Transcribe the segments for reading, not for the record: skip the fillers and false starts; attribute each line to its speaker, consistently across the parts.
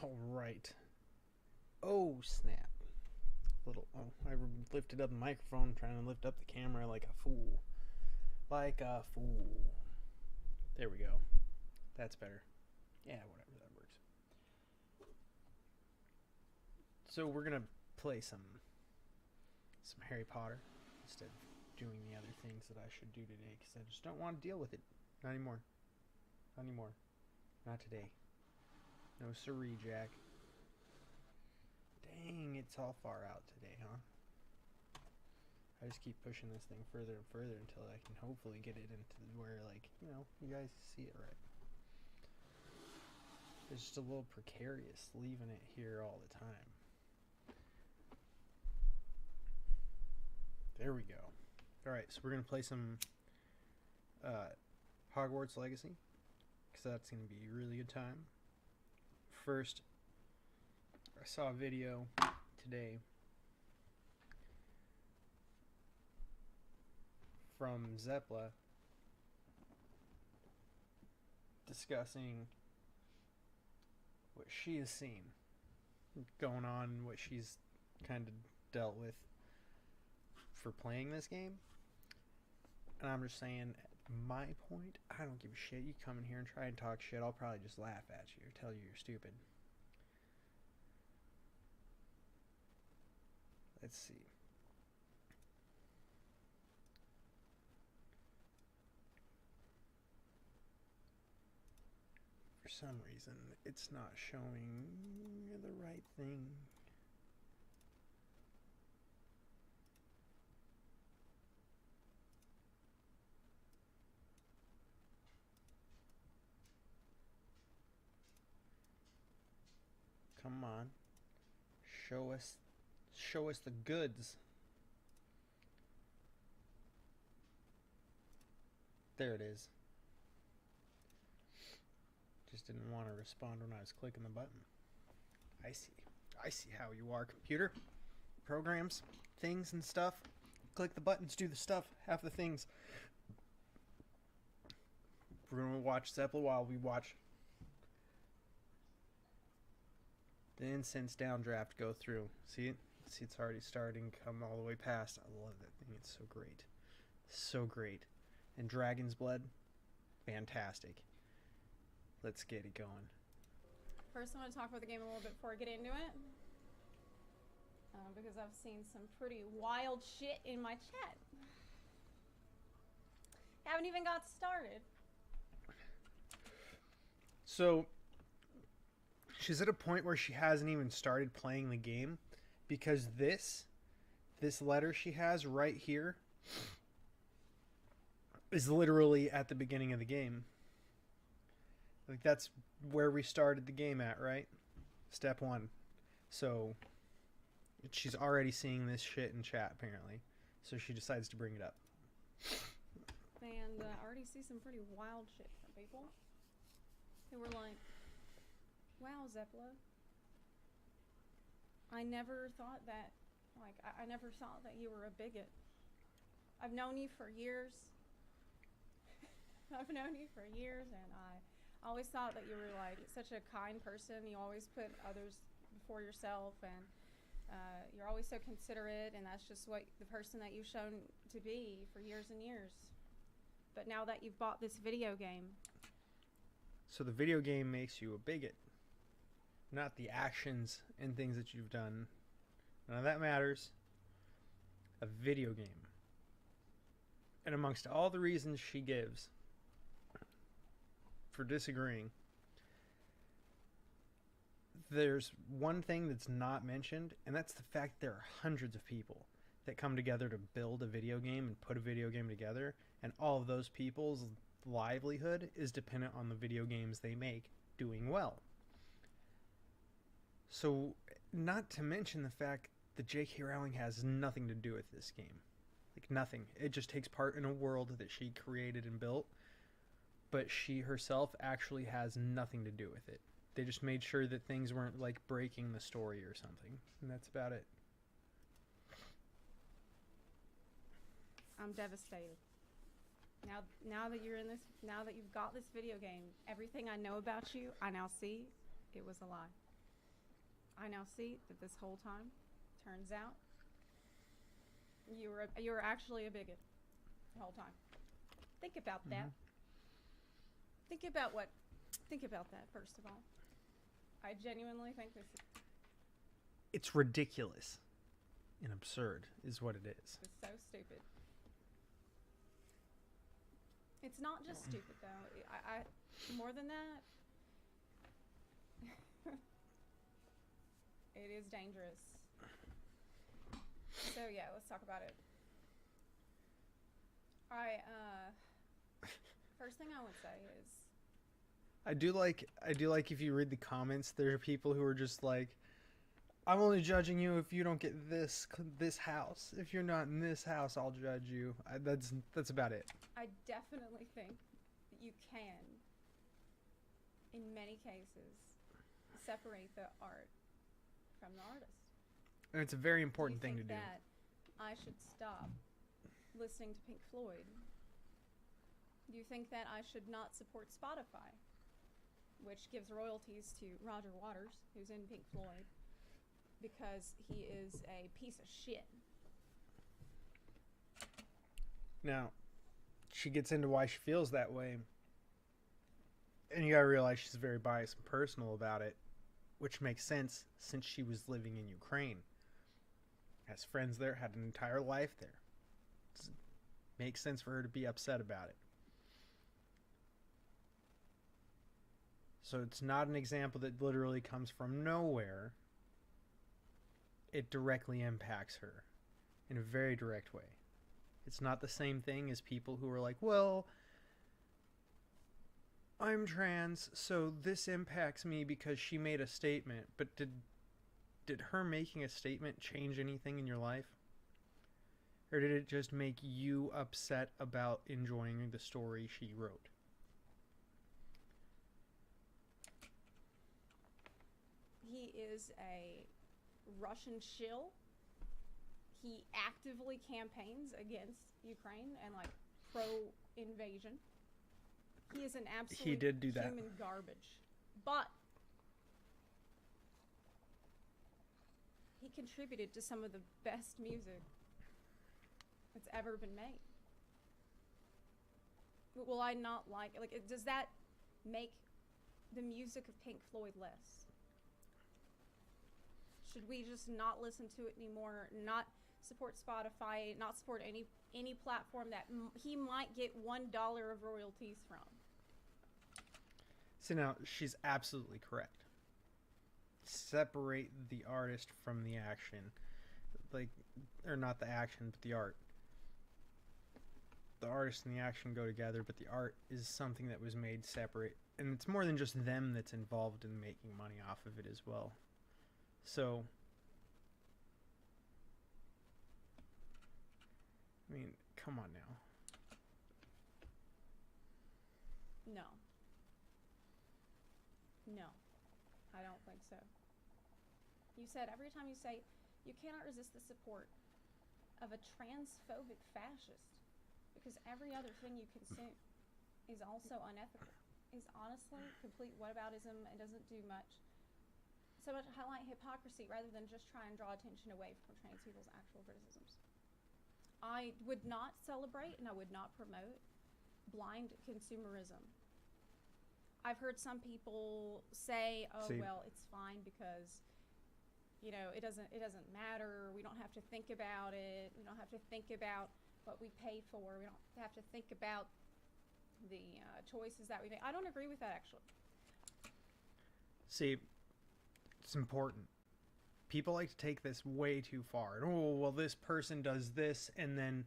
Speaker 1: All right. Oh, snap. I lifted up the microphone trying to lift up the camera like a fool. Like a fool. There we go. That's better. Yeah, whatever, that works. So we're going to play some Harry Potter instead of doing the other things that I should do today because I just don't want to deal with it. Not anymore. Not anymore. Not today. No siree, Jack. Dang, it's all far out today, huh? I just keep pushing this thing further and further until I can hopefully get it into where, like, you guys see it right. It's just a little precarious leaving it here all the time. There we go. Alright, so we're going to play some Hogwarts Legacy, because that's going to be a really good time. First, I saw a video today from Zeppla discussing what she has seen going on, what she's kind of dealt with for playing this game. And I'm just saying, at my point, I don't give a shit. You come in here and try and talk shit, I'll probably just laugh at you or tell you you're stupid. Let's see. For some reason, it's not showing the right thing. Come on. Show us the goods. There it is. Just didn't want to respond when I was clicking the button. I see how you are, computer. Programs, things and stuff. Click the buttons, do the stuff, half the things. We're going to watch Zeppla while we watch the Incense Downdraft go through. See it? See, it's already starting, come all the way past. I love that thing. It's so great. So great. And Dragon's Blood, fantastic. Let's get it going.
Speaker 2: First, I want to talk about the game a little bit before I get into it. Because I've seen some pretty wild shit in my chat. Haven't even got started.
Speaker 1: So, she's at a point where she hasn't even started playing the game because this letter she has right here is literally at the beginning of the game. Like, that's where we started the game at, right? Step 1. So, she's already seeing this shit in chat, apparently. So she decides to bring it up.
Speaker 2: And I already see some pretty wild shit from people who were like, wow, Zeppla, I never thought that, I never thought that you were a bigot. I've known you for years. I've known you for years, and I always thought that you were, like, such a kind person. You always put others before yourself, and you're always so considerate, and that's just what the person that you've shown to be for years and years. But now that you've bought this video game...
Speaker 1: So the video game makes you a bigot, not the actions and things that you've done. None of that matters. A video game. And amongst all the reasons she gives for disagreeing, there's one thing that's not mentioned, and that's the fact there are hundreds of people that come together to build a video game and put a video game together, and all of those people's livelihood is dependent on the video games they make doing well. So, not to mention the fact that J.K. Rowling has nothing to do with this game. Like, nothing. It just takes part in a world that she created and built, but she herself actually has nothing to do with it. They just made sure that things weren't, like, breaking the story or something, and that's about it.
Speaker 2: I'm devastated. Now that you're in this, now that you've got this video game, everything I know about you, I now see it was a lie. I now see that this whole time, turns out, you were actually a bigot the whole time. Think about that. Think about that, first of all. I genuinely think this
Speaker 1: It's ridiculous and absurd is what it is.
Speaker 2: is so stupid. It's not just stupid, though. I more than that, it is dangerous. So yeah, let's talk about it. First thing I would say is
Speaker 1: I do like if you read the comments, there are people who are just like, I'm only judging you if you don't get this house. If you're not in this house, I'll judge you. That's about it.
Speaker 2: I definitely think that you can, in many cases, separate the art from the artist.
Speaker 1: And it's a very important thing to do.
Speaker 2: That I should stop listening to Pink Floyd? Do you think that I should not support Spotify, which gives royalties to Roger Waters, who's in Pink Floyd, because he is a piece of shit?
Speaker 1: Now, she gets into why she feels that way. And you gotta realize she's very biased and personal about it, which makes sense since she was living in Ukraine. Has friends there, had an entire life there. Makes sense for her to be upset about it. So it's not an example that literally comes from nowhere. It directly impacts her in a very direct way. It's not the same thing as people who are like, well, I'm trans, so this impacts me because she made a statement. But did her making a statement change anything in your life? Or did it just make you upset about enjoying the story she wrote?
Speaker 2: He is a Russian shill. He actively campaigns against Ukraine and like pro-invasion. He is an absolute
Speaker 1: He did do that.
Speaker 2: human garbage. But he contributed to some of the best music that's ever been made. Will I not like does that make the music of Pink Floyd less? Should we just not listen to it anymore? Not support Spotify? Not support any platform that he might get $1 of royalties from?
Speaker 1: So now, she's absolutely correct. Separate the artist from the action. Or not the action, but the art. The artist and the action go together, but the art is something that was made separate. And it's more than just them that's involved in making money off of it as well. So, I mean, come on now.
Speaker 2: No. No. I don't think so. You said every time you say you cannot resist the support of a transphobic fascist because every other thing you consume is also unethical, is honestly complete whataboutism and doesn't do much. So much highlight hypocrisy rather than just try and draw attention away from trans people's actual criticisms. I would not celebrate and I would not promote blind consumerism. I've heard some people say, well, it's fine because, it doesn't matter. We don't have to think about it. We don't have to think about what we pay for. We don't have to think about the choices that we make. I don't agree with that, actually.
Speaker 1: See, it's important. People like to take this way too far. Oh, well, this person does this, and then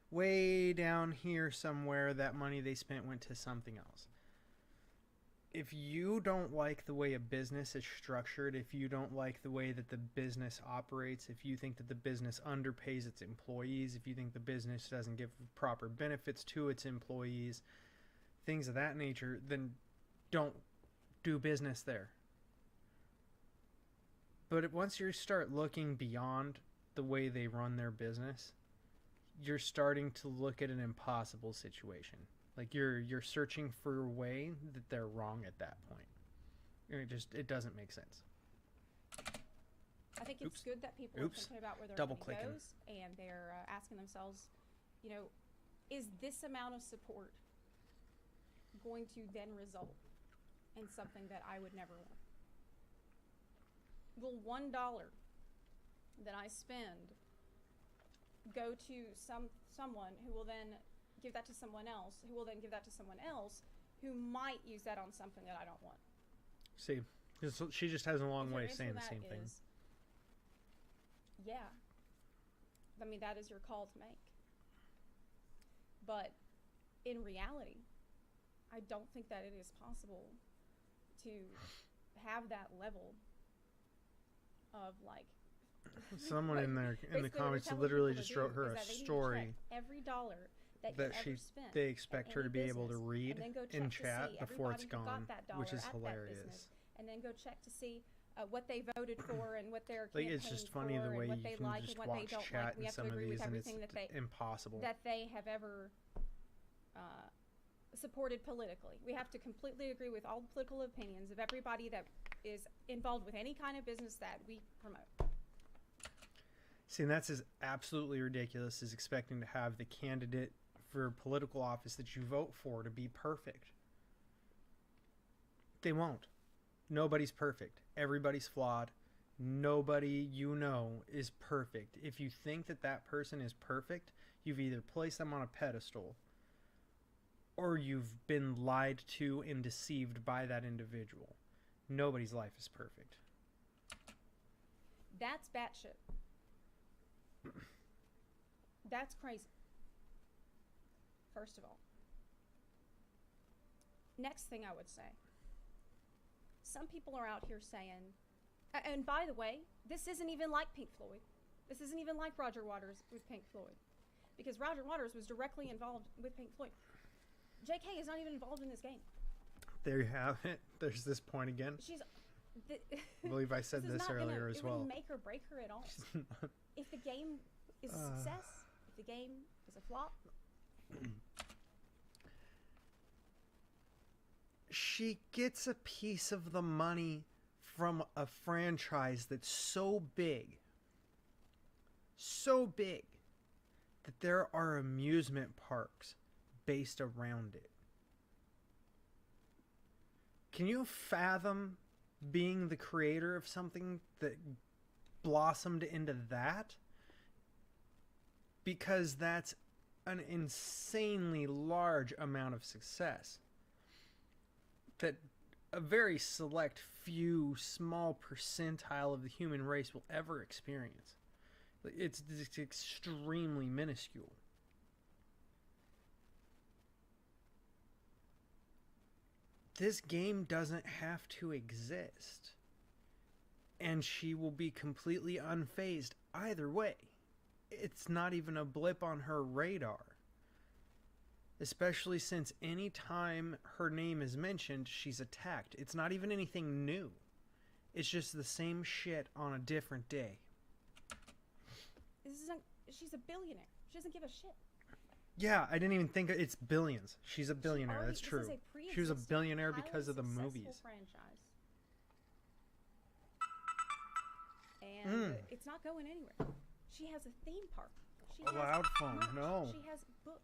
Speaker 1: way down here somewhere, that money they spent went to something else. If you don't like the way a business is structured, if you don't like the way that the business operates, if you think that the business underpays its employees, if you think the business doesn't give proper benefits to its employees, things of that nature, then don't do business there. But once you start looking beyond the way they run their business, you're starting to look at an impossible situation. Like you're searching for a way that they're wrong at that point. It doesn't make sense.
Speaker 2: I think it's
Speaker 1: Oops.
Speaker 2: good that people
Speaker 1: Oops.
Speaker 2: are thinking about where their
Speaker 1: Double
Speaker 2: money
Speaker 1: clicking.
Speaker 2: goes, and they're asking themselves, you know, is this amount of support going to then result in something that I would never want? Will $1 that I spend go to someone who will then give that to someone else, who will then give that to someone else, who might use that on something that I don't want?
Speaker 1: See, she just has a long
Speaker 2: If your
Speaker 1: way of
Speaker 2: answer
Speaker 1: saying
Speaker 2: to
Speaker 1: the
Speaker 2: that
Speaker 1: same thing.
Speaker 2: is, yeah. I mean, that is your call to make. But in reality, I don't think that it is possible to have that level of like.
Speaker 1: Someone in there in the
Speaker 2: Basically, what we're
Speaker 1: comments
Speaker 2: telling
Speaker 1: literally
Speaker 2: people
Speaker 1: just
Speaker 2: to do
Speaker 1: wrote her
Speaker 2: is
Speaker 1: a
Speaker 2: that they need to
Speaker 1: story
Speaker 2: check every dollar that
Speaker 1: that
Speaker 2: you ever spent
Speaker 1: they
Speaker 2: at
Speaker 1: expect her
Speaker 2: any
Speaker 1: to be able to
Speaker 2: business,
Speaker 1: read
Speaker 2: and then go
Speaker 1: in
Speaker 2: check to
Speaker 1: chat
Speaker 2: see
Speaker 1: before it's
Speaker 2: everybody who
Speaker 1: gone,
Speaker 2: got that
Speaker 1: which
Speaker 2: dollar
Speaker 1: is
Speaker 2: at that
Speaker 1: hilarious.
Speaker 2: business, and then go check to see what they voted for and what their
Speaker 1: Like,
Speaker 2: campaign
Speaker 1: it's just funny
Speaker 2: for
Speaker 1: the way
Speaker 2: and what
Speaker 1: you
Speaker 2: they
Speaker 1: can
Speaker 2: like
Speaker 1: just
Speaker 2: and what they
Speaker 1: watch
Speaker 2: don't
Speaker 1: chat
Speaker 2: like. We
Speaker 1: in
Speaker 2: have to
Speaker 1: some of
Speaker 2: agree
Speaker 1: these,
Speaker 2: with
Speaker 1: and it's
Speaker 2: everything
Speaker 1: impossible.
Speaker 2: that they have ever supported politically. We have to completely agree with all the political opinions of everybody that is involved with any kind of business that we promote.
Speaker 1: See, and that's as absolutely ridiculous as expecting to have the candidate for political office that you vote for to be perfect. They won't. Nobody's perfect. Everybody's flawed. Nobody you know is perfect. If you think that that person is perfect, you've either placed them on a pedestal or you've been lied to and deceived by that individual. Nobody's life is perfect.
Speaker 2: That's batshit. That's crazy. First of all. Next thing I would say. Some people are out here saying, and by the way, this isn't even like Pink Floyd. This isn't even like Roger Waters with Pink Floyd. Because Roger Waters was directly involved with Pink Floyd. JK is not even involved in this game.
Speaker 1: There you have it. There's this point again. I believe I said this earlier as well.
Speaker 2: It wouldn't make or break her at all. If the game is a success, if the game is a flop.
Speaker 1: She gets a piece of the money from a franchise that's so big that there are amusement parks based around it. Can you fathom being the creator of something that blossomed into that? Because that's an insanely large amount of success that a very select few small percentile of the human race will ever experience. It's extremely minuscule. This game doesn't have to exist. And she will be completely unfazed either way. It's not even a blip on her radar. Especially since any time her name is mentioned, she's attacked. It's not even anything new. It's just the same shit on a different day.
Speaker 2: She's a billionaire. She doesn't give a shit.
Speaker 1: Yeah, I didn't even think it's billions. She's a billionaire. That's true. She was a billionaire because of the movies.
Speaker 2: Franchise. And it's not going anywhere. She has a theme park. She has
Speaker 1: loud phone.
Speaker 2: merch.
Speaker 1: No.
Speaker 2: She has books.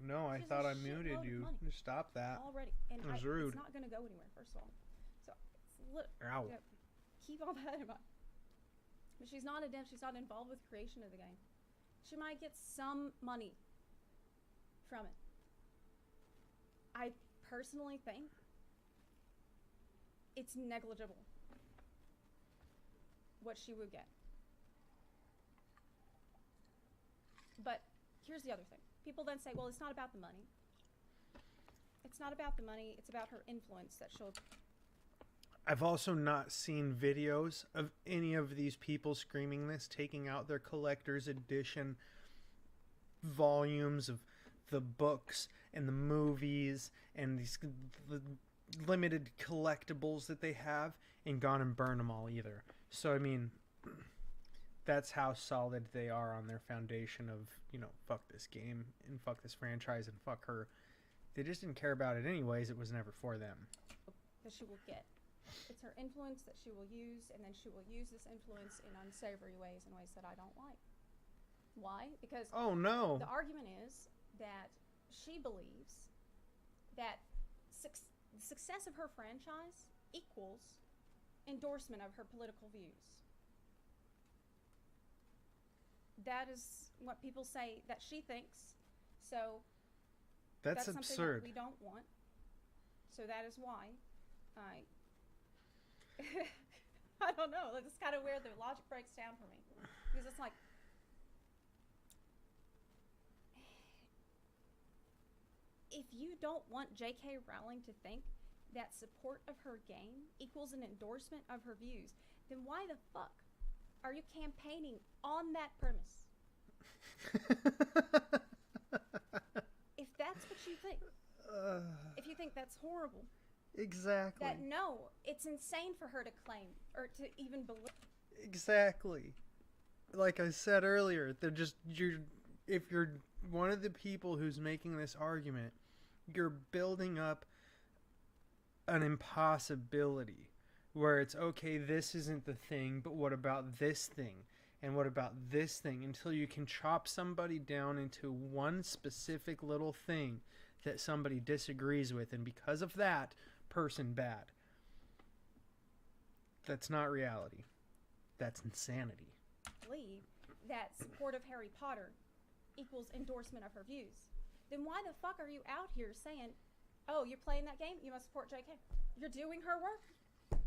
Speaker 1: No, I
Speaker 2: She has
Speaker 1: thought
Speaker 2: a
Speaker 1: I muted
Speaker 2: shitload of
Speaker 1: you.
Speaker 2: money.
Speaker 1: Just stop that.
Speaker 2: Already. And
Speaker 1: That was rude.
Speaker 2: It's not going to go anywhere, first of all. So,
Speaker 1: Ow.
Speaker 2: you know, keep all that in mind. But she's not she's not involved with creation of the game. She might get some money from it. I personally think it's negligible what she would get. But here's the other thing. People then say, well, it's not about the money. It's not about the money. It's about her influence that she'll...
Speaker 1: I've also not seen videos of any of these people screaming this, taking out their collector's edition volumes of the books and the movies and these the limited collectibles that they have, and gone and burned them all either. So, I mean, that's how solid they are on their foundation of, you know, fuck this game and fuck this franchise and fuck her. They just didn't care about it anyways. It was never for them.
Speaker 2: that she will get. It's her influence that she will use, and then she will use this influence in unsavory ways, in ways that I don't like. Why? Because
Speaker 1: Oh no.
Speaker 2: the argument is that she believes that the success of her franchise equals endorsement of her political views. That is what people say that she thinks. So
Speaker 1: That's
Speaker 2: something
Speaker 1: absurd.
Speaker 2: that we don't want. So that is why I I don't know. That's kind of where the logic breaks down for me. Because it's like, if you don't want J.K. Rowling to think that support of her game equals an endorsement of her views, then why the fuck are you campaigning on that premise? If that's what you think, if you think that's horrible,
Speaker 1: Exactly.
Speaker 2: that no, it's insane for her to claim or to even believe.
Speaker 1: Exactly. Like I said earlier, if you're one of the people who's making this argument, you're building up an impossibility where it's okay, this isn't the thing, but what about this thing? And what about this thing? Until you can chop somebody down into one specific little thing that somebody disagrees with, and because of that, person bad. That's not reality. That's insanity.
Speaker 2: Believe that support of Harry Potter equals endorsement of her views, then why the fuck are you out here saying, oh, you're playing that game, you must support JK? You're doing her work.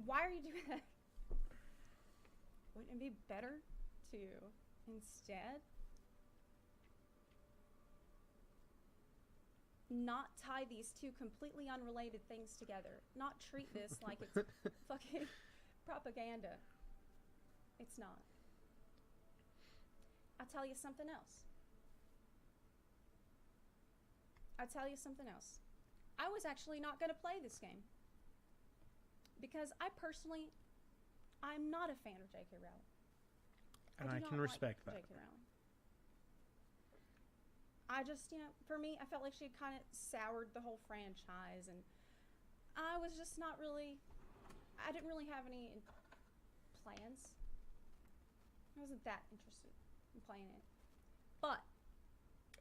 Speaker 2: Why are you doing that? Wouldn't it be better to instead not tie these two completely unrelated things together? Not treat this like it's fucking propaganda. It's not. I'll tell you something else. I was actually not going to play this game. Because I'm not a fan of J.K. Rowling.
Speaker 1: And I
Speaker 2: do
Speaker 1: can
Speaker 2: not
Speaker 1: respect
Speaker 2: like
Speaker 1: that.
Speaker 2: J.K. Rowling. I just, for me, I felt like she had kind of soured the whole franchise, and I was just not really, I didn't really have any plans. I wasn't that interested in playing it. But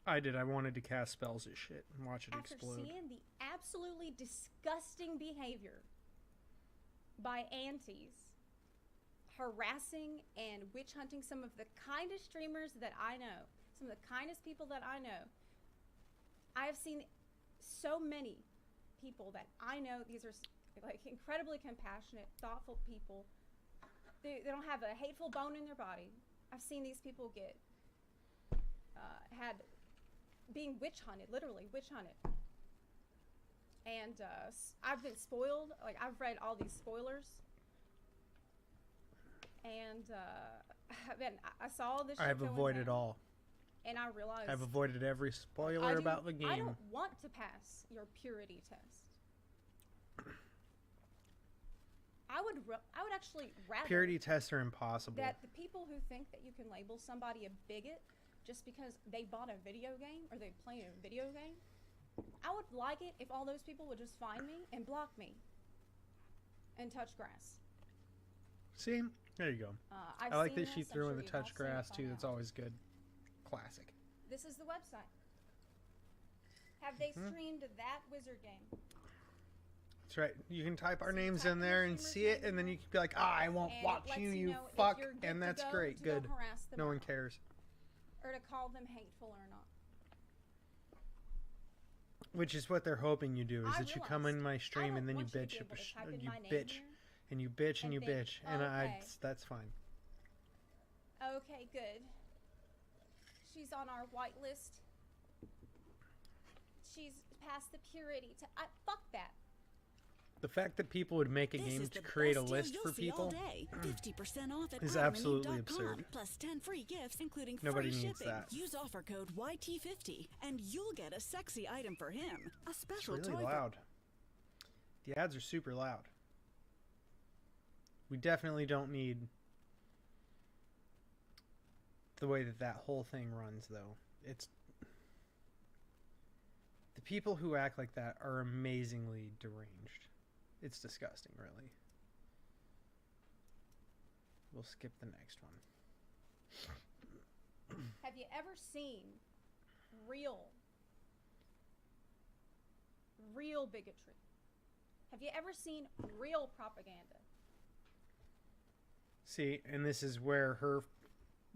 Speaker 1: I did. I wanted to cast spells at shit and watch it
Speaker 2: after
Speaker 1: explode.
Speaker 2: seeing the absolutely disgusting behavior by aunties harassing and witch hunting some of the kindest streamers that I know, some of the kindest people that I know. I have seen so many people that I know. These are like incredibly compassionate, thoughtful people. They don't have a hateful bone in their body. I've seen these people get being witch hunted, literally witch hunted. And I've been spoiled. Like, I've read all these spoilers. And I saw this shit
Speaker 1: I've
Speaker 2: going
Speaker 1: avoided
Speaker 2: down,
Speaker 1: all.
Speaker 2: and I realized
Speaker 1: I've avoided every spoiler about the game.
Speaker 2: I don't want to pass your purity test. I would actually rather
Speaker 1: Purity tests are impossible.
Speaker 2: that the people who think that you can label somebody a bigot just because they bought a video game or they play a video game, I would like it if all those people would just find me and block me and touch grass.
Speaker 1: See? There you go.
Speaker 2: I've
Speaker 1: I like
Speaker 2: seen
Speaker 1: that she
Speaker 2: this. I'm
Speaker 1: threw
Speaker 2: sure
Speaker 1: in the
Speaker 2: you've all
Speaker 1: touch
Speaker 2: seen it
Speaker 1: grass
Speaker 2: by
Speaker 1: too.
Speaker 2: now.
Speaker 1: That's always good. Classic.
Speaker 2: This is the website. Have they streamed that wizard game?
Speaker 1: That's right. You can type our
Speaker 2: So you
Speaker 1: names
Speaker 2: type
Speaker 1: in
Speaker 2: in
Speaker 1: there
Speaker 2: the
Speaker 1: and
Speaker 2: streamer's
Speaker 1: see it,
Speaker 2: name
Speaker 1: and then you can be like, I won't
Speaker 2: And it
Speaker 1: watch
Speaker 2: lets
Speaker 1: you,
Speaker 2: you
Speaker 1: you
Speaker 2: know if
Speaker 1: fuck.
Speaker 2: you're good
Speaker 1: And
Speaker 2: to
Speaker 1: that's
Speaker 2: go
Speaker 1: great.
Speaker 2: to go
Speaker 1: Good.
Speaker 2: harass them
Speaker 1: No
Speaker 2: or
Speaker 1: one
Speaker 2: not.
Speaker 1: cares.
Speaker 2: Or to call them hateful or not.
Speaker 1: Which is what they're hoping you do, is
Speaker 2: I
Speaker 1: that you come
Speaker 2: realized
Speaker 1: in my stream
Speaker 2: I
Speaker 1: and then you
Speaker 2: don't want
Speaker 1: bitch,
Speaker 2: you to be able to type in
Speaker 1: you
Speaker 2: my name
Speaker 1: bitch,
Speaker 2: here
Speaker 1: and you bitch, and
Speaker 2: and
Speaker 1: you
Speaker 2: think,
Speaker 1: bitch, and
Speaker 2: okay.
Speaker 1: that's fine.
Speaker 2: Okay, good. She's on our whitelist. She's past the purity. Fuck that.
Speaker 1: The fact that people would make a
Speaker 3: This
Speaker 1: game
Speaker 3: is
Speaker 1: to
Speaker 3: the
Speaker 1: create a
Speaker 3: best deal
Speaker 1: list
Speaker 3: you'll
Speaker 1: for
Speaker 3: see all
Speaker 1: people
Speaker 3: day. 50% off at
Speaker 1: is
Speaker 3: Ottoman
Speaker 1: absolutely
Speaker 3: Ink.com,
Speaker 1: absurd.
Speaker 3: Plus 10 free gifts, including
Speaker 1: Nobody
Speaker 3: free
Speaker 1: needs
Speaker 3: shipping.
Speaker 1: that.
Speaker 3: Use offer code YT50, and you'll get a sexy item for him. A
Speaker 1: It's
Speaker 3: special
Speaker 1: really
Speaker 3: toy.
Speaker 1: loud. The ads are super loud. We definitely don't need the way that whole thing runs, though. It's the people who act like that are amazingly deranged. It's disgusting, really. We'll skip the next one.
Speaker 2: Have you ever seen real bigotry? Have you ever seen real propaganda?
Speaker 1: See, and this is where her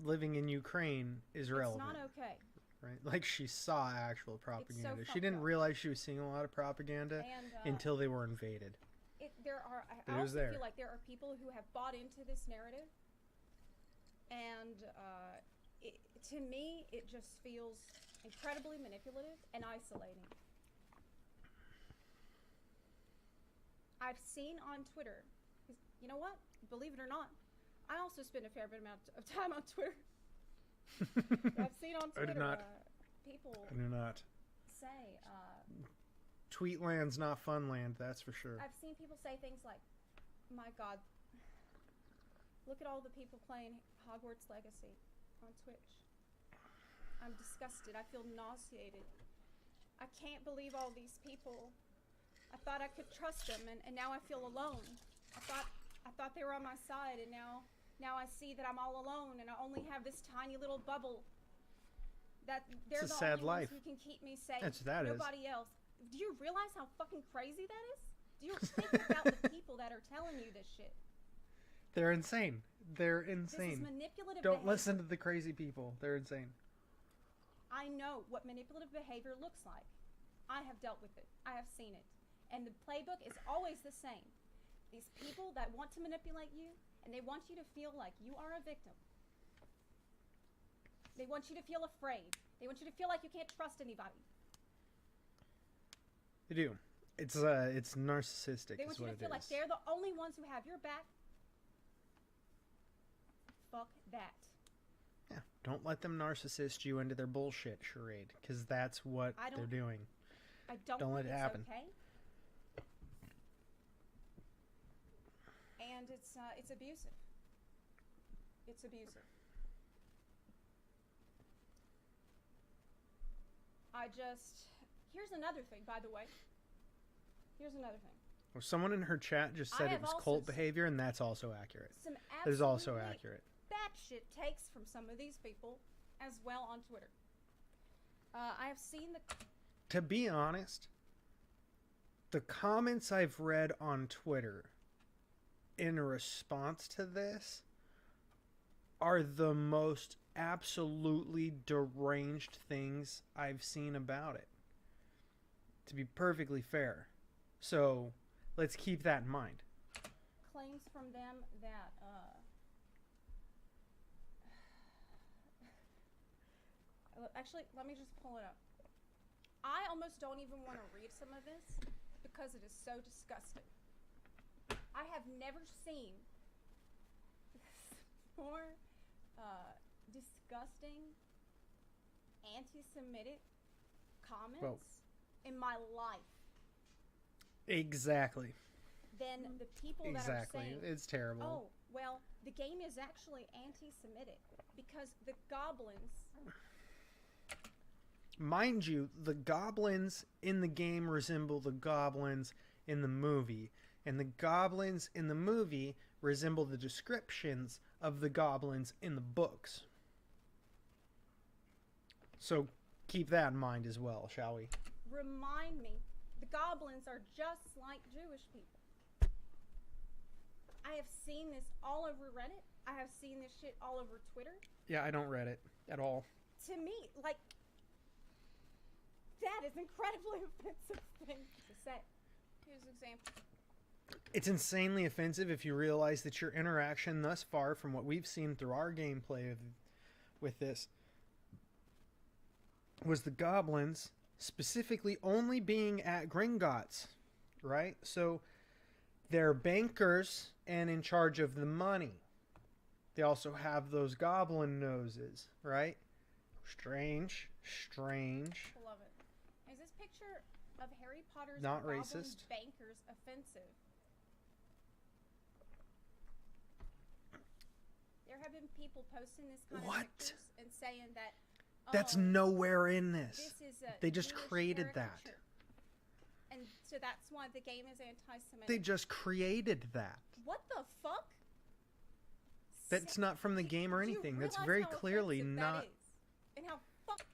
Speaker 1: living in Ukraine is relevant.
Speaker 2: It's not okay.
Speaker 1: Right? Like, she saw actual propaganda.
Speaker 2: so
Speaker 1: She didn't
Speaker 2: fucked up.
Speaker 1: realize she was seeing a lot of propaganda
Speaker 2: And
Speaker 1: until they were invaded.
Speaker 2: I
Speaker 1: But it was
Speaker 2: also
Speaker 1: there.
Speaker 2: feel like there are people who have bought into this narrative, and to me, it just feels incredibly manipulative and isolating. I've seen on Twitter, 'cause you know what? Believe it or not, I also spend a fair bit amount of time on Twitter. I've seen on
Speaker 1: I
Speaker 2: Twitter
Speaker 1: do not.
Speaker 2: People
Speaker 1: I do not.
Speaker 2: say,
Speaker 1: Tweetland's not funland, that's for sure.
Speaker 2: I've seen people say things like, my God, look at all the people playing Hogwarts Legacy on Twitch. I'm disgusted. I feel nauseated. I can't believe all these people. I thought I could trust them, and now I feel alone. I thought they were on my side, and now I see that I'm all alone, and I only have this tiny little bubble. That they're
Speaker 1: It's a
Speaker 2: the
Speaker 1: sad
Speaker 2: only
Speaker 1: life.
Speaker 2: ones who can keep me safe.
Speaker 1: That's what that is.
Speaker 2: Nobody else. Do you realize how fucking crazy that is? Do you think about the people that are telling you this shit?
Speaker 1: They're insane. They're
Speaker 2: This is
Speaker 1: insane.
Speaker 2: manipulative
Speaker 1: Don't
Speaker 2: behavior.
Speaker 1: listen to the crazy people. They're insane.
Speaker 2: I know what manipulative behavior looks like. I have dealt with it. I have seen it. And the playbook is always the same. These people that want to manipulate you, and they want you to feel like you are a victim. They want you to feel afraid. They want you to feel like you can't trust anybody.
Speaker 1: They do. It's narcissistic
Speaker 2: They
Speaker 1: is
Speaker 2: want you
Speaker 1: what
Speaker 2: to
Speaker 1: it
Speaker 2: feel like
Speaker 1: is.
Speaker 2: they're the only ones who have your back. Fuck that.
Speaker 1: Yeah. Don't let them narcissist you into their bullshit charade, because that's what
Speaker 2: I
Speaker 1: they're
Speaker 2: don't-
Speaker 1: doing.
Speaker 2: I don't
Speaker 1: Don't let
Speaker 2: think
Speaker 1: it
Speaker 2: it's
Speaker 1: happen.
Speaker 2: okay. And it's abusive. It's abusive. Here's another thing, by the way. Here's another thing.
Speaker 1: Well, someone in her chat just
Speaker 2: I
Speaker 1: said it
Speaker 2: have
Speaker 1: was
Speaker 2: also
Speaker 1: cult
Speaker 2: s-
Speaker 1: behavior, and that's also accurate.
Speaker 2: Some
Speaker 1: That is also
Speaker 2: absolutely
Speaker 1: accurate.
Speaker 2: batshit takes from some of these people as well on Twitter. I have seen the
Speaker 1: To be honest, the comments I've read on Twitter in response to this are the most absolutely deranged things I've seen about it. To be perfectly fair. So, let's keep that in mind.
Speaker 2: claims from them that actually, let me just pull it up. I almost don't even want to read some of this because it is so disgusting. I have never seen more disgusting anti-Semitic comments in my life
Speaker 1: Exactly.
Speaker 2: than the people that
Speaker 1: Exactly.
Speaker 2: are saying,
Speaker 1: It's terrible.
Speaker 2: oh, well, the game is actually anti-Semitic because the goblins.
Speaker 1: Mind you, the goblins in the game resemble the goblins in the movie, and the goblins in the movie resemble the descriptions of the goblins in the books. So keep that in mind as well, shall we?
Speaker 2: Remind me, the goblins are just like Jewish people. I have seen this all over Reddit. I have seen this shit all over Twitter.
Speaker 1: Yeah, I don't read it at all.
Speaker 2: To me, like, that is incredibly offensive thing to say. Here's an example.
Speaker 1: It's insanely offensive if you realize that your interaction thus far, from what we've seen through our gameplay with this, was the goblins specifically only being at Gringotts, right? So they're bankers and in charge of the money. They also have those goblin noses, right? Strange.
Speaker 2: Love it. Is this picture of Harry Potter's
Speaker 1: Not
Speaker 2: goblin
Speaker 1: racist.
Speaker 2: bankers offensive? There have been people posting this kind
Speaker 1: What?
Speaker 2: of pictures and saying that
Speaker 1: That's
Speaker 2: oh,
Speaker 1: nowhere in this.
Speaker 2: this is a
Speaker 1: They just
Speaker 2: Jewish
Speaker 1: created that.
Speaker 2: caricature. And so that's why the game is anti-Semitic.
Speaker 1: They just created that.
Speaker 2: What the fuck?
Speaker 1: That's not from the game or
Speaker 2: Do you
Speaker 1: anything. That's
Speaker 2: realize
Speaker 1: very
Speaker 2: how
Speaker 1: clearly
Speaker 2: offensive
Speaker 1: not.
Speaker 2: that is? And how fuck.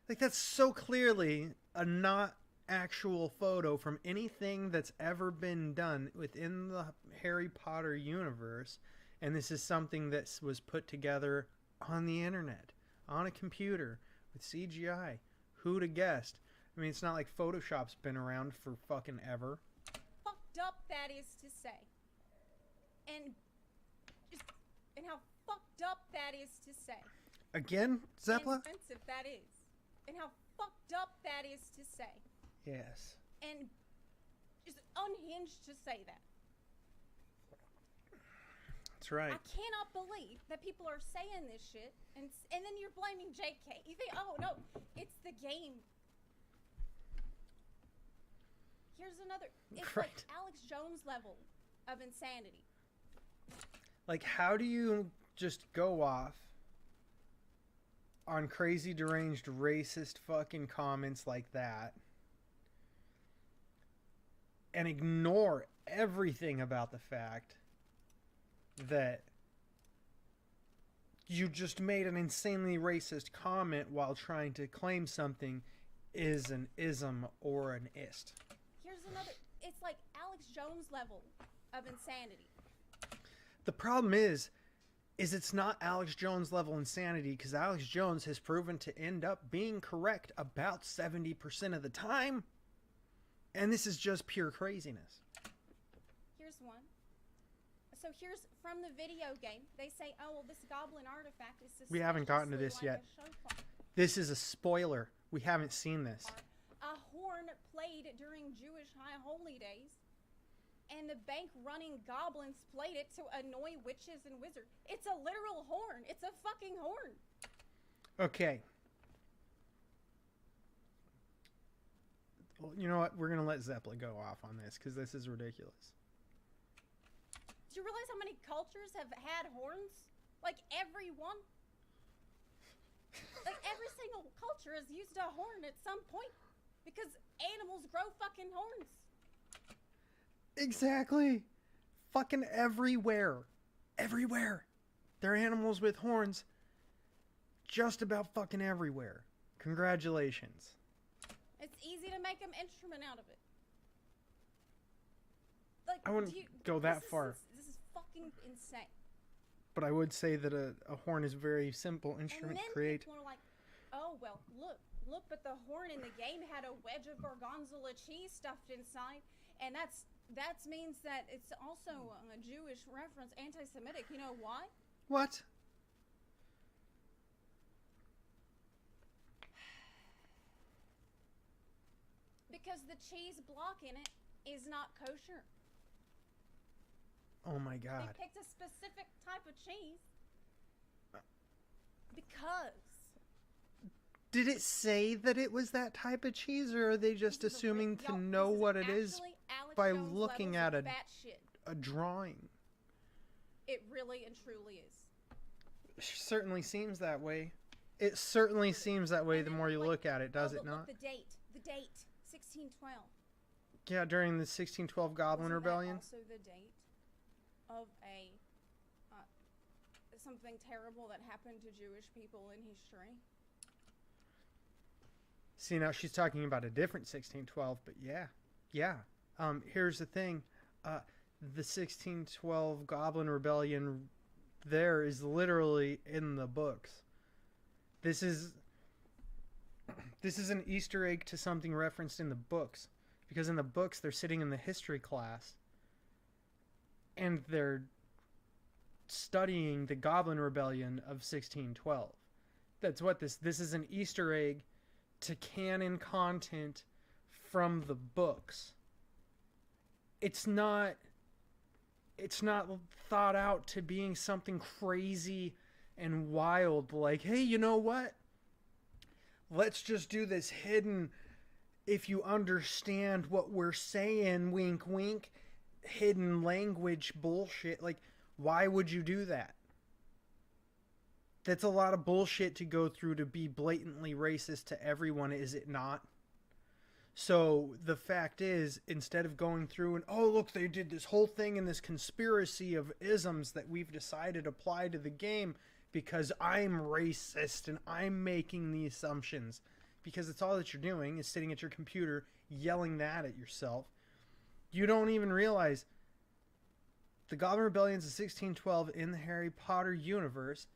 Speaker 1: Like, that's so clearly a not actual photo from anything that's ever been done within the Harry Potter universe. And this is something that was put together on the internet, on a computer, with CGI. Who'd have guessed? I mean, it's not like Photoshop's been around for fucking ever.
Speaker 2: Fucked up that is to say. And how fucked up that is to say.
Speaker 1: Again, Zeppla?
Speaker 2: And offensive that is. And how fucked up that is to say.
Speaker 1: Yes.
Speaker 2: And just unhinged to say that.
Speaker 1: That's right.
Speaker 2: I cannot believe that people are saying this shit, and then you're blaming JK. You think, oh no, it's the game. Here's another. It's
Speaker 1: Right.
Speaker 2: like Alex Jones level of insanity.
Speaker 1: Like, how do you just go off on crazy, deranged, racist fucking comments like that and ignore everything about the fact that you just made an insanely racist comment while trying to claim something is an ism or an ist?
Speaker 2: Here's another. It's like Alex Jones level of insanity.
Speaker 1: The problem is it's not Alex Jones level insanity, because Alex Jones has proven to end up being correct about 70% of the time. And this is just pure craziness.
Speaker 2: Here's one. So here's from the video game. They say, oh, well, this goblin artifact is
Speaker 1: We haven't gotten to this
Speaker 2: suspiciously
Speaker 1: yet.
Speaker 2: like a shofar.
Speaker 1: This is a spoiler. We haven't seen this.
Speaker 2: A horn played during Jewish high holy days, and the bank-running goblins played it to annoy witches and wizards. It's a literal horn. It's a fucking horn.
Speaker 1: Okay. Well, you know what? We're going to let Zeppla go off on this, because this is ridiculous.
Speaker 2: Do you realize how many cultures have had horns? Like, everyone. Like, every single culture has used a horn at some point, because animals grow fucking horns.
Speaker 1: Exactly. Fucking everywhere. Everywhere. There are animals with horns just about fucking everywhere. Congratulations.
Speaker 2: It's easy to make an instrument out of it. Like,
Speaker 1: I wouldn't go that far.
Speaker 2: This is fucking insane.
Speaker 1: But I would say that a horn is a very simple instrument
Speaker 2: And then
Speaker 1: to create.
Speaker 2: people are like, oh, well, look, but the horn in the game had a wedge of gorgonzola cheese stuffed inside, and that means that it's also a Jewish reference, anti-Semitic. You know why?
Speaker 1: What?
Speaker 2: Because the cheese block in it is not kosher.
Speaker 1: Oh my god.
Speaker 2: They picked a specific type of cheese because
Speaker 1: Did it say that it was that type of cheese, or are they just
Speaker 2: this is
Speaker 1: assuming to
Speaker 2: y'all,
Speaker 1: know
Speaker 2: this
Speaker 1: what it is
Speaker 2: actually Alex
Speaker 1: by
Speaker 2: Jones
Speaker 1: looking
Speaker 2: levels
Speaker 1: at
Speaker 2: of batshit.
Speaker 1: a drawing?
Speaker 2: It really and truly is.
Speaker 1: Certainly seems that way. It certainly seems that way
Speaker 2: And
Speaker 1: the
Speaker 2: then,
Speaker 1: more you
Speaker 2: like,
Speaker 1: look at it, does
Speaker 2: oh,
Speaker 1: it
Speaker 2: but look,
Speaker 1: not?
Speaker 2: the date, 1612.
Speaker 1: Yeah, during the 1612 Goblin
Speaker 2: Wasn't that
Speaker 1: Rebellion.
Speaker 2: also the date of a something terrible that happened to Jewish people in history?
Speaker 1: See, now she's talking about a different 1612, but yeah. Here's the thing. The 1612 Goblin Rebellion there is literally in the books. This is an Easter egg to something referenced in the books. Because in the books, they're sitting in the history class and they're studying the Goblin Rebellion of 1612. That's what this is an Easter egg to canon content from the books. It's not thought out to being something crazy and wild, like, hey, you know what? Let's just do this hidden, if you understand what we're saying, wink wink, hidden language bullshit. Like, why would you do that? That's a lot of bullshit to go through to be blatantly racist to everyone, is it not? So the fact is, instead of going through and, oh, look, they did this whole thing in this conspiracy of isms that we've decided apply to the game because I'm racist and I'm making the assumptions, because it's all that you're doing is sitting at your computer yelling that at yourself. You don't even realize the Goblin Rebellions of 1612 in the Harry Potter universe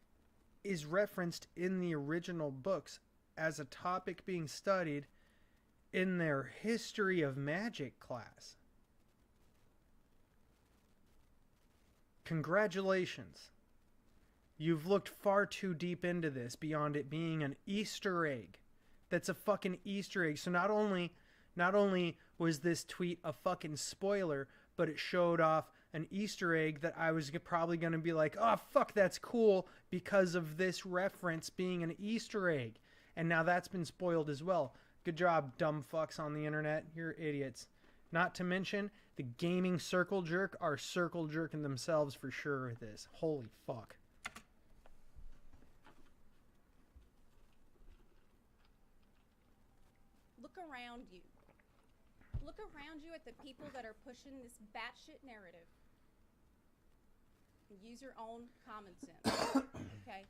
Speaker 1: is referenced in the original books as a topic being studied in their history of magic class. Congratulations. You've looked far too deep into this beyond it being an Easter egg. That's a fucking Easter egg. So not only was this tweet a fucking spoiler, but it showed off an Easter egg that I was probably going to be like, oh, fuck, that's cool because of this reference being an Easter egg. And now that's been spoiled as well. Good job, dumb fucks on the internet. You're idiots. Not to mention, the gaming circle jerk are circle jerking themselves for sure with this. Holy fuck.
Speaker 2: Look around you. Look around you at the people that are pushing this batshit narrative. And use your own common sense. Okay?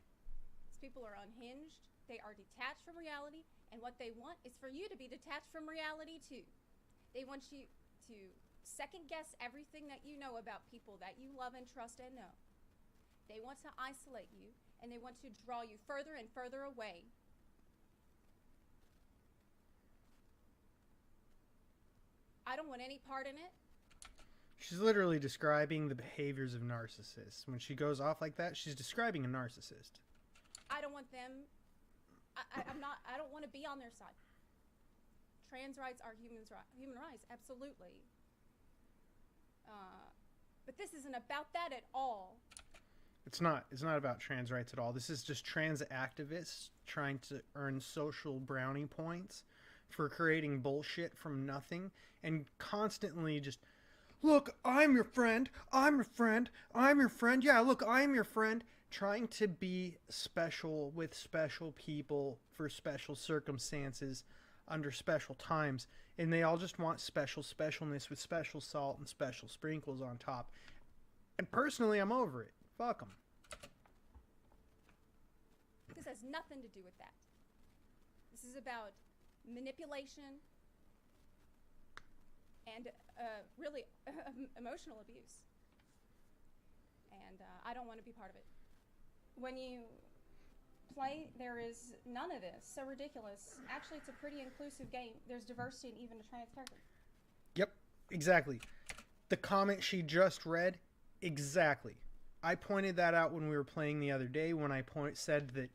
Speaker 2: These people are unhinged. They are detached from reality. And what they want is for you to be detached from reality too. They want you to second guess everything that you know about people that you love and trust and know. They want to isolate you, and they want to draw you further and further away. I don't want any part in it.
Speaker 1: She's literally describing the behaviors of narcissists. When she goes off like that, she's describing a narcissist.
Speaker 2: I don't want them. I don't want to be on their side. Trans rights are human rights, absolutely. But this isn't about that at all.
Speaker 1: It's not about trans rights at all. This is just trans activists trying to earn social brownie points for creating bullshit from nothing and constantly just, look, I'm your friend, I'm your friend, I'm your friend, yeah, look, I'm your friend. Trying to be special with special people for special circumstances under special times, and they all just want specialness with special salt and special sprinkles on top. And personally, I'm over it. Fuck them.
Speaker 2: This has nothing to do with that. This is about manipulation and really emotional abuse. And I don't want to be part of it. When you play, there is none of this. So ridiculous. Actually, it's a pretty inclusive game. There's diversity in even a trans character.
Speaker 1: Yep, exactly. The comment she just read, exactly. I pointed that out when we were playing the other day when I said that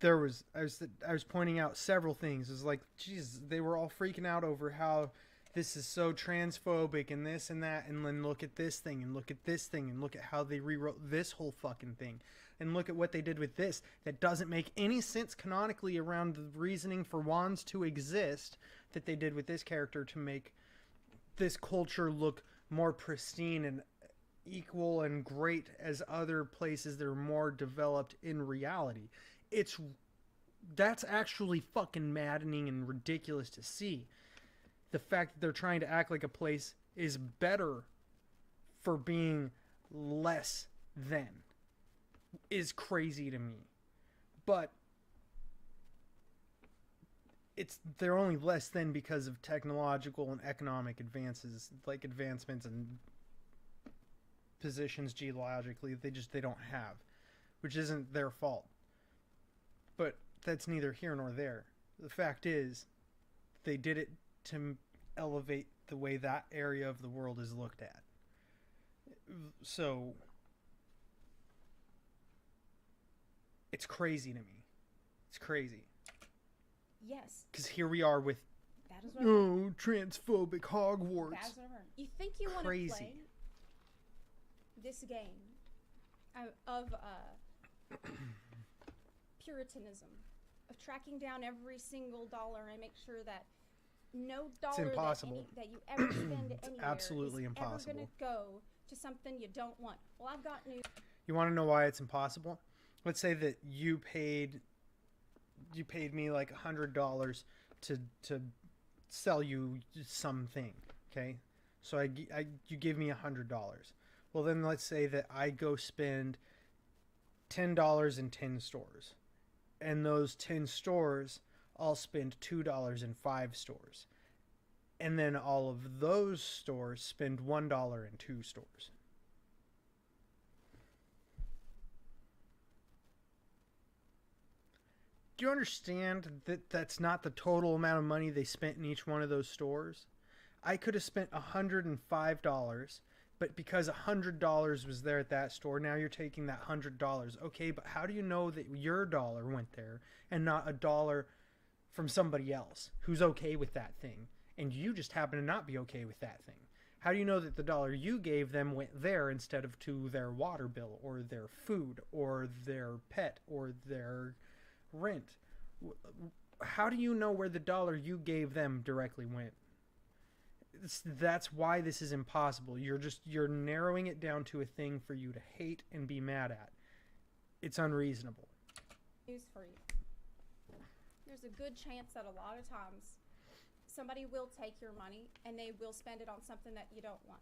Speaker 1: I was pointing out several things. It was like, Jesus, they were all freaking out over how this is so transphobic and this and that, and then look at this thing and look at this thing and look at how they rewrote this whole fucking thing and look at what they did with this that doesn't make any sense canonically around the reasoning for wands to exist that they did with this character to make this culture look more pristine and equal and great as other places that are more developed in reality. That's actually fucking maddening and ridiculous to see. The fact that they're trying to act like a place is better for being less than is crazy to me. But they're only less than because of technological and economic advances, like advancements and positions geologically they don't have, which isn't their fault. But that's neither here nor there. The fact is, they did it to elevate the way that area of the world is looked at. So it's crazy to me. It's crazy.
Speaker 2: Yes.
Speaker 1: Because here we are with
Speaker 2: That is what I
Speaker 1: transphobic Hogwarts.
Speaker 2: That's what I heard. You think you want to play this game of puritanism, of tracking down every single dollar and make sure that no dollar that you ever spend anywhere
Speaker 1: absolutely
Speaker 2: is
Speaker 1: impossible.
Speaker 2: ever going to go to something you don't want. Well, I've got news.
Speaker 1: You want to know why it's impossible? Let's say that you paid me like $100 to sell you something, okay? So you give me $100. Well, then let's say that I go spend $10 in 10 stores. And those 10 stores, I'll spend $2 in 5 stores. And then all of those stores spend $1 in 2 stores. Do you understand that that's not the total amount of money they spent in each one of those stores? I could have spent $105, but because $100 was there at that store, now you're taking that $100. Okay, but how do you know that your dollar went there and not a dollar from somebody else who's okay with that thing, and you just happen to not be okay with that thing? How do you know that the dollar you gave them went there instead of to their water bill or their food or their pet or their rent? How do you know where the dollar you gave them directly went? That's why this is impossible. You're narrowing it down to a thing for you to hate and be mad at. It's unreasonable.
Speaker 2: News for you. There's a good chance that a lot of times somebody will take your money and they will spend it on something that you don't want.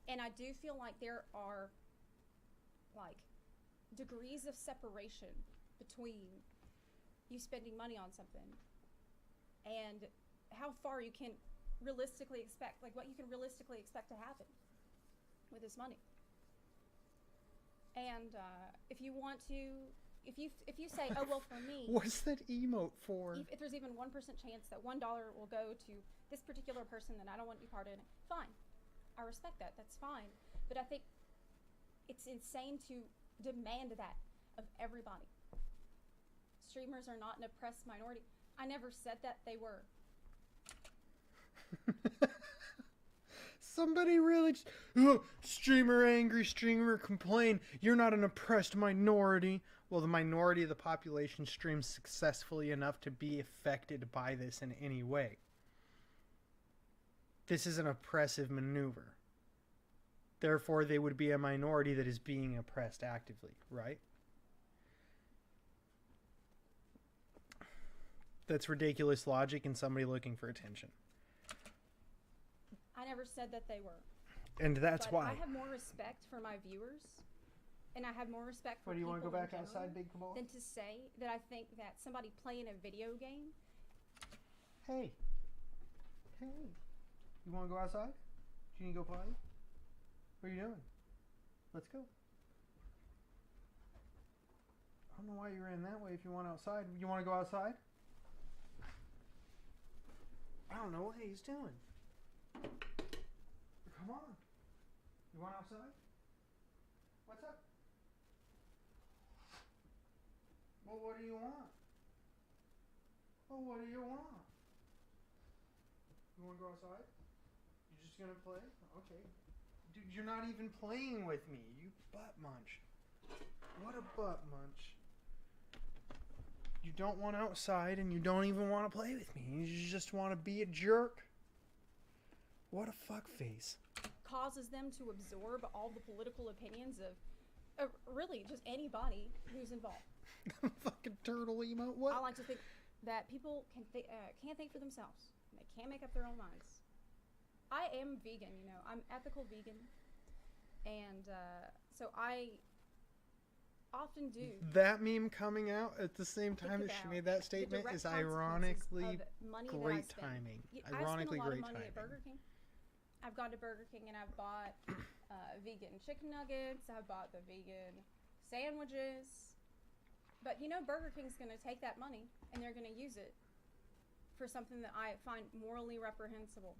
Speaker 2: And I do feel like there are like degrees of separation between you spending money on something and how far you can realistically expect, like what you can realistically expect to happen with this money. And if you want to, if you say, oh well, for me,
Speaker 1: what's that emote for?
Speaker 2: If there's even 1% chance that $1 will go to this particular person, then I don't want to be part of it. Fine, I respect that. That's fine. But I think it's insane to demand that of everybody. Streamers are not an oppressed minority. I never said that they were.
Speaker 1: Somebody really streamer angry, streamer complain, you're not an oppressed minority. Well, the minority of the population streams successfully enough to be affected by this in any way. This is an oppressive maneuver. Therefore, they would be a minority that is being oppressed actively, right? That's ridiculous logic and somebody looking for attention.
Speaker 2: I never said that they were.
Speaker 1: And that's why.
Speaker 2: I have more respect for my viewers, and I have more respect for
Speaker 1: What, do you want to go back
Speaker 2: general
Speaker 1: outside, Big Cabal?
Speaker 2: than to say that I think that somebody playing a video game.
Speaker 1: Hey. You want to go outside? Do you need to go potty? What are you doing? Let's go. I don't know why you ran that way if you want outside. You want to go outside? I don't know what he's doing. Come on. You want outside? What's up? Well, what do you want? Well, what do you want? You want to go outside? You're just going to play? Okay. Dude, you're not even playing with me. You butt munch. What a butt munch. You don't want outside and you don't even want to play with me. You just want to be a jerk. What a fuckface.
Speaker 2: Causes them to absorb all the political opinions of really just anybody who's involved.
Speaker 1: Fucking turtle emote. What?
Speaker 2: I like to think that people can't think for themselves. They can't make up their own minds. I am vegan, you know. I'm ethical vegan. And so I often do.
Speaker 1: That meme coming out at the same time as she made that
Speaker 2: the
Speaker 1: statement
Speaker 2: direct
Speaker 1: is ironically
Speaker 2: consequences of money that I
Speaker 1: great
Speaker 2: spend.
Speaker 1: timing.
Speaker 2: I
Speaker 1: Ironically
Speaker 2: spend a lot
Speaker 1: great
Speaker 2: of money
Speaker 1: timing.
Speaker 2: at Burger King. I've gone to Burger King and I've bought vegan chicken nuggets. I've bought the vegan sandwiches. But you know, Burger King's going to take that money and they're going to use it for something that I find morally reprehensible.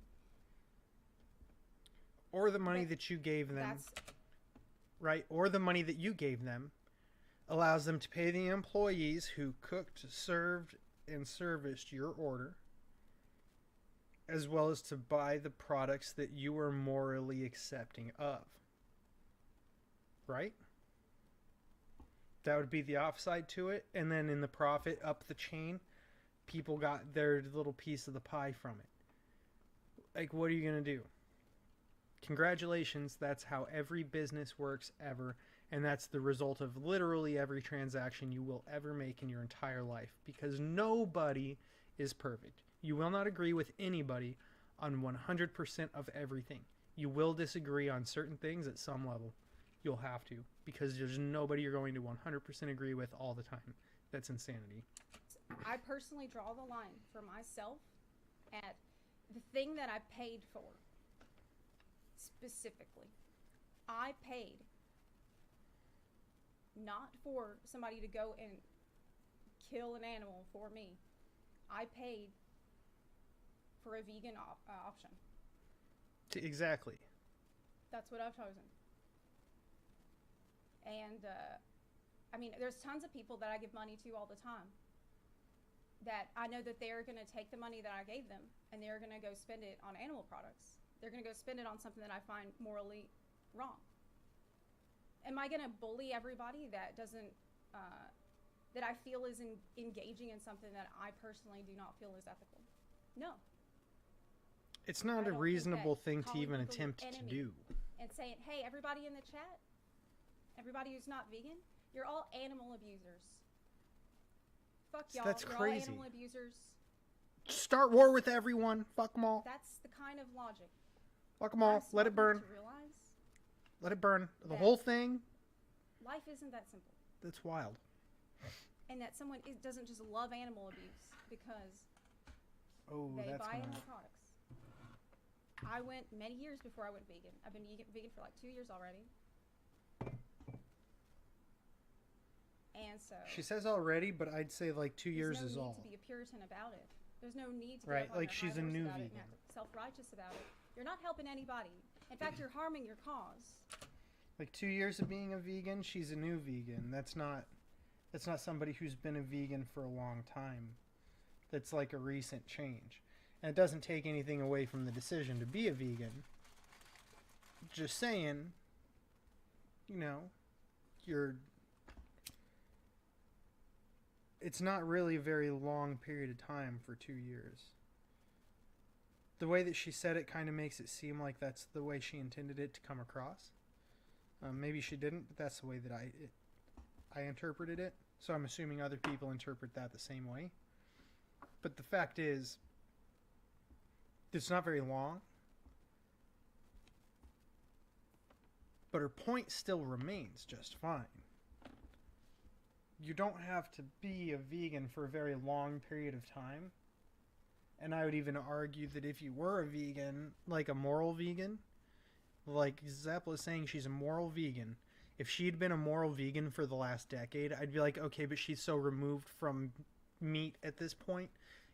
Speaker 1: Or the money that you gave them. Right? Or the money that you gave them allows them to pay the employees who cooked, served, and serviced your order, as well as to buy the products that you were morally accepting of. Right? That would be the offside to it. And then in the profit up the chain, people got their little piece of the pie from it. Like, what are you going to do? Congratulations, that's how every business works ever. And that's the result of literally every transaction you will ever make in your entire life. Because nobody is perfect. You will not agree with anybody on 100% of everything. You will disagree on certain things at some level. You'll have to, because there's nobody you're going to 100% agree with all the time. That's insanity.
Speaker 2: I personally draw the line for myself at the thing that I paid for. Specifically, I paid not for somebody to go and kill an animal for me. I paid for a vegan option.
Speaker 1: Exactly.
Speaker 2: That's what I've chosen. And I mean, there's tons of people that I give money to all the time that I know that they're going to take the money that I gave them and they're going to go spend it on animal products. They're going to go spend it on something that I find morally wrong. Am I going to bully everybody that doesn't, that I feel is engaging in something that I personally do not feel is ethical? No.
Speaker 1: It's
Speaker 2: I
Speaker 1: not a
Speaker 2: don't think
Speaker 1: reasonable
Speaker 2: that
Speaker 1: thing to
Speaker 2: calling
Speaker 1: even
Speaker 2: people
Speaker 1: attempt to
Speaker 2: enemy
Speaker 1: do.
Speaker 2: And saying, hey, everybody in the chat, everybody who's not vegan, you're all animal abusers. Fuck y'all.
Speaker 1: That's
Speaker 2: you're
Speaker 1: crazy.
Speaker 2: all animal abusers.
Speaker 1: Start war with everyone. Fuck them all.
Speaker 2: That's the kind of logic.
Speaker 1: Fuck them
Speaker 2: I'm
Speaker 1: all. Let
Speaker 2: smart
Speaker 1: it burn.
Speaker 2: enough to realize
Speaker 1: Let it burn. The
Speaker 2: that-
Speaker 1: whole thing.
Speaker 2: life isn't that simple.
Speaker 1: That's wild.
Speaker 2: And that someone doesn't just love animal abuse because
Speaker 1: Oh,
Speaker 2: they
Speaker 1: that's
Speaker 2: buy
Speaker 1: gonna...
Speaker 2: animal products. I went many years before I went vegan. I've been vegan for like 2 years already. And so
Speaker 1: She says already, but I'd say like 2 years
Speaker 2: there's
Speaker 1: is
Speaker 2: no need
Speaker 1: all.
Speaker 2: to be a Puritan about it. There's no need to
Speaker 1: Right,
Speaker 2: get up on
Speaker 1: like
Speaker 2: your
Speaker 1: she's
Speaker 2: high
Speaker 1: a
Speaker 2: horse
Speaker 1: new
Speaker 2: about it and
Speaker 1: vegan.
Speaker 2: act self-righteous about it. You're not helping anybody. In fact, you're harming your cause.
Speaker 1: Like 2 years of being a vegan, she's a new vegan. That's not somebody who's been a vegan for a long time. That's like a recent change. And it doesn't take anything away from the decision to be a vegan. Just saying, you know, it's not really a very long period of time for 2 years. The way that she said it kind of makes it seem like that's the way she intended it to come across. Maybe she didn't, but that's the way that I interpreted it. So I'm assuming other people interpret that the same way. But the fact is, it's not very long. But her point still remains just fine. You don't have to be a vegan for a very long period of time. And I would even argue that if you were a vegan, like a moral vegan, like Zeppel is saying she's a moral vegan. If she'd been a moral vegan for the last decade, I'd be like, okay, but she's so removed from meat at this point,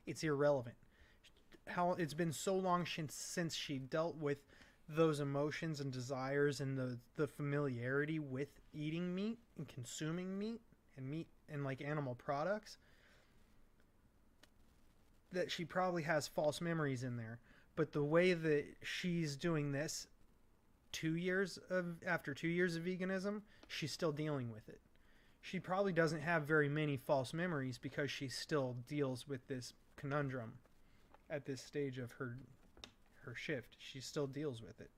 Speaker 1: it's irrelevant. How it's been so long since she dealt with those emotions and desires and the familiarity with eating meat and consuming meat and like animal products, that she probably has false memories in there. But the way that she's doing this after 2 years of veganism, she's still dealing with it. She probably doesn't have very many false memories because she still deals with this conundrum at this stage of her shift. She still deals with it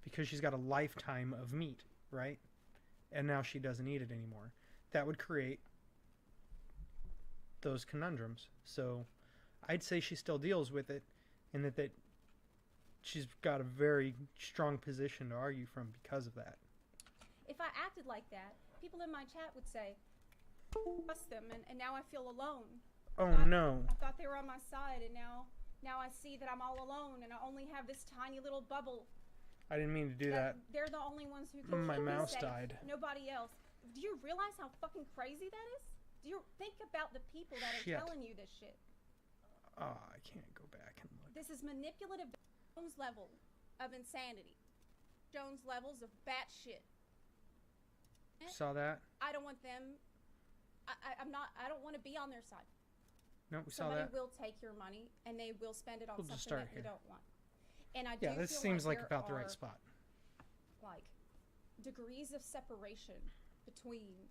Speaker 1: because she's got a lifetime of meat, right? And now she doesn't eat it anymore. That would create those conundrums. So I'd say she still deals with it, and that she's got a very strong position to argue from because of that.
Speaker 2: If I acted like that, people in my chat would say, trust them, and now I feel alone.
Speaker 1: Oh no.
Speaker 2: I thought they were on my side, and now I see that I'm all alone, and I only have this tiny little bubble.
Speaker 1: I didn't mean to do that.
Speaker 2: They're the only ones who can
Speaker 1: My
Speaker 2: keep me
Speaker 1: mouse
Speaker 2: safe.
Speaker 1: died.
Speaker 2: Nobody else. Do you realize how fucking crazy that is? Do you think about the people that are
Speaker 1: Shit.
Speaker 2: telling you this shit?
Speaker 1: Oh, I can't go back and look.
Speaker 2: This is manipulative Jones level of insanity. Jones levels of batshit.
Speaker 1: Saw that?
Speaker 2: I don't want them. I don't want to be on their side.
Speaker 1: No, we saw
Speaker 2: Somebody
Speaker 1: that.
Speaker 2: will take your money and they will spend it on
Speaker 1: We'll just
Speaker 2: something
Speaker 1: start
Speaker 2: that you
Speaker 1: here.
Speaker 2: don't want. And I
Speaker 1: Yeah,
Speaker 2: do
Speaker 1: this
Speaker 2: feel
Speaker 1: seems like
Speaker 2: there
Speaker 1: about the
Speaker 2: are,
Speaker 1: right spot.
Speaker 2: like, degrees of separation between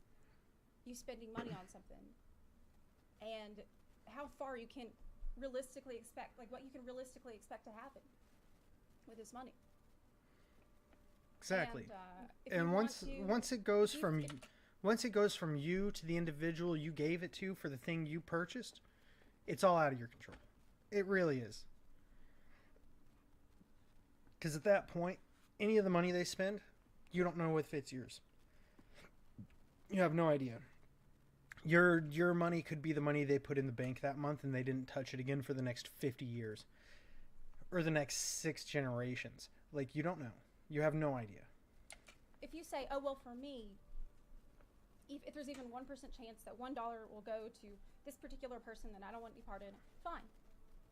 Speaker 2: you spending money on something and how far you can realistically expect, like what you can realistically expect to happen with this money.
Speaker 1: Exactly.
Speaker 2: If you
Speaker 1: And
Speaker 2: want
Speaker 1: once
Speaker 2: to
Speaker 1: it goes
Speaker 2: you
Speaker 1: from
Speaker 2: can-
Speaker 1: once it goes from you to the individual you gave it to for the thing you purchased, it's all out of your control. It really is. Because at that point, any of the money they spend, you don't know if it's yours. You have no idea. Your money could be the money they put in the bank that month and they didn't touch it again for the next 50 years. Or the next 6 generations. Like, you don't know. You have no idea.
Speaker 2: If you say, oh, well, for me, if there's even 1% chance that $1 will go to this particular person that I don't want to be part of it, fine.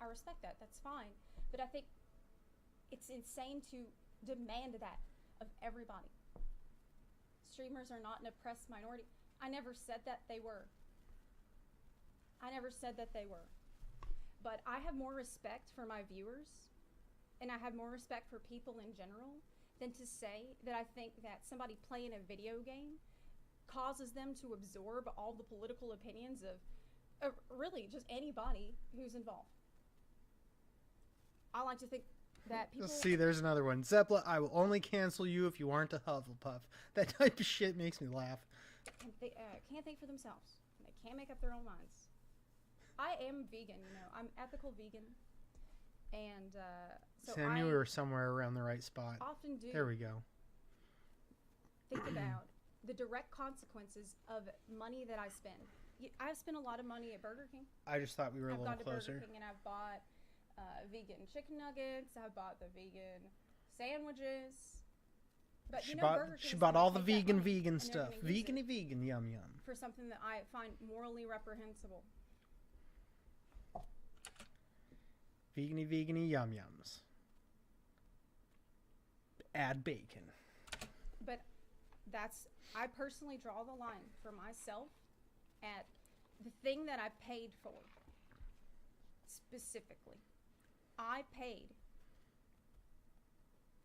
Speaker 2: I respect that. That's fine. But I think it's insane to demand that of everybody. Streamers are not an oppressed minority. I never said that they were. I never said that they were. But I have more respect for my viewers, and I have more respect for people in general, than to say that I think that somebody playing a video game causes them to absorb all the political opinions of really just anybody who's involved. I like to think that people...
Speaker 1: See, there's another one. Zeppla, I will only cancel you if you aren't a Hufflepuff. That type of shit makes me laugh.
Speaker 2: They can't think for themselves. They can't make up their own minds. I am vegan, you know. I'm ethical vegan. And so
Speaker 1: See, I knew we were somewhere around the right spot.
Speaker 2: Often do
Speaker 1: There we go.
Speaker 2: think about the direct consequences of money that I spend. I spend a lot of money at Burger King.
Speaker 1: I just thought we were a
Speaker 2: I've
Speaker 1: little
Speaker 2: gone to
Speaker 1: closer.
Speaker 2: Burger King and I've bought vegan chicken nuggets. I've bought the vegan sandwiches. But
Speaker 1: She
Speaker 2: you know,
Speaker 1: bought
Speaker 2: Burger King's
Speaker 1: she bought
Speaker 2: gonna
Speaker 1: all the
Speaker 2: take that money
Speaker 1: vegan
Speaker 2: and they're
Speaker 1: stuff.
Speaker 2: gonna use it
Speaker 1: Vegan, yum yum.
Speaker 2: for something that I find morally reprehensible.
Speaker 1: Vegan, yum yums. Add bacon.
Speaker 2: But I personally draw the line for myself at the thing that I paid for. Specifically, I paid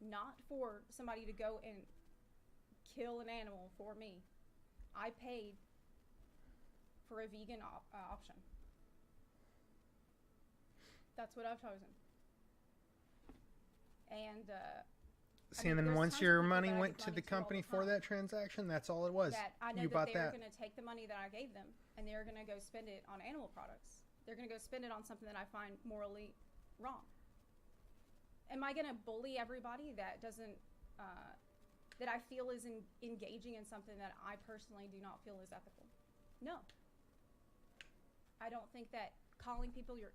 Speaker 2: not for somebody to go and kill an animal for me. I paid for a vegan option. That's what I've chosen. And
Speaker 1: See, and then
Speaker 2: there's
Speaker 1: once
Speaker 2: tons of
Speaker 1: your
Speaker 2: people
Speaker 1: money
Speaker 2: that I
Speaker 1: went
Speaker 2: give
Speaker 1: to
Speaker 2: money
Speaker 1: the
Speaker 2: to all
Speaker 1: company
Speaker 2: the
Speaker 1: for
Speaker 2: time
Speaker 1: that transaction, that's all it was.
Speaker 2: that I know
Speaker 1: You
Speaker 2: that
Speaker 1: bought
Speaker 2: they're
Speaker 1: that.
Speaker 2: going to take the money that I gave them and they're going to go spend it on animal products. They're going to go spend it on something that I find morally wrong. Am I going to bully everybody that doesn't, that I feel is engaging in something that I personally do not feel is ethical? No. I don't think that calling people your...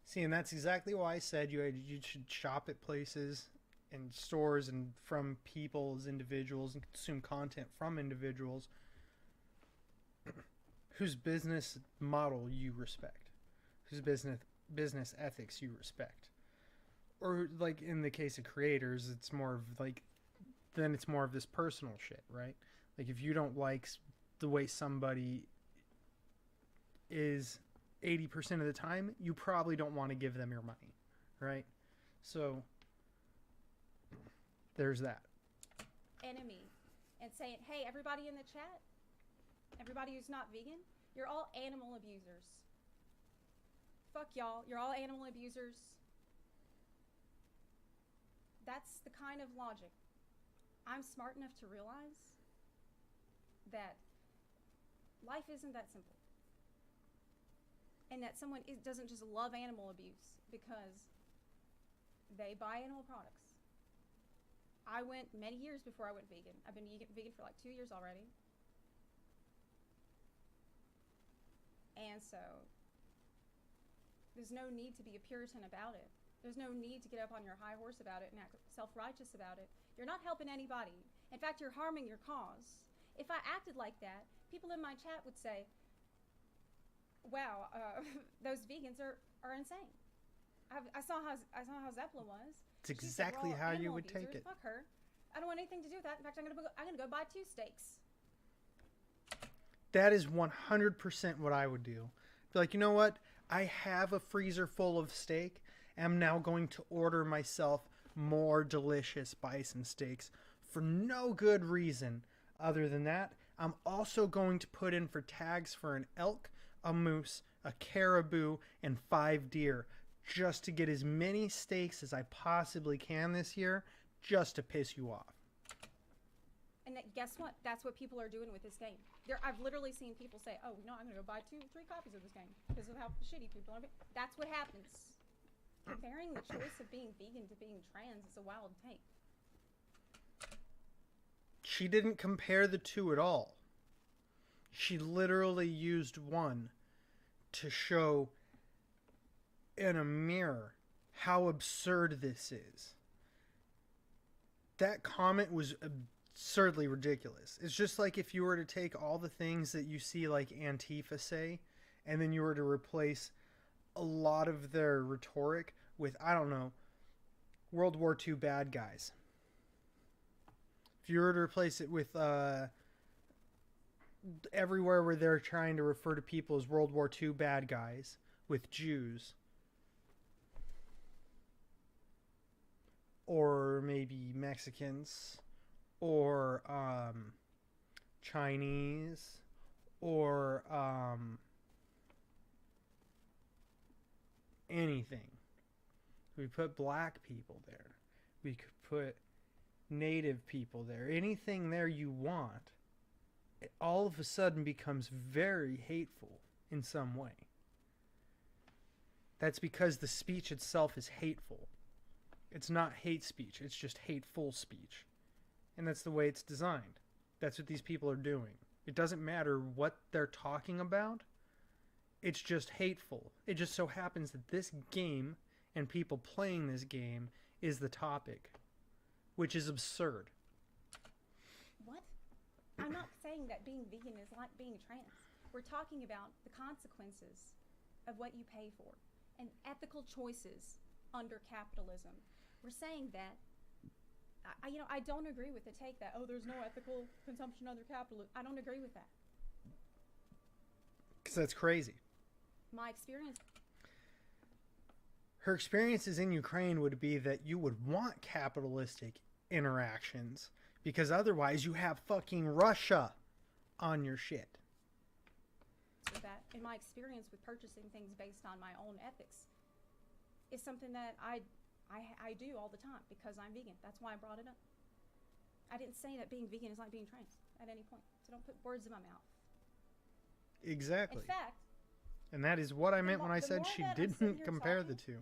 Speaker 1: See, and that's exactly why I said you should shop at places and stores and from people as individuals and consume content from individuals whose business model you respect, whose business ethics you respect. Or like in the case of creators, it's more of like, then it's more of this personal shit, right? Like if you don't like the way somebody is 80% of the time, you probably don't want to give them your money, right? So there's that.
Speaker 2: enemy and saying, hey, everybody in the chat, everybody who's not vegan, you're all animal abusers. Fuck y'all, you're all animal abusers. That's the kind of logic. I'm smart enough to realize that life isn't that simple. And that someone doesn't just love animal abuse because they buy animal products. I went many years before I went vegan. I've been vegan for like 2 years already. And so there's no need to be a Puritan about it. There's no need to get up on your high horse about it and act self-righteous about it. You're not helping anybody. In fact, you're harming your cause. If I acted like that, people in my chat would say, wow, those vegans are insane. I saw how Zeppla was.
Speaker 1: It's exactly how you would take it.
Speaker 2: Fuck her. I don't want anything to do with that. In fact, I'm gonna go buy 2 steaks.
Speaker 1: That is 100% what I would do. Be like, you know what? I have a freezer full of steak. I'm now going to order myself more delicious bison steaks for no good reason other than that. I'm also going to put in for tags for an elk, a moose, a caribou, and 5 deer just to get as many steaks as I possibly can this year just to piss you off.
Speaker 2: And guess what? That's what people are doing with this game. I've literally seen people say, oh, no, I'm going to go buy 2-3 copies of this game because of how shitty people are. That's what happens. Comparing the choice of being vegan to being trans is a wild take.
Speaker 1: She didn't compare the two at all. She literally used one to show in a mirror how absurd this is. That comment was absurdly ridiculous. It's just like if you were to take all the things that you see like Antifa say, and then you were to replace a lot of their rhetoric with, I don't know, World War II bad guys. If you were to replace it with everywhere where they're trying to refer to people as World War II bad guys with Jews, or maybe Mexicans, or Chinese, or anything. We put black people there. We could put native people there. Anything there you want, it all of a sudden becomes very hateful in some way. That's because the speech itself is hateful. It's not hate speech, it's just hateful speech. And that's the way it's designed. That's what these people are doing. It doesn't matter what they're talking about. It's just hateful. It just so happens that this game and people playing this game is the topic, which is absurd.
Speaker 2: What? I'm not saying that being vegan is like being trans. We're talking about the consequences of what you pay for and ethical choices under capitalism. We're saying that, I don't agree with the take that, oh, there's no ethical consumption under capitalism. I don't agree with that.
Speaker 1: Because that's crazy.
Speaker 2: My experience.
Speaker 1: Her experiences in Ukraine would be that you would want capitalistic interactions because otherwise you have fucking Russia on your shit.
Speaker 2: So that, in my experience with purchasing things based on my own ethics, is something that I do all the time because I'm vegan. That's why I brought it up. I didn't say that being vegan is like being trans at any point. So don't put words in my mouth.
Speaker 1: Exactly.
Speaker 2: In fact,
Speaker 1: and that is what I meant when I said she didn't compare the two.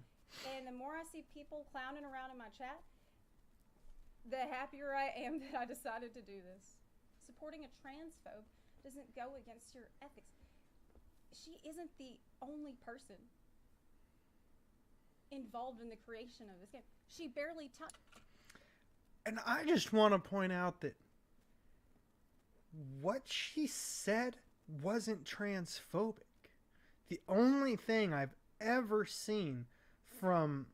Speaker 2: And the more I see people clowning around in my chat, the happier I am that I decided to do this. Supporting a transphobe doesn't go against your ethics. She isn't the only person involved in the creation of this game. She barely touched.
Speaker 1: And I just want to point out that what she said wasn't transphobic. The only thing I've ever seen from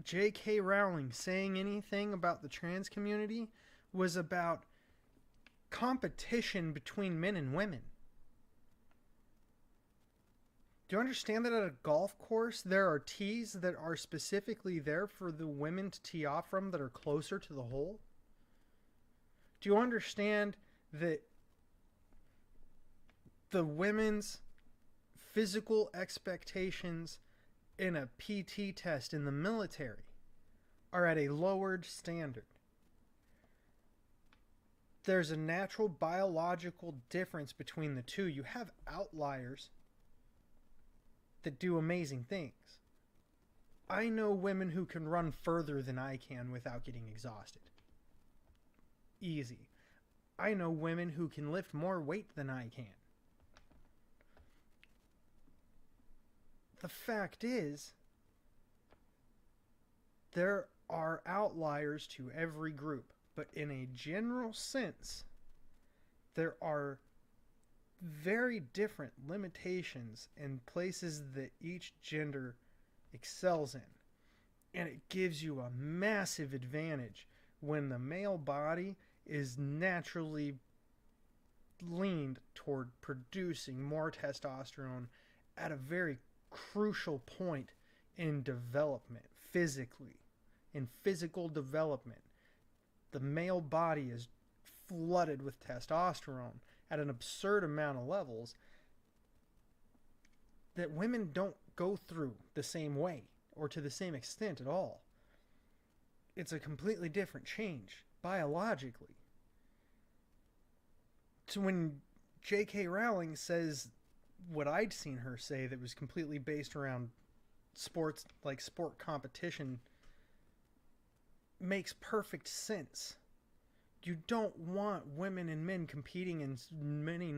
Speaker 1: J.K. Rowling saying anything about the trans community was about competition between men and women. Do you understand that at a golf course there are tees that are specifically there for the women to tee off from that are closer to the hole? Do you understand that the women's physical expectations in a PT test in the military are at a lowered standard? There's a natural biological difference between the two. You have outliers that do amazing things. I know women who can run further than I can without getting exhausted. Easy. I know women who can lift more weight than I can. The fact is, there are outliers to every group, but in a general sense, there are very different limitations and places that each gender excels in. And it gives you a massive advantage when the male body is naturally leaned toward producing more testosterone at a very crucial point in development, physically. In physical development, the male body is flooded with testosterone at an absurd amount of levels that women don't go through the same way or to the same extent at all. It's a completely different change biologically. So when J.K. Rowling says what I'd seen her say that was completely based around sports, like sport competition, makes perfect sense. You don't want women and men competing in many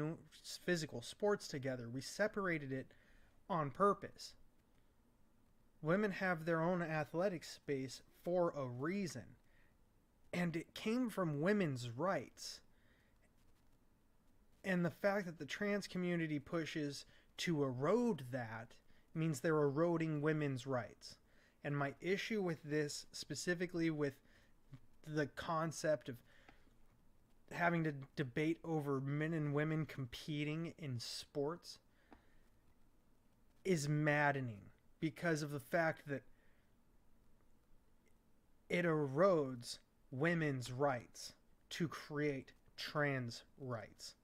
Speaker 1: physical sports together. We separated it on purpose. Women have their own athletic space for a reason. And it came from women's rights. And the fact that the trans community pushes to erode that means they're eroding women's rights. And my issue with this, specifically with the concept of having to debate over men and women competing in sports, is maddening because of the fact that it erodes women's rights to create trans rights.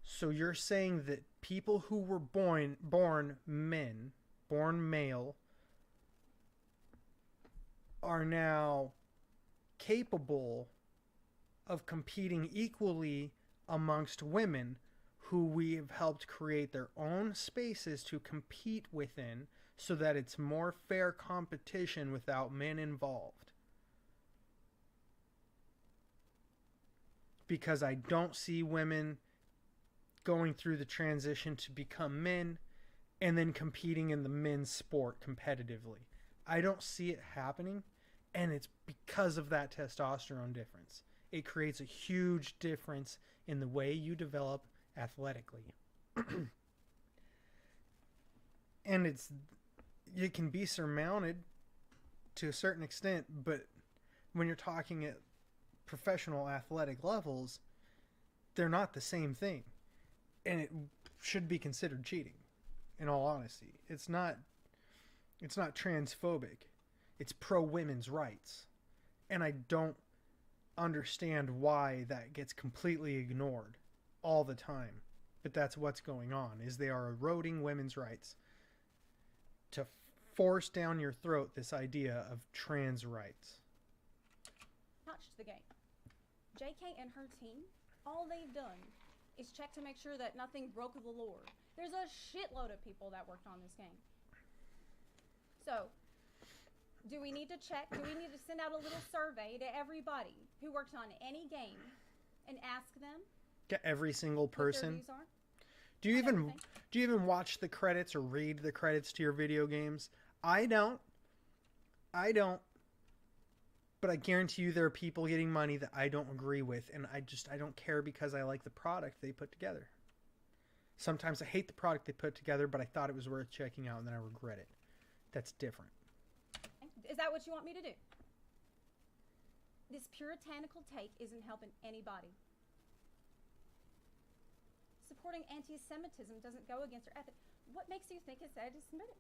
Speaker 1: So you're saying that people who were born men, born male, are now capable of competing equally amongst women who we have helped create their own spaces to compete within so that it's more fair competition without men involved. Because I don't see women going through the transition to become men and then competing in the men's sport competitively. I don't see it happening, and it's because of that testosterone difference. It creates a huge difference in the way you develop athletically. And it can be surmounted to a certain extent, but when you're talking at professional athletic levels, they're not the same thing. And it should be considered cheating, in all honesty. It's not transphobic. It's pro women's rights. And I don't understand why that gets completely ignored all the time. But that's what's going on, is they are eroding women's rights to force down your throat this idea of trans rights.
Speaker 2: Touched the game. JK and her team, all they've done is check to make sure that nothing broke the lore. There's a shitload of people that worked on this game. So, do we need to check? Do we need to send out a little survey to everybody who worked on any game and ask them?
Speaker 1: To every single person.
Speaker 2: What their views are?
Speaker 1: Do you even watch the credits or read the credits to your video games? I don't. But I guarantee you there are people getting money that I don't agree with, and I don't care because I like the product they put together. Sometimes I hate the product they put together, but I thought it was worth checking out, and then I regret it. That's different.
Speaker 2: Is that what you want me to do? This puritanical take isn't helping anybody. Supporting anti-Semitism doesn't go against our ethic. What makes you think it's anti-Semitic?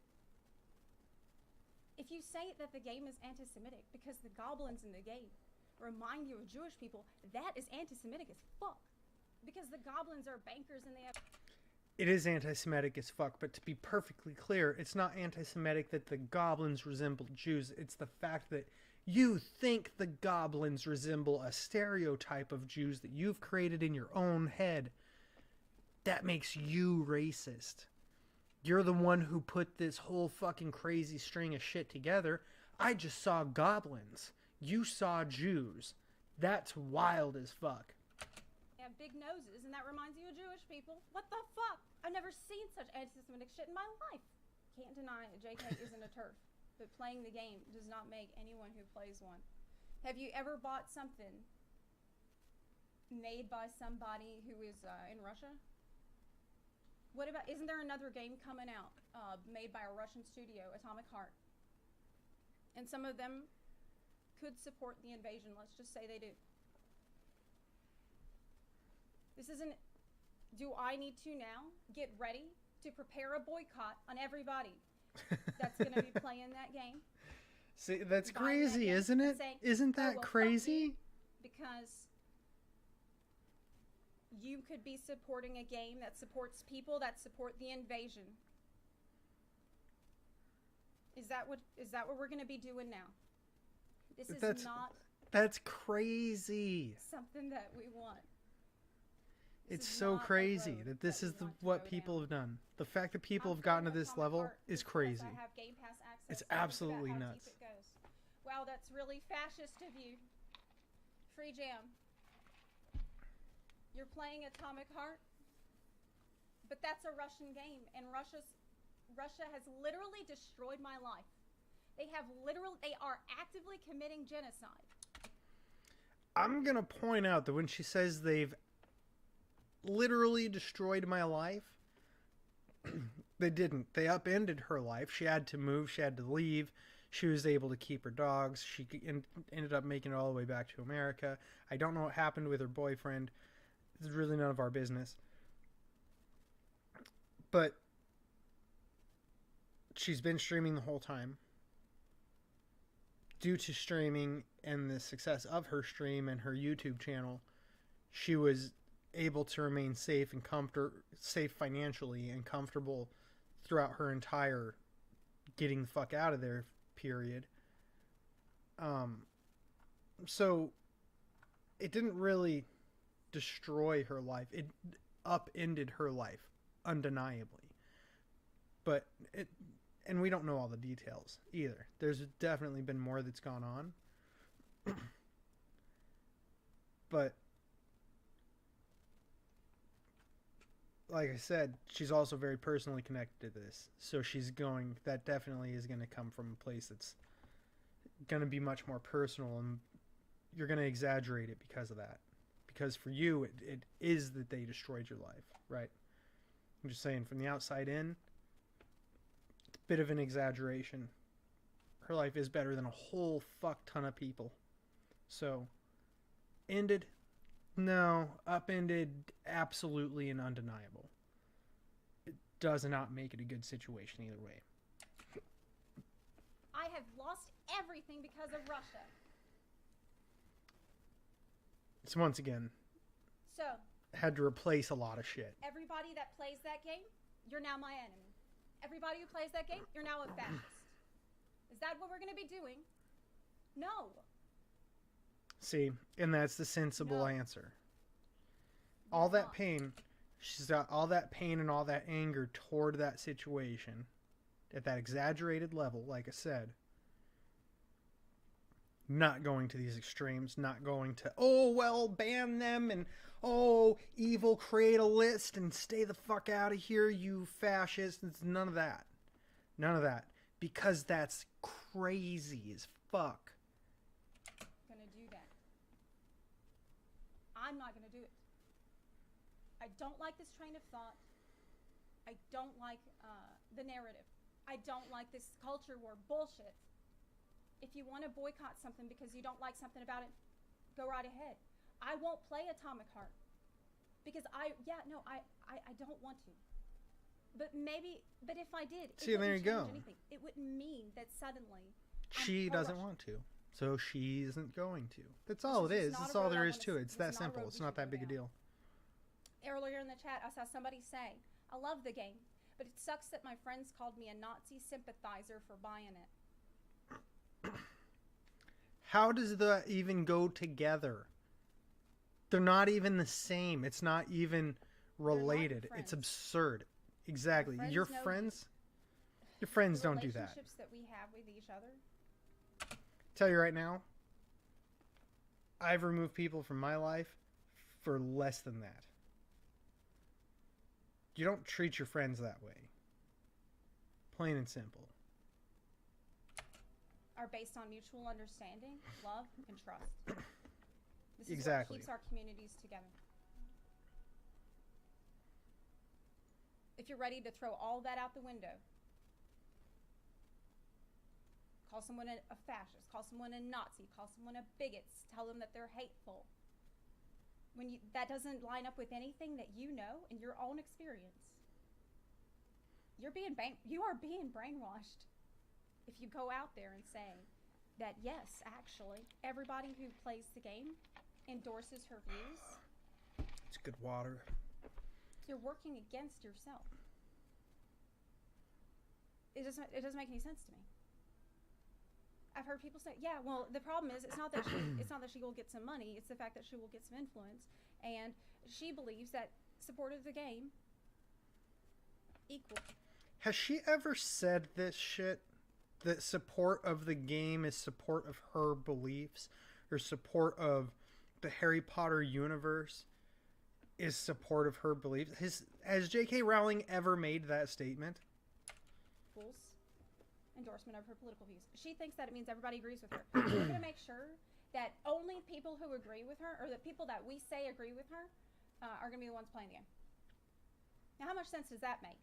Speaker 2: If you say that the game is anti-Semitic because the goblins in the game remind you of Jewish people, that is anti-Semitic as fuck. Because the goblins are bankers and they have...
Speaker 1: It is anti-Semitic as fuck, but to be perfectly clear, it's not anti-Semitic that the goblins resemble Jews. It's the fact that you think the goblins resemble a stereotype of Jews that you've created in your own head. That makes you racist. You're the one who put this whole fucking crazy string of shit together. I just saw goblins. You saw Jews. That's wild as fuck.
Speaker 2: They have big noses, and that reminds you of Jewish people. What the fuck? I've never seen such anti-Semitic shit in my life. Can't deny JK isn't a turf, but playing the game does not make anyone who plays one. Have you ever bought something made by somebody who is in Russia? What about, isn't there another game coming out made by a Russian studio, Atomic Heart? And some of them could support the invasion. Let's just say they do. This isn't, do I need to now get ready to prepare a boycott on everybody that's going to be playing that game?
Speaker 1: See, that's crazy, isn't it?
Speaker 2: Saying,
Speaker 1: Isn't that crazy?
Speaker 2: Because you could be supporting a game that supports people that support the invasion. Is that what we're going to be doing now? This is not...
Speaker 1: That's crazy.
Speaker 2: Something that we want. This
Speaker 1: It's
Speaker 2: is
Speaker 1: so
Speaker 2: not a
Speaker 1: crazy
Speaker 2: road
Speaker 1: that this
Speaker 2: we
Speaker 1: is
Speaker 2: want to
Speaker 1: what
Speaker 2: go
Speaker 1: people
Speaker 2: down.
Speaker 1: have done. The fact that people
Speaker 2: I'm
Speaker 1: have gotten to
Speaker 2: playing
Speaker 1: this
Speaker 2: Atomic
Speaker 1: level
Speaker 2: Heart
Speaker 1: is
Speaker 2: because
Speaker 1: crazy.
Speaker 2: I have Game Pass access.
Speaker 1: It's
Speaker 2: and look at
Speaker 1: absolutely
Speaker 2: how
Speaker 1: nuts.
Speaker 2: deep it goes. Wow, that's really fascist of you. Free Jam. You're playing Atomic Heart, but that's a Russian game, and Russia has literally destroyed my life. They are actively committing genocide.
Speaker 1: I'm going to point out that when she says they've literally destroyed my life, they didn't. They upended her life. She had to move. She had to leave. She was able to keep her dogs. She ended up making it all the way back to America. I don't know what happened with her boyfriend. It's really none of our business. But she's been streaming the whole time. Due to streaming and the success of her stream and her YouTube channel, she was able to remain safe and safe financially and comfortable throughout her entire getting the fuck out of there period. So it didn't really destroy her life. It upended her life undeniably. But and we don't know all the details either. There's definitely been more that's gone on. But like I said, she's also very personally connected to this. So that definitely is going to come from a place that's going to be much more personal, and you're going to exaggerate it because of that. Because for you, it is that they destroyed your life, right? I'm just saying, from the outside in, it's a bit of an exaggeration. Her life is better than a whole fuck ton of people. So, ended? No. Upended? Absolutely and undeniable. It does not make it a good situation either way.
Speaker 2: I have lost everything because of Russia.
Speaker 1: So once again,
Speaker 2: So,
Speaker 1: had to replace a lot of shit.
Speaker 2: everybody that plays that game, you're now my enemy. Everybody who plays that game, you're now a fascist. Is that what we're going to be doing? No.
Speaker 1: See, and that's the sensible
Speaker 2: No.
Speaker 1: answer. All
Speaker 2: You're
Speaker 1: that
Speaker 2: not.
Speaker 1: pain, she's got all that pain and all that anger toward that situation at that exaggerated level, like I said. Not going to these extremes, not going to, oh, well, ban them and, oh, evil, create a list and stay the fuck out of here, you fascists. It's none of that. None of that. Because that's crazy as fuck.
Speaker 2: Gonna do that. I'm not gonna do it. I don't like this train of thought. I don't like the narrative. I don't like this culture war bullshit. If you want to boycott something because you don't like something about it, go right ahead. I won't play Atomic Heart because I don't want to. But if I did, it
Speaker 1: See, there
Speaker 2: wouldn't
Speaker 1: you
Speaker 2: change
Speaker 1: go.
Speaker 2: anything. It wouldn't mean that suddenly
Speaker 1: She
Speaker 2: pro
Speaker 1: doesn't
Speaker 2: Russian.
Speaker 1: want to. So she isn't going to. That's all it
Speaker 2: This is
Speaker 1: is.
Speaker 2: not
Speaker 1: That's
Speaker 2: a
Speaker 1: all
Speaker 2: road
Speaker 1: there
Speaker 2: I
Speaker 1: is
Speaker 2: wanna
Speaker 1: to it.
Speaker 2: see.
Speaker 1: It's
Speaker 2: This
Speaker 1: that
Speaker 2: is not a
Speaker 1: simple.
Speaker 2: road
Speaker 1: It's
Speaker 2: we
Speaker 1: not
Speaker 2: should
Speaker 1: that
Speaker 2: go
Speaker 1: big a
Speaker 2: down.
Speaker 1: deal.
Speaker 2: Earlier in the chat, I saw somebody say, I love the game, but it sucks that my friends called me a Nazi sympathizer for buying it.
Speaker 1: How does that even go together? They're not even the same. It's not even related. It's
Speaker 2: friends.
Speaker 1: absurd. Exactly.
Speaker 2: friends
Speaker 1: Your
Speaker 2: know you.
Speaker 1: friends? Your friends
Speaker 2: The
Speaker 1: don't do that.
Speaker 2: relationships that we have with each other.
Speaker 1: Tell you right now, I've removed people from my life for less than that. You don't treat your friends that way. Plain and simple.
Speaker 2: Are based on mutual understanding, love, and trust. This is
Speaker 1: Exactly.
Speaker 2: what keeps our communities together. If you're ready to throw all that out the window, call someone a fascist, call someone a Nazi, call someone a bigot, tell them that they're hateful. That doesn't line up with anything that you know in your own experience. You are being brainwashed. If you go out there and say that, yes, actually, everybody who plays the game endorses her views,
Speaker 1: It's good water.
Speaker 2: you're working against yourself. It doesn't make any sense to me. I've heard people say, yeah, well, the problem is it's not that she will get some money, it's the fact that she will get some influence, and she believes that support of the game equal.
Speaker 1: Has she ever said this shit? That support of the game is support of her beliefs, or support of the Harry Potter universe is support of her beliefs? Has J.K. Rowling ever made that statement?
Speaker 2: Full's endorsement of her political views. She thinks that it means everybody agrees with her. We're going to make sure that only people who agree with her, or the people that we say agree with her, are going to be the ones playing the game. Now, how much sense does that make?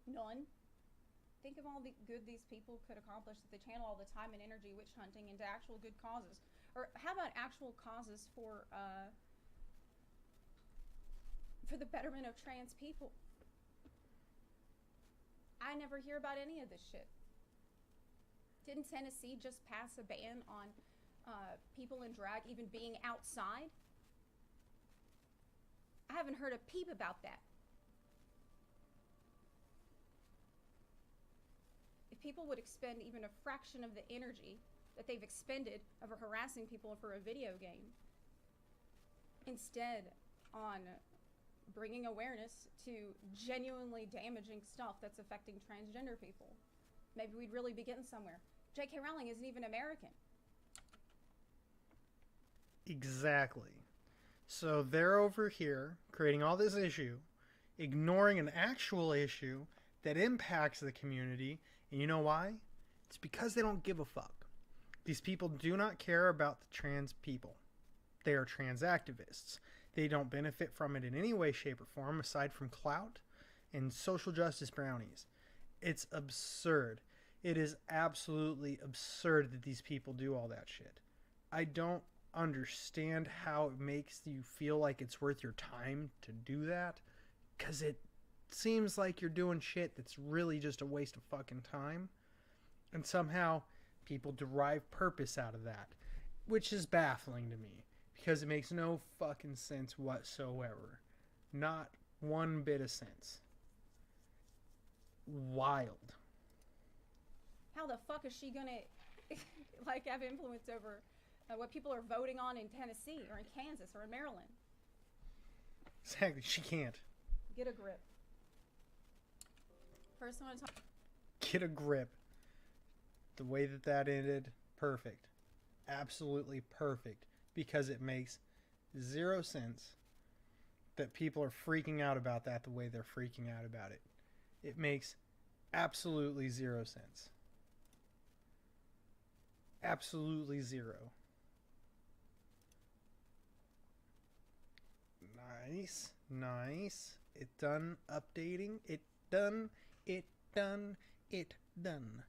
Speaker 2: None. Think of all the good these people could accomplish if they channel all the time and energy witch hunting into actual good causes. Or how about actual causes for the betterment of trans people? I never hear about any of this shit. Didn't Tennessee just pass a ban on people in drag even being outside? I haven't heard a peep about that. If people would expend even a fraction of the energy that they've expended over harassing people for a video game, instead on bringing awareness to genuinely damaging stuff that's affecting transgender people, maybe we'd really be getting somewhere. J.K. Rowling isn't even American.
Speaker 1: Exactly. So they're over here creating all this issue, ignoring an actual issue that impacts the community. And you know why? It's because they don't give a fuck. These people do not care about the trans people. They are trans activists. They don't benefit from it in any way, shape, or form aside from clout and social justice brownies. It's absurd. It is absolutely absurd that these people do all that shit. I don't understand how it makes you feel like it's worth your time to do that, because it seems like you're doing shit that's really just a waste of fucking time, and somehow people derive purpose out of that, which is baffling to me because it makes no fucking sense whatsoever. Not one bit of sense. Wild.
Speaker 2: How the fuck is she gonna like have influence over what people are voting on in Tennessee or in Kansas or in Maryland?
Speaker 1: Exactly, she can't.
Speaker 2: Get a grip. First, I want to talk.
Speaker 1: Get a grip. The way that ended, perfect. Absolutely perfect. Because it makes zero sense that people are freaking out about that the way they're freaking out about it. It makes absolutely zero sense. Absolutely zero. Nice. Nice. It done updating. It done. It done. It done.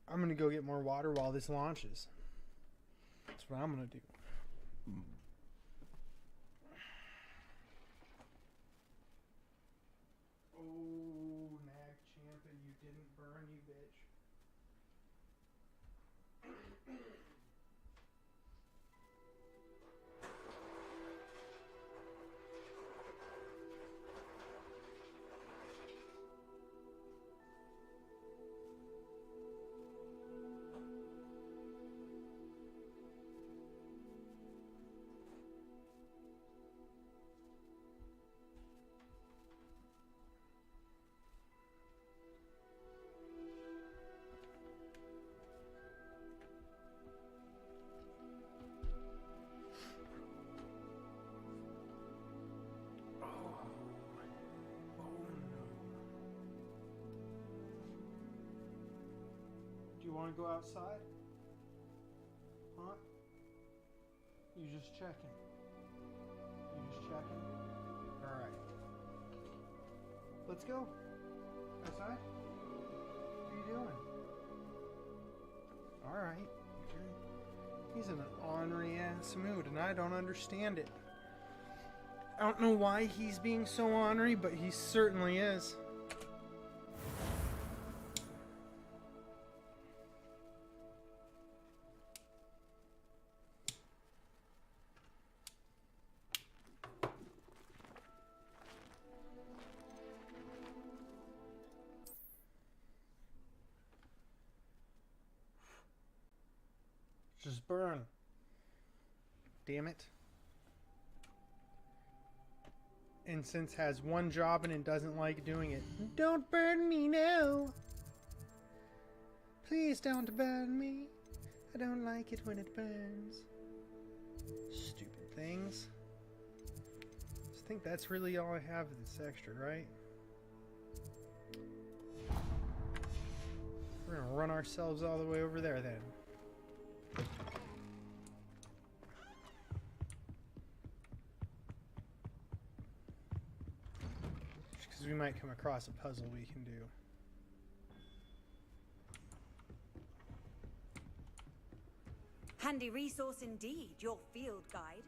Speaker 1: I'm going to go get more water while this launches. That's what I'm going to do. Oh, Nag Champa, you didn't burn, you bitch. Do you want to go outside? Huh? You just checking. You just checking? Alright. Let's go. Outside? What are you doing? Alright. He's in an ornery ass mood and I don't understand it. I don't know why he's being so ornery, but he certainly is. Just burn. Damn it. Incense has one job and it doesn't like doing it. Don't burn me, no! Please don't burn me. I don't like it when it burns. Stupid things. I think that's really all I have that's extra, right? We're gonna run ourselves all the way over there then. Because we might come across a puzzle we can do.
Speaker 4: Handy resource indeed, your field guide.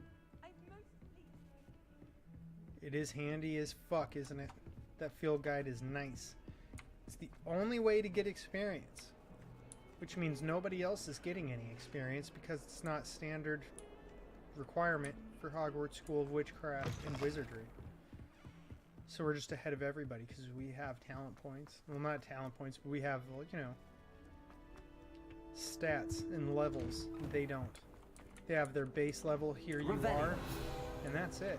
Speaker 1: It is handy as fuck, isn't it? That field guide is nice. It's the only way to get experience. Which means nobody else is getting any experience because it's not standard requirement for Hogwarts School of Witchcraft and Wizardry. So we're just ahead of everybody because we have talent points. Well, not talent points, but we have, you know, stats and levels. They don't. They have their base level, here you are, and that's it.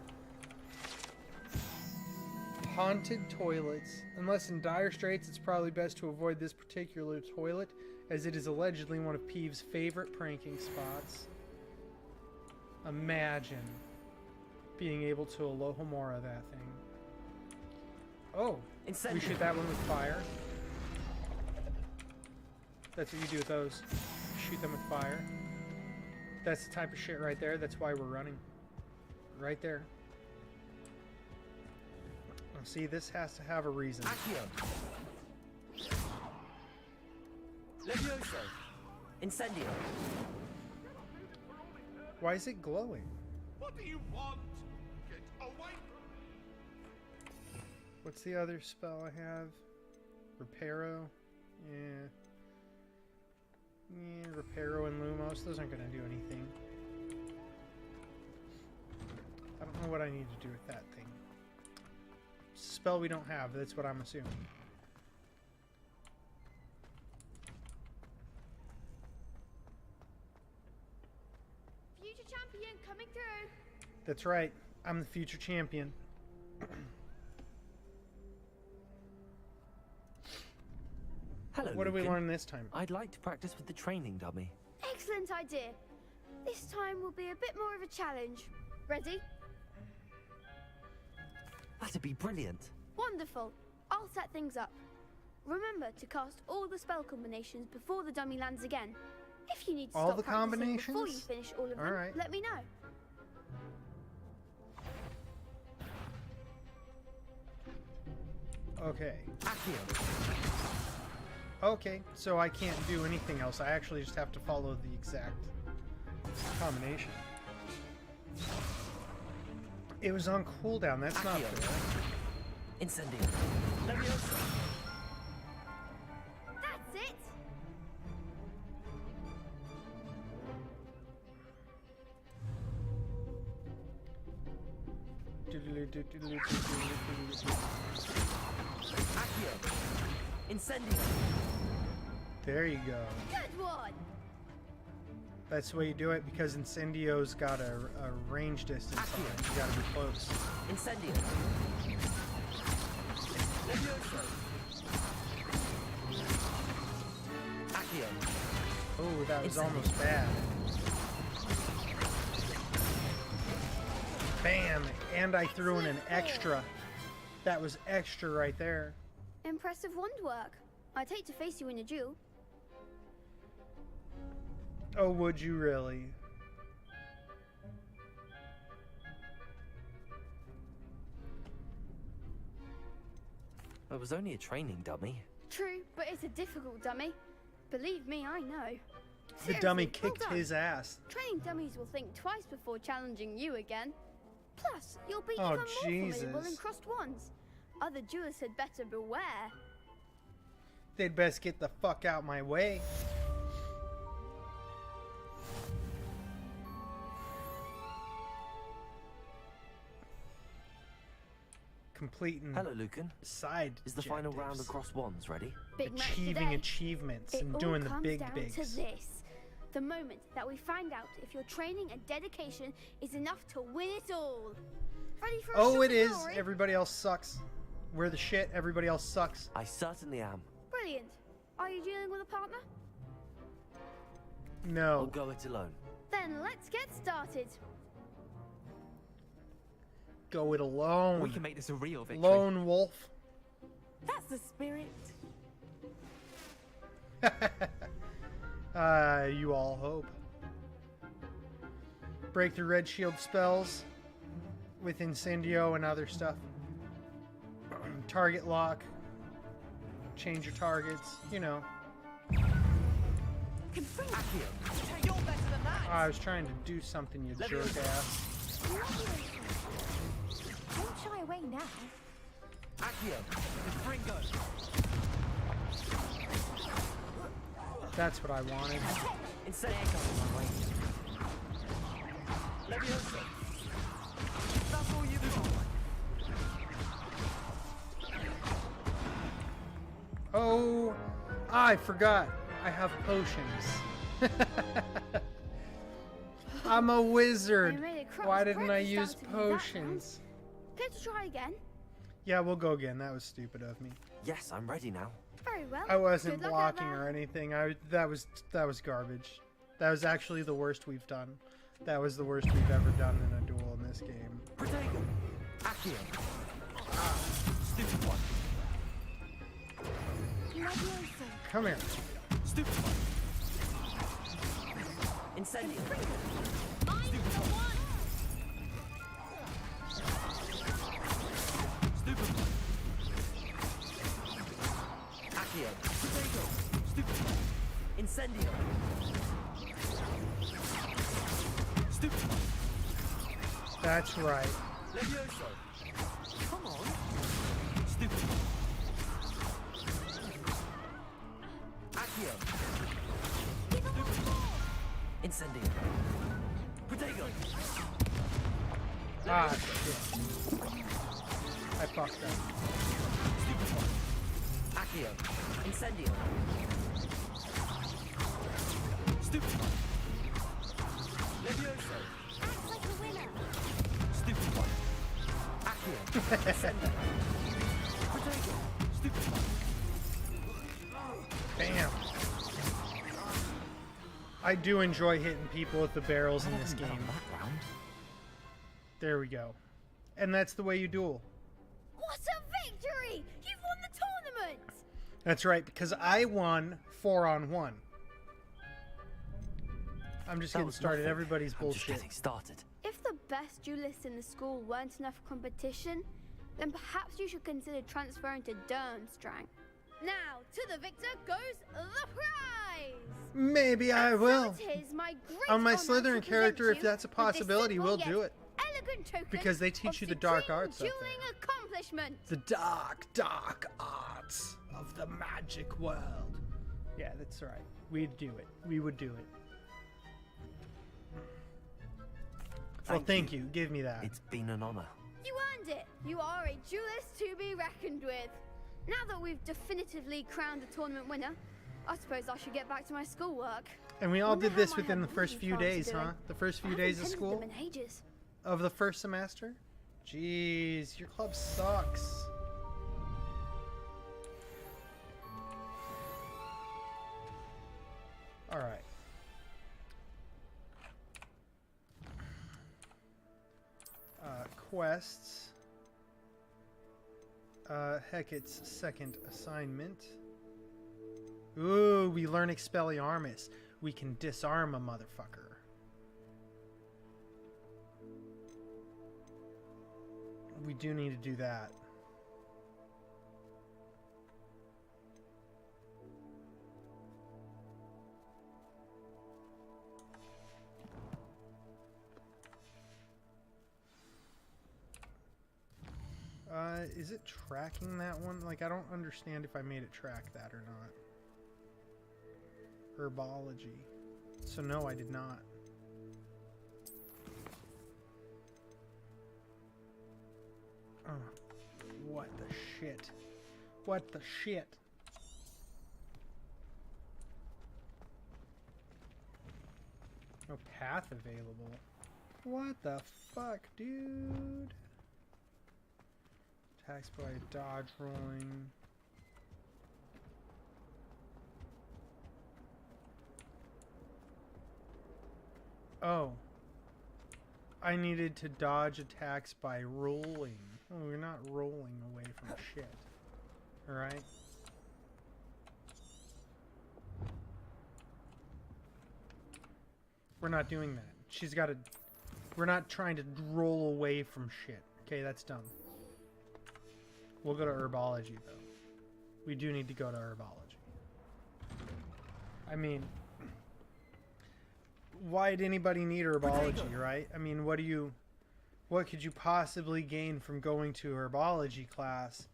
Speaker 1: Haunted toilets. Unless in dire straits, it's probably best to avoid this particular toilet, as it is allegedly one of Peeve's favorite pranking spots. Imagine being able to Alohomora that thing. Oh, we shoot that one with fire. That's what you do with those. Shoot them with fire. That's the type of shit right there. That's why we're running. Right there. Now, see, this has to have a reason.
Speaker 5: Accio. Levioso. Incendio.
Speaker 1: Why is it glowing?
Speaker 6: What do you want? Get away!
Speaker 1: What's the other spell I have? Reparo? Yeah. Yeah, Reparo and Lumos. Those aren't going to do anything. I don't know what I need to do with that thing. It's a spell we don't have. That's what I'm assuming.
Speaker 7: Future champion coming through.
Speaker 1: That's right. I'm the future champion.
Speaker 5: Hello,
Speaker 1: What did we
Speaker 5: Lucan.
Speaker 1: learn this time?
Speaker 5: I'd like to practice with the training dummy.
Speaker 7: Excellent idea. This time will be a bit more of a challenge. Ready?
Speaker 5: That'd be brilliant.
Speaker 7: Wonderful. I'll set things up. Remember to cast all the spell combinations before the dummy lands again. If you need to
Speaker 1: All
Speaker 7: stop
Speaker 1: the
Speaker 7: practicing before you
Speaker 1: combinations?
Speaker 7: finish all of them,
Speaker 1: Alright.
Speaker 7: let me know.
Speaker 1: Okay.
Speaker 5: Accio.
Speaker 1: Okay, so I can't do anything else. I actually just have to follow the exact combination. It was on cooldown. That's not
Speaker 5: Accio.
Speaker 1: fair.
Speaker 5: Incendio. Levioso.
Speaker 7: That's it.
Speaker 5: Accio. Incendio.
Speaker 1: There you go.
Speaker 7: Good one.
Speaker 1: That's the way you do it because Incendio's got a range distance on it. You gotta be close.
Speaker 5: Incendio. Levioso. Accio.
Speaker 1: Oh, that was
Speaker 5: Incendio.
Speaker 1: almost bad. Bam! And I threw in an extra. That was extra right there.
Speaker 7: Impressive wand work. I'd hate to face you in a duel.
Speaker 1: Oh, would you really?
Speaker 5: It was only a training dummy.
Speaker 7: True, but it's a difficult dummy. Believe me, I know.
Speaker 1: The dummy
Speaker 7: Seriously, well
Speaker 1: kicked
Speaker 7: done.
Speaker 1: his ass.
Speaker 7: Training dummies will think twice before challenging you again. Plus, you'll be
Speaker 1: Oh,
Speaker 7: even more formidable in
Speaker 1: Jesus.
Speaker 7: crossed wands. Other duelists had better beware.
Speaker 1: They'd best get the fuck out my way. Completing
Speaker 5: Hello, Lucan.
Speaker 1: side
Speaker 5: Is the final round
Speaker 1: objectives.
Speaker 5: across wands ready?
Speaker 7: Big match
Speaker 1: Achieving
Speaker 7: today.
Speaker 1: achievements
Speaker 7: It
Speaker 1: and
Speaker 7: all
Speaker 1: doing the
Speaker 7: comes
Speaker 1: big
Speaker 7: down
Speaker 1: bigs.
Speaker 7: to this. The moment that we find out if your training and dedication is enough to win it all. Ready for a
Speaker 1: Oh,
Speaker 7: shot
Speaker 1: it
Speaker 7: at
Speaker 1: is.
Speaker 7: glory?
Speaker 1: Everybody else sucks. We're the shit. Everybody else sucks.
Speaker 5: I certainly am.
Speaker 7: Brilliant. Are you dealing with a partner?
Speaker 5: I'll
Speaker 1: No.
Speaker 5: go it alone.
Speaker 7: Then let's get started.
Speaker 1: Go it alone.
Speaker 5: We can make this a real victory.
Speaker 1: Lone wolf.
Speaker 3: That's the spirit.
Speaker 1: You all hope. Break through red shield spells with Incendio and other stuff. Target lock. Change your targets. You know.
Speaker 3: Confirm.
Speaker 5: You're better than that.
Speaker 1: I was trying to do something, you jerk ass.
Speaker 3: Don't shy away now.
Speaker 5: Accio, Fringo.
Speaker 1: That's what I wanted.
Speaker 5: Incendio. Leviosa. That's all you've got.
Speaker 1: Oh, I forgot. I have potions. I'm a wizard.
Speaker 7: You made it across
Speaker 1: Why didn't I
Speaker 7: quite
Speaker 1: use
Speaker 7: distinctly that
Speaker 1: potions?
Speaker 7: Care to try again?
Speaker 1: Yeah, we'll go again. That was stupid of me.
Speaker 5: Yes, I'm ready now.
Speaker 7: Very well.
Speaker 1: I wasn't
Speaker 7: Good luck out
Speaker 1: blocking
Speaker 7: there.
Speaker 1: or anything. That was garbage. That was actually the worst we've done. That was the worst we've ever done in a duel in this game.
Speaker 5: Protego. Accio. Stupid one.
Speaker 3: Leviosa.
Speaker 1: Come here.
Speaker 5: Stupid one. Incendio. Stupid one. Accio. Protego. Stupid one. Incendio. Stupid one.
Speaker 1: That's right.
Speaker 5: Levioso. Come on. Stupid one. Accio. Stupid one. Incendio. Protego.
Speaker 1: Ah, shit. I fucked up.
Speaker 5: Stupid one. Accio. Incendio. Stupid one. Levioso.
Speaker 3: Act like a winner.
Speaker 5: Stupid one. Accio. Incendio. Protego. Stupid one.
Speaker 1: Bam. I do enjoy hitting people with the barrels in this game.
Speaker 5: That round.
Speaker 1: There we go. And that's the way you duel.
Speaker 7: What a victory! You've won the tournament!
Speaker 1: That's right, because I won 4-on-1. I'm just
Speaker 5: That
Speaker 1: getting
Speaker 5: was
Speaker 1: started.
Speaker 5: nothing.
Speaker 1: Everybody's
Speaker 5: I'm just
Speaker 1: bullshit.
Speaker 5: getting started.
Speaker 7: If the best duelists in the school weren't enough competition, then perhaps you should consider transferring to Durmstrang. Now, to the victor goes the prize!
Speaker 1: Maybe I will.
Speaker 7: So it is my great
Speaker 1: On my
Speaker 7: honor to
Speaker 1: Slytherin
Speaker 7: present
Speaker 1: character, if
Speaker 7: you
Speaker 1: that's a
Speaker 7: with this
Speaker 1: possibility,
Speaker 7: simple
Speaker 1: we'll
Speaker 7: yet
Speaker 1: do it.
Speaker 7: Elegant token
Speaker 1: Because they teach
Speaker 7: of
Speaker 1: you the dark
Speaker 7: supreme
Speaker 1: arts up there.
Speaker 7: dueling accomplishment.
Speaker 1: The dark, dark arts of the magic world. Yeah, that's right. We'd do it. We would do it. Well, thank you. Give me that.
Speaker 5: It's been an honor.
Speaker 7: You earned it. You are a duelist to be reckoned with. Now that we've definitively crowned a tournament winner, I suppose I should get back to my schoolwork.
Speaker 1: And we all
Speaker 7: Wonder
Speaker 1: did
Speaker 7: how
Speaker 1: this
Speaker 7: my
Speaker 1: within the
Speaker 7: help
Speaker 1: first
Speaker 7: you
Speaker 1: few
Speaker 7: folks are
Speaker 1: days,
Speaker 7: doing.
Speaker 1: huh? The first few
Speaker 7: I
Speaker 1: days
Speaker 7: haven't
Speaker 1: of
Speaker 7: attended
Speaker 1: school?
Speaker 7: them in ages.
Speaker 1: Of the first semester? Jeez, your club sucks. Alright. Quests. Hecate's second assignment. Ooh, we learn Expelliarmus. We can disarm a motherfucker. We do need to do that. Is it tracking that one? Like, I don't understand if I made it track that or not. Herbology. So no, I did not. What the shit? What the shit? No path available. What the fuck, dude? Attacks by dodge rolling. Oh. I needed to dodge attacks by rolling. Oh, we're not rolling away from shit. Alright? We're not doing that. She's got to... We're not trying to roll away from shit. Okay, that's dumb. We'll go to herbology, though. We do need to go to herbology. I mean... Why'd anybody need herbology, right? I mean, what could you possibly gain from going to herbology class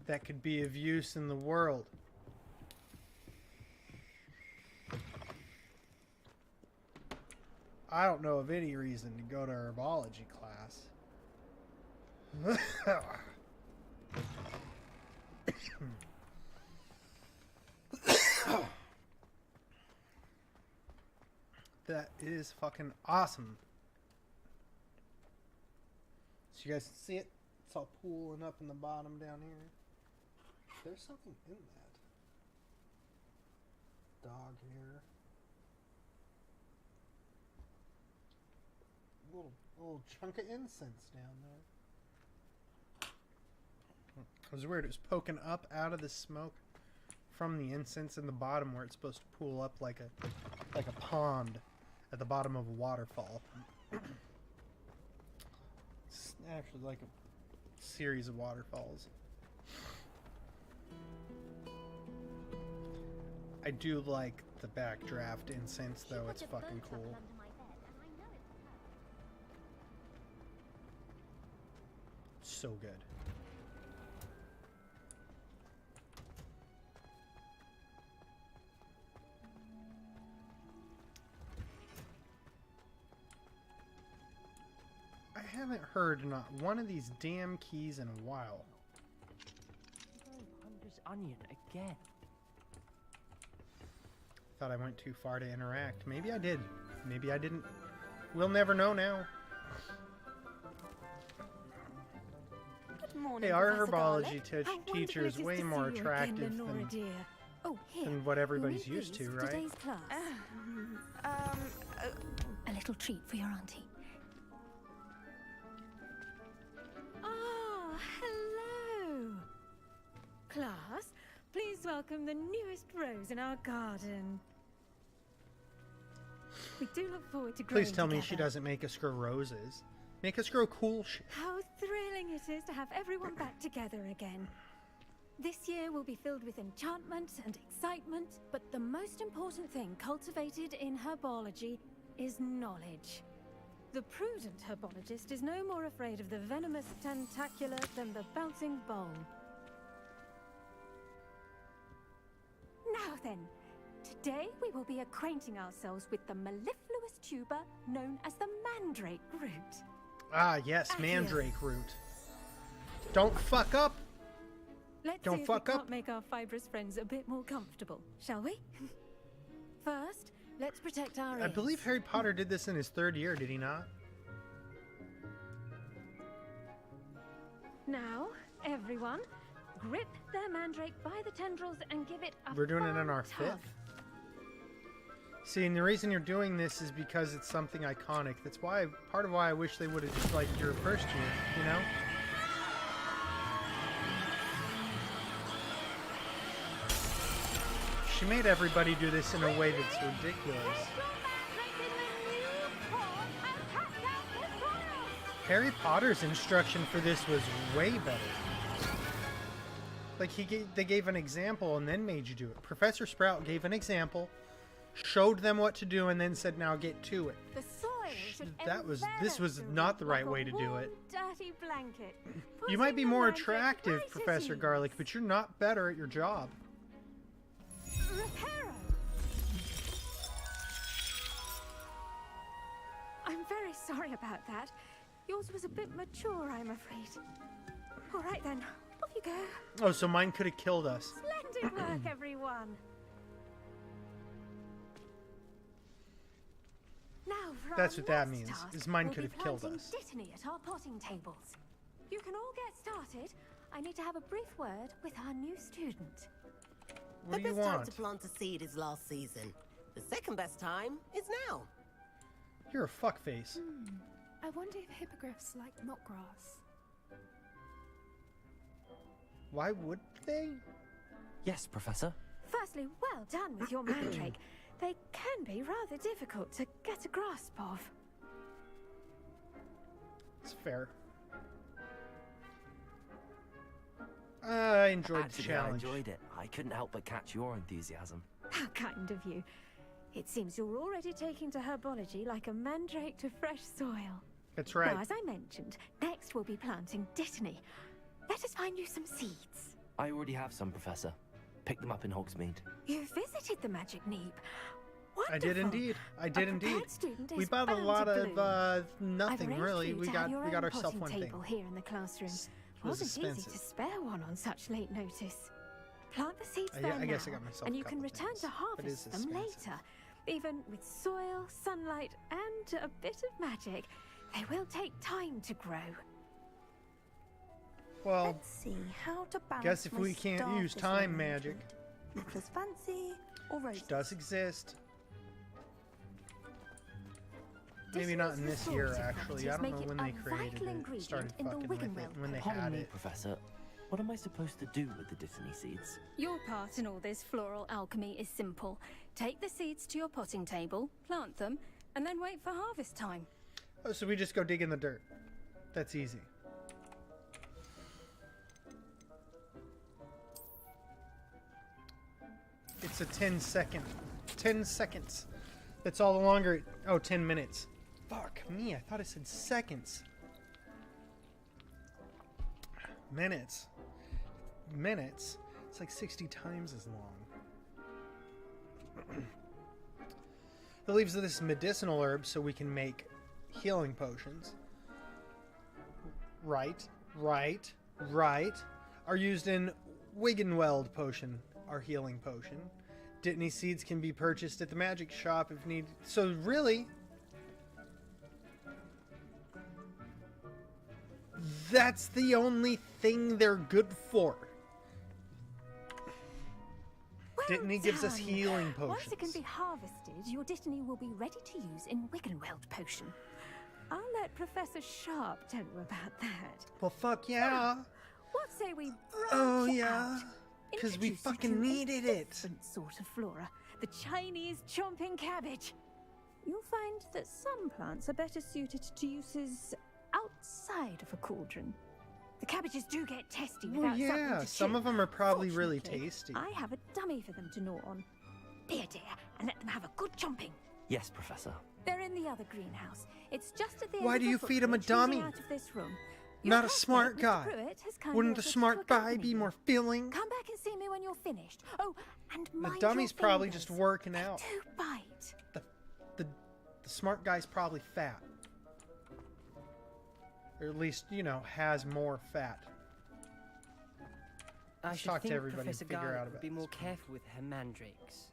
Speaker 1: that could be of use in the world? I don't know of any reason to go to herbology class. That is fucking awesome. So you guys see it? It's all pooling up in the bottom down here. There's something in that. Dog hair. Little chunk of incense down there. It was weird. It was poking up out of the smoke from the incense in the bottom where it's supposed to pool up like a pond at the bottom of a waterfall. It's actually like a series of waterfalls. I do like the backdraft incense though, it's fucking cool. So good. I haven't heard not one of these damn keys in a while.
Speaker 5: Hunter's onion again.
Speaker 1: Thought I went too far to interact. Maybe I did. Maybe I didn't. We'll never know now.
Speaker 3: Good morning,
Speaker 1: Hey, our
Speaker 3: Professor
Speaker 1: herbology
Speaker 3: Garlick.
Speaker 1: teacher is way more attractive than what everybody's used to, right?
Speaker 3: Today's class. A little treat for your auntie. Oh, hello. Class, please welcome the newest rose in our garden. We do look forward to growing
Speaker 1: Please tell me she
Speaker 3: together.
Speaker 1: doesn't make us grow roses. Make us grow cool shit.
Speaker 3: How thrilling it is to have everyone back together again. This year will be filled with enchantment and excitement, but the most important thing cultivated in herbology is knowledge. The prudent herbologist is no more afraid of the venomous tentacula than the bouncing bulb. Now then, today we will be acquainting ourselves with the mellifluous tuber known as the mandrake root.
Speaker 1: Ah, yes, mandrake root. Don't fuck up.
Speaker 3: Let's
Speaker 1: Don't
Speaker 3: see if
Speaker 1: fuck
Speaker 3: we
Speaker 1: up.
Speaker 3: can't make our fibrous friends a bit more comfortable, shall we? First, let's protect our
Speaker 1: I
Speaker 3: ears.
Speaker 1: believe Harry Potter did this in his 3rd year, did he not?
Speaker 3: Now, everyone, grip their mandrake by the tendrils and give it a
Speaker 1: We're doing it in
Speaker 3: firm
Speaker 1: our
Speaker 3: tug.
Speaker 1: 5th. See, and the reason you're doing this is because it's something iconic. That's why, part of why I wish they would have just like your 1st year, you know? She made everybody do this in a way that's ridiculous. Harry Potter's instruction for this was way better. Like they gave an example and then made you do it. Professor Sprout gave an example, showed them what to do, and then said, "Now get to it."
Speaker 3: The soil should
Speaker 1: This was
Speaker 3: envelop
Speaker 1: not the
Speaker 3: you
Speaker 1: right
Speaker 3: like
Speaker 1: way
Speaker 3: a
Speaker 1: to do
Speaker 3: warm,
Speaker 1: it.
Speaker 3: Dirty blanket.
Speaker 1: You might be
Speaker 3: Putting the
Speaker 1: more
Speaker 3: mandrake
Speaker 1: attractive,
Speaker 3: right at
Speaker 1: Professor
Speaker 3: ease.
Speaker 1: Garlic, but you're not better at your job.
Speaker 3: Reparo. I'm very sorry about that. Yours was a bit mature, I'm afraid. All right then, off you go.
Speaker 1: Oh, so mine could have killed us.
Speaker 3: Splendid work, everyone. Now, For
Speaker 1: That's
Speaker 3: our
Speaker 1: what that
Speaker 3: next
Speaker 1: means,
Speaker 3: task,
Speaker 1: is mine
Speaker 3: we'll
Speaker 1: could
Speaker 3: be
Speaker 1: have killed
Speaker 3: planting
Speaker 1: us.
Speaker 3: Dittany at our potting tables. You can all get started. I need to have a brief word with our new student.
Speaker 1: What
Speaker 8: The
Speaker 1: do you
Speaker 8: best time
Speaker 1: want?
Speaker 8: to plant a seed is last season. The second best time is now.
Speaker 1: You're a fuckface.
Speaker 9: I wonder if hippogriffs like knotgrass.
Speaker 1: Why would they?
Speaker 5: Yes, Professor.
Speaker 3: Firstly, well done with your mandrake. They can be rather difficult to get a grasp of.
Speaker 1: It's fair. I enjoyed the
Speaker 5: Actually,
Speaker 1: challenge.
Speaker 5: I enjoyed it. I couldn't help but catch your enthusiasm.
Speaker 3: How kind of you. It seems you're already taking to herbology like a mandrake to fresh soil.
Speaker 1: That's right.
Speaker 3: Now, as I mentioned, next we'll be planting Dittany. Let us find you some seeds.
Speaker 5: I already have some, Professor. Picked them up in Hogsmeade.
Speaker 3: You visited the Magic Neep.
Speaker 1: I did
Speaker 3: Wonderful.
Speaker 1: indeed. I did
Speaker 3: A
Speaker 1: indeed.
Speaker 3: prepared student
Speaker 1: We
Speaker 3: is
Speaker 1: bought a
Speaker 3: bound
Speaker 1: lot
Speaker 3: to
Speaker 1: of
Speaker 3: bloom.
Speaker 1: nothing
Speaker 3: I've arranged
Speaker 1: really.
Speaker 3: for you
Speaker 1: We
Speaker 3: to
Speaker 1: got
Speaker 3: have your
Speaker 1: we got
Speaker 3: own
Speaker 1: ourselves
Speaker 3: potting
Speaker 1: one thing.
Speaker 3: table here in the classroom.
Speaker 1: It was
Speaker 3: Wasn't easy
Speaker 1: expensive.
Speaker 3: to spare one on such late notice. Plant the seeds there
Speaker 1: I guess I
Speaker 3: now,
Speaker 1: got myself
Speaker 3: and
Speaker 1: a
Speaker 3: you can
Speaker 1: couple
Speaker 3: return
Speaker 1: things,
Speaker 3: to
Speaker 1: but it's
Speaker 3: harvest them
Speaker 1: expensive.
Speaker 3: later. Even with soil, sunlight, and a bit of magic, they will take time to grow.
Speaker 1: Well,
Speaker 9: Let's see how to balance
Speaker 1: guess if
Speaker 9: my
Speaker 1: we can't
Speaker 9: staff
Speaker 1: use
Speaker 9: this
Speaker 1: time
Speaker 9: arrangement.
Speaker 1: magic,
Speaker 9: Nicholas Fancy or Roses?
Speaker 1: which does exist. Maybe
Speaker 3: Dittany's
Speaker 1: not in this year,
Speaker 3: restorative
Speaker 1: actually. I
Speaker 3: properties
Speaker 1: don't know
Speaker 3: make it
Speaker 1: when
Speaker 3: a
Speaker 1: they created
Speaker 3: vital
Speaker 1: it.
Speaker 3: ingredient
Speaker 1: Started
Speaker 3: in the
Speaker 1: fucking with it
Speaker 3: Wiggenweld
Speaker 1: when they
Speaker 5: Pardon
Speaker 1: had
Speaker 5: me,
Speaker 1: it.
Speaker 5: Professor. What am I supposed to do with the Dittany seeds?
Speaker 3: Your part in all this floral alchemy is simple. Take the seeds to your potting table, plant them, and then wait for harvest time.
Speaker 1: Oh, so we just go dig in the dirt. That's easy. It's a 10 seconds. That's all the longer. Oh, 10 minutes. Fuck me. I thought it said seconds. Minutes. It's like 60 times as long. The leaves of this medicinal herb so we can make healing potions. Right. Are used in Wiggenweld potion, our healing potion. Dittany seeds can be purchased at the magic shop if needed. So really, that's the only thing they're good for.
Speaker 3: Well
Speaker 1: Dittany gives us
Speaker 3: done.
Speaker 1: healing
Speaker 3: Once it can
Speaker 1: potions.
Speaker 3: be harvested, your Dittany will be ready to use in Wiggenweld potion. I'll let Professor Sharp tell you about that.
Speaker 1: Well, fuck yeah.
Speaker 3: What say we branch
Speaker 1: Oh
Speaker 3: it
Speaker 1: yeah.
Speaker 3: out?
Speaker 1: Because we
Speaker 3: Introduce you
Speaker 1: fucking
Speaker 3: to a
Speaker 1: needed it.
Speaker 3: different sort of flora, the Chinese chomping cabbage. You'll find that some plants are better suited to uses outside of a cauldron. The cabbages do get testy
Speaker 1: Well,
Speaker 3: without something
Speaker 1: yeah,
Speaker 3: to
Speaker 1: some
Speaker 3: chew.
Speaker 1: of them are probably really
Speaker 3: Fortunately,
Speaker 1: tasty.
Speaker 3: I have a dummy for them to gnaw on. Be a dear and let them have a good chomping.
Speaker 5: Yes, Professor.
Speaker 3: They're in the other greenhouse. It's just at the end
Speaker 1: Why
Speaker 3: of
Speaker 1: do
Speaker 3: the
Speaker 1: you feed 'em a
Speaker 3: footbridge leading
Speaker 1: dummy?
Speaker 3: out of this room.
Speaker 1: Not
Speaker 3: Your
Speaker 1: a
Speaker 3: classmate,
Speaker 1: smart
Speaker 3: Mr.
Speaker 1: guy.
Speaker 3: Pruitt, has kindly
Speaker 1: Wouldn't a
Speaker 3: offered to
Speaker 1: smart guy
Speaker 3: accompany
Speaker 1: be
Speaker 3: you.
Speaker 1: more filling?
Speaker 3: Come back and see me when you're finished. Oh, and
Speaker 1: The
Speaker 3: mind
Speaker 1: dummy's
Speaker 3: your
Speaker 1: probably
Speaker 3: fingers.
Speaker 1: just working
Speaker 3: They
Speaker 1: out.
Speaker 3: do bite.
Speaker 1: The smart guy's probably fat. Or at least, has more fat.
Speaker 10: I
Speaker 1: Let's
Speaker 10: should
Speaker 1: talk to
Speaker 10: think
Speaker 1: everybody and
Speaker 10: Professor
Speaker 1: figure
Speaker 10: Garlick
Speaker 1: out
Speaker 10: would
Speaker 1: about
Speaker 10: be more
Speaker 1: this.
Speaker 10: careful with her mandrakes.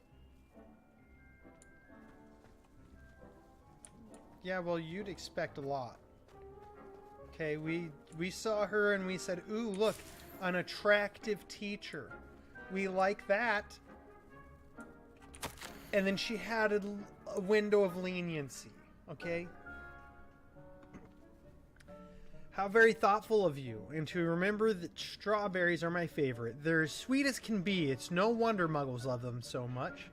Speaker 1: Yeah, well, you'd expect a lot. Okay, we saw her and we said, ooh, look, an attractive teacher. We like that. And then she had a window of leniency, okay? How very thoughtful of you, and to remember that strawberries are my favorite. They're as sweet as can be. It's no wonder muggles love them so much.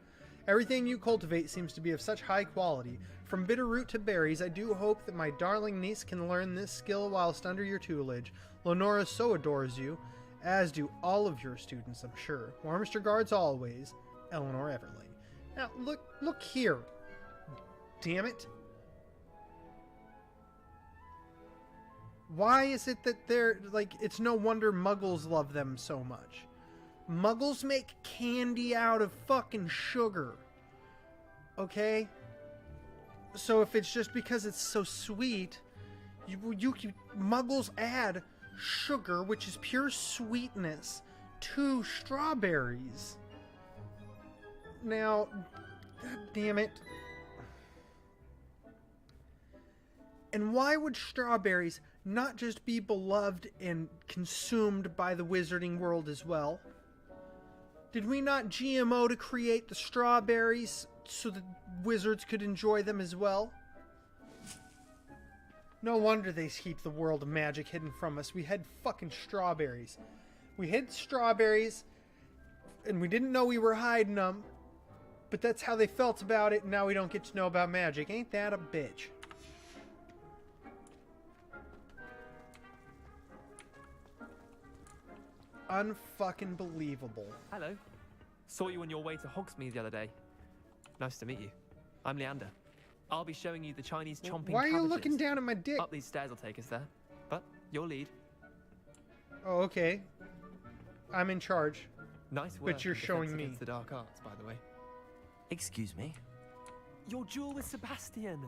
Speaker 1: Everything you cultivate seems to be of such high quality. From bitterroot to berries, I do hope that my darling niece can learn this skill whilst under your tutelage. Lenora so adores you, as do all of your students, I'm sure. Warmest regards always, Eleanor Everly. Now, look here. Damn it. Why is it that they're, it's no wonder muggles love them so much? Muggles make candy out of fucking sugar. Okay? So if it's just because it's so sweet, muggles add sugar, which is pure sweetness, to strawberries. Now, god damn it. And why would strawberries not just be beloved and consumed by the wizarding world as well? Did we not GMO to create the strawberries so that wizards could enjoy them as well? No wonder they keep the world of magic hidden from us. We had fucking strawberries. We hid strawberries, and we didn't know we were hiding them, but that's how they felt about it, and now we don't get to know about magic. Ain't that a bitch? Unfucking believable.
Speaker 5: Hello. Saw you on your way to Hogsmeade the other day. Nice to meet you. I'm Leander. I'll be showing you the Chinese chomping
Speaker 1: Why are you
Speaker 5: cabbages.
Speaker 1: looking down at my dick?
Speaker 5: Up these stairs will take us there. But your lead.
Speaker 1: Oh, okay. I'm in charge.
Speaker 5: Nice work.
Speaker 1: But you're
Speaker 5: in defense
Speaker 1: showing me.
Speaker 5: against the dark arts, by the way. Excuse me? Your duel with Sebastian.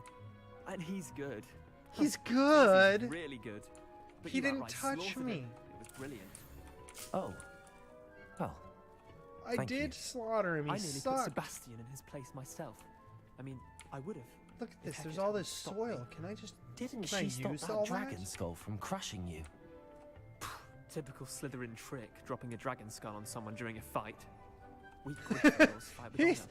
Speaker 5: And he's good.
Speaker 1: He's
Speaker 5: He's
Speaker 1: good.
Speaker 5: really good. But
Speaker 1: He
Speaker 5: you
Speaker 1: didn't
Speaker 5: outright
Speaker 1: touch
Speaker 5: slaughtered
Speaker 1: me.
Speaker 5: him. It was brilliant.
Speaker 10: Oh. Well,
Speaker 1: I
Speaker 10: Thank
Speaker 1: did
Speaker 10: you.
Speaker 1: slaughter him. He
Speaker 5: I nearly put
Speaker 1: sucked.
Speaker 5: Sebastian in his place myself. I mean, I would have.
Speaker 1: Look at
Speaker 5: If
Speaker 1: this.
Speaker 5: Hecate
Speaker 1: There's all
Speaker 5: hadn't
Speaker 1: this
Speaker 5: stopped
Speaker 1: soil.
Speaker 5: me.
Speaker 1: Can I just...
Speaker 10: didn't
Speaker 1: Can I
Speaker 10: she stop
Speaker 1: use
Speaker 10: that
Speaker 1: all
Speaker 10: dragon
Speaker 1: that?
Speaker 10: skull from crushing you?
Speaker 5: Typical Slytherin trick, dropping a dragon skull on someone during a fight. Weak Gryffindors fight with
Speaker 1: He's-
Speaker 5: honor.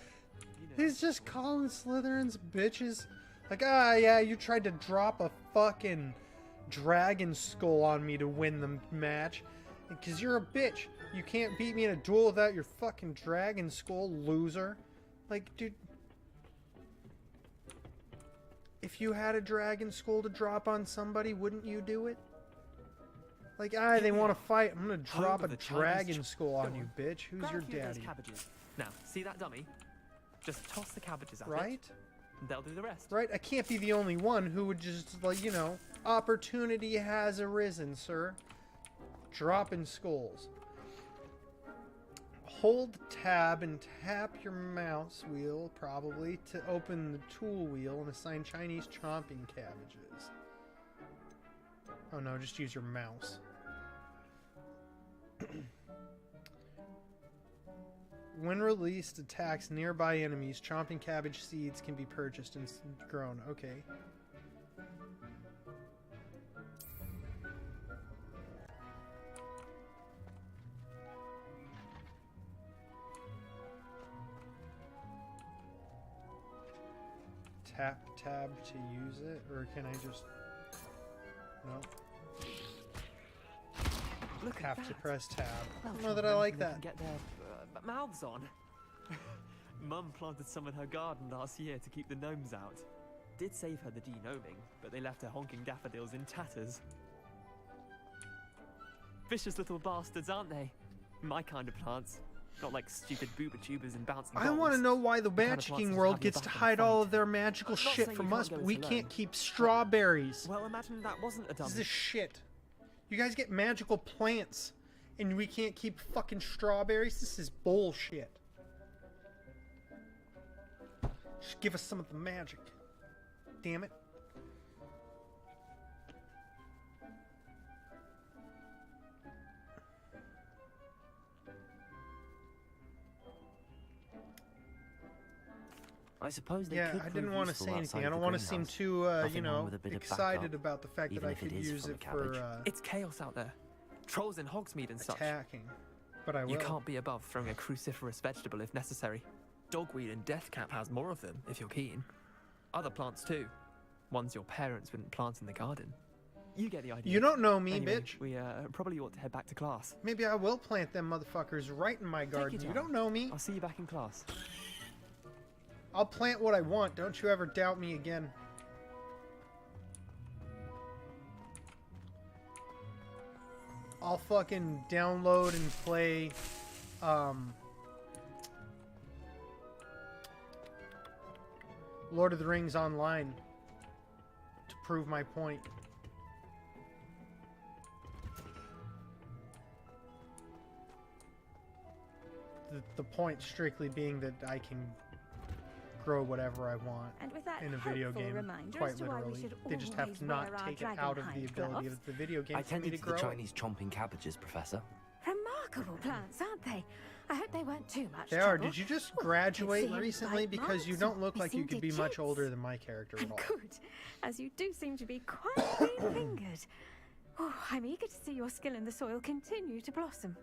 Speaker 5: You know
Speaker 1: He's
Speaker 5: that
Speaker 1: just
Speaker 5: story.
Speaker 1: calling Slytherins bitches. Like, ah, yeah, you tried to drop a fucking dragon skull on me to win the match. Because you're a bitch. You can't beat me in a duel without your fucking dragon skull, loser. Like, dude. If you had a dragon skull to drop on somebody, wouldn't you do it? Like, they want to fight. I'm gonna drop
Speaker 5: Home
Speaker 1: a
Speaker 5: of the Chinese
Speaker 1: dragon skull on
Speaker 5: Go
Speaker 1: you,
Speaker 5: on.
Speaker 1: bitch. Who's
Speaker 5: Grab
Speaker 1: your
Speaker 5: a few of those
Speaker 1: daddy?
Speaker 5: cabbages. Now, see that dummy? Just toss the cabbages at it.
Speaker 1: Right?
Speaker 5: And they'll do the rest.
Speaker 1: Right? I can't be the only one who would just, like, you know, opportunity has arisen, sir. Dropping skulls. Hold tab and tap your mouse wheel, probably, to open the tool wheel and assign Chinese chomping cabbages. Oh no, just use your mouse. When released, attacks nearby enemies. Chomping cabbage seeds can be purchased and grown. Okay. Tap tab to use it, or can I just... No.
Speaker 5: Look
Speaker 1: Have
Speaker 5: at
Speaker 1: to
Speaker 5: that.
Speaker 1: press tab. I
Speaker 5: Well,
Speaker 1: don't know that I
Speaker 5: nothing
Speaker 1: like
Speaker 5: they
Speaker 1: that.
Speaker 5: can get their mouths on. Mum planted some in her garden last year to keep the gnomes out. Did save her the de-gnoming, but they left her honking daffodils in tatters. Vicious little bastards, aren't they? My kind of plants. Not like stupid booba tubers and bouncing
Speaker 1: I want to
Speaker 5: bulbs.
Speaker 1: know why the
Speaker 5: kind of plants
Speaker 1: magicking
Speaker 5: that
Speaker 1: world
Speaker 5: have your
Speaker 1: gets to
Speaker 5: back in a
Speaker 1: hide all
Speaker 5: fight.
Speaker 1: of their magical
Speaker 5: I'm not
Speaker 1: shit
Speaker 5: saying
Speaker 1: from
Speaker 5: you
Speaker 1: us,
Speaker 5: can't
Speaker 1: but
Speaker 5: go
Speaker 1: we
Speaker 5: it
Speaker 1: can't
Speaker 5: alone.
Speaker 1: keep strawberries.
Speaker 5: Well, imagine that wasn't a dummy.
Speaker 1: This is shit. You guys get magical plants, and we can't keep fucking strawberries? This is bullshit. Just give us some of the magic. Damn it.
Speaker 10: I suppose they
Speaker 1: Yeah,
Speaker 10: could
Speaker 1: I
Speaker 10: prove
Speaker 1: didn't want to
Speaker 10: useful
Speaker 1: say
Speaker 10: outside
Speaker 1: anything. I
Speaker 10: of
Speaker 1: don't
Speaker 10: the
Speaker 1: want to seem
Speaker 10: greenhouse.
Speaker 1: too,
Speaker 10: Nothing
Speaker 1: you
Speaker 10: wrong
Speaker 1: know,
Speaker 10: with a bit of
Speaker 1: excited
Speaker 10: backup,
Speaker 1: about the fact that
Speaker 10: even
Speaker 1: I
Speaker 10: if it
Speaker 1: could
Speaker 10: is
Speaker 1: use
Speaker 10: from a
Speaker 1: it for
Speaker 10: cabbage.
Speaker 5: It's chaos out there. Trolls in Hogsmeade and such.
Speaker 1: attacking. But I will.
Speaker 5: You can't be above throwing a cruciferous vegetable if necessary. Dogweed and deathcap has more of them, if you're keen. Other plants too. Ones your parents wouldn't plant in the garden. You get the idea.
Speaker 1: You don't know me,
Speaker 5: Anyway,
Speaker 1: bitch.
Speaker 5: We probably ought to head back to class.
Speaker 1: Maybe I will plant them motherfuckers right in my garden.
Speaker 5: your
Speaker 1: You
Speaker 5: time.
Speaker 1: don't know me.
Speaker 5: I'll see you back in class.
Speaker 1: I'll plant what I want. Don't you ever doubt me again. I'll fucking download and play, Lord of the Rings Online to prove my point. The point strictly being that I can grow whatever I want
Speaker 3: And with that
Speaker 1: in a video
Speaker 3: helpful
Speaker 1: game,
Speaker 3: reminder
Speaker 1: quite
Speaker 3: as to why we
Speaker 1: literally.
Speaker 3: should
Speaker 1: They just have
Speaker 3: always
Speaker 1: to not
Speaker 3: wear our
Speaker 1: take it
Speaker 3: dragon
Speaker 1: out of the
Speaker 3: hide
Speaker 1: ability
Speaker 3: gloves.
Speaker 1: of the video game
Speaker 10: I
Speaker 1: for me to
Speaker 10: tended to the
Speaker 1: grow.
Speaker 10: Chinese chomping cabbages, Professor.
Speaker 3: Remarkable plants, aren't they? I hope they weren't too much
Speaker 1: They are.
Speaker 3: trouble.
Speaker 1: Did you just
Speaker 3: Well,
Speaker 1: graduate
Speaker 3: they seemed
Speaker 1: recently?
Speaker 3: like
Speaker 1: Because you
Speaker 3: marks
Speaker 1: don't
Speaker 3: and
Speaker 1: look
Speaker 3: they
Speaker 1: like you
Speaker 3: seemed
Speaker 1: could be much
Speaker 3: digits.
Speaker 1: older than my character at
Speaker 3: And
Speaker 1: all.
Speaker 3: good, as you do seem to be quite clean-fingered. Oh, I'm eager to see your skill in the soil continue to blossom.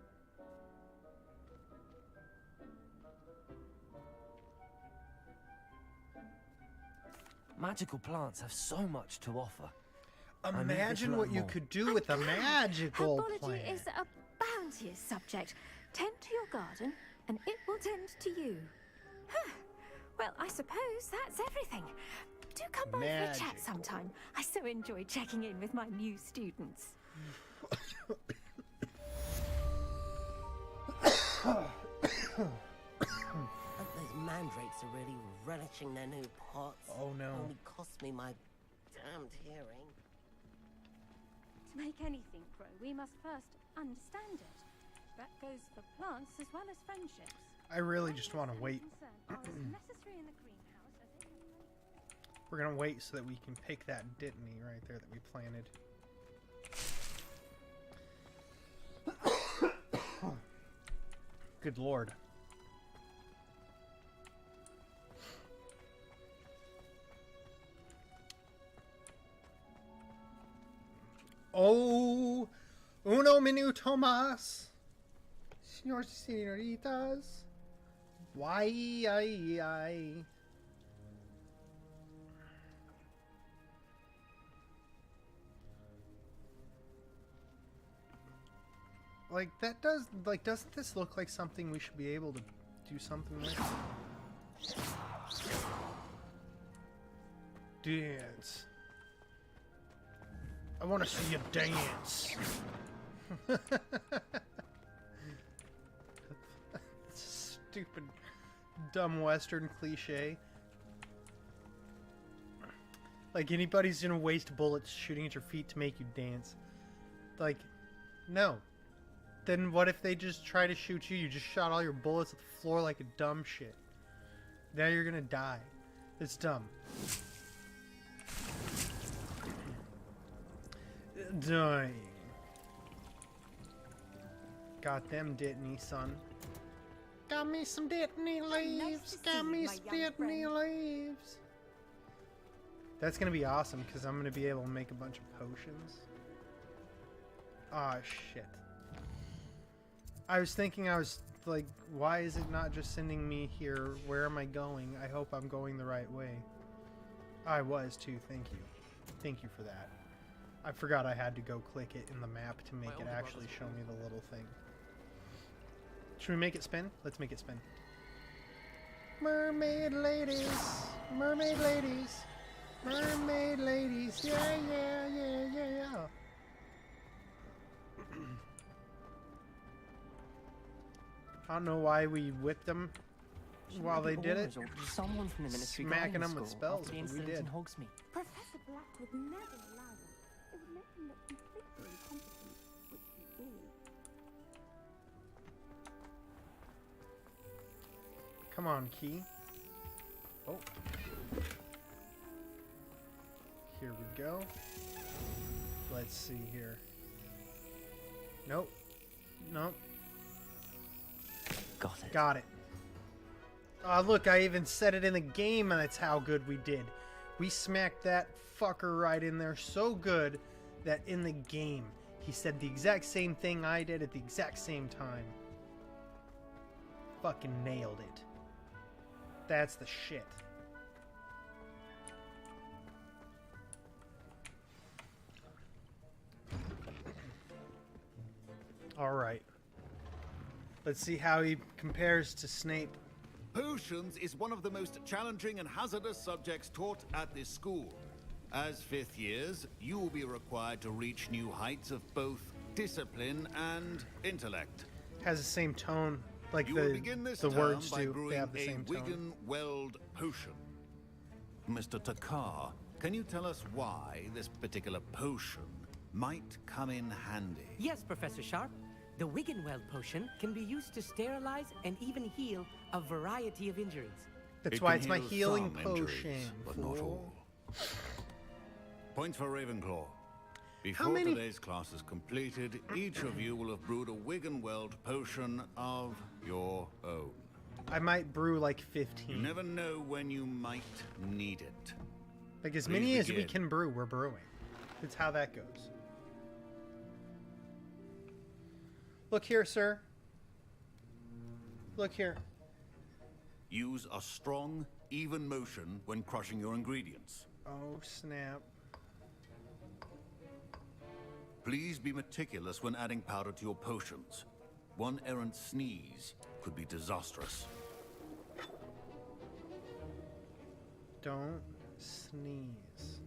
Speaker 10: Magical plants have so much to offer. I need to
Speaker 1: Imagine
Speaker 10: learn
Speaker 1: what you
Speaker 10: more.
Speaker 1: could do with a
Speaker 3: I'm glad.
Speaker 1: magical
Speaker 3: Herbology
Speaker 1: plant.
Speaker 3: is a bounteous subject. Tend to your garden, and it will tend to you. Huh. Well, I suppose that's everything. Do come by for a chat
Speaker 1: Magical.
Speaker 3: sometime. I so enjoy checking in with my new students.
Speaker 8: And those mandrakes are really relishing their new pots.
Speaker 1: Oh, no.
Speaker 8: Only cost me my damned hearing.
Speaker 3: To make anything grow, we must first understand it. That goes for plants as well as friendships.
Speaker 1: I really just want to wait.
Speaker 3: Concern are as necessary in the greenhouse as they are.
Speaker 1: We're gonna wait so that we can pick that Dittany right there that we planted. Good lord. Oh, uno minuto más, señores y señoritas. Why, ay. Like, that does, like, doesn't this look like something we should be able to do something with? Dance. I want to see you dance. Stupid, dumb Western cliche. Like, anybody's gonna waste bullets shooting at your feet to make you dance. Like, no. Then what if they just try to shoot you? You just shot all your bullets at the floor like a dumb shit. Now you're gonna die. It's dumb. Dying. Got them Dittany, son. Got me some Dittany leaves.
Speaker 4: to
Speaker 1: Got
Speaker 4: see
Speaker 1: me
Speaker 4: you,
Speaker 1: some
Speaker 4: my young
Speaker 1: Dittany
Speaker 4: friend.
Speaker 1: leaves. That's gonna be awesome because I'm gonna be able to make a bunch of potions. Ah, shit. I was thinking, I was like, why is it not just sending me here? Where am I going? I hope I'm going the right way. I was too, thank you. Thank you for that. I forgot I had to go click it in the map to make
Speaker 5: My
Speaker 1: it
Speaker 5: older
Speaker 1: actually
Speaker 5: brother's
Speaker 1: show me the little thing. Should we make it spin? Let's make it spin. Mermaid ladies! Mermaid ladies! Mermaid ladies! Yeah, yeah, yeah, yeah, yeah! I don't know why we whipped them while they did it.
Speaker 5: Someone from the ministry
Speaker 1: Smacking
Speaker 5: guiding the
Speaker 1: them with
Speaker 5: school
Speaker 1: spells,
Speaker 5: after the
Speaker 1: but we
Speaker 5: incident
Speaker 1: did.
Speaker 5: in Hogsmeade.
Speaker 7: Professor Black would never allow that. It would make him look completely incompetent, which he is.
Speaker 1: Come on, Key. Oh. Here we go. Let's see here. Nope. Nope.
Speaker 10: Got it.
Speaker 1: Got it. Look, I even said it in the game, and that's how good we did. We smacked that fucker right in there so good that in the game, he said the exact same thing I did at the exact same time. Fucking nailed it. That's the shit. Alright. Let's see how he compares to Snape.
Speaker 6: Potions is one of the most challenging and hazardous subjects taught at this school. As fifth years, you will be required to reach new heights of both discipline and intellect.
Speaker 1: Has the same tone, like
Speaker 6: You will begin this
Speaker 1: the
Speaker 6: term
Speaker 1: words
Speaker 6: by
Speaker 1: do.
Speaker 6: brewing
Speaker 1: They have the
Speaker 6: a
Speaker 1: same tone.
Speaker 6: Wigan Weld potion. Mr. Takar, can you tell us why this particular potion might come in handy?
Speaker 11: Yes, Professor Sharp. The Wiggenweld potion can be used to sterilize and even heal a variety of injuries.
Speaker 1: That's
Speaker 6: It
Speaker 1: why
Speaker 6: can
Speaker 1: it's my
Speaker 6: heal
Speaker 1: healing
Speaker 6: some injuries,
Speaker 1: potion.
Speaker 6: but not
Speaker 1: fool.
Speaker 6: all. Point for Ravenclaw. Before today's class is completed, each of you will have brewed a Wiggenweld potion of your own.
Speaker 1: I might brew like 15.
Speaker 6: You never know when you might need it.
Speaker 1: Like as
Speaker 6: Please
Speaker 1: many as we
Speaker 6: begin.
Speaker 1: can brew, we're brewing. It's how that goes. Look here, sir. Look here.
Speaker 6: Use a strong, even motion when crushing your ingredients.
Speaker 1: Oh, snap.
Speaker 6: Please be meticulous when adding powder to your potions. One errant sneeze could be disastrous.
Speaker 1: Don't sneeze.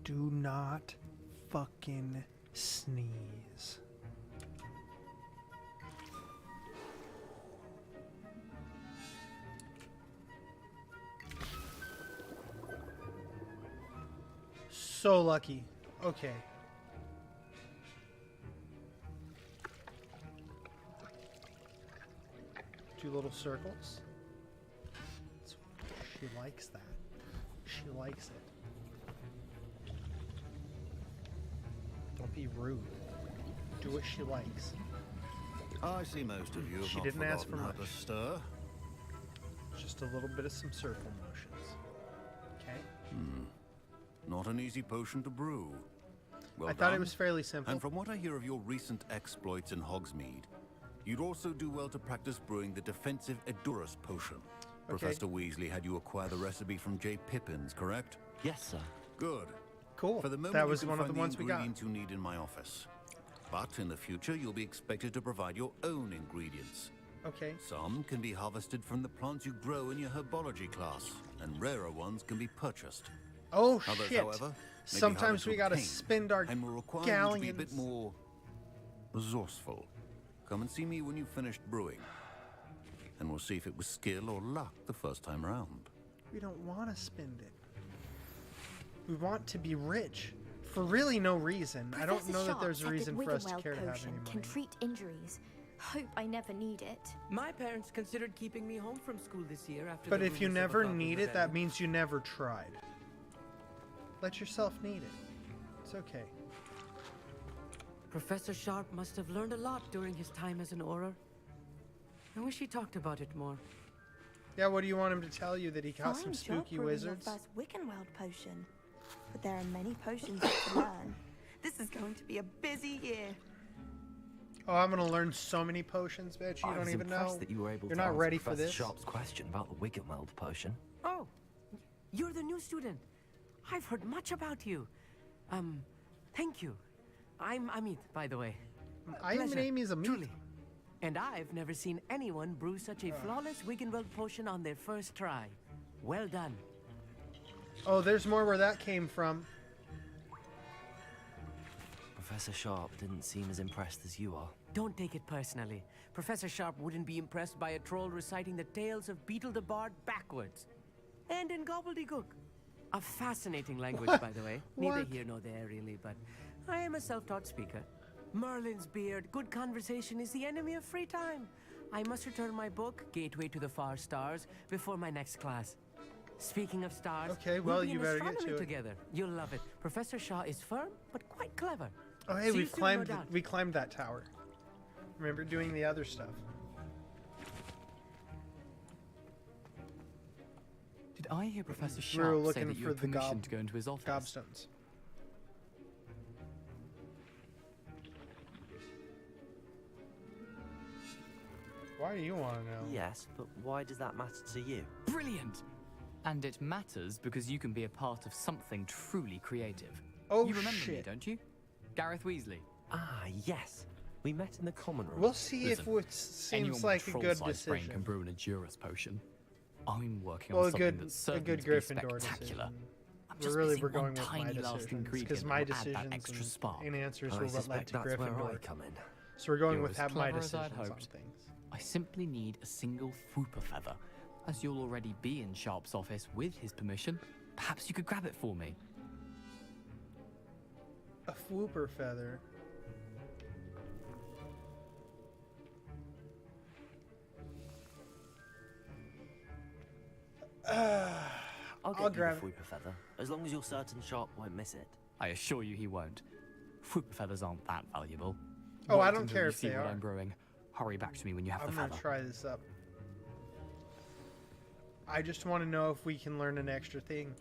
Speaker 1: Do not fucking sneeze. So lucky. Okay. Two little circles. She likes that. She likes it. Don't be rude. Do what she likes.
Speaker 6: I see most of you have
Speaker 1: She
Speaker 6: not
Speaker 1: didn't ask for
Speaker 6: forgotten how
Speaker 1: much.
Speaker 6: to stir.
Speaker 1: Just a little bit of some circle motions. Okay?
Speaker 6: Not an easy potion to brew. Well
Speaker 1: I thought it
Speaker 6: done.
Speaker 1: was fairly simple.
Speaker 6: And from what I hear of your recent exploits in Hogsmeade, you'd also do well to practice brewing the defensive Edurus potion.
Speaker 1: Okay.
Speaker 6: Professor Weasley had you acquire the recipe from J. Pippins, correct?
Speaker 10: Yes, sir.
Speaker 6: Good.
Speaker 1: Cool.
Speaker 6: For the moment,
Speaker 1: That
Speaker 6: you
Speaker 1: was
Speaker 6: can
Speaker 1: one of
Speaker 6: find
Speaker 1: the ones we got.
Speaker 6: ingredients you need in my office. But in the future, you'll be expected to provide your own ingredients.
Speaker 1: Okay.
Speaker 6: Some can be harvested from the plants you grow in your herbology class, and rarer ones can be purchased.
Speaker 1: Oh,
Speaker 6: Others,
Speaker 1: shit.
Speaker 6: however, may be
Speaker 1: Sometimes
Speaker 6: harder to
Speaker 1: we gotta
Speaker 6: obtain
Speaker 1: spend our
Speaker 6: and will require you to
Speaker 1: galleons.
Speaker 6: be a bit more resourceful. Come and see me when you've finished brewing, and we'll see if it was skill or luck the first time round.
Speaker 1: We don't want to spend it. We want to be rich. For really no reason. I don't
Speaker 12: Professor
Speaker 1: know that
Speaker 12: Sharp
Speaker 1: there's a
Speaker 12: said
Speaker 1: reason
Speaker 12: that
Speaker 1: for us to
Speaker 12: Wiggenweld
Speaker 1: care to have
Speaker 12: potion
Speaker 1: any money.
Speaker 12: can treat injuries. Hope I never need it.
Speaker 11: My parents considered keeping me home from school this year after
Speaker 1: But
Speaker 11: the
Speaker 1: if you
Speaker 11: rumors of a
Speaker 1: never
Speaker 11: goblin
Speaker 1: need it, that
Speaker 11: rebellion.
Speaker 1: means you never tried. Let yourself need it. It's okay.
Speaker 11: Professor Sharp must have learned a lot during his time as an Auror. I wish he talked about it more.
Speaker 1: Yeah, what do you want him to tell you? That he got some
Speaker 12: Fine job
Speaker 1: spooky
Speaker 12: brewing
Speaker 1: wizards?
Speaker 12: your first Wiccanweld potion. But there are many potions yet to learn. This is going to be a busy year.
Speaker 1: Oh, I'm gonna learn so many potions, bitch. You
Speaker 10: I
Speaker 1: don't
Speaker 10: was
Speaker 1: even
Speaker 10: impressed
Speaker 1: know.
Speaker 10: that you were able
Speaker 1: You're
Speaker 10: to
Speaker 1: not
Speaker 10: answer
Speaker 1: ready for
Speaker 10: Professor
Speaker 1: this.
Speaker 10: Sharp's question about the Wiggenweld potion.
Speaker 11: Oh, you're the new student. I've heard much about you. Thank you. I'm Amit, by the way.
Speaker 1: My name is Amit.
Speaker 11: Truly. And I've never seen anyone brew such a flawless Wiggenweld potion on their first try. Well done.
Speaker 1: Oh, there's more where that came from.
Speaker 10: Professor Sharp didn't seem as impressed as you are.
Speaker 11: Don't take it personally. Professor Sharp wouldn't be impressed by a troll reciting the tales of Beetle the Bard backwards. And in gobbledygook. A fascinating language, by the way. Neither
Speaker 1: What?
Speaker 11: here nor there, really, but I am a self-taught speaker. Merlin's beard, good conversation is the enemy of free time. I must return my book, Gateway to the Far Stars, before my next class. Speaking of stars,
Speaker 1: Okay, well,
Speaker 11: we'll be
Speaker 1: you
Speaker 11: in
Speaker 1: better get
Speaker 11: astronomy
Speaker 1: to it.
Speaker 11: together. You'll love it. Professor Shaw is firm, but quite clever.
Speaker 1: Oh, hey,
Speaker 11: See you
Speaker 1: we've
Speaker 11: soon,
Speaker 1: climbed.
Speaker 11: no doubt.
Speaker 1: We climbed that tower. Remember doing the other stuff.
Speaker 13: Did I hear Professor
Speaker 1: We
Speaker 13: Sharp
Speaker 1: were
Speaker 13: say
Speaker 1: looking
Speaker 13: that you
Speaker 1: for
Speaker 13: had
Speaker 1: the
Speaker 13: permission to go into his office?
Speaker 1: gobstones. Why do you want to know?
Speaker 10: Yes, but why does that matter to you?
Speaker 13: Brilliant! And it matters because you can be a part of something truly creative.
Speaker 1: Oh,
Speaker 13: you remember me,
Speaker 1: shit.
Speaker 13: don't you? Gareth Weasley.
Speaker 10: Ah, yes. We met in the common room.
Speaker 1: We'll see
Speaker 13: Listen,
Speaker 1: if it seems
Speaker 13: anyone
Speaker 1: like
Speaker 13: with
Speaker 1: a
Speaker 13: a
Speaker 1: good
Speaker 13: troll-sized brain
Speaker 1: decision.
Speaker 13: can brew an Edurus potion. I'm working
Speaker 1: Well,
Speaker 13: on
Speaker 1: a
Speaker 13: something
Speaker 1: good,
Speaker 13: that's
Speaker 1: a
Speaker 13: certain
Speaker 1: good
Speaker 13: to be
Speaker 1: Gryffindor
Speaker 13: spectacular.
Speaker 1: decision.
Speaker 13: I'm
Speaker 1: We're
Speaker 13: just
Speaker 1: really
Speaker 13: missing
Speaker 1: we're going
Speaker 13: one
Speaker 1: with my
Speaker 13: tiny last
Speaker 1: decisions
Speaker 13: ingredient
Speaker 1: because my
Speaker 13: that will add
Speaker 1: decisions
Speaker 13: that extra
Speaker 1: and,
Speaker 13: spark.
Speaker 1: and answers
Speaker 10: I
Speaker 1: were what led
Speaker 10: suspect
Speaker 1: to
Speaker 10: that's where I
Speaker 1: Gryffindor.
Speaker 10: come in.
Speaker 1: So we're going
Speaker 13: You're
Speaker 1: with
Speaker 13: as
Speaker 1: have my
Speaker 13: clever as I'd
Speaker 1: decisions on
Speaker 13: hoped.
Speaker 1: things.
Speaker 13: I simply need a single Fwooper feather. As you'll already be in Sharp's office with his permission, perhaps you could grab it for me.
Speaker 1: A Fwooper feather.
Speaker 10: I'll
Speaker 1: I'll
Speaker 10: get
Speaker 1: grab
Speaker 10: you the Fwooper feather, as long as you're certain Sharp won't miss it.
Speaker 13: I assure you he won't. Whooper feathers aren't that valuable.
Speaker 1: Oh, I
Speaker 13: Wait
Speaker 1: don't
Speaker 13: until
Speaker 1: care
Speaker 13: you
Speaker 1: if
Speaker 13: see
Speaker 1: they
Speaker 13: what
Speaker 1: are.
Speaker 13: I'm brewing. Hurry back to me when you have
Speaker 1: I'm
Speaker 13: the
Speaker 1: gonna
Speaker 13: feather.
Speaker 1: try this up. I just want to know if we can learn an extra thing.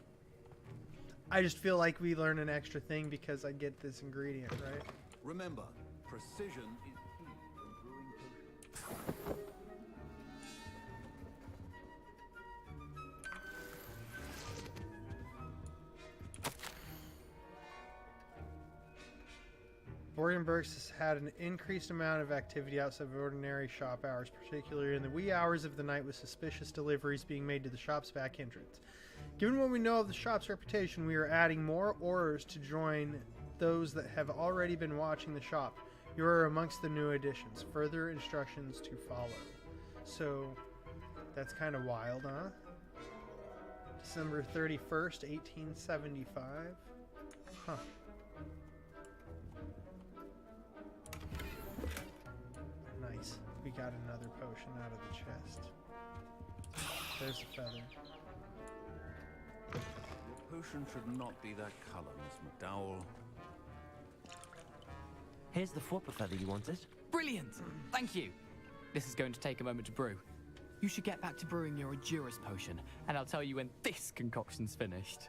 Speaker 1: I just feel like we learn an extra thing because I get this ingredient, right?
Speaker 6: Remember, precision is key when brewing potions.
Speaker 1: Borgenbergs has had an increased amount of activity outside of ordinary shop hours, particularly in the wee hours of the night with suspicious deliveries being made to the shop's back entrance. Given what we know of the shop's reputation, we are adding more orders to join those that have already been watching the shop. You are amongst the new additions. Further instructions to follow. So, that's kind of wild, huh? December 31st, 1875. Huh. Nice. We got another potion out of the chest. There's the feather.
Speaker 6: Your potion should not be that color, Miss McDowell.
Speaker 10: Here's the Whooper feather you wanted.
Speaker 13: Brilliant! Thank you! This is going to take a moment to brew. You should get back to brewing your Edurus potion, and I'll tell you when this concoction's finished.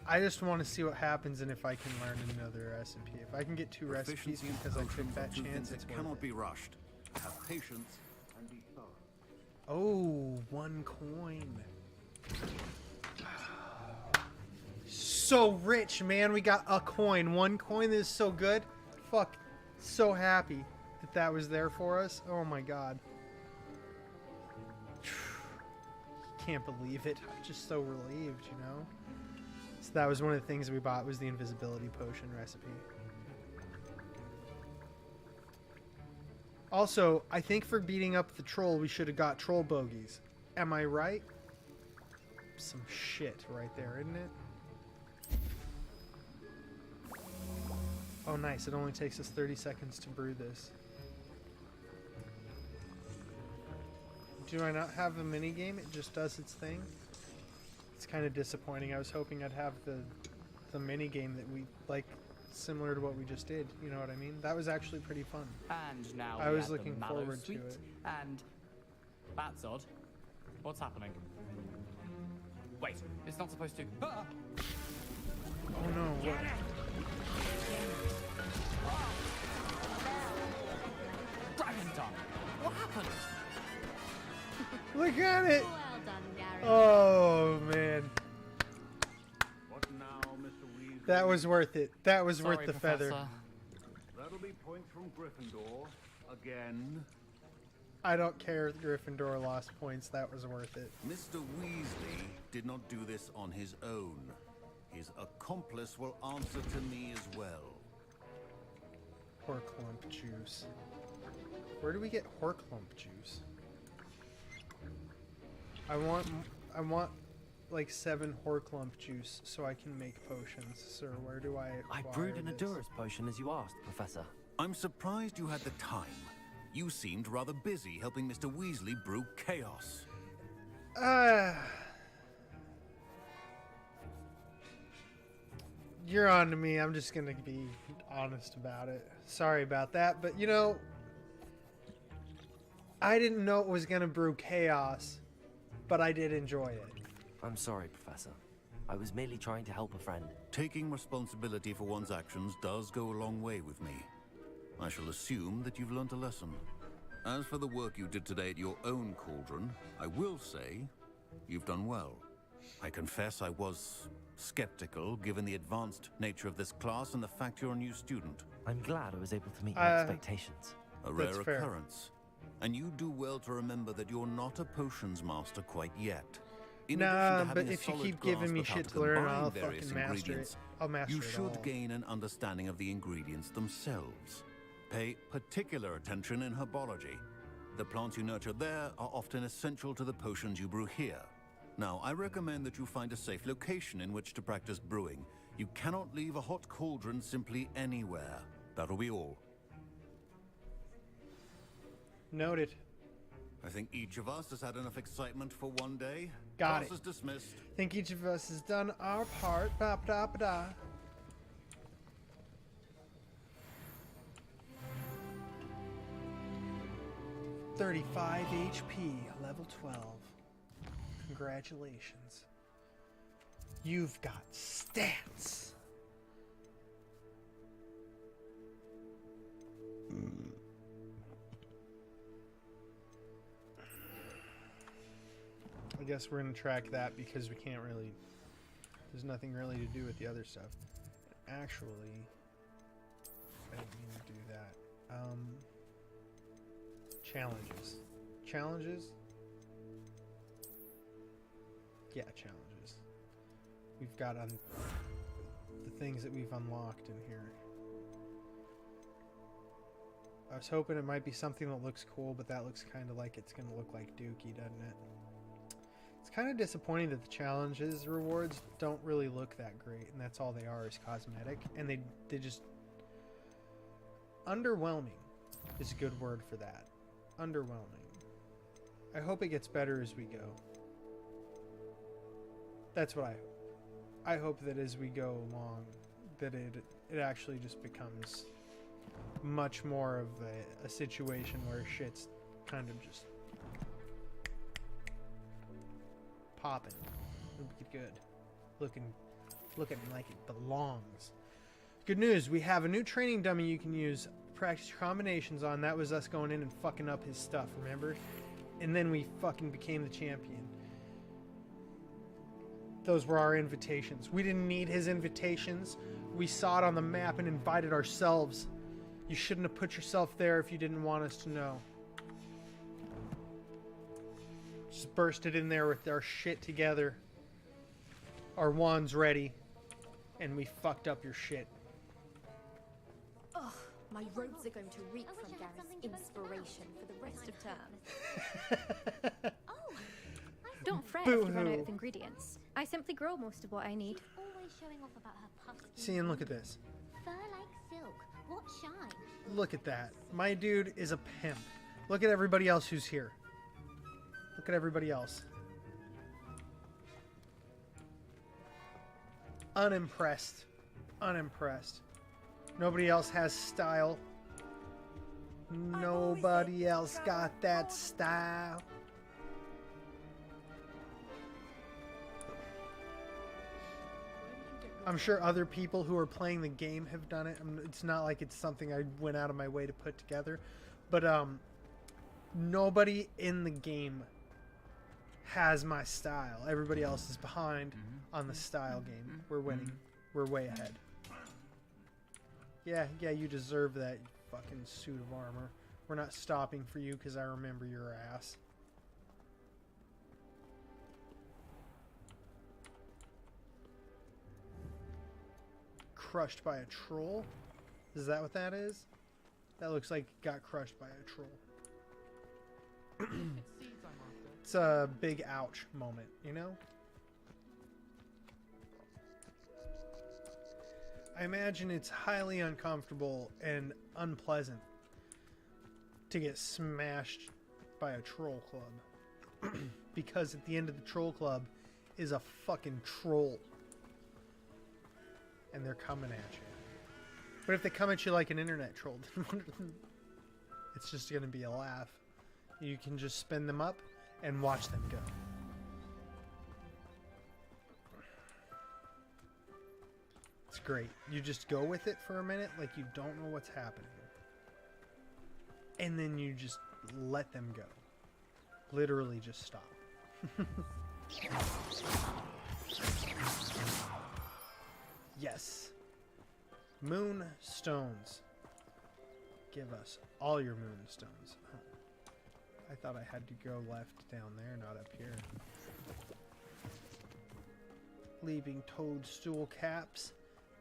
Speaker 1: I just want to see what happens and if I can learn another recipe. If I can get two recipes
Speaker 6: Proficiency in
Speaker 1: because I took
Speaker 6: potions
Speaker 1: that
Speaker 6: often
Speaker 1: chance,
Speaker 6: things
Speaker 1: it's
Speaker 6: that
Speaker 1: worth
Speaker 6: cannot
Speaker 1: it.
Speaker 6: be rushed. Have patience and be thorough.
Speaker 1: Oh, 1 coin. So rich, man. We got a coin. 1 coin is so good. Fuck. So happy that that was there for us. Oh my god. Can't believe it. I'm just so relieved, you know? So that was one of the things we bought was the invisibility potion recipe. Also, I think for beating up the troll, we should have got troll bogeys. Am I right? Some shit right there, isn't it? Oh, nice. It only takes us 30 seconds to brew this. Do I not have a mini game? It just does its thing. It's kind of disappointing. I was hoping I'd have the mini game that we like, similar to what we just did. You know what I mean? That was actually pretty fun.
Speaker 13: And now
Speaker 1: I
Speaker 13: we
Speaker 1: was
Speaker 13: add
Speaker 1: looking
Speaker 13: the mallow
Speaker 1: forward to
Speaker 13: sweet,
Speaker 1: it.
Speaker 13: And that's odd. What's happening? Wait, it's not supposed to. Ah!
Speaker 1: Oh no! What?
Speaker 13: Dragon tongue. What happened?
Speaker 1: Look at it!
Speaker 7: Well done, Gary.
Speaker 1: Oh man,
Speaker 6: What now, Mr. Weasley?
Speaker 1: that was worth it. That was
Speaker 13: Sorry,
Speaker 1: worth the
Speaker 13: Professor.
Speaker 1: feather.
Speaker 6: That'll be points from Gryffindor. Again.
Speaker 1: I don't care if Gryffindor lost points. That was worth it.
Speaker 6: Mr. Weasley did not do this on his own. His accomplice will answer to me as well.
Speaker 1: Horklump juice. Where do we get Horklump juice? I want like 7 Horklump juice so I can make potions. Sir, where do I
Speaker 10: I
Speaker 1: acquire
Speaker 10: brewed an
Speaker 1: this?
Speaker 10: Edurus potion as you asked, Professor.
Speaker 6: I'm surprised you had the time. You seemed rather busy helping Mr. Weasley brew chaos.
Speaker 1: You're on to me. I'm just gonna be honest about it. Sorry about that, but you know, I didn't know it was gonna brew chaos, but I did enjoy it.
Speaker 10: I'm sorry, Professor. I was merely trying to help a friend.
Speaker 6: Taking responsibility for one's actions does go a long way with me. I shall assume that you've learnt a lesson. As for the work you did today at your own cauldron, I will say you've done well. I confess I was skeptical given the advanced nature of this class and the fact you're a new student.
Speaker 10: I'm glad I was able to meet your expectations.
Speaker 6: A
Speaker 1: That's
Speaker 6: rare
Speaker 1: fair.
Speaker 6: occurrence. And you do well to remember that you're not a potions master quite yet. In
Speaker 1: Nah,
Speaker 6: addition to
Speaker 1: but
Speaker 6: having a
Speaker 1: if you
Speaker 6: solid
Speaker 1: keep giving
Speaker 6: grasp
Speaker 1: me
Speaker 6: of how
Speaker 1: shit
Speaker 6: to
Speaker 1: to learn,
Speaker 6: combine
Speaker 1: I'll
Speaker 6: various
Speaker 1: fucking master it.
Speaker 6: ingredients,
Speaker 1: I'll master
Speaker 6: you
Speaker 1: it
Speaker 6: should
Speaker 1: all.
Speaker 6: gain an understanding of the ingredients themselves. Pay particular attention in herbology. The plants you nurture there are often essential to the potions you brew here. Now, I recommend that you find a safe location in which to practice brewing. You cannot leave a hot cauldron simply anywhere. That'll be all.
Speaker 1: Noted.
Speaker 6: I think each of us has had enough excitement for one day.
Speaker 1: Got
Speaker 6: Class is dismissed.
Speaker 1: Think each of us has done our part. Ba da ba da. $35 HP, level 12. Congratulations. You've got stats. I guess we're gonna track that because we can't really. There's nothing really to do with the other stuff. Actually, I didn't mean to do that. Challenges. Challenges? Yeah, challenges. We've got the things that we've unlocked in here. I was hoping it might be something that looks cool, but that looks kind of like it's going to look like Dookie, doesn't it? It's kind of disappointing that the challenges rewards don't really look that great, and that's all they are is cosmetic, and they just... Underwhelming is a good word for that. Underwhelming. I hope it gets better as we go. That's what I hope. I hope that as we go along, that it actually just becomes much more of a situation where shit's kind of just popping. It'll be good. Looking like it belongs. Good news, we have a new training dummy you can use practice your combinations on. That was us going in and fucking up his stuff, remember? And then we fucking became the champion. Those were our invitations. We didn't need his invitations. We saw it on the map and invited ourselves. You shouldn't have put yourself there if you didn't want us to know. Just bursted in there with our shit together. Our wands ready. And we fucked up your shit.
Speaker 14: Ugh, my robes are going to reek from Gareth's inspiration for the rest of term.
Speaker 3: Don't fret if you run out of ingredients. I simply grow most of what I need.
Speaker 15: Always showing off about her puffy.
Speaker 1: See, and look at this.
Speaker 15: Fur like silk. What shine?
Speaker 1: Look at that. My dude is a pimp. Look at everybody else who's here. Look at everybody else. Unimpressed. Unimpressed. Nobody else has style. Nobody else got that style. I'm sure other people who are playing the game have done it. It's not like it's something I went out of my way to put together. But nobody in the game has my style. Everybody else is behind on the style game. We're winning. We're way ahead. Yeah, you deserve that, you fucking suit of armor. We're not stopping for you because I remember your ass. Crushed by a troll? Is that what that is? That looks like it got crushed by a troll. It's a big ouch moment, you know? I imagine it's highly uncomfortable and unpleasant to get smashed by a troll club. Because at the end of the troll club is a fucking troll. And they're coming at you. But if they come at you like an internet troll, then it's just going to be a laugh. You can just spin them up and watch them go. It's great. You just go with it for a minute like you don't know what's happening. And then you just let them go. Literally just stop. Yes. Moon stones. Give us all your moon stones. I thought I had to go left down there, not up here. Leaving toadstool caps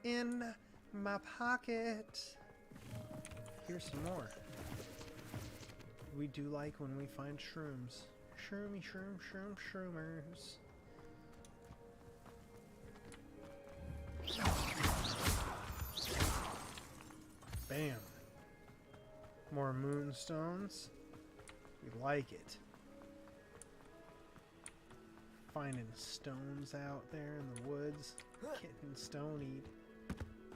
Speaker 1: in my pocket. Here's some more. We do like when we find shrooms. Shroomy, shroomers. Bam. More moonstones. We like it. finding stones out there in the woods. Getting stonied.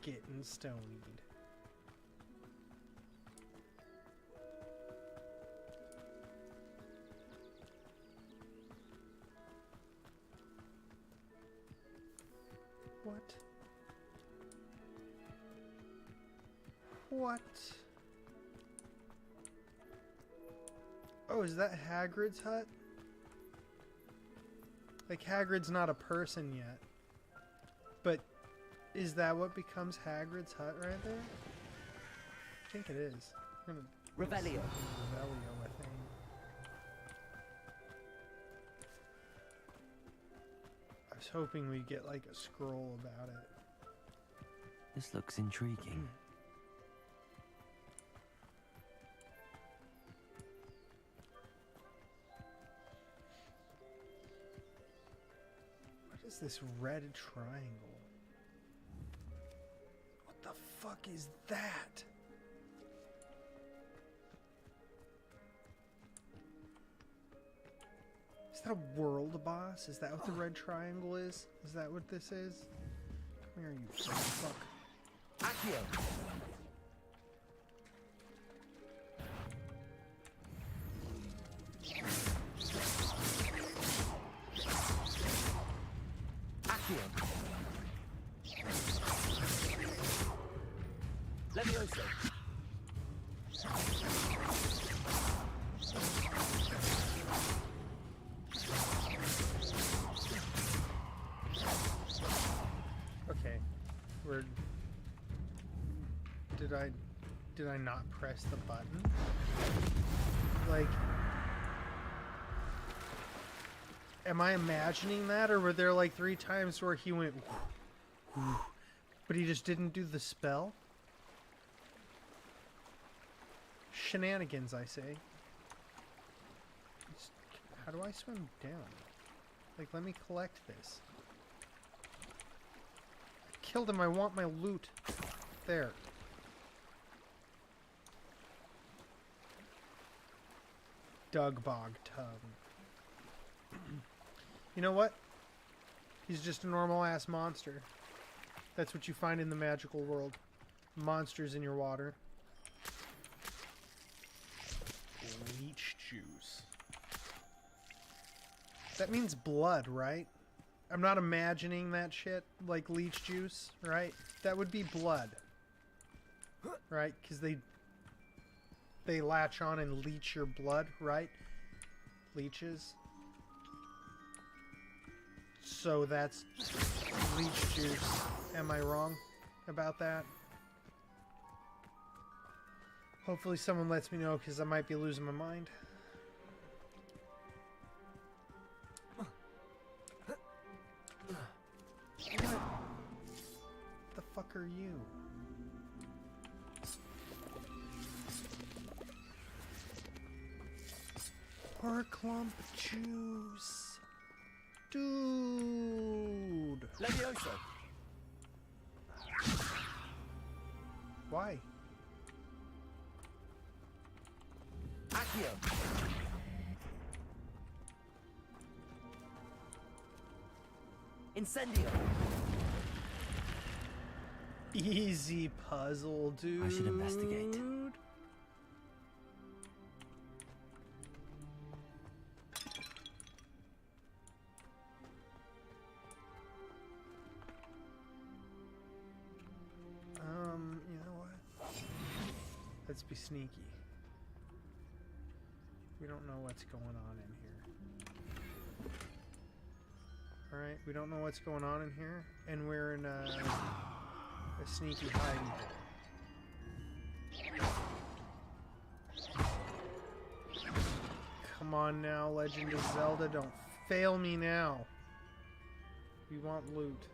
Speaker 1: Getting stonied. What? What? Oh, is that Hagrid's hut? Like, Hagrid's not a person yet. But is that what becomes Hagrid's hut right there? I think it is. We're gonna
Speaker 8: Revelio.
Speaker 1: Revelio, I think. I was hoping we'd get like a scroll about it.
Speaker 10: This looks intriguing.
Speaker 1: What is this red triangle? What the fuck is that? Is that a world boss? Is that what the red triangle is? Is that what this is? Come here, you fuck.
Speaker 8: Accio. Accio. Levioso.
Speaker 1: Okay, we're... Did I not press the button? Like... Am I imagining that, or were there like 3 times where he went... but he just didn't do the spell? Shenanigans, I say. How do I swim down? Like, let me collect this. I killed him, I want my loot. There. Dugbog Tub. You know what? He's just a normal-ass monster. That's what you find in the magical world. Monsters in your water. Leech juice. That means blood, right? I'm not imagining that shit like leech juice, right? That would be blood. Right? Because they latch on and leech your blood, right? Leeches. So that's leech juice. Am I wrong about that? Hopefully someone lets me know, because I might be losing my mind. What the fuck are you? Horcrump juice. Dude.
Speaker 8: Levioso.
Speaker 1: Why?
Speaker 8: Accio. Incendio.
Speaker 1: Easy puzzle, dude.
Speaker 10: I should investigate.
Speaker 1: You know what? Let's be sneaky. We don't know what's going on in here. Alright, we don't know what's going on in here, and we're in a sneaky hiding hole. Come on now, Legend of Zelda, don't fail me now. We want loot.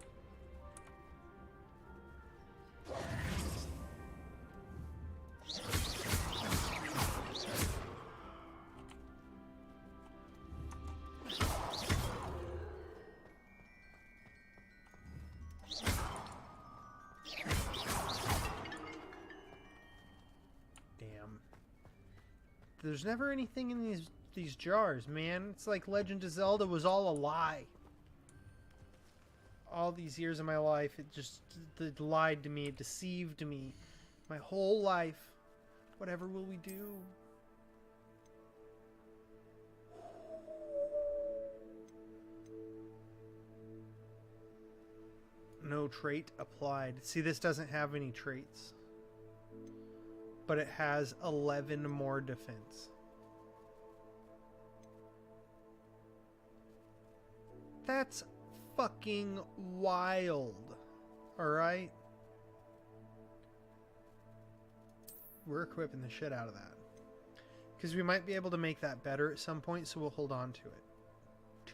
Speaker 1: There's never anything in these jars, man. It's like Legend of Zelda was all a lie. all these years of my life, it lied to me, it deceived me. My whole life. Whatever will we do? No trait applied. See, this doesn't have any traits. But it has 11 more defense. That's fucking wild. Alright? We're equipping the shit out of that. Because we might be able to make that better at some point, so we'll hold on to it.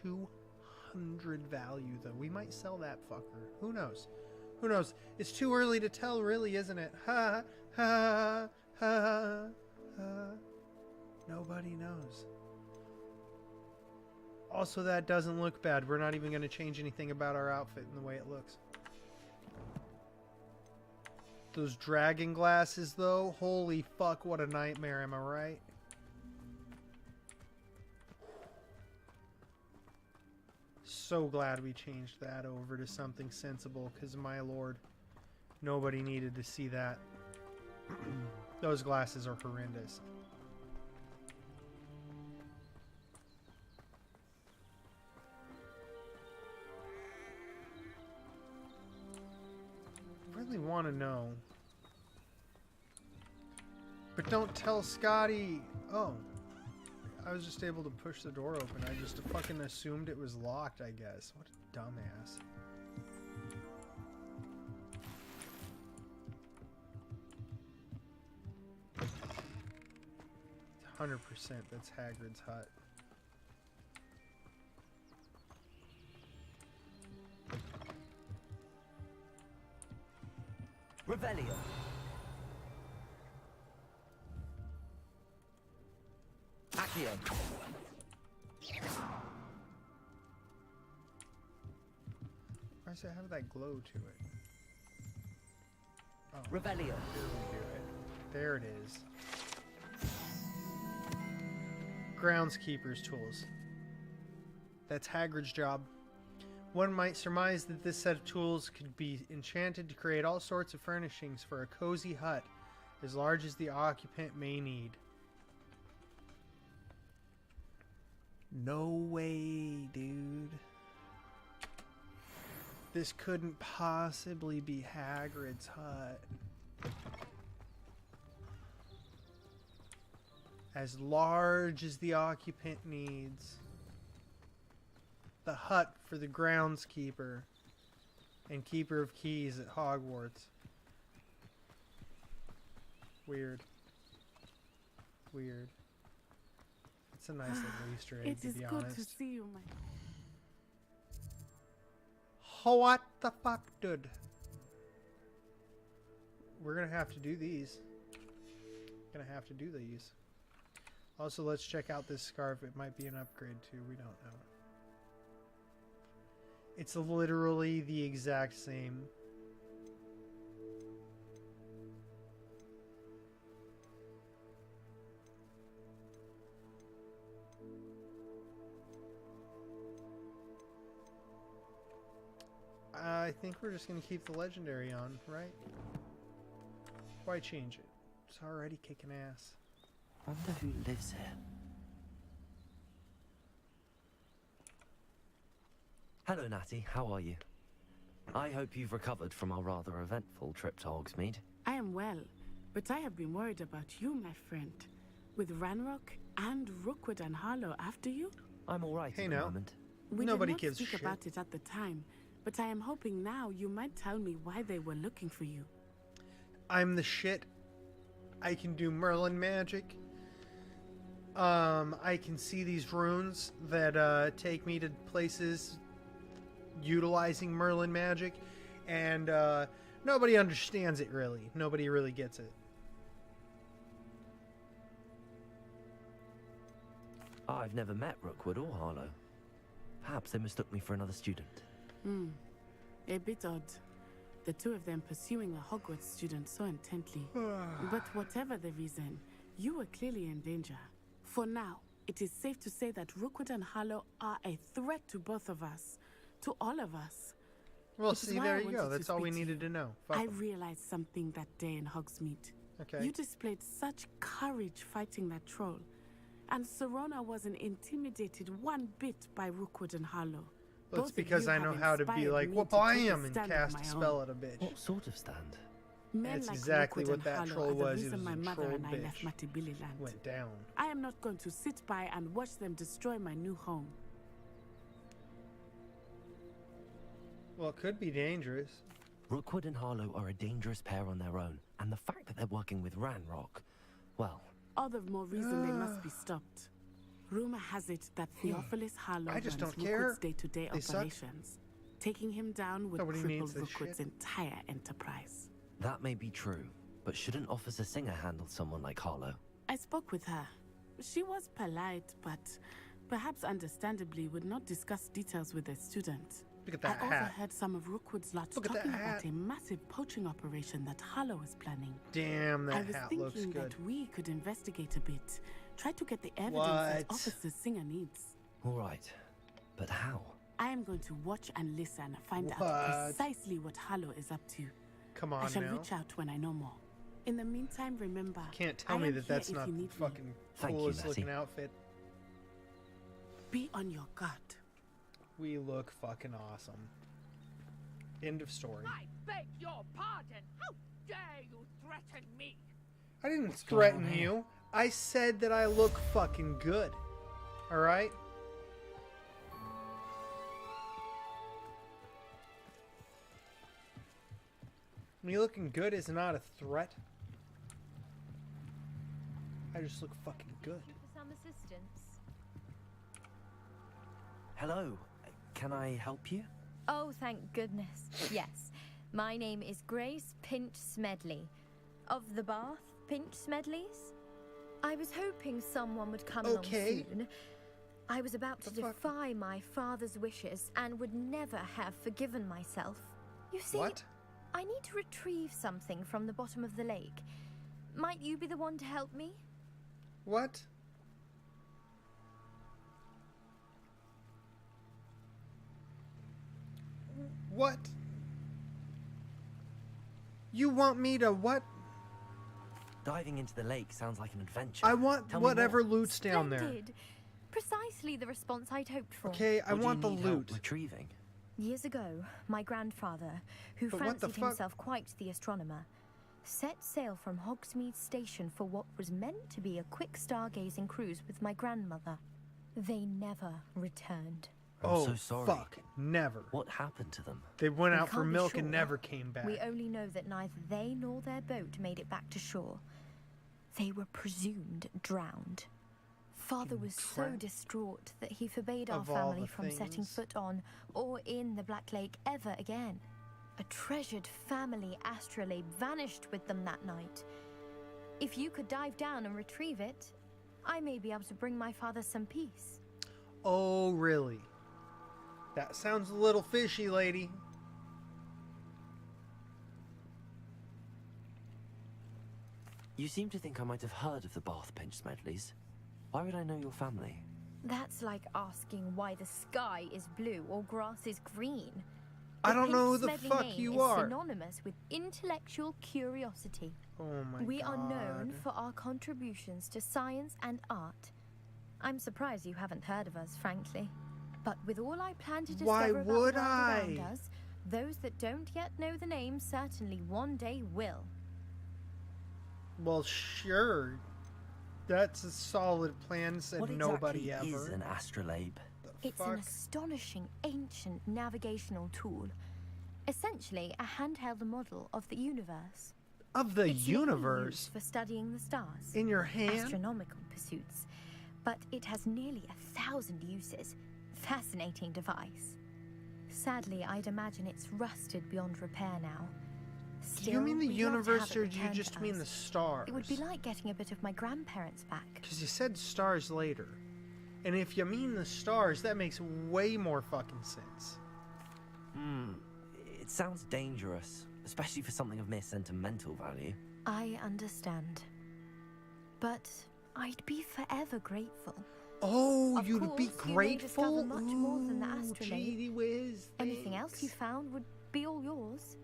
Speaker 1: 200 value, though. We might sell that fucker. Who knows? Who knows? It's too early to tell, really, isn't it? Ha ha ha ha. Nobody knows. Also, that doesn't look bad. We're not even going to change anything about our outfit and the way it looks. Those dragon glasses, though, holy fuck, what a nightmare, am I right? So glad we changed that over to something sensible, because my lord, nobody needed to see that. Those glasses are horrendous. I really want to know. But don't tell Scotty. Oh. I was just able to push the door open. I just fucking assumed it was locked, I guess. What a dumbass. It's 100% that's Hagrid's hut.
Speaker 8: Revelio. Accio.
Speaker 1: Why does it have that glow to it? Oh,
Speaker 8: Revelio.
Speaker 1: Here we do it. There it is. Groundskeeper's tools. That's Hagrid's job. One might surmise that this set of tools could be enchanted to create all sorts of furnishings for a cozy hut, as large as the occupant may need. No way, dude. This couldn't possibly be Hagrid's hut. As large as the occupant needs. The hut for the groundskeeper and keeper of keys at Hogwarts. Weird. Weird. It's a nice little Easter egg, to be honest.
Speaker 16: It is good to see you, my...
Speaker 1: What the fuck, dude? We're gonna have to do these. Gonna have to do these. Also, let's check out this scarf. It might be an upgrade too. We don't know. It's literally the exact same. I think we're just going to keep the legendary on, right? Why change it? It's already kicking ass.
Speaker 10: Wonder who lives here. Hello, Natty. How are you? I hope you've recovered from our rather eventful trip to Hogsmeade.
Speaker 16: I am well, but I have been worried about you, my friend. With Ranrock and Rookwood and Harlow after you?
Speaker 10: I'm all right at the moment.
Speaker 1: Nobody
Speaker 16: did not
Speaker 1: gives a
Speaker 16: speak
Speaker 1: shit.
Speaker 16: about it at the time, but I am hoping now you might tell me why they were looking for you.
Speaker 1: I'm the shit. I can do Merlin magic. I can see these runes that take me to places utilizing Merlin magic, and nobody understands it really. Nobody really gets it.
Speaker 10: I've never met Rookwood or Harlow. Perhaps they mistook me for another student.
Speaker 16: A bit odd. The two of them pursuing a Hogwarts student so intently. But whatever the reason, you were clearly in danger. For now, it is safe to say that Rookwood and Harlow are a threat to both of us. To all of us.
Speaker 1: Well,
Speaker 16: Which is
Speaker 1: see,
Speaker 16: why
Speaker 1: there
Speaker 16: I
Speaker 1: you go.
Speaker 16: wanted to
Speaker 1: That's all we
Speaker 16: speak to
Speaker 1: needed
Speaker 16: you.
Speaker 1: to know. Fuck
Speaker 16: I
Speaker 1: 'em.
Speaker 16: realized something that day in Hogsmeade.
Speaker 1: Okay.
Speaker 16: You displayed such courage fighting that troll, and Serona wasn't intimidated one bit by Rookwood and Harlow.
Speaker 1: Well, it's
Speaker 16: Both of
Speaker 1: because
Speaker 16: you
Speaker 1: I know
Speaker 16: have
Speaker 1: how to be
Speaker 16: inspired
Speaker 1: like,
Speaker 16: me
Speaker 1: whoop,
Speaker 16: to
Speaker 1: I
Speaker 16: take a
Speaker 1: am, and
Speaker 16: stand of
Speaker 1: cast
Speaker 16: my
Speaker 1: a
Speaker 16: own.
Speaker 1: spell at a bitch.
Speaker 10: What sort of stand?
Speaker 16: Men
Speaker 1: That's
Speaker 16: like
Speaker 1: exactly
Speaker 16: Rookwood
Speaker 1: what that
Speaker 16: and
Speaker 1: troll
Speaker 16: Harlow are
Speaker 1: was.
Speaker 16: the
Speaker 1: He
Speaker 16: reason
Speaker 1: was
Speaker 16: my
Speaker 1: a
Speaker 16: mother
Speaker 1: troll
Speaker 16: and I left
Speaker 1: bitch.
Speaker 16: Matibili land.
Speaker 1: Went down.
Speaker 16: I am not going to sit by and watch them destroy my new home.
Speaker 1: Well, it could be dangerous.
Speaker 10: Rookwood and Harlow are a dangerous pair on their own, and the fact that they're working with Ranrock, well,
Speaker 16: All the more reason they must be stopped. Rumor has it that Theophilus Harlow
Speaker 1: I just
Speaker 16: runs
Speaker 1: don't care.
Speaker 16: Rookwood's day-to-day
Speaker 1: They suck.
Speaker 16: operations. Taking him down would
Speaker 1: Nobody
Speaker 16: cripple
Speaker 1: needs this
Speaker 16: Rookwood's
Speaker 1: shit.
Speaker 16: entire enterprise.
Speaker 10: that may be true, but shouldn't Officer Singer handle someone like Harlow?
Speaker 16: I spoke with her. She was polite, but perhaps understandably would not discuss details with a student.
Speaker 1: Look at that
Speaker 16: I
Speaker 1: hat.
Speaker 16: overheard some of Rookwood's lot
Speaker 1: Look at that
Speaker 16: talking
Speaker 1: hat.
Speaker 16: about a massive poaching operation that Harlow is planning.
Speaker 1: Damn,
Speaker 16: I
Speaker 1: that
Speaker 16: was
Speaker 1: hat
Speaker 16: thinking
Speaker 1: looks good.
Speaker 16: that we could investigate a bit. Try to get the evidence that
Speaker 1: What?
Speaker 16: Officer Singer needs.
Speaker 10: All right, but how?
Speaker 16: I am going to watch and listen, find
Speaker 1: What?
Speaker 16: out precisely what Harlow is up to.
Speaker 1: Come
Speaker 16: I
Speaker 1: on
Speaker 16: shall
Speaker 1: now.
Speaker 16: reach out when I know more. In the meantime, remember,
Speaker 1: Can't tell
Speaker 16: I
Speaker 1: me
Speaker 16: am
Speaker 1: that
Speaker 16: here
Speaker 1: that's
Speaker 16: if
Speaker 1: not
Speaker 16: you
Speaker 1: the
Speaker 16: need me.
Speaker 1: fucking
Speaker 10: Thank you,
Speaker 1: coolest
Speaker 10: Natty.
Speaker 1: looking outfit.
Speaker 16: Be on your guard.
Speaker 1: We look fucking awesome. End of story.
Speaker 17: I beg your pardon. How dare you threaten me?
Speaker 1: I didn't
Speaker 10: going
Speaker 1: threaten
Speaker 10: on here?
Speaker 1: you. I said that I look fucking good. Alright? Me looking good is not a threat. I just look fucking good.
Speaker 14: For some assistance.
Speaker 10: Hello, can I help you?
Speaker 14: Oh, thank goodness. Yes. My name is Grace Pinch Smedley. Of the Bath Pinch Smedleys? I was hoping someone would come
Speaker 1: Okay.
Speaker 14: along soon. I was about to defy my father's wishes and would never have forgiven myself. You see,
Speaker 1: What?
Speaker 14: I need to retrieve something from the bottom of the lake. Might you be the one to help me?
Speaker 1: What? What? You want me to what?
Speaker 10: Diving into the lake sounds like an adventure.
Speaker 1: I want
Speaker 10: Tell me
Speaker 1: whatever
Speaker 10: more.
Speaker 1: loot's down there.
Speaker 14: Splendid. Precisely the response I'd hoped for.
Speaker 1: Okay, I
Speaker 10: What do you
Speaker 1: want the
Speaker 10: need help
Speaker 1: loot.
Speaker 10: retrieving.
Speaker 14: Years ago, my grandfather, who
Speaker 1: But what the
Speaker 14: fancied
Speaker 1: fuck?
Speaker 14: himself quite the astronomer, set sail from Hogsmeade Station for what was meant to be a quick stargazing cruise with my grandmother. They never returned.
Speaker 10: I'm
Speaker 1: Oh,
Speaker 10: so sorry.
Speaker 1: fuck. Never.
Speaker 10: What happened to them?
Speaker 1: They went
Speaker 14: We
Speaker 1: out for
Speaker 14: can't be
Speaker 1: milk
Speaker 14: sure.
Speaker 1: and never came back.
Speaker 14: We only know that neither they nor their boat made it back to shore. They were presumed drowned. Father was so
Speaker 1: crap.
Speaker 14: distraught that he forbade our
Speaker 1: Of all
Speaker 14: family
Speaker 1: the
Speaker 14: from setting
Speaker 1: things.
Speaker 14: foot on or in the Black Lake ever again. A treasured family astrolabe vanished with them that night. If you could dive down and retrieve it, I may be able to bring my father some peace.
Speaker 1: Oh, really? That sounds a little fishy, lady.
Speaker 10: You seem to think I might have heard of the Bath Pinch Smedleys. Why would I know your family?
Speaker 14: That's like asking why the sky is blue or grass is green.
Speaker 1: I don't know who
Speaker 14: Pinch
Speaker 1: the
Speaker 14: Smedley
Speaker 1: fuck
Speaker 14: name
Speaker 1: you
Speaker 14: is
Speaker 1: are.
Speaker 14: synonymous with intellectual curiosity.
Speaker 1: Oh my
Speaker 14: We
Speaker 1: god.
Speaker 14: are known for our contributions to science and art. I'm surprised you haven't heard of us, frankly. But with all I plan to discover
Speaker 1: Why
Speaker 14: about
Speaker 1: would
Speaker 14: the world around
Speaker 1: I?
Speaker 14: us, those that don't yet know the name certainly one day will.
Speaker 1: Well, sure. That's a solid plan, said
Speaker 10: What
Speaker 1: nobody
Speaker 10: exactly
Speaker 1: ever.
Speaker 10: is an astrolabe?
Speaker 14: It's an astonishing ancient navigational tool. Essentially, a handheld model of the universe.
Speaker 1: Of the
Speaker 14: It's mainly
Speaker 1: universe?
Speaker 14: used for studying the stars.
Speaker 1: In your hand?
Speaker 14: Astronomical pursuits. But it has nearly 1,000 uses. Fascinating device. Sadly, I'd imagine it's rusted beyond repair now.
Speaker 1: Do you mean the
Speaker 14: Still, we'd love to
Speaker 1: universe
Speaker 14: have it
Speaker 1: or do you
Speaker 14: returned
Speaker 1: just
Speaker 14: to
Speaker 1: mean the
Speaker 14: us.
Speaker 1: stars?
Speaker 14: It would be like getting a bit of my grandparents back.
Speaker 1: Because you said stars later. And if you mean the stars, that makes way more fucking sense.
Speaker 10: It sounds dangerous, especially for something of mere sentimental value.
Speaker 14: I understand. But I'd be forever grateful.
Speaker 1: Oh,
Speaker 14: Of
Speaker 1: you'd be
Speaker 14: course, you may
Speaker 1: grateful?
Speaker 14: discover much more than the
Speaker 1: Ooh,
Speaker 14: astrolabe.
Speaker 1: gee whiz,
Speaker 14: Anything else you found would be all yours.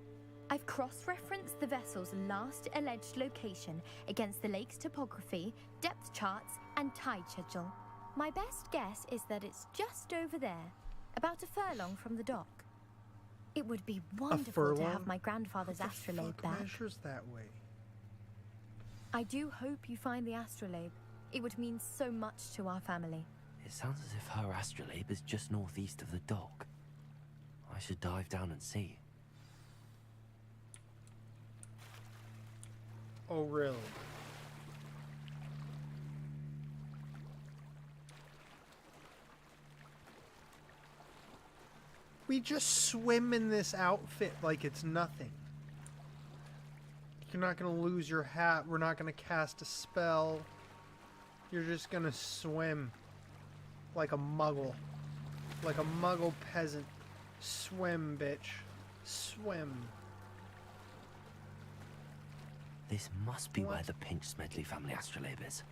Speaker 14: I've cross-referenced the vessel's last alleged location against the lake's topography, depth charts, and tide schedule. My best guess is that it's just over there, about a furlong from the dock. It would be wonderful to have my grandfather's astrolabe back.
Speaker 1: Measures that way.
Speaker 14: I do hope you find the astrolabe. It would mean so much to our family.
Speaker 10: It sounds as if her astrolabe is just northeast of the dock. I should dive down and see.
Speaker 1: Oh, really? We just swim in this outfit like it's nothing. You're not gonna lose your hat. We're not gonna cast a spell. You're just gonna swim like a muggle. Like a muggle peasant. Swim, bitch. Swim.
Speaker 10: This must be where the Pinch Smedley family astrolabe is.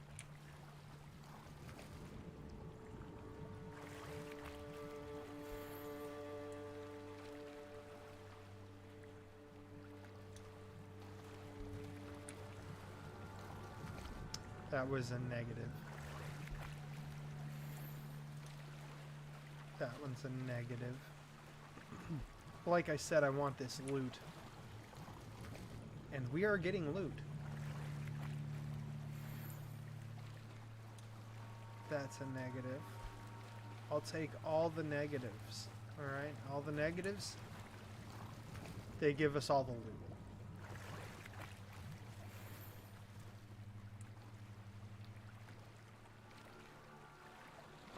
Speaker 1: That was a negative. That one's a negative. Like I said, I want this loot. And we are getting loot. That's a negative. I'll take all the negatives. Alright, all the negatives. They give us all the loot.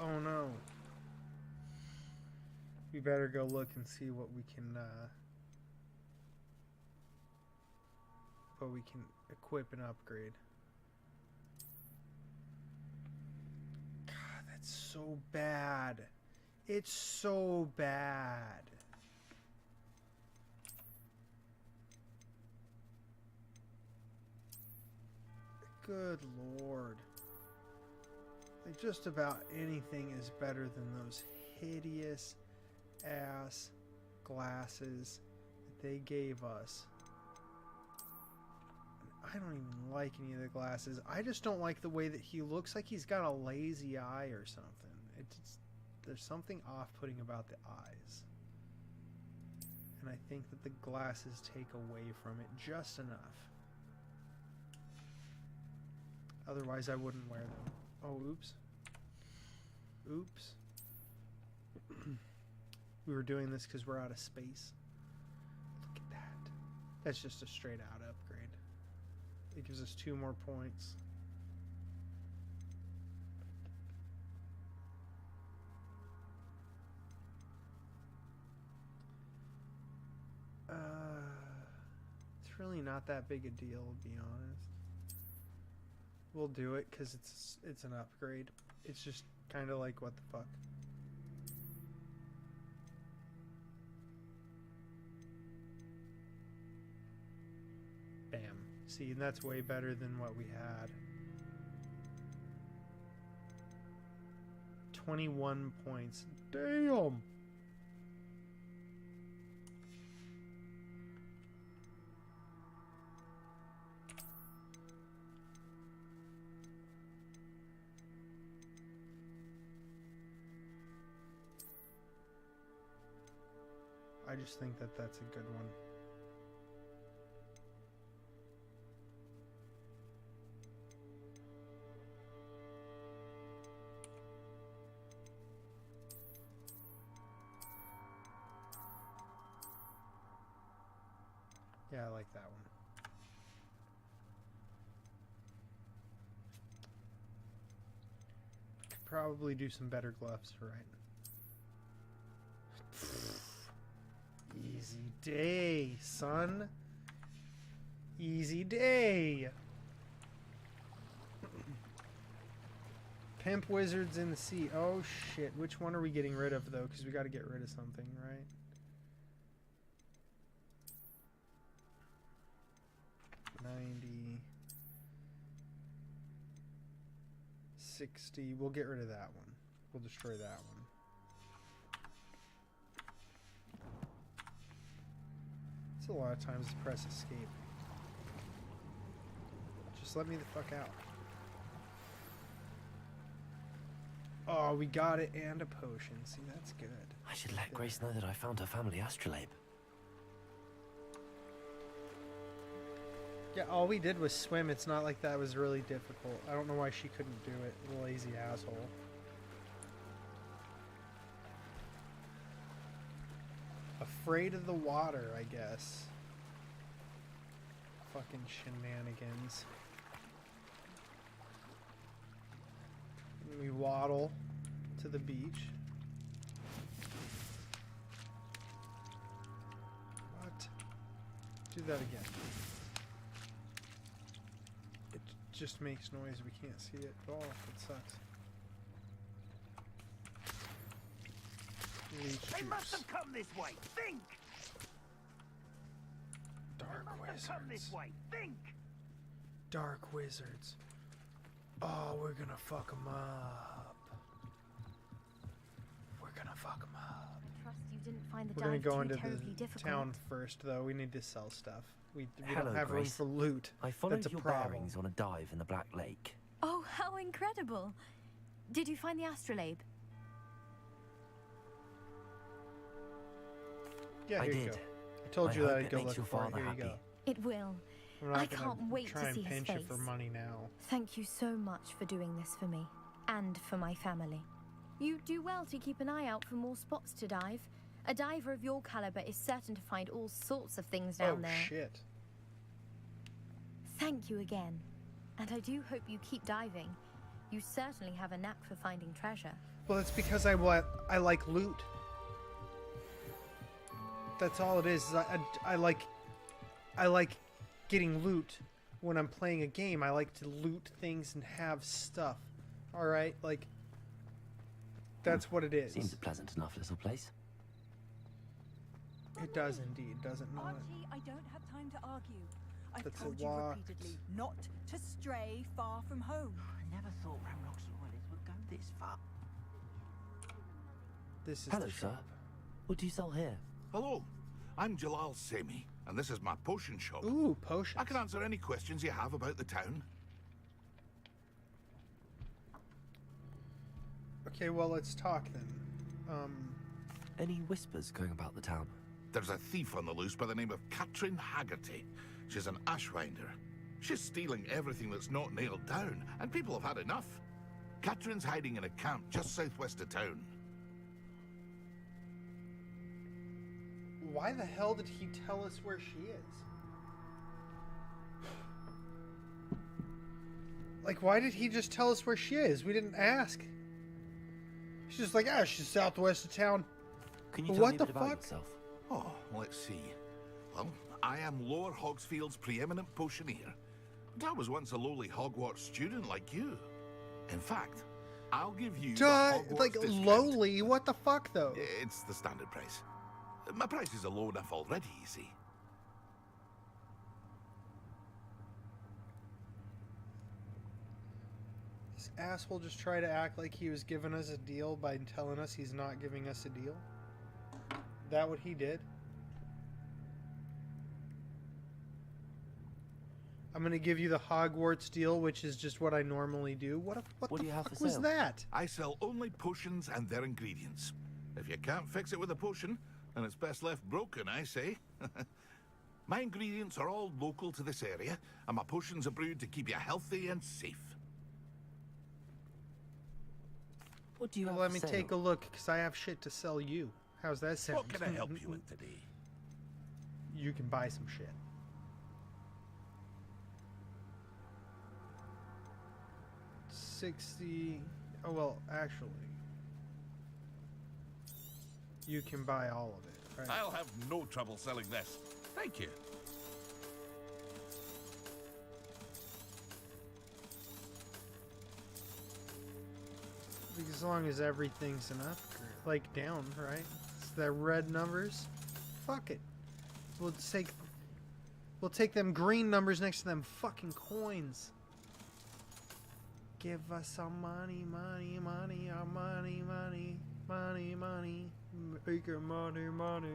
Speaker 1: Oh no. We better go look and see what we can equip and upgrade. God, that's so bad. It's so bad. Good Lord. Like, just about anything is better than those hideous ass glasses that they gave us. I don't even like any of the glasses. I just don't like the way that he looks like he's got a lazy eye or something. There's something off-putting about the eyes. And I think that the glasses take away from it just enough. Otherwise, I wouldn't wear them. Oh, oops. Oops. We were doing this because we're out of space. Look at that. That's just a straight out upgrade. It gives us 2 more points. It's really not that big a deal, to be honest. We'll do it because it's an upgrade. It's just kind of like, what the fuck. Bam. See, and that's way better than what we had. 21 points. Damn! I just think that that's a good one. Yeah, I like that one. Could probably do some better gloves, right? Easy day, son. Easy day. Pimp wizards in the sea. Oh shit. Which one are we getting rid of though? Because we got to get rid of something, right? $90. $60. We'll get rid of that one. We'll destroy that one. a lot of times to press escape. Just let me the fuck out. Oh, we got it and a potion. See, that's good.
Speaker 10: I should let Grace know that I found her family astrolabe.
Speaker 1: Yeah, all we did was swim. It's not like that was really difficult. I don't know why she couldn't do it, the lazy asshole. Afraid of the water, I guess. Fucking shenanigans. We waddle to the beach. What? Do that again. It just makes noise. We can't see it at all. It sucks.
Speaker 17: They must have come this way. Think.
Speaker 1: Dark
Speaker 17: wizards. Come this way. Think.
Speaker 1: Dark wizards. Oh, we're gonna fuck them up. We're gonna fuck them up.
Speaker 14: Trust you didn't find the
Speaker 1: We're gonna
Speaker 14: dive
Speaker 1: go
Speaker 14: too
Speaker 1: into
Speaker 14: terribly
Speaker 1: the
Speaker 14: difficult.
Speaker 1: town first, though. We need to sell stuff. We
Speaker 10: Hello,
Speaker 1: don't have
Speaker 10: Grace.
Speaker 1: room for loot.
Speaker 10: I followed
Speaker 1: That's a
Speaker 10: your
Speaker 1: problem.
Speaker 10: bearings on a dive in the Black Lake.
Speaker 14: Oh, how incredible! Did you find the astrolabe?
Speaker 1: Yeah,
Speaker 10: I
Speaker 1: here you
Speaker 10: did.
Speaker 1: go. I told you
Speaker 10: I
Speaker 1: that
Speaker 10: hope
Speaker 1: I'd
Speaker 10: it
Speaker 1: go
Speaker 10: makes
Speaker 1: look
Speaker 10: your
Speaker 1: for it.
Speaker 10: father
Speaker 1: Here you
Speaker 10: happy.
Speaker 1: go.
Speaker 14: It will.
Speaker 1: I'm not
Speaker 14: I
Speaker 1: gonna
Speaker 14: can't wait
Speaker 1: try
Speaker 14: to
Speaker 1: and
Speaker 14: see his
Speaker 1: pinch
Speaker 14: face.
Speaker 1: it for money now.
Speaker 14: Thank you so much for doing this for me, and for my family. You do well to keep an eye out for more spots to dive. A diver of your caliber is certain to find all sorts of things down there.
Speaker 1: Oh shit.
Speaker 14: Thank you again. And I do hope you keep diving. You certainly have a knack for finding treasure.
Speaker 1: Well, it's because I like loot. That's all it is. I like getting loot when I'm playing a game. I like to loot things and have stuff. All right, like that's what it is.
Speaker 10: Seems a pleasant enough little place.
Speaker 1: It does indeed, doesn't it?
Speaker 18: Archie, I don't have time to argue. I've
Speaker 1: That's a
Speaker 18: told you
Speaker 1: lot.
Speaker 18: repeatedly not to stray far from home.
Speaker 8: I never thought Ramrock's royalists would go this far.
Speaker 1: This is
Speaker 10: Hello,
Speaker 1: the
Speaker 10: sir.
Speaker 1: shop.
Speaker 10: What do you sell here?
Speaker 19: Hello, I'm Jalal Semi, and this is my potion shop.
Speaker 1: Ooh, potions.
Speaker 19: I can answer any questions you have about the town.
Speaker 1: Okay, well, let's talk then.
Speaker 10: Any whispers going about the town?
Speaker 19: There's a thief on the loose by the name of Katrin Haggerty. She's an ashwinder. She's stealing everything that's not nailed down, and people have had enough. Katrin's hiding in a camp just southwest of town.
Speaker 1: Why the hell did he tell us where she is? Like, why did he just tell us where she is? We didn't ask. She's just like, ah, she's southwest of town.
Speaker 10: Can you
Speaker 1: But
Speaker 10: tell
Speaker 1: what
Speaker 10: me a
Speaker 1: the
Speaker 10: bit about
Speaker 1: fuck?
Speaker 10: yourself?
Speaker 19: Oh, let's see. Well, I am Lower Hogsfield's preeminent potioneer. But I was once a lowly Hogwarts student like you. In fact, I'll give you the Hogwarts
Speaker 1: like
Speaker 19: discount.
Speaker 1: lowly? What the fuck, though?
Speaker 19: It's the standard price. My prices are low enough already, you see.
Speaker 1: This asshole just tried to act like he was giving us a deal by telling us he's not giving us a deal. That what he did? I'm gonna give you the Hogwarts deal, which is just what I normally do. What
Speaker 19: What
Speaker 1: the
Speaker 19: do you have
Speaker 1: fuck
Speaker 19: for
Speaker 1: was
Speaker 19: sale?
Speaker 1: that?
Speaker 19: I sell only potions and their ingredients. If you can't fix it with a potion, then it's best left broken, I say. My ingredients are all local to this area, and my potions are brewed to keep you healthy and safe.
Speaker 10: What do you
Speaker 1: Well,
Speaker 10: have
Speaker 1: let
Speaker 10: for
Speaker 1: me
Speaker 10: sale?
Speaker 1: take a look, because I have shit to sell you. How's that sound?
Speaker 19: What can I help you with today?
Speaker 1: You can buy some shit. $60. Oh, well, actually. You can buy all of it, right?
Speaker 19: I'll have no trouble selling this. Thank you.
Speaker 1: As long as everything's an upgrade. Like down, right? It's the red numbers. Fuck it. We'll take them green numbers next to them fucking coins. Give us some money, money, money, money, money, money, money. Make your money, money.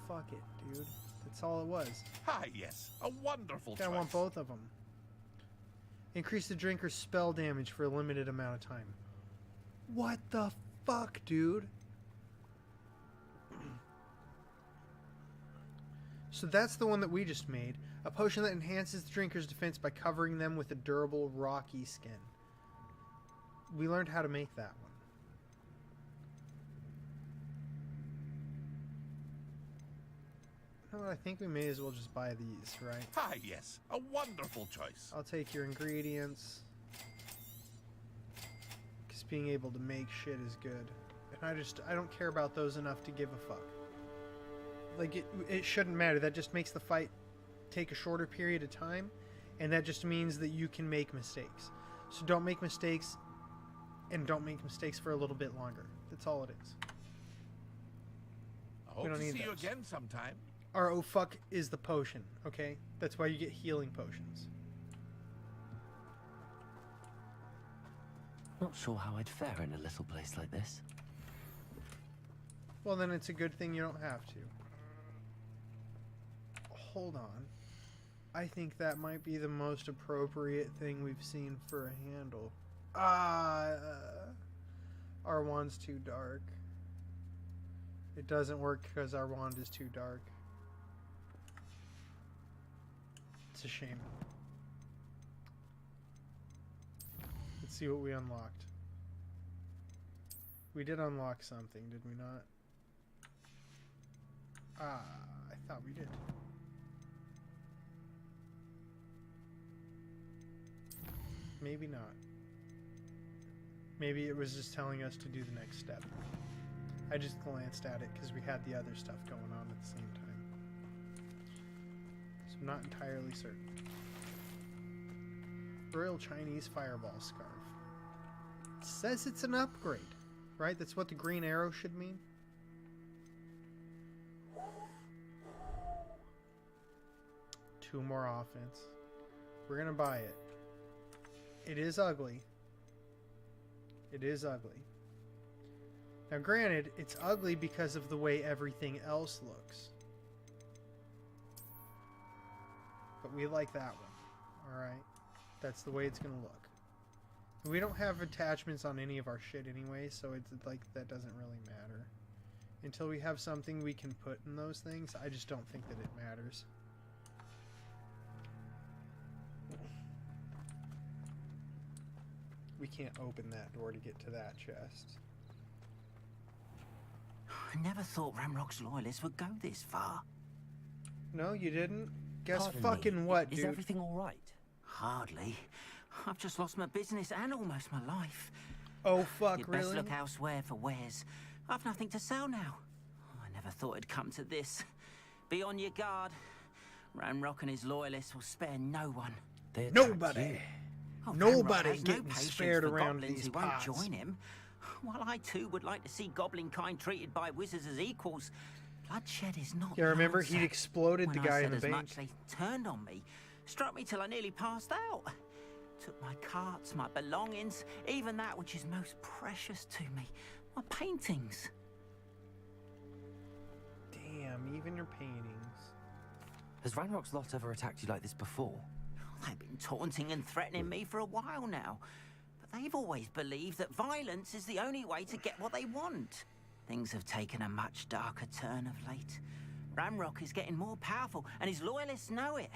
Speaker 1: Fuck it, dude. That's all it was.
Speaker 19: Ah, yes. A wonderful
Speaker 1: I
Speaker 19: choice.
Speaker 1: want both of them. Increase the drinker's spell damage for a limited amount of time. What the fuck, dude? So that's the one that we just made. A potion that enhances the drinker's defense by covering them with a durable, rocky skin. We learned how to make that one. You know what, I think we may as well just buy these, right?
Speaker 19: Ah, yes. A wonderful choice.
Speaker 1: I'll take your ingredients. Because being able to make shit is good. And I don't care about those enough to give a fuck. Like, it shouldn't matter. That just makes the fight take a shorter period of time. And that just means that you can make mistakes. So don't make mistakes. And don't make mistakes for a little bit longer. That's all it is.
Speaker 19: I hope to see you again sometime.
Speaker 1: Our oh fuck is the potion, okay? That's why you get healing potions.
Speaker 10: Not sure how I'd fare in a little place like this.
Speaker 1: Well, then it's a good thing you don't have to. Hold on. I think that might be the most appropriate thing we've seen for a handle. Our wand's too dark. It doesn't work because our wand is too dark. It's a shame. Let's see what we unlocked. We did unlock something, did we not? I thought we did. Maybe not. Maybe it was just telling us to do the next step. I just glanced at it because we had the other stuff going on at the same time. So I'm not entirely certain. Royal Chinese Fireball Scarf. It says it's an upgrade, right? That's what the green arrow should mean. Two more offense. We're gonna buy it. It is ugly. It is ugly. Now granted, it's ugly because of the way everything else looks. But we like that one. Alright? That's the way it's gonna look. We don't have attachments on any of our shit anyway, so it's like that doesn't really matter. Until we have something we can put in those things, I just don't think that it matters. We can't open that door to get to that chest.
Speaker 20: I never thought Ramrock's loyalists would go this far.
Speaker 1: No, you didn't? Guess
Speaker 20: Pardon
Speaker 1: fucking
Speaker 20: me,
Speaker 1: what, dude?
Speaker 20: Is everything all right? Hardly. I've just lost my business and almost my life.
Speaker 1: Oh, fuck,
Speaker 20: You'd
Speaker 1: really?
Speaker 20: best look elsewhere for wares. I've nothing to sell now. I never thought it'd come to this. Be on your guard. Ramrock and his loyalists will spare no one.
Speaker 1: Nobody!
Speaker 20: Oh,
Speaker 1: Nobody
Speaker 20: Ramrock has
Speaker 1: getting
Speaker 20: no patience
Speaker 1: spared
Speaker 20: for
Speaker 1: around
Speaker 20: goblins
Speaker 1: these
Speaker 20: who won't
Speaker 1: pods.
Speaker 20: join him. While I too would like to see goblin kind treated by wizards as equals, bloodshed is not.
Speaker 1: Yeah, remember
Speaker 20: the
Speaker 1: he
Speaker 20: answer.
Speaker 1: exploded the
Speaker 20: When I
Speaker 1: guy in
Speaker 20: said
Speaker 1: the
Speaker 20: as
Speaker 1: bank.
Speaker 20: much, they turned on me, struck me till I nearly passed out. Took my carts, my belongings, even that which is most precious to me, my paintings.
Speaker 1: Damn, even your paintings.
Speaker 10: Has Ranrock's lot ever attacked you like this before?
Speaker 20: They've been taunting and threatening me for a while now. But they've always believed that violence is the only way to get what they want. Things have taken a much darker turn of late. Ramrock is getting more powerful, and his loyalists know it.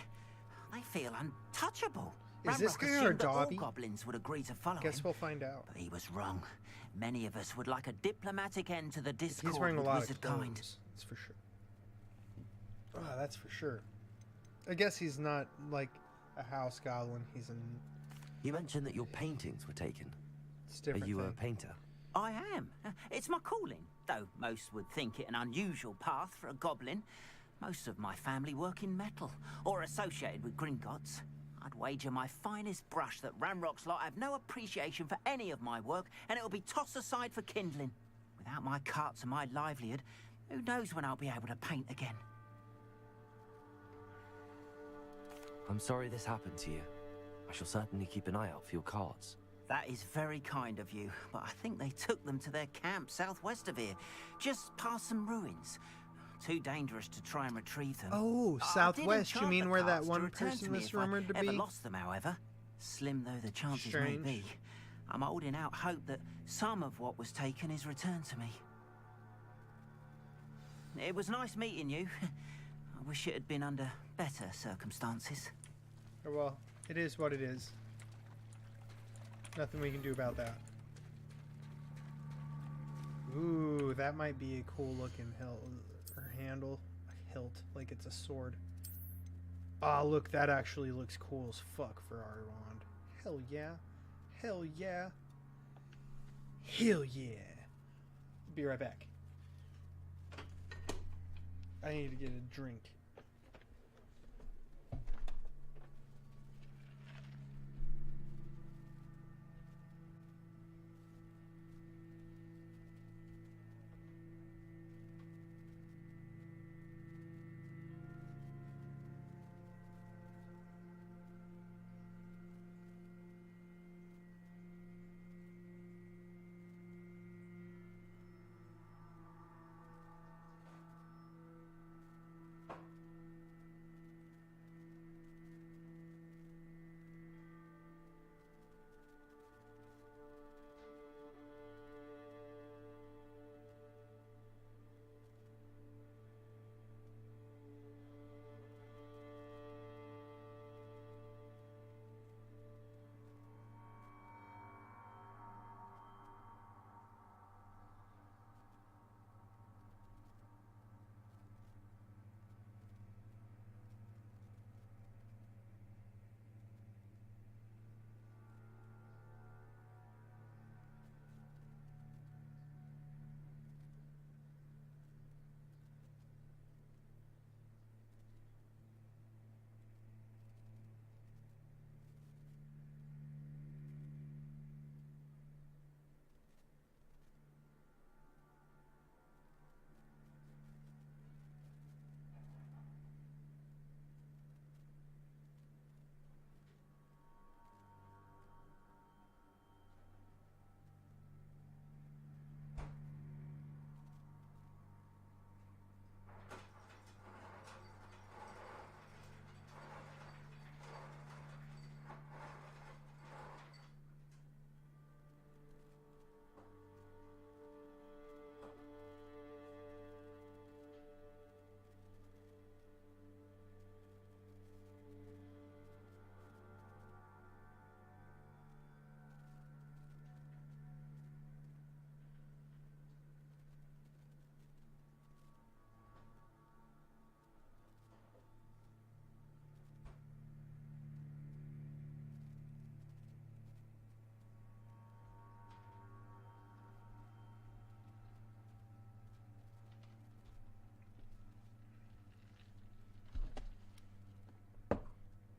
Speaker 20: They feel untouchable.
Speaker 1: Is this
Speaker 20: Ramrock
Speaker 1: guy
Speaker 20: assumed
Speaker 1: our
Speaker 20: that all
Speaker 1: Dobby?
Speaker 20: goblins would agree to follow
Speaker 1: Guess
Speaker 20: him.
Speaker 1: we'll find out.
Speaker 20: But he was wrong. Many of us would like a diplomatic end to the discord
Speaker 1: He's wearing a
Speaker 20: with
Speaker 1: lot
Speaker 20: wizard
Speaker 1: of
Speaker 20: kind.
Speaker 1: clothes. That's for sure. That's for sure. I guess he's not like a house goblin. He's an.
Speaker 10: You mentioned that your paintings were taken.
Speaker 1: It's a different
Speaker 10: Are you a
Speaker 1: thing.
Speaker 10: painter?
Speaker 20: I am. It's my calling, though most would think it an unusual path for a goblin. Most of my family work in metal, or associated with Gringotts. I'd wager my finest brush that Ramrock's lot have no appreciation for any of my work, and it'll be tossed aside for kindling. Without my carts and my livelihood, who knows when I'll be able to paint again?
Speaker 10: I'm sorry this happened to you. I shall certainly keep an eye out for your cards.
Speaker 20: That is very kind of you, but I think they took them to their camp southwest of here, just past some ruins. too dangerous to try and retrieve them.
Speaker 1: Oh,
Speaker 20: I did
Speaker 1: southwest. You
Speaker 20: enchant
Speaker 1: mean
Speaker 20: the
Speaker 1: where that
Speaker 20: parts to
Speaker 1: one
Speaker 20: return
Speaker 1: person
Speaker 20: to me
Speaker 1: was
Speaker 20: if I
Speaker 1: rumored to
Speaker 20: ever
Speaker 1: be?
Speaker 20: lost them, however. Slim though the chances
Speaker 1: Strange.
Speaker 20: may be, I'm holding out hope that some of what was taken is returned to me. It was nice meeting you. I wish it had been under better circumstances.
Speaker 1: Oh, well, it is what it is. Nothing we can do about that. Ooh, that might be a cool looking hilt or handle. A hilt, like it's a sword. Ah, look, that actually looks cool as fuck for our wand. Hell yeah. Hell yeah. Hell yeah. Be right back. I need to get a drink.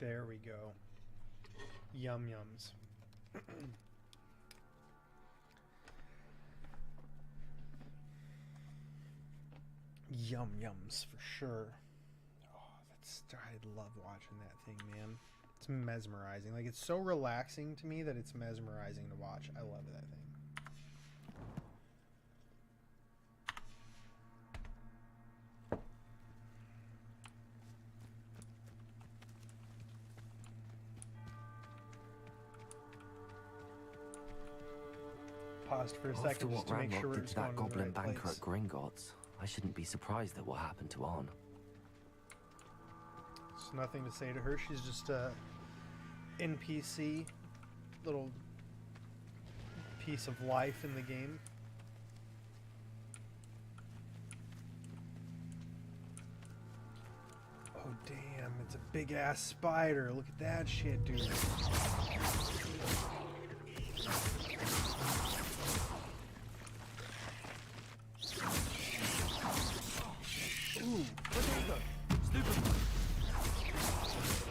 Speaker 1: There we go. Yum yums. Yum yums for sure. Oh, I love watching that thing, man. It's mesmerizing. Like, it's so relaxing to me that it's mesmerizing to watch. I love that thing. Paused for a
Speaker 10: After
Speaker 1: second just
Speaker 10: what
Speaker 1: to make sure
Speaker 10: Ranrock
Speaker 1: it
Speaker 10: did
Speaker 1: was
Speaker 10: to
Speaker 1: going
Speaker 10: that
Speaker 1: in the
Speaker 10: goblin
Speaker 1: right
Speaker 10: banker
Speaker 1: place.
Speaker 10: at Gringotts, I shouldn't be surprised at what happened to Arn.
Speaker 1: There's nothing to say to her. She's just a NPC, little piece of life in the game. Oh damn, it's a big ass spider. Look at that shit, dude. Ooh.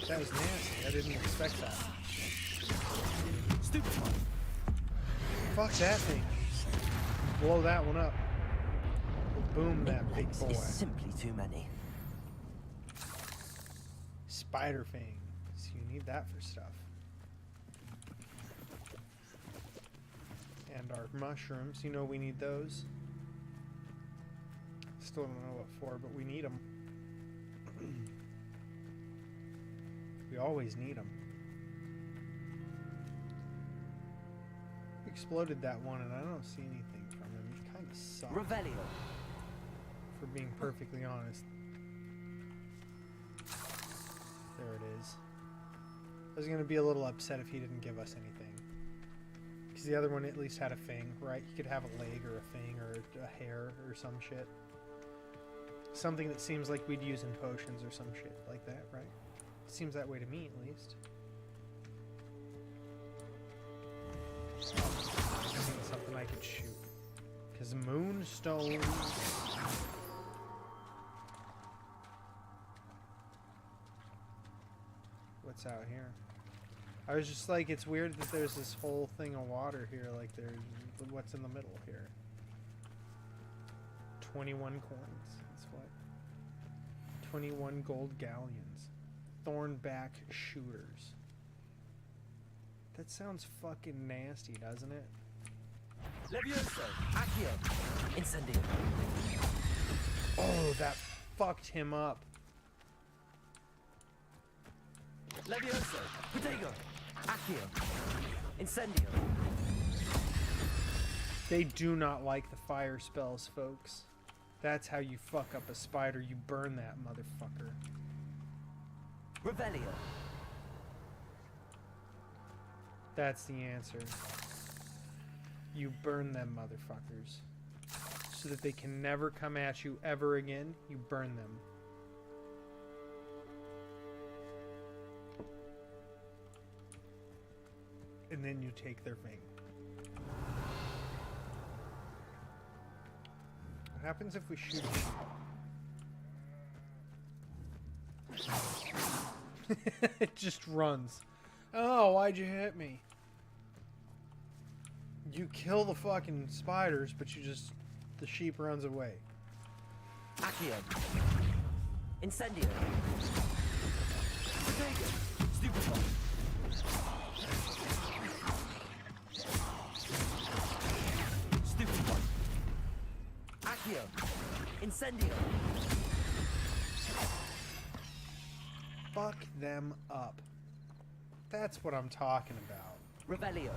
Speaker 1: That was nasty. I didn't expect that.
Speaker 19: Stupid.
Speaker 1: Fuck that thing. Blow that one up. Boom that big boy.
Speaker 10: It's simply too many.
Speaker 1: Spider fangs. You need that for stuff. And our mushrooms. You know we need those. Still don't know what for, but we need them. We always need them. Exploded that one, and I don't see anything from him. He kind of sucks.
Speaker 10: Revelio.
Speaker 1: For being perfectly honest. There it is. I was gonna be a little upset if he didn't give us anything. Because the other one at least had a fang, right? He could have a leg or a fang or a hair or some shit. Something that seems like we'd use in potions or some shit like that, right? Seems that way to me, at least. Something I could shoot. Because moonstone. What's out here? I was just like, it's weird that there's this whole thing of water here. Like, there's what's in the middle here. 21 coins. That's what. 21 gold galleons. Thornback shooters. That sounds fucking nasty, doesn't it?
Speaker 10: Levioso, Accio, Incendio.
Speaker 1: Oh, that fucked him up.
Speaker 10: Levioso, Protego, Accio, Incendio.
Speaker 1: They do not like the fire spells, folks. That's how you fuck up a spider. You burn that motherfucker.
Speaker 10: Revelio.
Speaker 1: That's the answer. You burn them motherfuckers. So that they can never come at you ever again, you burn them. And then you take their fang. What happens if we shoot it? It just runs. Oh, why'd you hit me? You kill the fucking spiders, but the sheep runs away.
Speaker 10: Accio. Incendio. Protego. Stupefy. Stupefy. Accio. Incendio.
Speaker 1: Fuck them up. That's what I'm talking about.
Speaker 10: Revelio.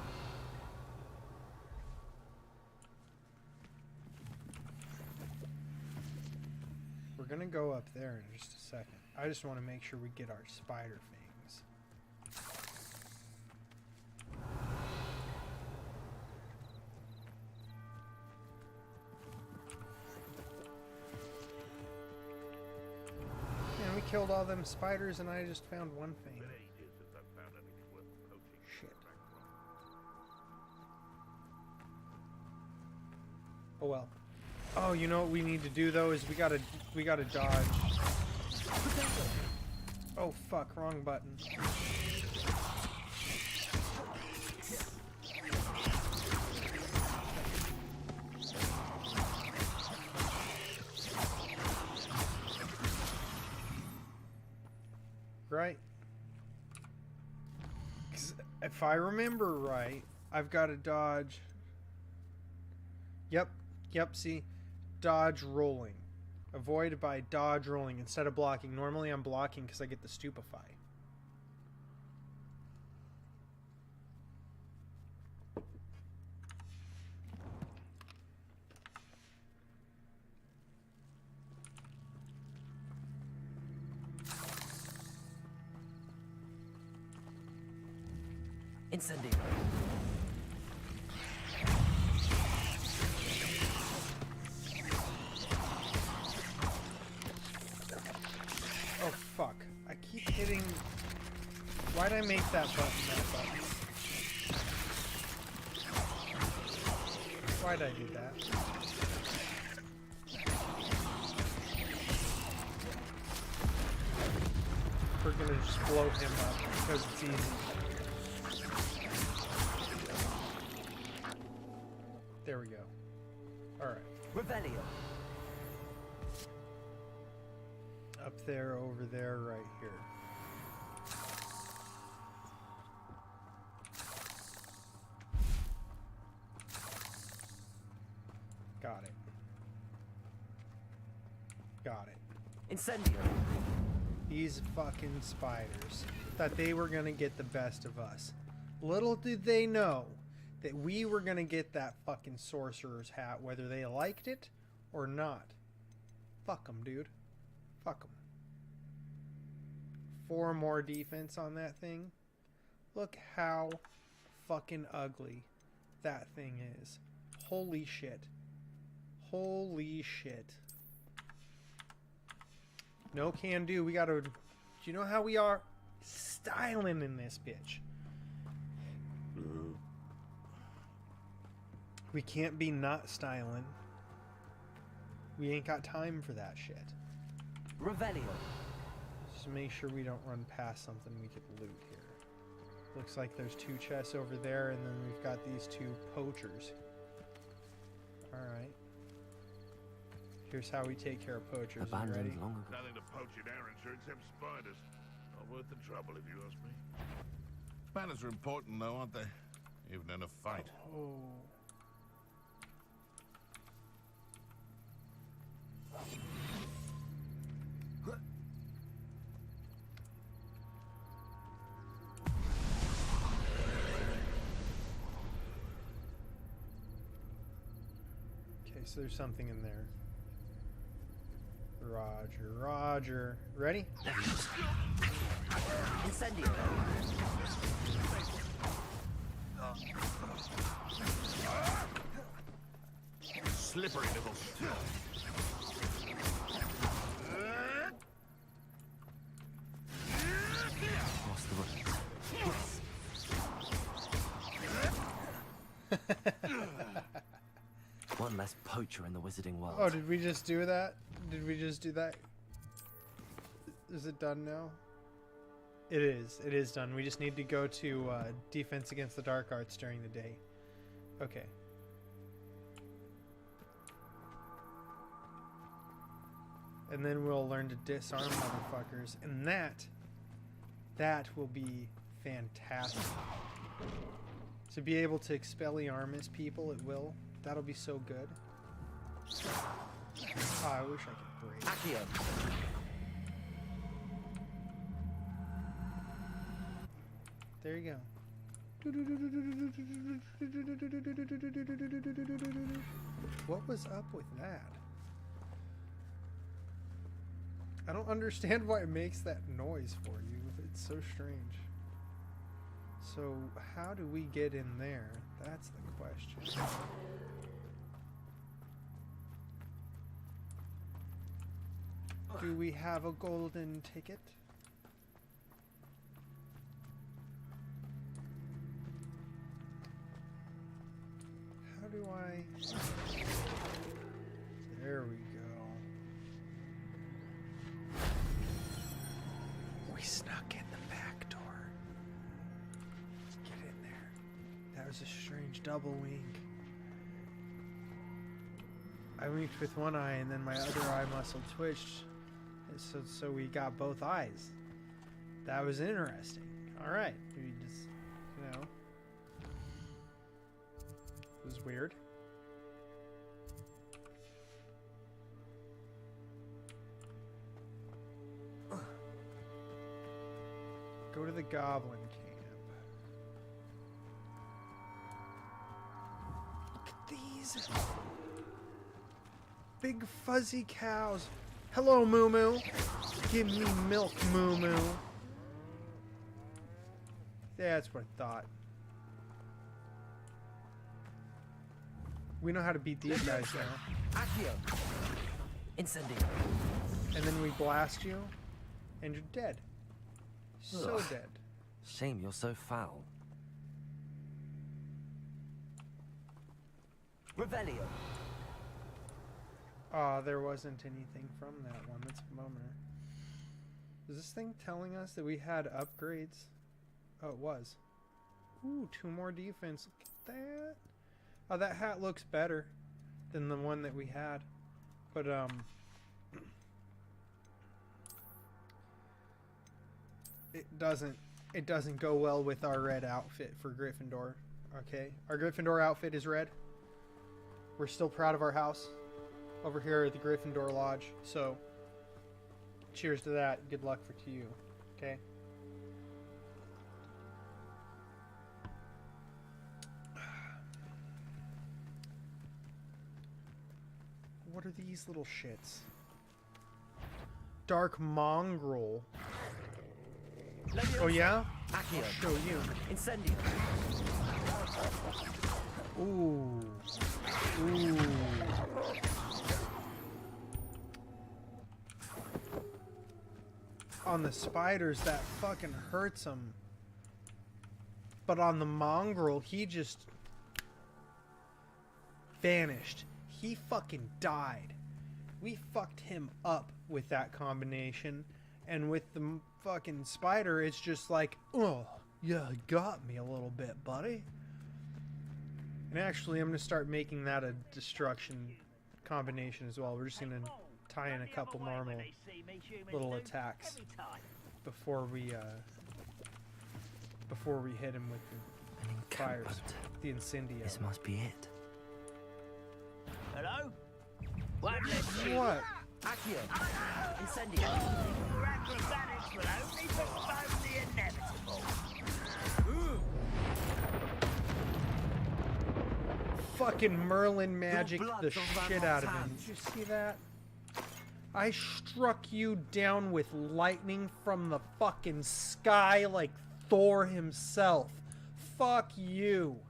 Speaker 1: We're gonna go up there in just a second. I just want to make sure we get our spider fangs. Man, we killed all them spiders and I just found one fang. Shit. Oh well. Oh, you know what we need to do though is we gotta dodge. Oh fuck, wrong button. Right? 'Cause if I remember right, I've got to dodge. Yep, see? Dodge rolling. Avoid by dodge rolling instead of blocking. Normally I'm blocking because I get the stupefy.
Speaker 10: Incendio.
Speaker 1: Oh fuck. I keep hitting... Why'd I make that button? Why'd I do that? We're gonna just blow him up because it's easy. There we go. Alright.
Speaker 10: Revelio.
Speaker 1: Up there, over there, right here. Got it.
Speaker 10: Incendio.
Speaker 1: These fucking spiders thought they were gonna get the best of us. Little did they know that we were gonna get that fucking sorcerer's hat, whether they liked it or not. Fuck them, dude. Fuck them. 4 more defense on that thing. Look how fucking ugly that thing is. Holy shit. Holy shit. No can do. We gotta... Do you know how we are? Styling in this bitch. We can't be not styling. We ain't got time for that shit.
Speaker 10: Revelio.
Speaker 1: Just make sure we don't run past something we could loot here. Looks like there's 2 chests over there, and then we've got these 2 poachers. Alright. Here's how we take care of poachers.
Speaker 10: Abandoned
Speaker 1: ready?
Speaker 10: long ago.
Speaker 19: Nothing to poach in Arrowshire except spiders. Not worth the trouble, if you ask me. Manners are important, though, aren't they? Even in a fight.
Speaker 1: Oh. Okay, so there's something in there. Roger, Roger. Ready?
Speaker 10: Incendio.
Speaker 19: Slippery little.
Speaker 10: Lost the One less poacher in the wizarding world.
Speaker 1: Oh, did we just do that? Did we just do that? Is it done now? It is. It is done. We just need to go to defense against the dark arts during the day. Okay. And then we'll learn to disarm motherfuckers. And that will be fantastic. To be able to Expelliarmus people, it will. That'll be so good. Oh, I wish I could break.
Speaker 10: Accio.
Speaker 1: There you go. What was up with that? I don't understand why it makes that noise for you. It's so strange. So, how do we get in there? That's the question. Do we have a golden ticket? How do I... There we go. We snuck in the back door. Let's get in there. That was a strange double wink. I winked with one eye and then my other eye muscle twitched. So we got both eyes. That was interesting. Alright. We just, you know. It was weird. Go to the goblin camp. Look at these big fuzzy cows. Hello, Moo Moo. Give me milk, Moo Moo. That's what I thought. We know how to beat these guys now.
Speaker 10: Accio. Incendio.
Speaker 1: And then we blast you, and you're dead. So dead.
Speaker 10: Shame you're so foul. Revelio.
Speaker 1: Aw, there wasn't anything from that one. That's a bummer. Is this thing telling us that we had upgrades? Oh, it was. Ooh, 2 more defense. Look at that. Oh, that hat looks better than the one that we had. But, it doesn't go well with our red outfit for Gryffindor. Okay? Our Gryffindor outfit is red. We're still proud of our house over here at the Gryffindor Lodge. So, cheers to that. Good luck to you. Okay. What are these little shits? Dark mongrel. Oh yeah? I'll show you.
Speaker 10: Incendio.
Speaker 1: Ooh. Ooh. On the spiders, that fucking hurts him. But on the mongrel, he just vanished. He fucking died. We fucked him up with that combination. And with the fucking spider, it's just like, oh, yeah, got me a little bit, buddy. And actually, I'm going to start making that a destruction combination as well. We're just going to tie in a couple normal little attacks before we hit him with the fires, the incendio.
Speaker 10: This must be it.
Speaker 20: Hello?
Speaker 1: What?
Speaker 10: Accio. Incendio.
Speaker 17: Acrobatics will only postpone the inevitable.
Speaker 1: Fucking Merlin magic the shit out of him. Did you see that? I struck you down with lightning from the fucking sky like Thor himself. Fuck you.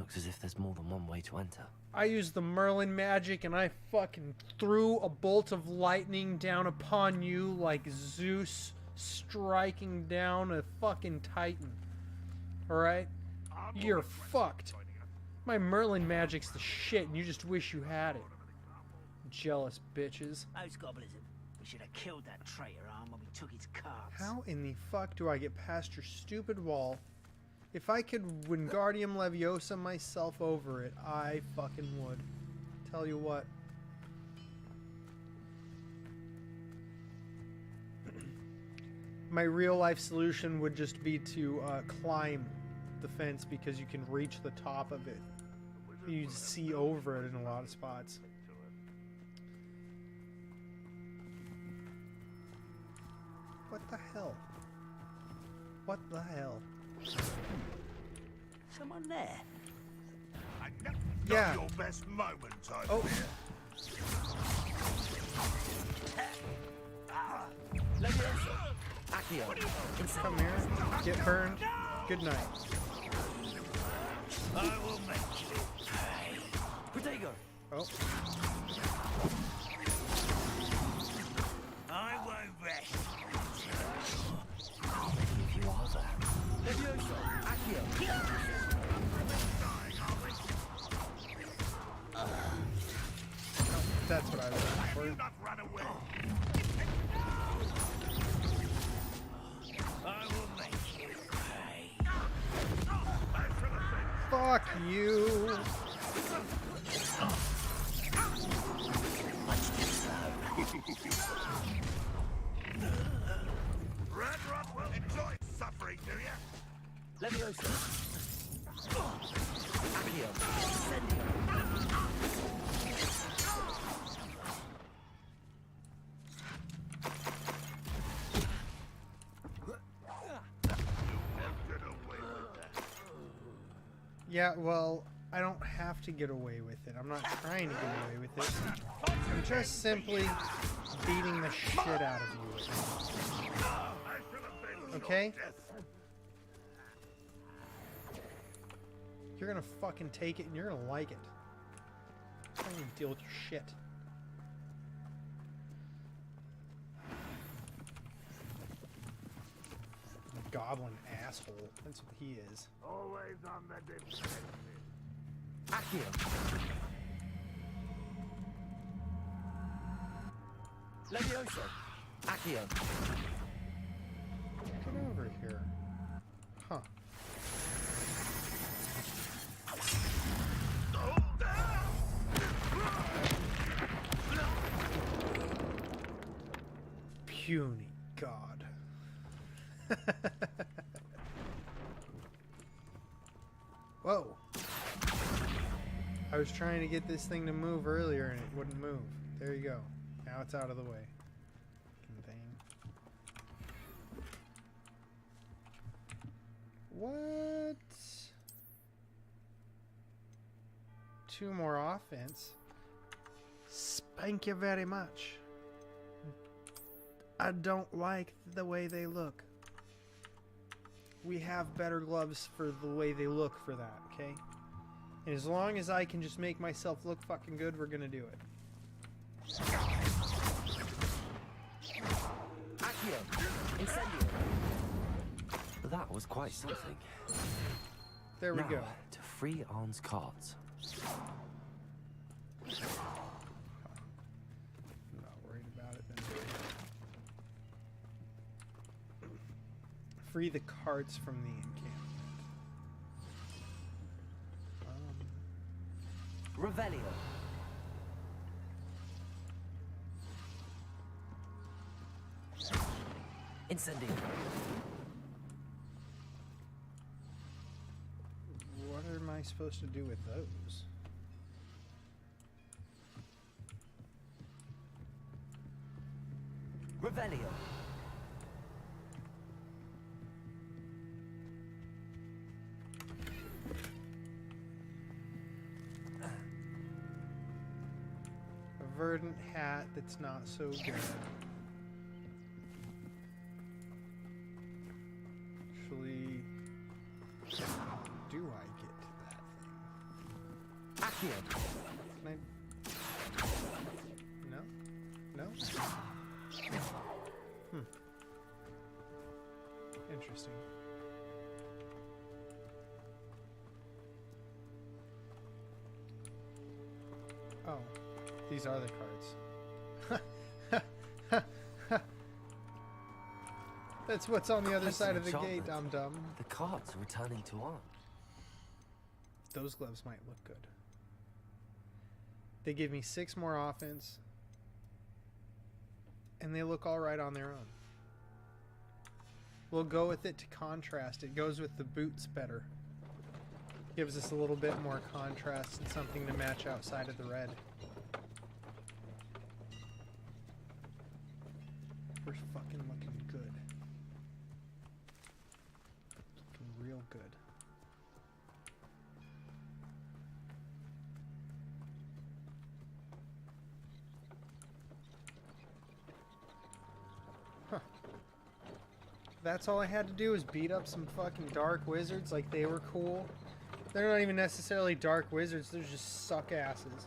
Speaker 10: Looks as if there's more than one way to enter.
Speaker 1: I used the Merlin magic and I fucking threw a bolt of lightning down upon you like Zeus striking down a fucking Titan. Alright? You're fucked. My Merlin magic's the shit and you just wish you had it. Jealous bitches.
Speaker 20: Those goblins, we should have killed that traitor arm when we took his cards.
Speaker 1: How in the fuck do I get past your stupid wall? If I could Wingardium Leviosa myself over it, I fucking would. Tell you what. My real life solution would just be to climb the fence because you can reach the top of it. You see over it in a lot of spots. What the hell? What the hell?
Speaker 20: Someone there?
Speaker 1: Yeah.
Speaker 19: Your best moment, I
Speaker 1: Oh.
Speaker 10: Accio.
Speaker 1: Come here. Get burned. Good night.
Speaker 17: I will make you pay.
Speaker 10: Protego.
Speaker 1: Oh.
Speaker 17: I won't rest.
Speaker 10: If you are there. Levioso. Accio.
Speaker 1: That's what I was looking for.
Speaker 19: Not run away.
Speaker 17: I will make you pay.
Speaker 1: Fuck you.
Speaker 19: Red Rock will enjoy suffering, do ya?
Speaker 10: Levioso. Accio. Incendio.
Speaker 1: Yeah, well, I don't have to get away with it. I'm not trying to get away with it. I'm just simply beating the shit out of you with it. Okay? You're gonna fucking take it and you're gonna like it. I'm not gonna deal with your shit. Goblin asshole. That's what he is.
Speaker 19: Always on the defensive.
Speaker 10: Accio. Levioso. Accio.
Speaker 1: Get over here. Huh. Puny god. Whoa. I was trying to get this thing to move earlier and it wouldn't move. There you go. Now it's out of the way. What? 2 more offense. Thank you very much. I don't like the way they look. We have better gloves for the way they look for that, okay? And as long as I can just make myself look fucking good, we're gonna do it.
Speaker 10: Accio! Incendio! That was quite something.
Speaker 1: There we
Speaker 10: now,
Speaker 1: go.
Speaker 10: To free Arn's cards.
Speaker 1: I'm not worried about it then. Free the cards from the encampment.
Speaker 10: Revelio. Incendio.
Speaker 1: What am I supposed to do with those?
Speaker 10: Revelio.
Speaker 1: A verdant hat that's not so good. Actually, do I get that thing?
Speaker 10: Accio.
Speaker 1: Can I? No? No? Interesting. Oh, these are the cards. That's what's on the other side of the gate, dum-dum.
Speaker 10: The cards are returning to Arn.
Speaker 1: Those gloves might look good. They give me 6 more offense. And they look alright on their own. We'll go with it to contrast. It goes with the boots better. Gives us a little bit more contrast and something to match outside of the red. We're fucking looking good. Looking real good. That's all I had to do was beat up some fucking dark wizards like they were cool. They're not even necessarily dark wizards, they're just suck asses.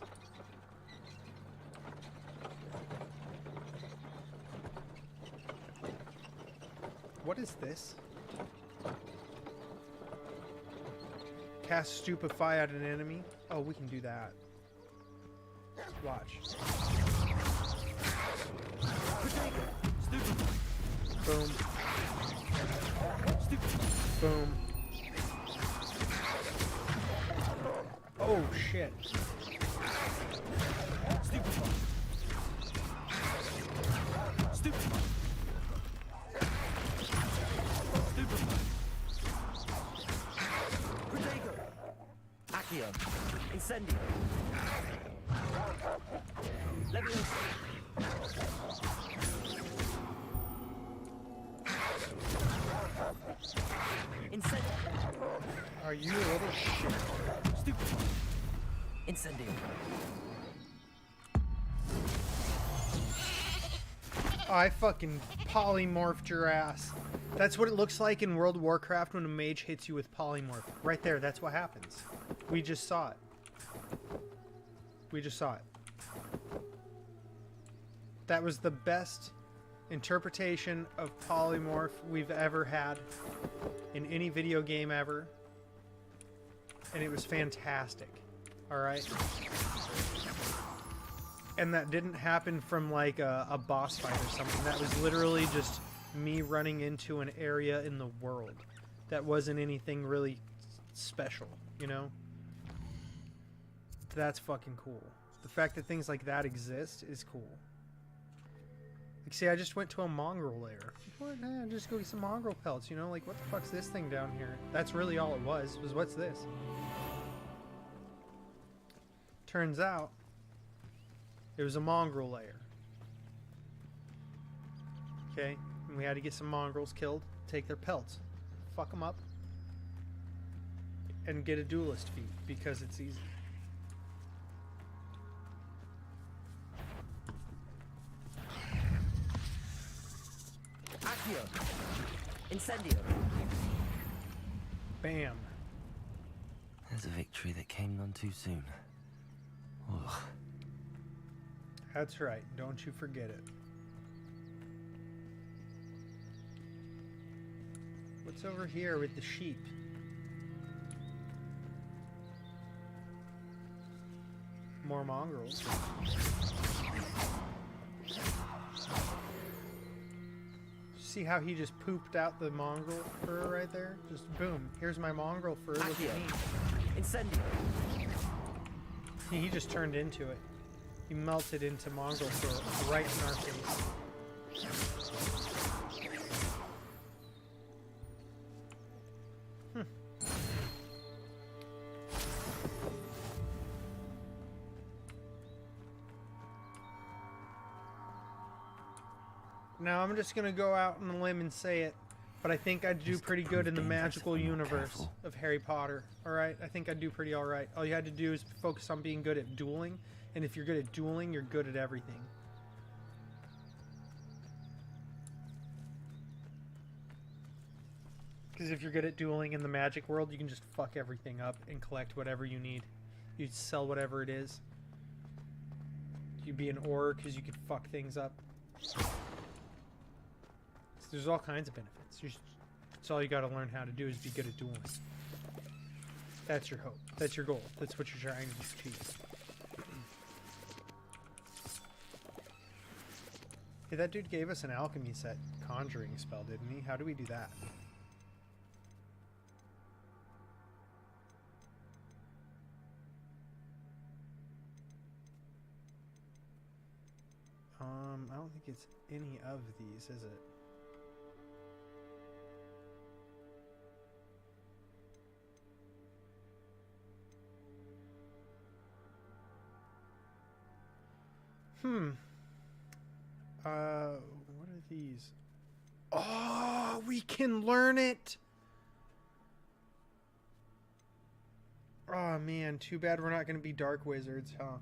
Speaker 1: What is this? Cast Stupefy at an enemy? Oh, we can do that. Watch. Boom. Boom. Oh shit.
Speaker 10: Accio. Incendio.
Speaker 1: Are you a little shit?
Speaker 10: Incendio.
Speaker 1: I fucking polymorphed your ass. That's what it looks like in World of Warcraft when a mage hits you with polymorph. Right there, that's what happens. We just saw it. We just saw it. That was the best interpretation of polymorph we've ever had in any video game ever. And it was fantastic. Alright? And that didn't happen from like a boss fight or something. That was literally just me running into an area in the world. That wasn't anything really special, you know? That's fucking cool. The fact that things like that exist is cool. Like, see, I just went to a mongrel lair. What? Just go get some mongrel pelts, you know? Like, what the fuck's this thing down here? That's really all it was what's this? Turns out, it was a mongrel lair. Okay? And we had to get some mongrels killed, take their pelts, fuck them up, and get a duelist feat because it's easy.
Speaker 10: Accio. Incendio.
Speaker 1: Bam.
Speaker 10: There's a victory that came none too soon. Ugh.
Speaker 1: That's right. Don't you forget it. What's over here with the sheep? More mongrels. See how he just pooped out the mongrel fur right there? Just boom. Here's my mongrel fur. Look at me.
Speaker 10: Incendio.
Speaker 1: He just turned into it. He melted into mongrel fur right in our face. Now I'm just gonna go out on a limb and say it, but I think I'd do pretty good in the magical universe of Harry Potter. Alright? I think I'd do pretty alright. All you had to do is focus on being good at dueling, and if you're good at dueling, you're good at everything. Because if you're good at dueling in the magic world, you can just fuck everything up and collect whatever you need. You sell whatever it is. You'd be an Auror because you could fuck things up. There's all kinds of benefits. That's all you got to learn how to do is be good at dueling. That's your hope. That's your goal. That's what you're trying to achieve. Hey, that dude gave us an alchemy set conjuring spell, didn't he? How do we do that? I don't think it's any of these, is it? What are these? Oh, we can learn it! Oh man, too bad we're not going to be dark wizards, huh?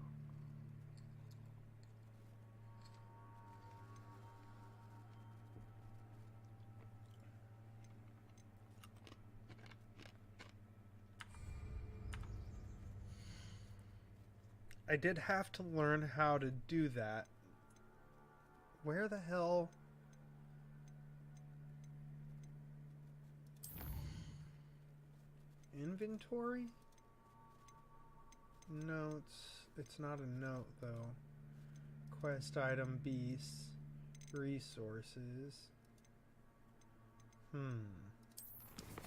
Speaker 1: I did have to learn how to do that. Where the hell? Inventory? Notes. It's not a note though. Quest item, beasts, resources.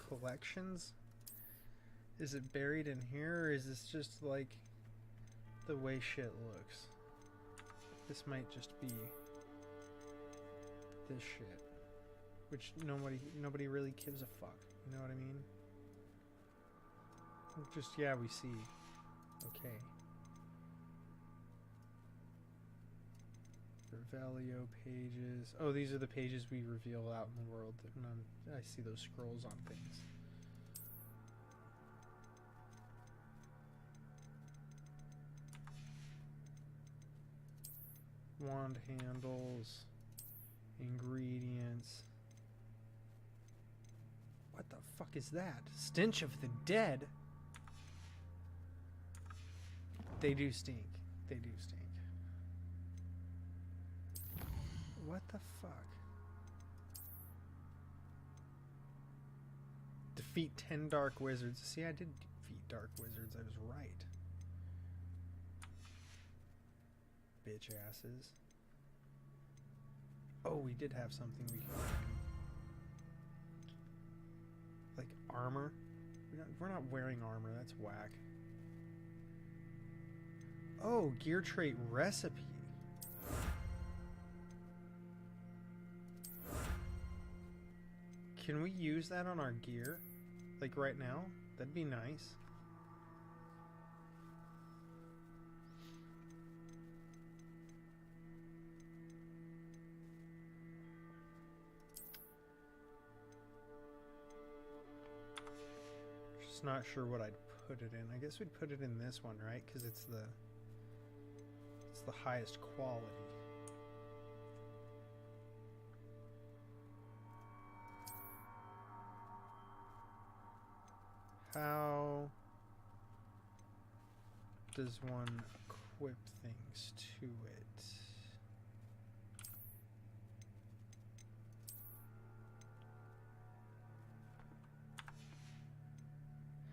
Speaker 1: Collections? Is it buried in here, or is this just like the way shit looks? This might just be this shit, which nobody really gives a fuck. You know what I mean? Just, yeah, we see. Okay. Revelio pages. Oh, these are the pages we reveal out in the world. I see those scrolls on things. Wand handles, ingredients. What the fuck is that? Stench of the dead? They do stink. They do stink. What the fuck? Defeat 10 dark wizards. See, I did defeat dark wizards. I was right. Bitch asses. Oh, we did have something we could... Like armor? We're not wearing armor. That's whack. Oh, gear trait recipe. Can we use that on our gear? Like right now? That'd be nice. Just not sure what I'd put it in. I guess we'd put it in this one, right? Because it's the highest quality. How does one equip things to it?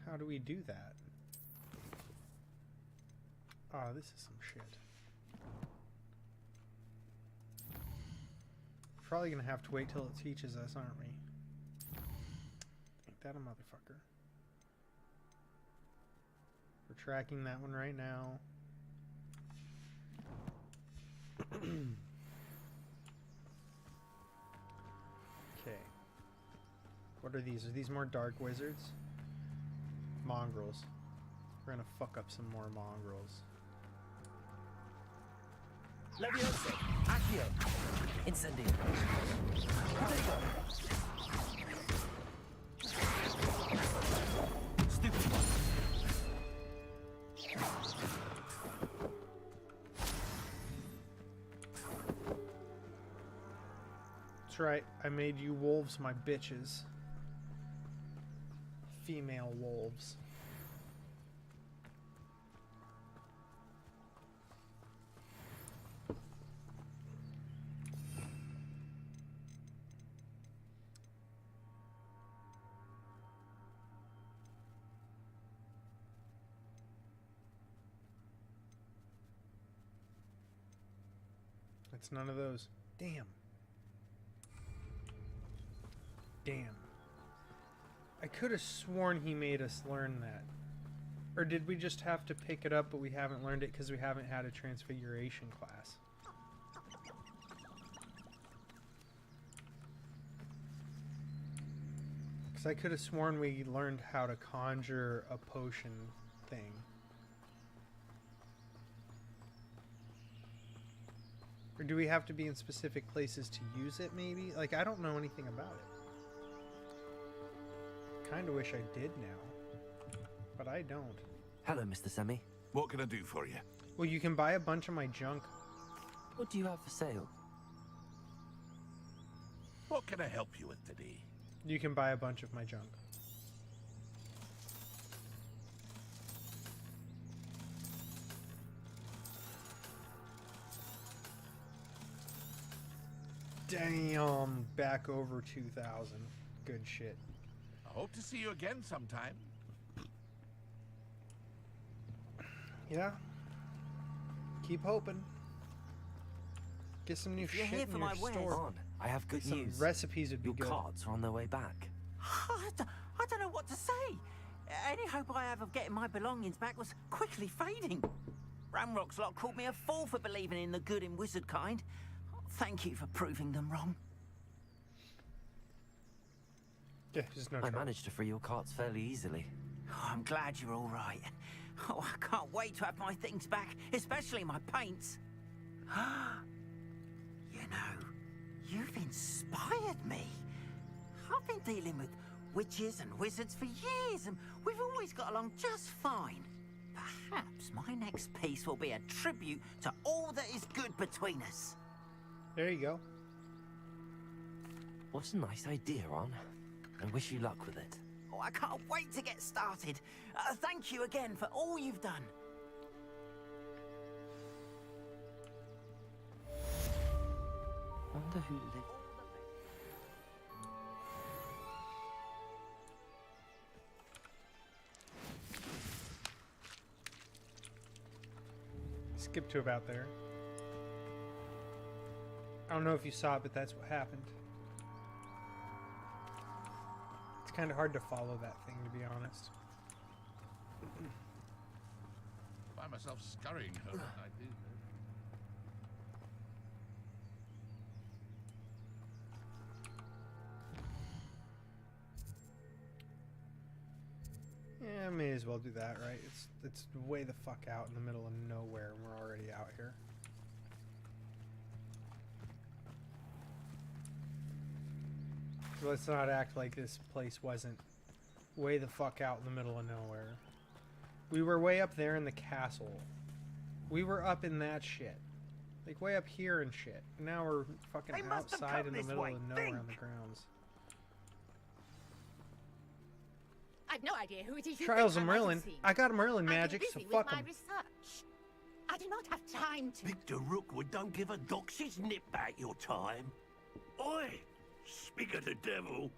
Speaker 1: How do we do that? Oh, this is some shit. We're probably gonna have to wait till it teaches us, aren't we? Ain't that a motherfucker? We're tracking that one right now. Okay. What are these? Are these more dark wizards? Mongrels. We're gonna fuck up some more mongrels.
Speaker 10: Leviosa! Accio! Incendio! Stupid one!
Speaker 1: That's right, I made you wolves my bitches. Female wolves. It's none of those. Damn. Damn. I could have sworn he made us learn that. Or did we just have to pick it up but we haven't learned it because we haven't had a transfiguration class? Because I could have sworn we learned how to conjure a potion thing. Or do we have to be in specific places to use it, maybe? Like, I don't know anything about it. Kinda wish I did now. But I don't.
Speaker 10: Hello, Mr. Semi.
Speaker 19: What can I do for you?
Speaker 1: Well, you can buy a bunch of my junk.
Speaker 10: What do you have for sale?
Speaker 19: What can I help you with today?
Speaker 1: You can buy a bunch of my junk. Damn, back over 2,000. Good shit.
Speaker 19: I hope to see you again sometime.
Speaker 1: Yeah. Keep hoping. Get some new shit in your store.
Speaker 10: On. I have good
Speaker 1: Some
Speaker 10: news.
Speaker 1: recipes would be
Speaker 10: Your
Speaker 1: good.
Speaker 10: carts are on their way back.
Speaker 20: I don't know what to say. Any hope I have of getting my belongings back was quickly fading. Ramrock's lot called me a fool for believing in the good in wizard kind. Thank you for proving them wrong.
Speaker 1: Yeah, there's no
Speaker 10: I
Speaker 1: trouble.
Speaker 10: managed to free your carts fairly easily.
Speaker 20: Oh, I'm glad you're all right. Oh, I can't wait to have my things back, especially my paints. You know, you've inspired me. I've been dealing with witches and wizards for years, and we've always got along just fine. Perhaps my next piece will be a tribute to all that is good between us.
Speaker 1: There you go.
Speaker 10: What a nice idea, Ron. I wish you luck with it.
Speaker 20: Oh, I can't wait to get started. Thank you again for all you've done.
Speaker 10: Wonder who lived.
Speaker 1: Skip to about there. I don't know if you saw it, but that's what happened. It's kind of hard to follow that thing, to be honest.
Speaker 19: Find myself scurrying home at night these days.
Speaker 1: Yeah, may as well do that, right? It's way the fuck out in the middle of nowhere, and we're already out here. So let's not act like this place wasn't way the fuck out in the middle of nowhere. We were way up there in the castle. We were up in that shit. Like way up here and shit. Now we're fucking outside in the middle of nowhere on the grounds.
Speaker 17: I've no idea who it is you
Speaker 1: Trials
Speaker 17: think
Speaker 1: of
Speaker 17: I might have
Speaker 1: Merlin.
Speaker 17: seen.
Speaker 1: I got Merlin magic, so
Speaker 17: I'm busy with
Speaker 1: fuck
Speaker 17: my
Speaker 1: him.
Speaker 17: research. I do not have time to.
Speaker 8: Victor Rookwood don't give a doxy's nip back your time. Oi! Speak of the devil,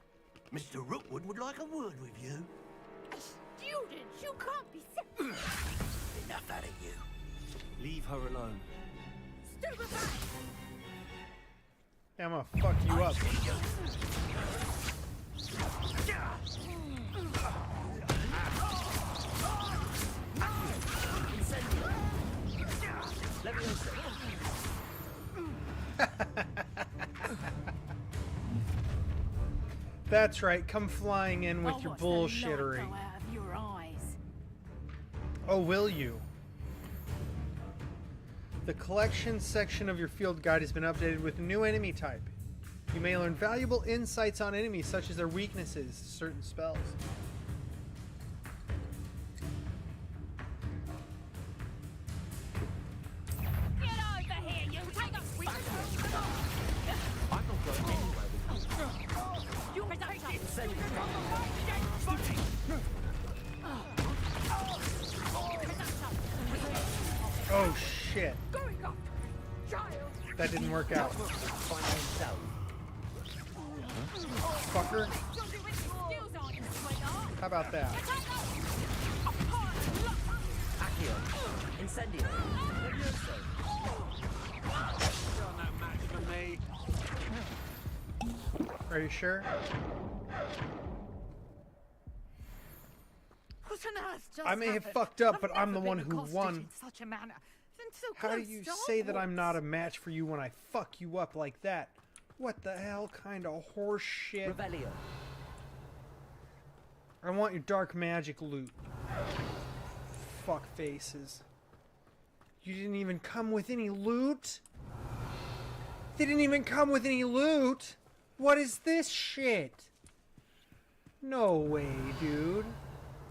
Speaker 8: Mr. Rookwood would like a word with you.
Speaker 17: A student? You can't be
Speaker 8: Enough out of you. Leave her alone.
Speaker 17: stupefied.
Speaker 1: I'm gonna fuck you up. That's right, come flying in with your bullshittery.
Speaker 17: Your eyes.
Speaker 1: Oh, will you? The collection section of your field guide has been updated with a new enemy type. You may learn valuable insights on enemies, such as their weaknesses to certain spells.
Speaker 17: Get over here, you take a swing.
Speaker 5: I'm not going anywhere with you.
Speaker 17: You present
Speaker 1: Oh shit.
Speaker 17: Going up. Child.
Speaker 1: That didn't work out. Fucker. How about that?
Speaker 8: Accio. Incendio.
Speaker 1: Are you sure?
Speaker 17: What on earth just
Speaker 1: I may have
Speaker 17: happened?
Speaker 1: fucked up,
Speaker 17: I've
Speaker 1: but I'm the
Speaker 17: never
Speaker 1: one
Speaker 17: been
Speaker 1: who
Speaker 17: accosted
Speaker 1: won.
Speaker 17: in such a manner. And so
Speaker 1: How do
Speaker 17: close
Speaker 1: you
Speaker 17: to
Speaker 1: say that I'm
Speaker 17: Hogwarts.
Speaker 1: not a match for you when I fuck you up like that? What the hell kind of horse shit?
Speaker 8: Revelio.
Speaker 1: I want your dark magic loot. Fuck faces. You didn't even come with any loot? They didn't even come with any loot? What is this shit? No way, dude.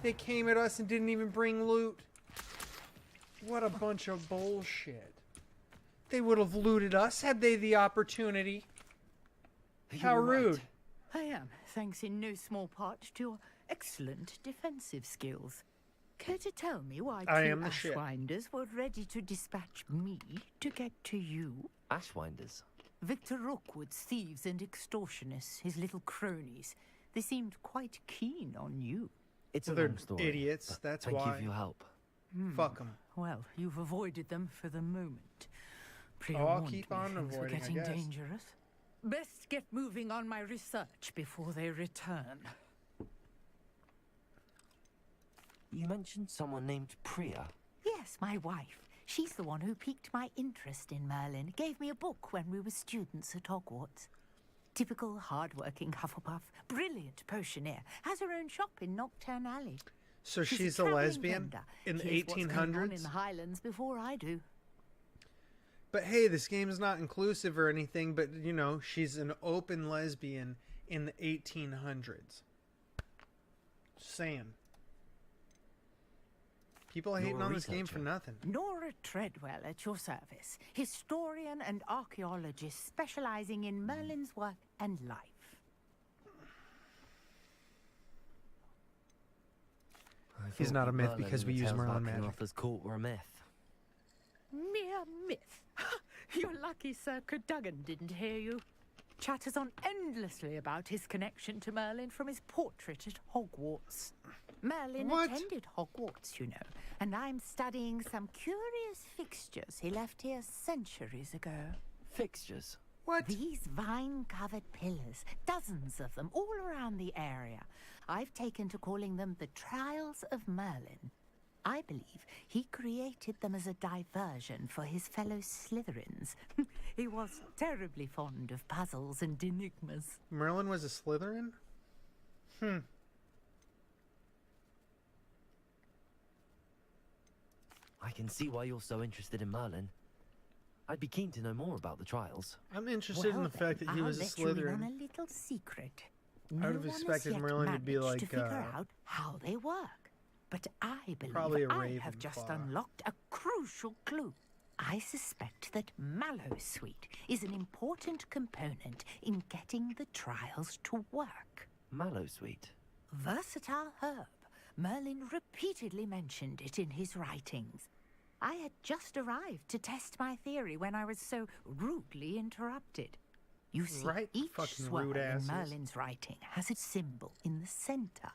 Speaker 1: They came at us and didn't even bring loot. What a bunch of bullshit. They would have looted us had they the opportunity. How rude.
Speaker 21: I am, thanks in no small part to your excellent defensive skills. Care to tell me why
Speaker 1: I
Speaker 21: two
Speaker 1: am the shit.
Speaker 21: Ashwinders were ready to dispatch me to get to you?
Speaker 10: Ashwinders?
Speaker 21: Victor Rookwood's thieves and extortionists, his little cronies. They seemed quite keen on you.
Speaker 10: It's
Speaker 1: Well,
Speaker 10: a
Speaker 1: they're
Speaker 10: long story.
Speaker 1: idiots,
Speaker 10: but
Speaker 1: that's
Speaker 10: thank
Speaker 1: why.
Speaker 10: you for your help.
Speaker 1: Fuck 'em.
Speaker 21: Well, you've avoided them for the moment.
Speaker 1: Oh, I'll
Speaker 21: Pre-warned
Speaker 1: keep
Speaker 21: me
Speaker 1: on
Speaker 21: things were
Speaker 1: avoiding, I
Speaker 21: getting
Speaker 1: guess.
Speaker 21: dangerous. Best get moving on my research before they return.
Speaker 10: You mentioned someone named Priya.
Speaker 21: Yes, my wife. She's the one who piqued my interest in Merlin. Gave me a book when we were students at Hogwarts. Typical hard-working Hufflepuff. Brilliant potioneer. Has her own shop in Nocturne Alley.
Speaker 1: So she's a
Speaker 21: travelling
Speaker 1: lesbian
Speaker 21: vendor.
Speaker 1: in the
Speaker 21: Hears what's going on
Speaker 1: 1800s?
Speaker 21: in the Highlands before I do.
Speaker 1: But hey, this game is not inclusive or anything, but you know, she's an open lesbian in the 1800s. Just saying. People hating on this game for nothing.
Speaker 21: Nora Treadwell at your service. Historian and archaeologist specializing in Merlin's work and life.
Speaker 10: I
Speaker 1: He's
Speaker 10: thought
Speaker 1: not a myth
Speaker 10: Merlin
Speaker 1: because
Speaker 10: and
Speaker 1: we
Speaker 10: the
Speaker 1: use
Speaker 10: tales
Speaker 1: Merlin
Speaker 10: about King
Speaker 1: magic.
Speaker 10: Arthur's court were a myth.
Speaker 21: Mere myth. You're lucky Sir Cadogan didn't hear you. Chatters on endlessly about his connection to Merlin from his portrait at Hogwarts. Merlin attended Hogwarts, you know, and I'm studying some curious fixtures he left here centuries ago.
Speaker 10: Fixtures?
Speaker 1: What?
Speaker 21: These vine-covered pillars, dozens of them, all around the area. I've taken to calling them the Trials of Merlin. I believe he created them as a diversion for his fellow Slytherins. He was terribly fond of puzzles and enigmas.
Speaker 1: Merlin was a Slytherin?
Speaker 10: I can see why you're so interested in Merlin. I'd be keen to know more about the trials.
Speaker 1: I'm interested in the fact that he
Speaker 21: I'll
Speaker 1: was a
Speaker 21: let you in on
Speaker 1: Slytherin.
Speaker 21: a little secret.
Speaker 1: I would have expected Merlin to be like
Speaker 21: to figure out how they work. But I
Speaker 1: probably
Speaker 21: believe
Speaker 1: a
Speaker 21: I have just
Speaker 1: Ravenclaw.
Speaker 21: unlocked a crucial clue. I suspect that Mallowsweet is an important component in getting the trials to work.
Speaker 10: Mallowsweet.
Speaker 21: Versatile herb. Merlin repeatedly mentioned it in his writings. I had just arrived to test my theory when I was so rudely interrupted. You see,
Speaker 1: Right,
Speaker 21: each
Speaker 1: fucking
Speaker 21: swirl
Speaker 1: rude
Speaker 21: in
Speaker 1: asses.
Speaker 21: Merlin's writing has a symbol in the center.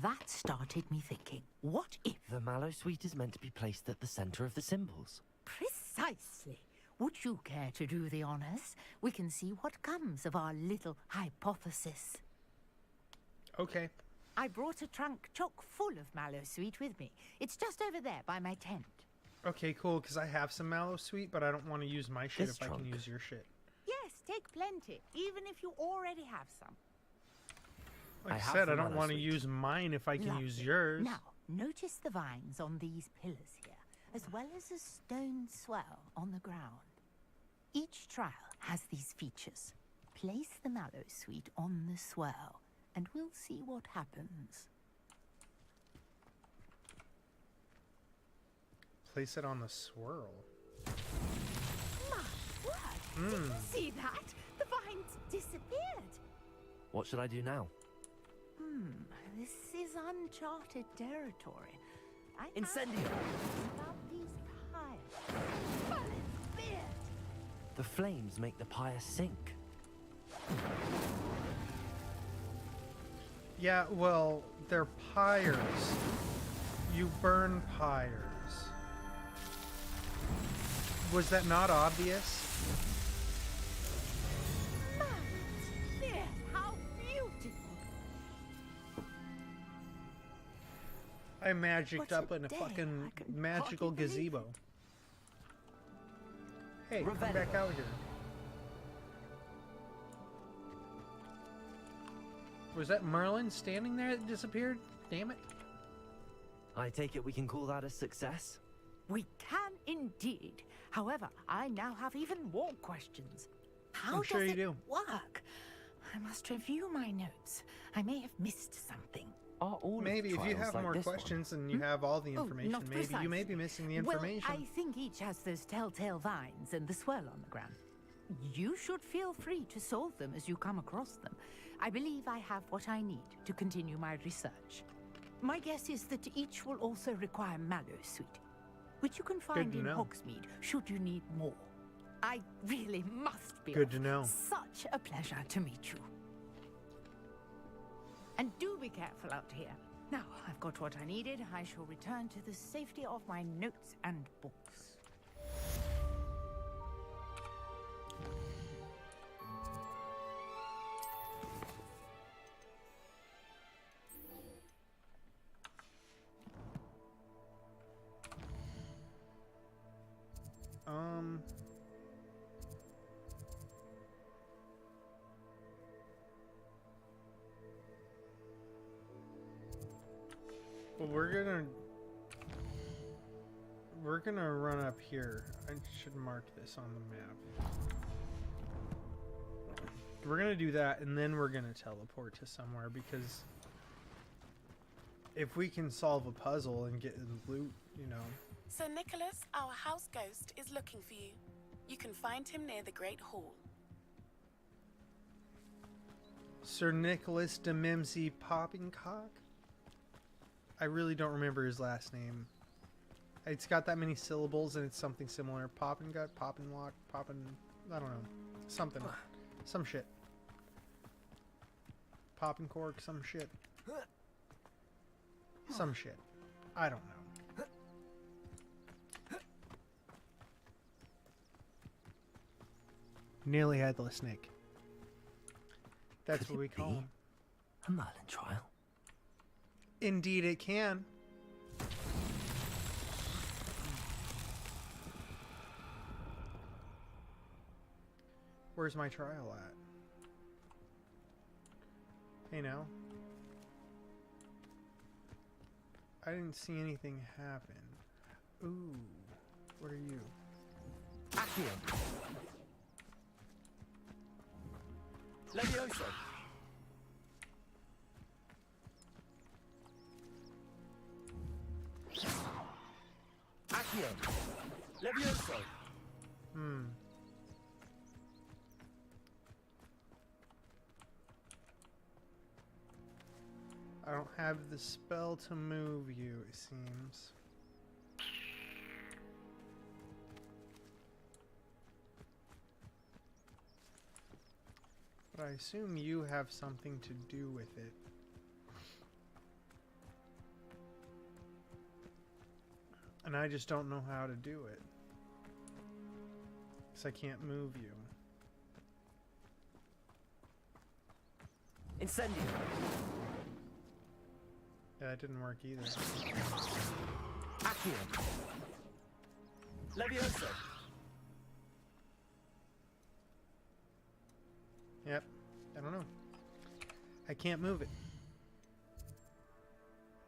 Speaker 21: That started me thinking, what if...
Speaker 10: The Mallowsweet is meant to be placed at the center of the symbols.
Speaker 21: Precisely. Would you care to do the honors? We can see what comes of our little hypothesis.
Speaker 1: Okay.
Speaker 21: I brought a trunk chock full of Mallowsweet with me. It's just over there by my tent.
Speaker 1: Okay, cool, because I have some Mallowsweet, but I don't want to use my shit
Speaker 10: This
Speaker 1: if I can
Speaker 10: trunk.
Speaker 1: use your shit.
Speaker 21: Yes, take plenty, even if you already have some.
Speaker 1: Like
Speaker 10: I
Speaker 1: I
Speaker 10: have
Speaker 1: said, I
Speaker 10: some
Speaker 1: don't want to
Speaker 10: Mallowsweet.
Speaker 1: use mine if I can use
Speaker 21: Lovely.
Speaker 1: yours.
Speaker 21: Now, notice the vines on these pillars here, as well as a stone swell on the ground. Each trial has these features. Place the Mallowsweet on the swell, and we'll see what happens.
Speaker 1: Place it on the swirl.
Speaker 21: My word!
Speaker 1: Hmm.
Speaker 21: Did you see that? The vines disappeared.
Speaker 10: What should I do now?
Speaker 21: This is uncharted territory. I
Speaker 10: Incendio!
Speaker 21: about these piles. Merlin's beard!
Speaker 10: The flames make the pyre sink.
Speaker 1: Yeah, well, they're pyres. You burn pyres. Was that not obvious?
Speaker 21: Merlin's beard! How beautiful!
Speaker 1: I magicked
Speaker 21: What a
Speaker 1: up in a
Speaker 21: day.
Speaker 1: fucking
Speaker 21: I can
Speaker 1: magical
Speaker 21: hardly believe
Speaker 1: gazebo. Hey, come
Speaker 10: Ravenna.
Speaker 1: back out here. Was that Merlin standing there that disappeared? Damn it.
Speaker 10: I take it we can call that a success?
Speaker 21: We can indeed. However, I now have even more questions. How
Speaker 1: I'm sure
Speaker 21: does
Speaker 1: you
Speaker 21: it
Speaker 1: do.
Speaker 21: work? I must review my notes. I may have missed something.
Speaker 10: Are all of
Speaker 1: Maybe
Speaker 10: the
Speaker 1: if you
Speaker 10: trials
Speaker 1: have
Speaker 10: like
Speaker 1: more
Speaker 10: this one?
Speaker 1: questions and you have all the
Speaker 21: Oh,
Speaker 1: information,
Speaker 21: not
Speaker 1: maybe you may be
Speaker 21: precisely.
Speaker 1: missing the information.
Speaker 21: Well, I think each has those telltale vines and the swirl on the ground. You should feel free to solve them as you come across them. I believe I have what I need to continue my research. My guess is that each will also require Mallowsweet, which you can find
Speaker 1: to
Speaker 21: in
Speaker 1: know.
Speaker 21: Hogsmeade should you need more. I really must be
Speaker 1: Good
Speaker 21: off.
Speaker 1: to know.
Speaker 21: Such a pleasure to meet you. And do be careful out here. Now, I've got what I needed. I shall return to the safety of my notes and books.
Speaker 1: Well, we're gonna run up here. I should mark this on the map. We're gonna do that, and then we're gonna teleport to somewhere, because if we can solve a puzzle and get loot, you know.
Speaker 2: Sir Nicholas, our house ghost, is looking for you. You can find him near the Great Hall.
Speaker 1: Sir Nicholas de Mimsy Poppingcock? I really don't remember his last name. It's got that many syllables and it's something similar. Poppingut, Poppinlock, Poppin... I don't know. Something. Some shit. Poppincork, some shit. Some shit. I don't know. Nearly headless snake. That's what we call him.
Speaker 10: A Merlin trial?
Speaker 1: Indeed it can. Where's my trial at? Hey now. I didn't see anything happen. Ooh. What are you?
Speaker 5: Accio. Levioso.
Speaker 10: Accio. Levioso.
Speaker 1: I don't have the spell to move you, it seems. But I assume you have something to do with it. And I just don't know how to do it. Because I can't move you.
Speaker 10: Incendio.
Speaker 1: Yeah, that didn't work either.
Speaker 10: Accio. Levioso.
Speaker 1: Yep. I don't know. I can't move it.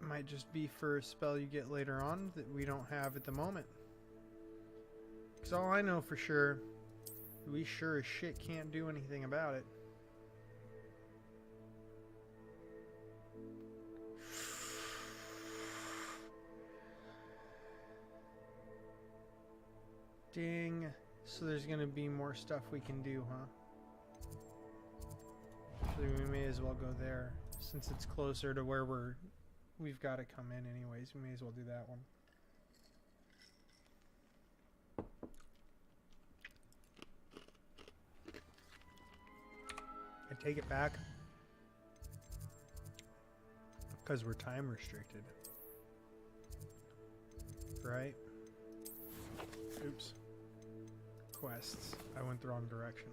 Speaker 1: Might just be for a spell you get later on that we don't have at the moment. Because all I know for sure, we sure as shit can't do anything about it. Ding. So there's gonna be more stuff we can do, huh? So we may as well go there. Since it's closer to where we've got to come in anyways, we may as well do that one. I take it back. Because we're time restricted. Right? Oops. Quests. I went the wrong direction.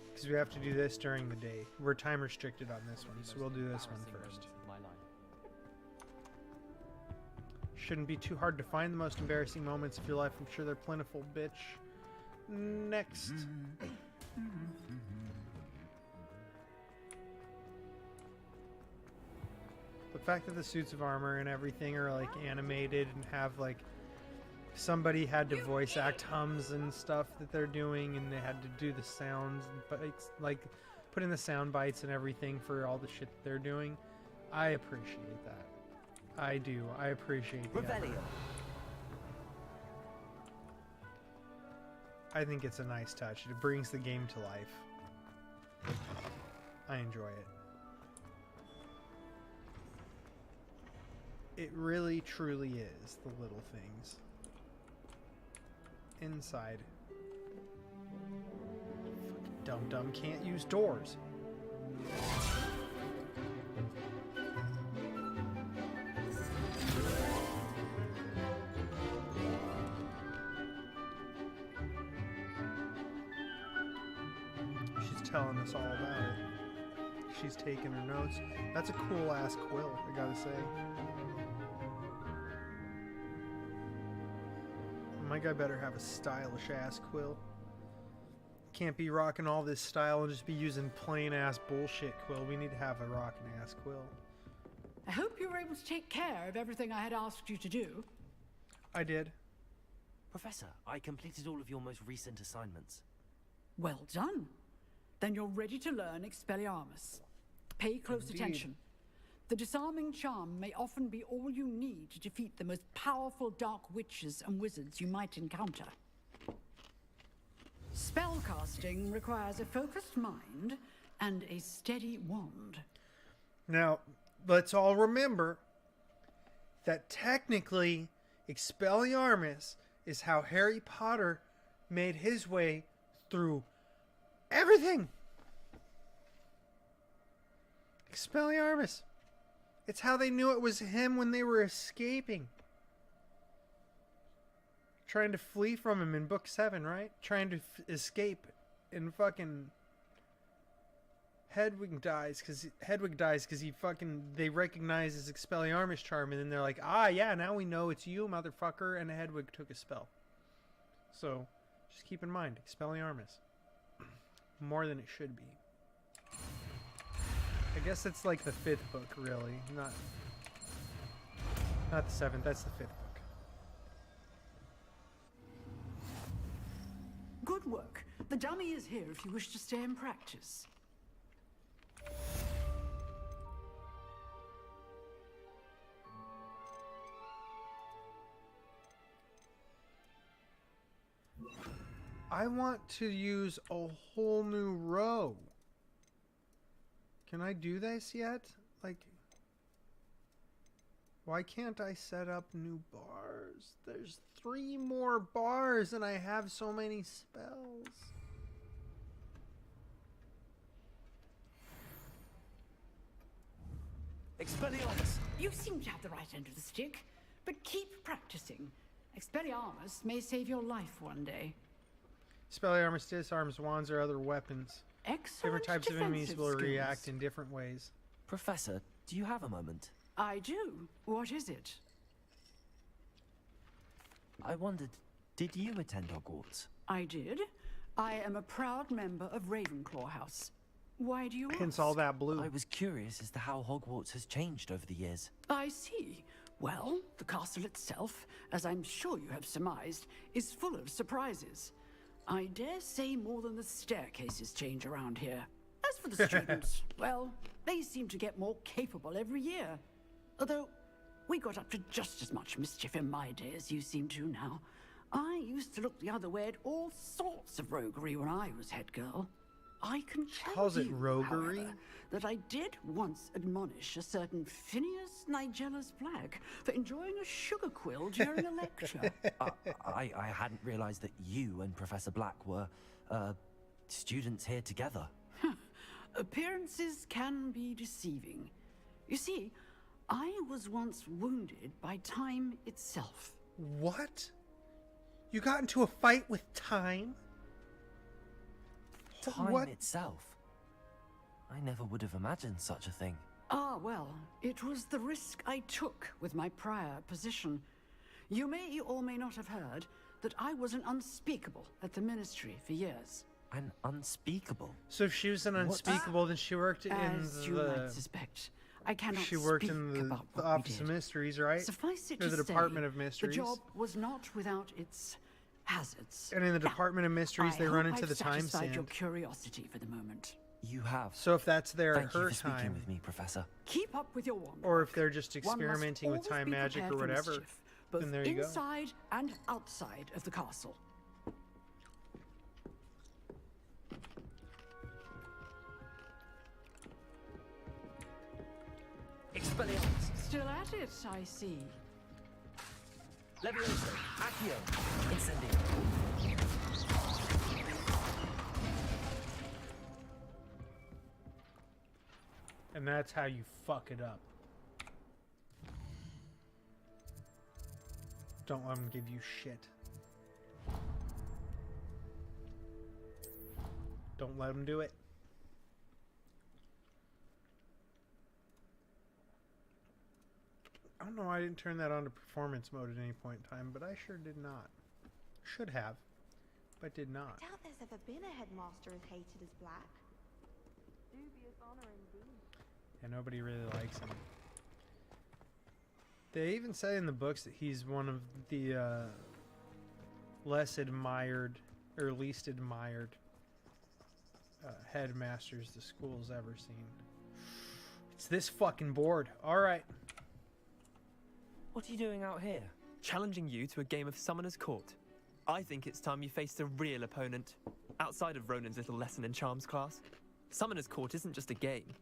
Speaker 1: Because we have to do this during the day. We're time restricted on this one, so we'll do this one first. Shouldn't be too hard to find the most embarrassing moments of your life. I'm sure they're plentiful, bitch. Next. The fact that the suits of armor and everything are like animated and have like somebody had to voice act hums and stuff that they're doing, and they had to do the sounds and bites, like put in the sound bites and everything for all the shit that they're doing. I appreciate that. I do. I appreciate the effort. I think it's a nice touch. It brings the game to life. I enjoy it. It really, truly is the little things. Inside. Fucking dum-dum can't use doors. She's telling us all about it. She's taking her notes. That's a cool ass quill, I gotta say. My guy better have a stylish ass quill. Can't be rocking all this style and just be using plain ass bullshit quill. We need to have a rocking ass quill.
Speaker 17: I hope you were able to take care of everything I had asked you to do.
Speaker 1: I did.
Speaker 10: Professor, I completed all of your most recent assignments.
Speaker 17: Well done. Then you're ready to learn Expelliarmus. Pay close attention. The disarming charm may often be all you need to defeat the most powerful dark witches and wizards you might encounter. Spellcasting requires a focused mind and a steady wand.
Speaker 1: Now, let's all remember that technically Expelliarmus is how Harry Potter made his way through everything. Expelliarmus. It's how they knew it was him when they were escaping. Trying to flee from him in book 7, right? Trying to escape, and fucking Hedwig dies because he fucking, they recognize his Expelliarmus charm, and then they're like, ah, yeah, now we know it's you, motherfucker, and Hedwig took a spell. So, just keep in mind, Expelliarmus. More than it should be. I guess it's like the 5th book, really. Not the 7th, that's the 5th book.
Speaker 17: Good work. The dummy is here if you wish to stay and practice.
Speaker 1: I want to use a whole new row. Can I do this yet? Like, why can't I set up new bars? There's 3 more bars and I have so many spells.
Speaker 17: Expelliarmus, you seem to have the right end of the stick, but keep practicing. Expelliarmus may save your life one day.
Speaker 1: Expelliarmus disarms wands or other weapons.
Speaker 17: Excellent.
Speaker 1: Different types of enemies
Speaker 17: defensive
Speaker 1: will
Speaker 17: skills.
Speaker 1: react in different ways.
Speaker 10: Professor, do you have a moment?
Speaker 17: I do. What is it?
Speaker 10: I wondered, did you attend Hogwarts?
Speaker 17: I did. I am a proud member of Ravenclaw House. Why do you
Speaker 1: Hence
Speaker 17: ask?
Speaker 1: all that blue.
Speaker 10: I was curious as to how Hogwarts has changed over the years.
Speaker 17: I see. Well, the castle itself, as I'm sure you have surmised, is full of surprises. I dare say more than the staircases change around here. As for the students, well, they seem to get more capable every year. Although, we got up to just as much mischief in my day as you seem to now. I used to look the other way at all sorts of roguery when I was head girl. I can tell
Speaker 1: Calls it
Speaker 17: you,
Speaker 1: roguery?
Speaker 17: however, that I did once admonish a certain Phineas Nigellus Black for enjoying a sugar quill during a lecture.
Speaker 10: I hadn't realized that you and Professor Black were, students here together.
Speaker 17: Appearances can be deceiving. You see, I was once wounded by time itself.
Speaker 1: What? You got into a fight with time?
Speaker 10: Time
Speaker 1: What?
Speaker 10: itself? I never would have imagined such a thing.
Speaker 17: Ah, well, it was the risk I took with my prior position. You may or may not have heard that I was an unspeakable at the ministry for years.
Speaker 10: An unspeakable?
Speaker 1: So if she was an unspeakable, then she worked in
Speaker 17: As you might
Speaker 1: the...
Speaker 17: suspect, I cannot
Speaker 1: She worked
Speaker 17: speak
Speaker 1: in
Speaker 17: about
Speaker 1: the
Speaker 17: what we
Speaker 1: Office of
Speaker 17: did.
Speaker 1: Mysteries, right?
Speaker 17: Suffice it
Speaker 1: Or
Speaker 17: to
Speaker 1: the
Speaker 17: say,
Speaker 1: Department of Mysteries.
Speaker 17: the job was not without its hazards.
Speaker 1: And in the Department of Mysteries, they run into
Speaker 17: I've
Speaker 1: the time
Speaker 17: satisfied your
Speaker 1: sand.
Speaker 17: curiosity for the moment.
Speaker 10: You have.
Speaker 1: So if that's their
Speaker 10: Thank you
Speaker 1: her
Speaker 10: for speaking
Speaker 1: time,
Speaker 10: with me, Professor.
Speaker 17: Keep up with your wand.
Speaker 1: or if they're just
Speaker 17: One must
Speaker 1: experimenting with
Speaker 17: always
Speaker 1: time
Speaker 17: be
Speaker 1: magic or
Speaker 17: prepared for
Speaker 1: whatever,
Speaker 17: mischief, both
Speaker 1: then there you go.
Speaker 17: inside and outside of the castle.
Speaker 10: Expelliarmus.
Speaker 17: Still at it, I see.
Speaker 10: Levioso. Accio. Incendio.
Speaker 1: And that's how you fuck it up. Don't let them give you shit. Don't let them do it. I don't know why I didn't turn that on to performance mode at any point in time, but I sure did not. Should have, but did not.
Speaker 12: I doubt there's ever been a headmaster as hated as Black. Dubious honor indeed.
Speaker 1: And nobody really likes him. They even say in the books that he's one of the less admired, or least admired headmasters the school's ever seen. It's this fucking board. Alright.
Speaker 10: What are you doing out here?
Speaker 5: Challenging you to a game of Summoner's Court. I think it's time you faced a real opponent, outside of Ronan's little lesson in charms class. Summoner's Court isn't just a game.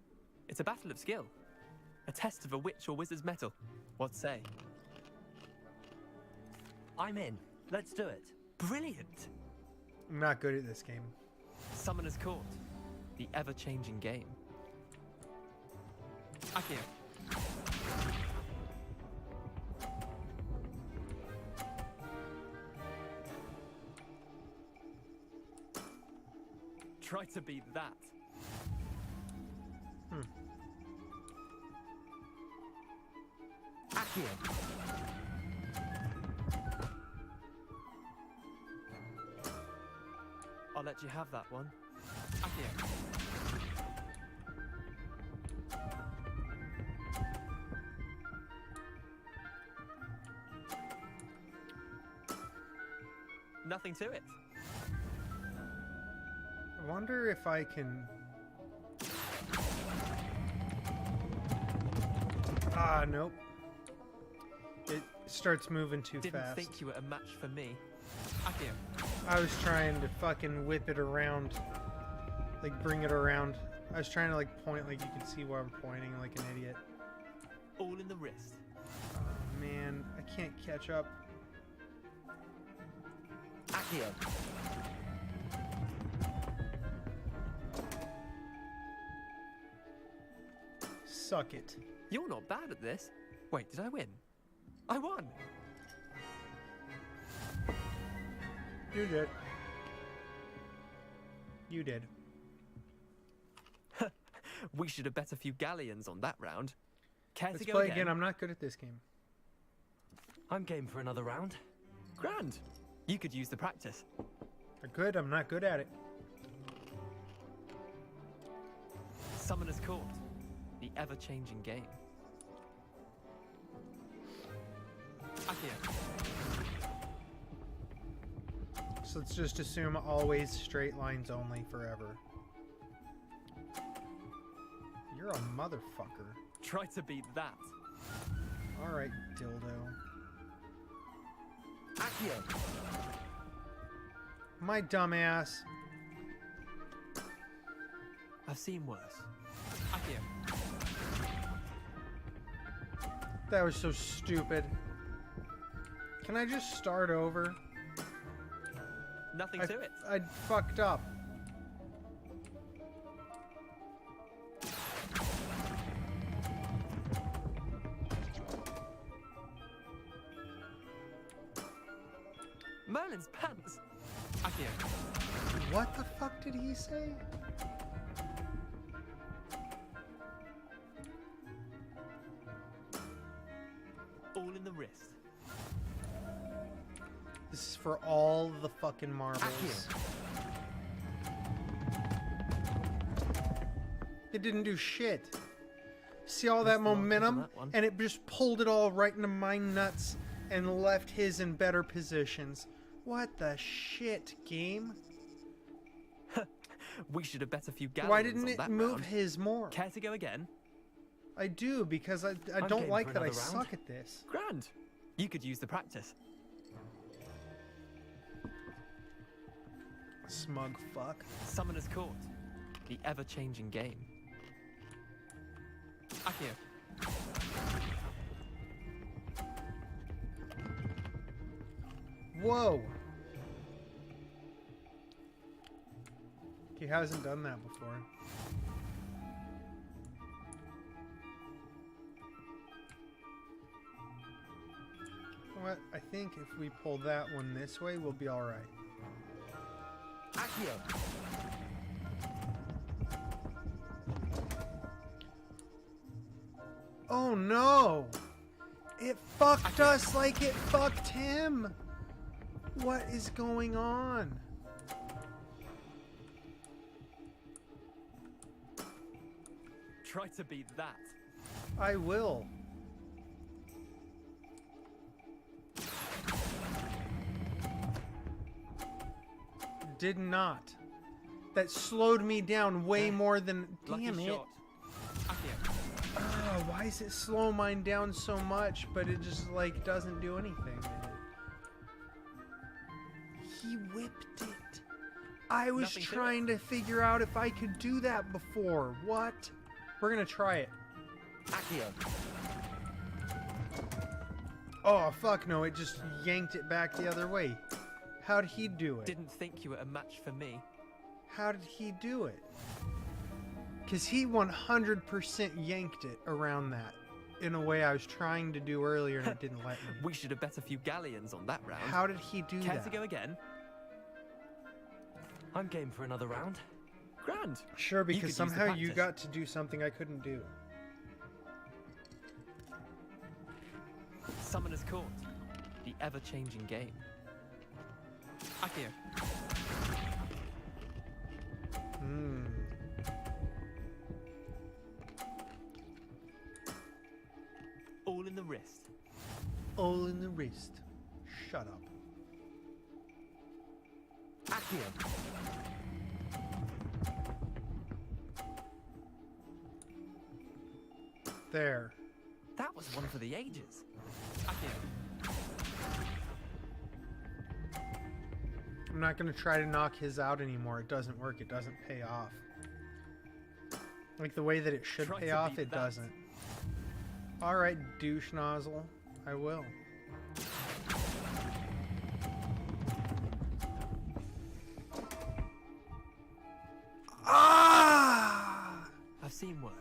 Speaker 5: It's a battle of skill. A test of a witch or wizard's mettle. What say?
Speaker 10: I'm in. Let's do it.
Speaker 5: Brilliant!
Speaker 1: I'm not good at this game.
Speaker 5: Summoner's Court. The ever-changing game. Accio. Try to beat that.
Speaker 10: Accio.
Speaker 5: I'll let you have that one. Accio. Nothing to it.
Speaker 1: I wonder if I can... Ah, nope. It starts moving too
Speaker 5: Didn't
Speaker 1: fast.
Speaker 5: think you were a match for me. Accio.
Speaker 1: I was trying to fucking whip it around. Like, bring it around. I was trying to, like, point like you could see where I'm pointing like an idiot.
Speaker 5: All in the wrist.
Speaker 1: Oh, man. I can't catch up.
Speaker 10: Accio.
Speaker 1: Suck it.
Speaker 5: You're not bad at this. Wait, did I win? I won!
Speaker 1: You did. You did.
Speaker 5: We should have bet a few galleons on that round. Care
Speaker 1: Let's
Speaker 5: to go
Speaker 1: play
Speaker 5: again?
Speaker 1: again. I'm not good at this game.
Speaker 10: I'm game for another round.
Speaker 5: Grand. You could use the practice.
Speaker 1: Good. I'm not good at it.
Speaker 5: Summoner's Court. The ever-changing game. Accio.
Speaker 1: So let's just assume always straight lines only forever. You're a motherfucker.
Speaker 5: Try to beat that.
Speaker 1: Alright, dildo.
Speaker 10: Accio.
Speaker 1: My dumbass.
Speaker 5: I've seen worse. Accio.
Speaker 1: That was so stupid. Can I just start over?
Speaker 5: Nothing to it.
Speaker 1: I fucked up.
Speaker 5: Merlin's pants. Accio.
Speaker 1: What the fuck did he say?
Speaker 5: All in the wrist.
Speaker 1: This is for all the fucking marbles. It didn't do shit. See all that momentum? And it just pulled it all right into my nuts and left his in better positions. What the shit, game?
Speaker 5: We should have bet a few galleons
Speaker 1: Why didn't
Speaker 5: on
Speaker 1: it
Speaker 5: that
Speaker 1: move
Speaker 5: round.
Speaker 1: his more?
Speaker 5: Care to go again?
Speaker 1: I do, because I
Speaker 5: I'm
Speaker 1: don't
Speaker 5: game
Speaker 1: like
Speaker 5: for
Speaker 1: that I
Speaker 5: another round.
Speaker 1: suck at this.
Speaker 5: Grand. You could use the practice.
Speaker 1: Smug fuck.
Speaker 5: Summoner's Court. The ever-changing game. Accio.
Speaker 1: Whoa! He hasn't done that before. What? I think if we pull that one this way, we'll be alright.
Speaker 10: Accio.
Speaker 1: Oh no! It fucked us like it fucked him! What is going on?
Speaker 5: Try to beat that.
Speaker 1: I will. Did not. That slowed me down way more than...
Speaker 5: Lucky
Speaker 1: Damn it.
Speaker 5: shot. Accio.
Speaker 1: Why does it slow mine down so much, but it just, like, doesn't do anything? He whipped it. I was
Speaker 5: Nothing to
Speaker 1: trying to figure out if I could do that before. What? We're gonna try it.
Speaker 10: Accio.
Speaker 1: Oh, fuck no. It just yanked it back the other way. How'd he do it?
Speaker 5: Didn't think you were a match for me.
Speaker 1: How did he do it? Because he 100% yanked it around that in a way I was trying to do earlier and it didn't let me.
Speaker 5: We should have bet a few galleons on that round.
Speaker 1: How did he do
Speaker 5: Care
Speaker 1: that?
Speaker 5: to go again?
Speaker 10: I'm game for another round.
Speaker 5: Grand.
Speaker 1: Sure,
Speaker 5: You could
Speaker 1: because
Speaker 5: use the
Speaker 1: somehow you
Speaker 5: practice.
Speaker 1: got to do something I couldn't do.
Speaker 5: Summoner's Court. The ever-changing game. Accio.
Speaker 1: Hmm.
Speaker 5: All in the wrist.
Speaker 1: All in the wrist. Shut up.
Speaker 10: Accio.
Speaker 1: There.
Speaker 5: That was one for the ages. Accio.
Speaker 1: I'm not gonna try to knock his out anymore. It doesn't work. It doesn't pay off. Like the way that it should
Speaker 5: Try
Speaker 1: pay
Speaker 5: to
Speaker 1: off,
Speaker 5: beat
Speaker 1: it
Speaker 5: that.
Speaker 1: doesn't. Alright, douche nozzle. I will. Ah!
Speaker 5: I've seen worse.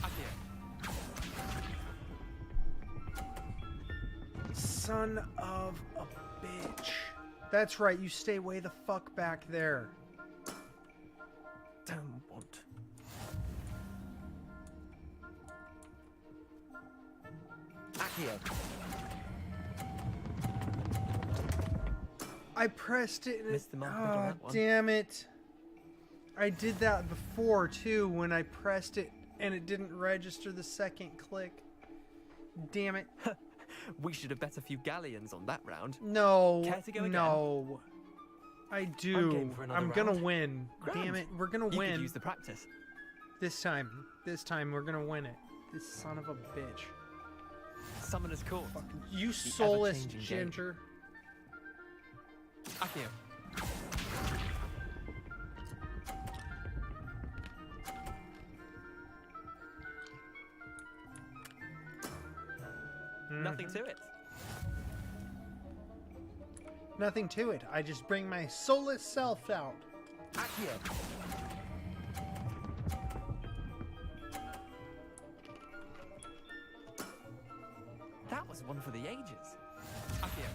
Speaker 5: Akio.
Speaker 1: Son of a bitch. That's right, you stay way the fuck back there.
Speaker 5: Don't want.
Speaker 10: Akio.
Speaker 1: I pressed it and
Speaker 5: Missed the mark on
Speaker 1: oh,
Speaker 5: that one.
Speaker 1: damn it. I did that before too when I pressed it and it didn't register the second click. Damn it.
Speaker 5: We should have bet a few galleons on that round.
Speaker 1: No.
Speaker 5: Care to go again?
Speaker 1: No. I do.
Speaker 5: I'm game for another
Speaker 1: I'm gonna
Speaker 5: round.
Speaker 1: win.
Speaker 5: Grand.
Speaker 1: Damn it. We're gonna
Speaker 5: You
Speaker 1: win.
Speaker 5: could use the practice.
Speaker 1: This time. This time we're gonna win it. This son of a bitch.
Speaker 5: Summoner's Court.
Speaker 1: You
Speaker 5: The
Speaker 1: soulless
Speaker 5: ever-changing game.
Speaker 1: ginger.
Speaker 5: Akio. Nothing to it.
Speaker 1: Nothing to it. I just bring my soulless self out.
Speaker 10: Akio.
Speaker 5: That was one for the ages. Akio.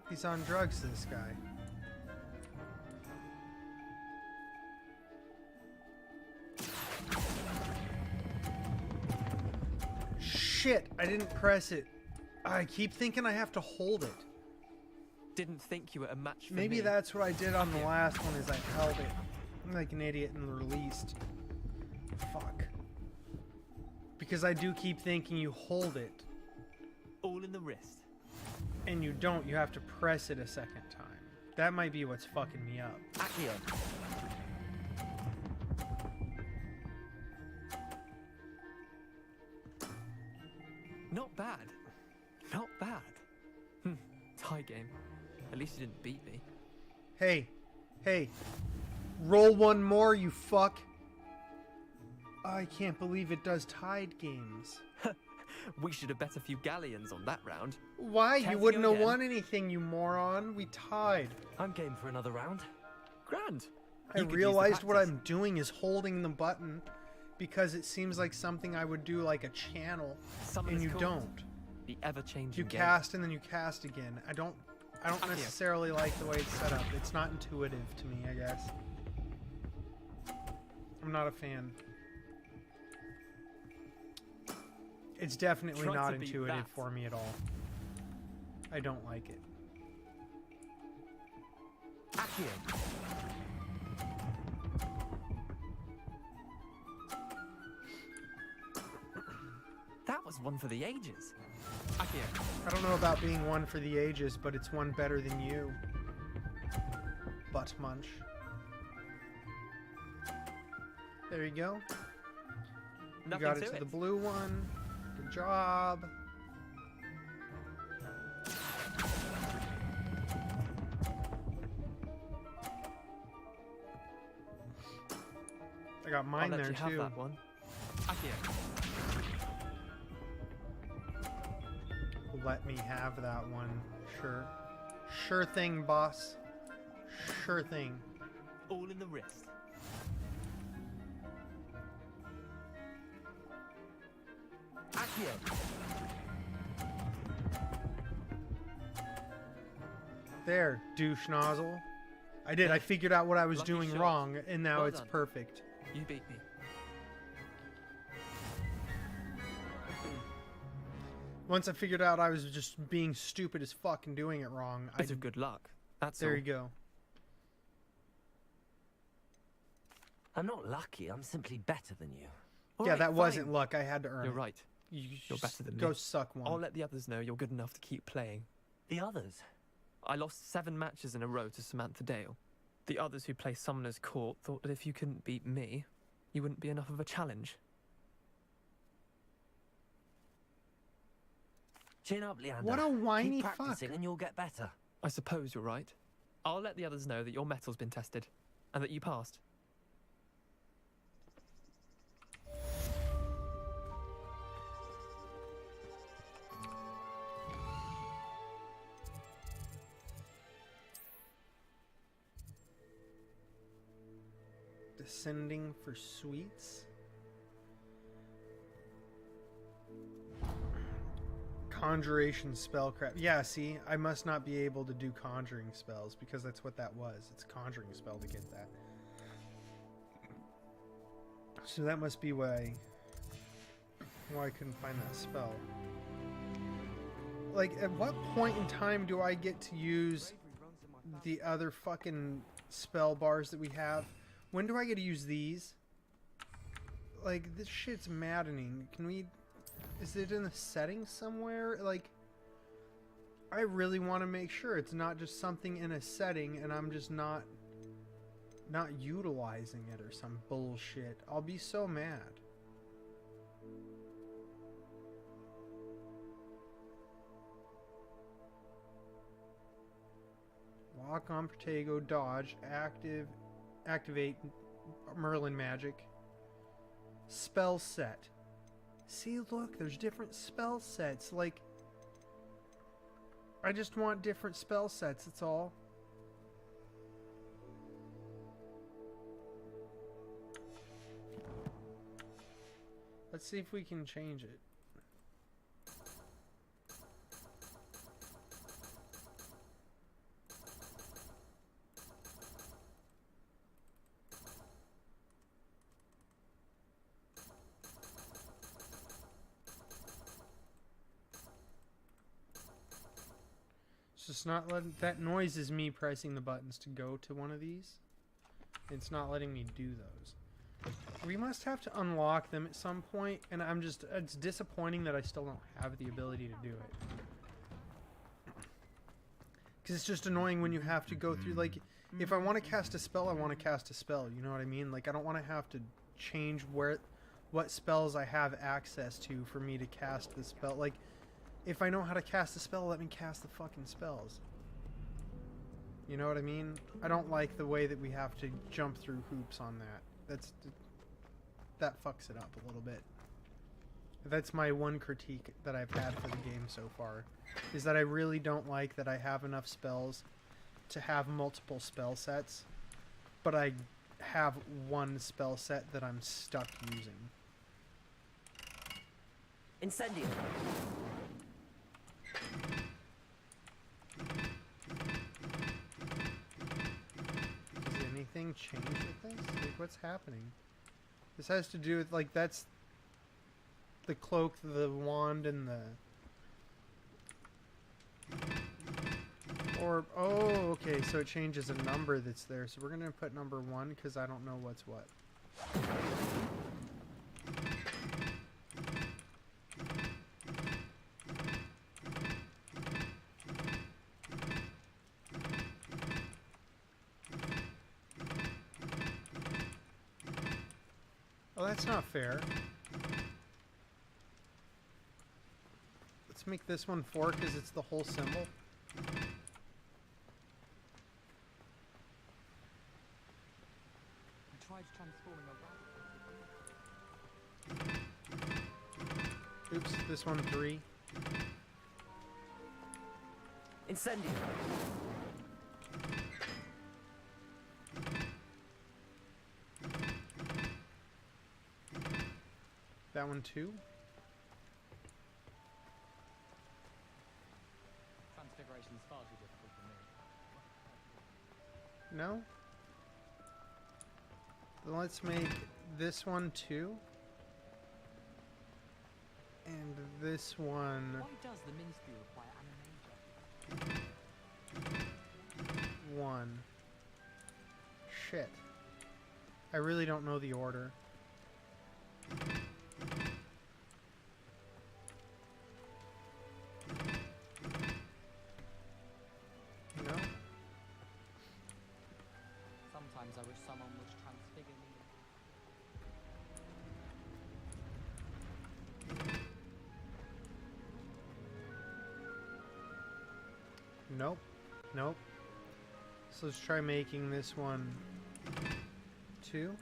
Speaker 1: He's on drugs, this guy. Shit, I didn't press it. I keep thinking I have to hold it.
Speaker 5: Didn't think you were a match for
Speaker 1: Maybe
Speaker 5: me.
Speaker 1: that's what I did on the last one is I held it. I'm like an idiot and released. Fuck. Because I do keep thinking you hold it.
Speaker 5: All in the wrist.
Speaker 1: And you don't, you have to press it a second time. That might be what's fucking me up.
Speaker 10: Akio.
Speaker 5: Not bad. Not bad. Tie game. At least you didn't beat me.
Speaker 1: Hey, hey, roll one more, you fuck. I can't believe it does tied games.
Speaker 5: We should have bet a few galleons on that round.
Speaker 1: Why?
Speaker 5: Care
Speaker 1: You
Speaker 5: to
Speaker 1: wouldn't
Speaker 5: go
Speaker 1: have
Speaker 5: again?
Speaker 1: won anything, you moron. We tied.
Speaker 10: I'm game for another round.
Speaker 5: Grand.
Speaker 1: I
Speaker 5: You could use the
Speaker 1: realized what
Speaker 5: practice.
Speaker 1: I'm doing is holding the button because it seems like something I would do like a channel,
Speaker 5: Summoner's
Speaker 1: and you
Speaker 5: Court.
Speaker 1: don't.
Speaker 5: The ever-changing
Speaker 1: You
Speaker 5: game.
Speaker 1: cast and then you cast again. I don't
Speaker 5: Akio.
Speaker 1: necessarily like the way it's set up. It's not intuitive to me, I guess. I'm not a fan. It's definitely
Speaker 5: Try
Speaker 1: not
Speaker 5: to beat
Speaker 1: intuitive
Speaker 5: that.
Speaker 1: for me at all. I don't like it.
Speaker 10: Akio.
Speaker 5: That was one for the ages. Akio.
Speaker 1: I don't know about being one for the ages, but it's one better than you. Butt munch. There you go. You
Speaker 5: Nothing
Speaker 1: got it
Speaker 5: to
Speaker 1: to
Speaker 5: it.
Speaker 1: the blue one. Good job. I got
Speaker 5: I'll
Speaker 1: mine
Speaker 5: let
Speaker 1: there
Speaker 5: you have
Speaker 1: too.
Speaker 5: that one. Akio.
Speaker 1: Let me have that one. Sure. Sure thing, boss. Sure thing.
Speaker 5: All in the wrist.
Speaker 10: Akio.
Speaker 1: There, douche nozzle. I did. I figured out what I was
Speaker 5: Lucky
Speaker 1: doing
Speaker 5: shot.
Speaker 1: wrong, and now
Speaker 5: Well
Speaker 1: it's
Speaker 5: done.
Speaker 1: perfect.
Speaker 5: You beat me.
Speaker 1: Once I figured out I was just being stupid as fuck and doing it wrong,
Speaker 5: Bit of good luck. That's
Speaker 1: there
Speaker 5: all.
Speaker 1: you go.
Speaker 10: I'm not lucky. I'm simply better than you.
Speaker 5: All
Speaker 1: Yeah,
Speaker 5: right,
Speaker 1: that
Speaker 5: fine.
Speaker 1: wasn't luck. I had to earn
Speaker 5: You're
Speaker 1: it.
Speaker 5: right.
Speaker 1: You
Speaker 5: You're better than me.
Speaker 1: Go suck one.
Speaker 5: I'll let the others know you're good enough to keep playing.
Speaker 10: The others?
Speaker 5: I lost 7 matches in a row to Samantha Dale. The others who play Summoner's Court thought that if you couldn't beat me, you wouldn't be enough of a challenge.
Speaker 10: Chin up, Leander.
Speaker 1: What a whiny
Speaker 10: Keep
Speaker 1: fuck.
Speaker 10: practicing and you'll get better.
Speaker 5: I suppose you're right. I'll let the others know that your metal's been tested, and that you passed.
Speaker 1: Descending for sweets. Conjuration spellcraft. Yeah, see, I must not be able to do conjuring spells because that's what that was. It's a conjuring spell to get that. So that must be why I couldn't find that spell. Like, at what point in time do I get to use the other fucking spell bars that we have? When do I get to use these? Like, this shit's maddening. Can we... Is it in the settings somewhere? Like, I really want to make sure it's not just something in a setting and I'm just not utilizing it or some bullshit. I'll be so mad. Walk on Protego, dodge, activate Merlin magic. Spell set. See, look, there's different spell sets. Like, I just want different spell sets, that's all. Let's see if we can change it. It's just not letting... That noise is me pressing the buttons to go to one of these. It's not letting me do those. We must have to unlock them at some point, and I'm just... It's disappointing that I still don't have the ability to do it. Because it's just annoying when you have to go through, like... If I want to cast a spell, I want to cast a spell, you know what I mean? Like, I don't want to have to change what spells I have access to for me to cast the spell. Like... If I know how to cast a spell, let me cast the fucking spells. You know what I mean? I don't like the way that we have to jump through hoops on that. That fucks it up a little bit. That's my one critique that I've had for the game so far, is that I really don't like that I have enough spells to have multiple spell sets, but I have one spell set that I'm stuck using.
Speaker 10: Incendio.
Speaker 1: Does anything change with this? Like, what's happening? This has to do with, like, that's the cloak, the wand, and the... Or, oh, okay, so it changes a number that's there. So we're going to put number 1, because I don't know what's what. Oh, that's not fair. Let's make this one 4 because it's the whole symbol. Oops, this one 3.
Speaker 10: Incendio.
Speaker 1: That one 2.
Speaker 13: Transfiguration is far too difficult for me.
Speaker 1: No? Then let's make this one 2. And this one...
Speaker 13: Why does the ministry require animation?
Speaker 1: 1. Shit. I really don't know the order. No?
Speaker 13: Sometimes I wish someone would transfigure me.
Speaker 1: Nope. Nope. So let's try making this one 2.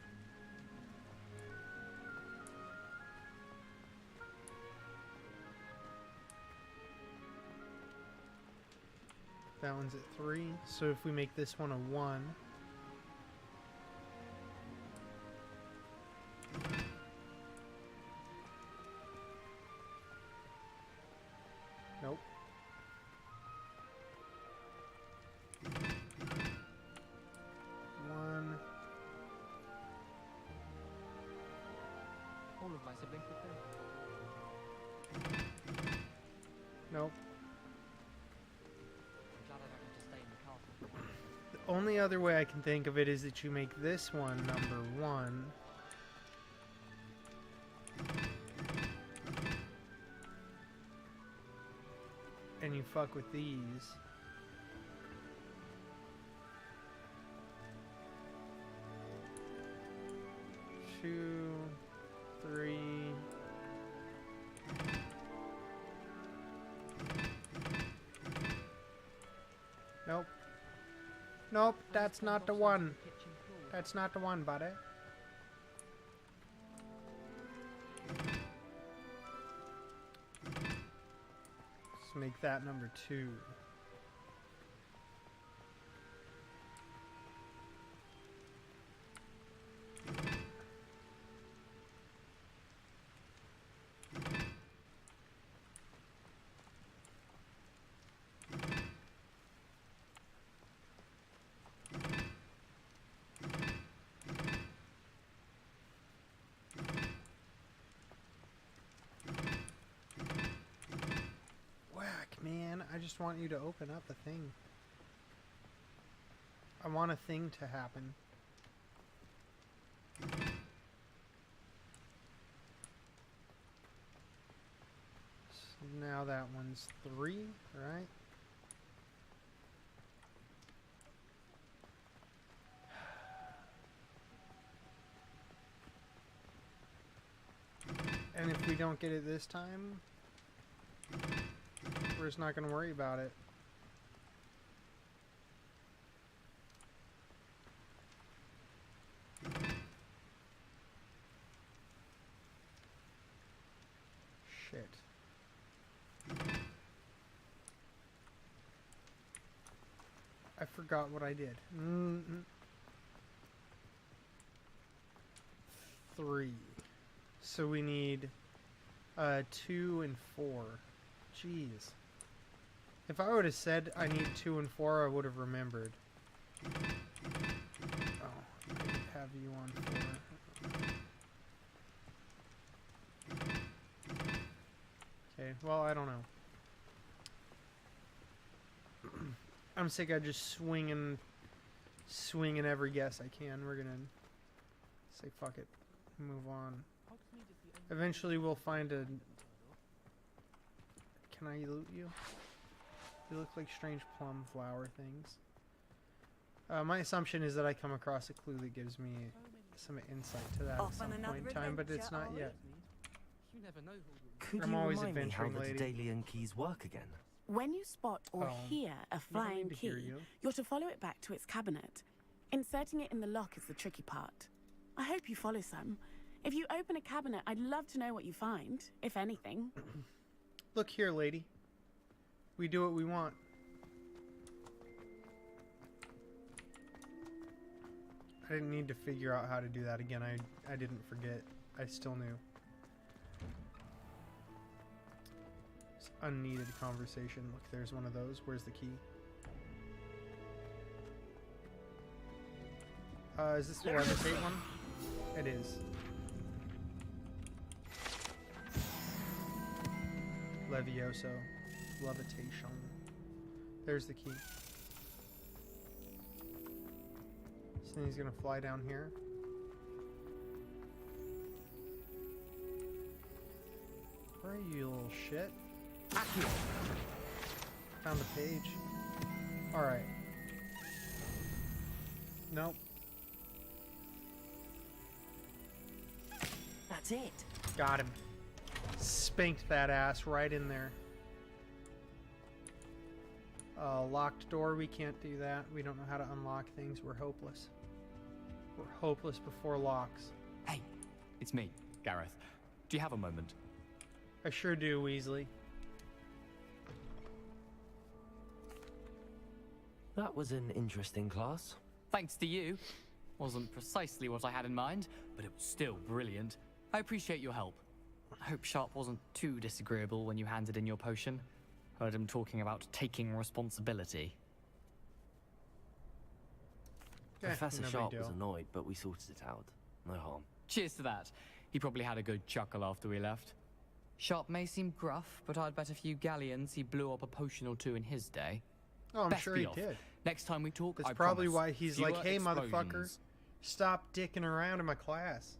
Speaker 1: That one's at 3. So if we make this one a 1. Nope. One.
Speaker 5: All of my siblings would do.
Speaker 1: Nope.
Speaker 5: I'm glad I don't have to stay in the castle.
Speaker 1: The only other way I can think of it is that you make this one number 1. And you fuck with these. Two, 3. Nope. Nope, that's not the one. That's not the one, buddy. Let's make that number 2. Man, I just want you to open up the thing. I want a thing to happen. So now that one's 3, right? And if we don't get it this time, we're just not going to worry about it. Shit. I forgot what I did. 3. So we need 2 and 4. Jeez. If I would have said I need 2 and 4, I would have remembered. Oh, I could have you on 4. Okay, well, I don't know. I'm sick of just swinging every guess I can. We're gonna say fuck it, move on. Eventually we'll find a... Can I loot you? You look like strange plum flower things. My assumption is that I come across a clue that gives me some insight to that at some point in time, but it's not yet.
Speaker 5: You never know who
Speaker 10: Could
Speaker 1: I'm
Speaker 10: you
Speaker 1: always
Speaker 10: remind me how
Speaker 1: adventuring,
Speaker 10: the
Speaker 1: lady.
Speaker 10: Daedalian keys work again?
Speaker 16: When you spot or hear a flying
Speaker 1: to
Speaker 16: key,
Speaker 1: hear you.
Speaker 16: you're to follow it back to its cabinet. Inserting it in the lock is the tricky part. I hope you follow some. If you open a cabinet, I'd love to know what you find, if anything.
Speaker 1: Look here, lady. We do what we want. I didn't need to figure out how to do that again. I didn't forget. I still knew. It's unneeded conversation. Look, there's one of those. Where's the key? Is this the levitate one? It is. Levioso. Levitation. There's the key. So then he's gonna fly down here. Where are you, you little shit? Found the page. Alright. Nope.
Speaker 10: That's it.
Speaker 1: Got him. Spanked that ass right in there. Locked door, we can't do that. We don't know how to unlock things. We're hopeless. We're hopeless before locks.
Speaker 13: Hey, it's me, Gareth. Do you have a moment?
Speaker 1: I sure do, Weasley.
Speaker 10: That was an interesting class.
Speaker 13: Thanks to you. Wasn't precisely what I had in mind, but it was still brilliant. I appreciate your help. I hope Sharp wasn't too disagreeable when you handed in your potion. Heard him talking about taking responsibility.
Speaker 10: Professor
Speaker 1: no big
Speaker 10: Sharp was
Speaker 1: deal.
Speaker 10: annoyed, but we sorted it out. No harm.
Speaker 13: Cheers to that. He probably had a good chuckle after we left. Sharp may seem gruff, but I'd bet a few galleons he blew up a potion or two in his day.
Speaker 1: Oh, I'm
Speaker 13: Best
Speaker 1: sure
Speaker 13: be
Speaker 1: he
Speaker 13: off.
Speaker 1: did.
Speaker 13: Next time we talk,
Speaker 1: That's
Speaker 13: I
Speaker 1: probably
Speaker 13: promise,
Speaker 1: why he's
Speaker 13: fewer
Speaker 1: like, hey, motherfucker,
Speaker 13: explosions."
Speaker 1: stop dicking around in my class.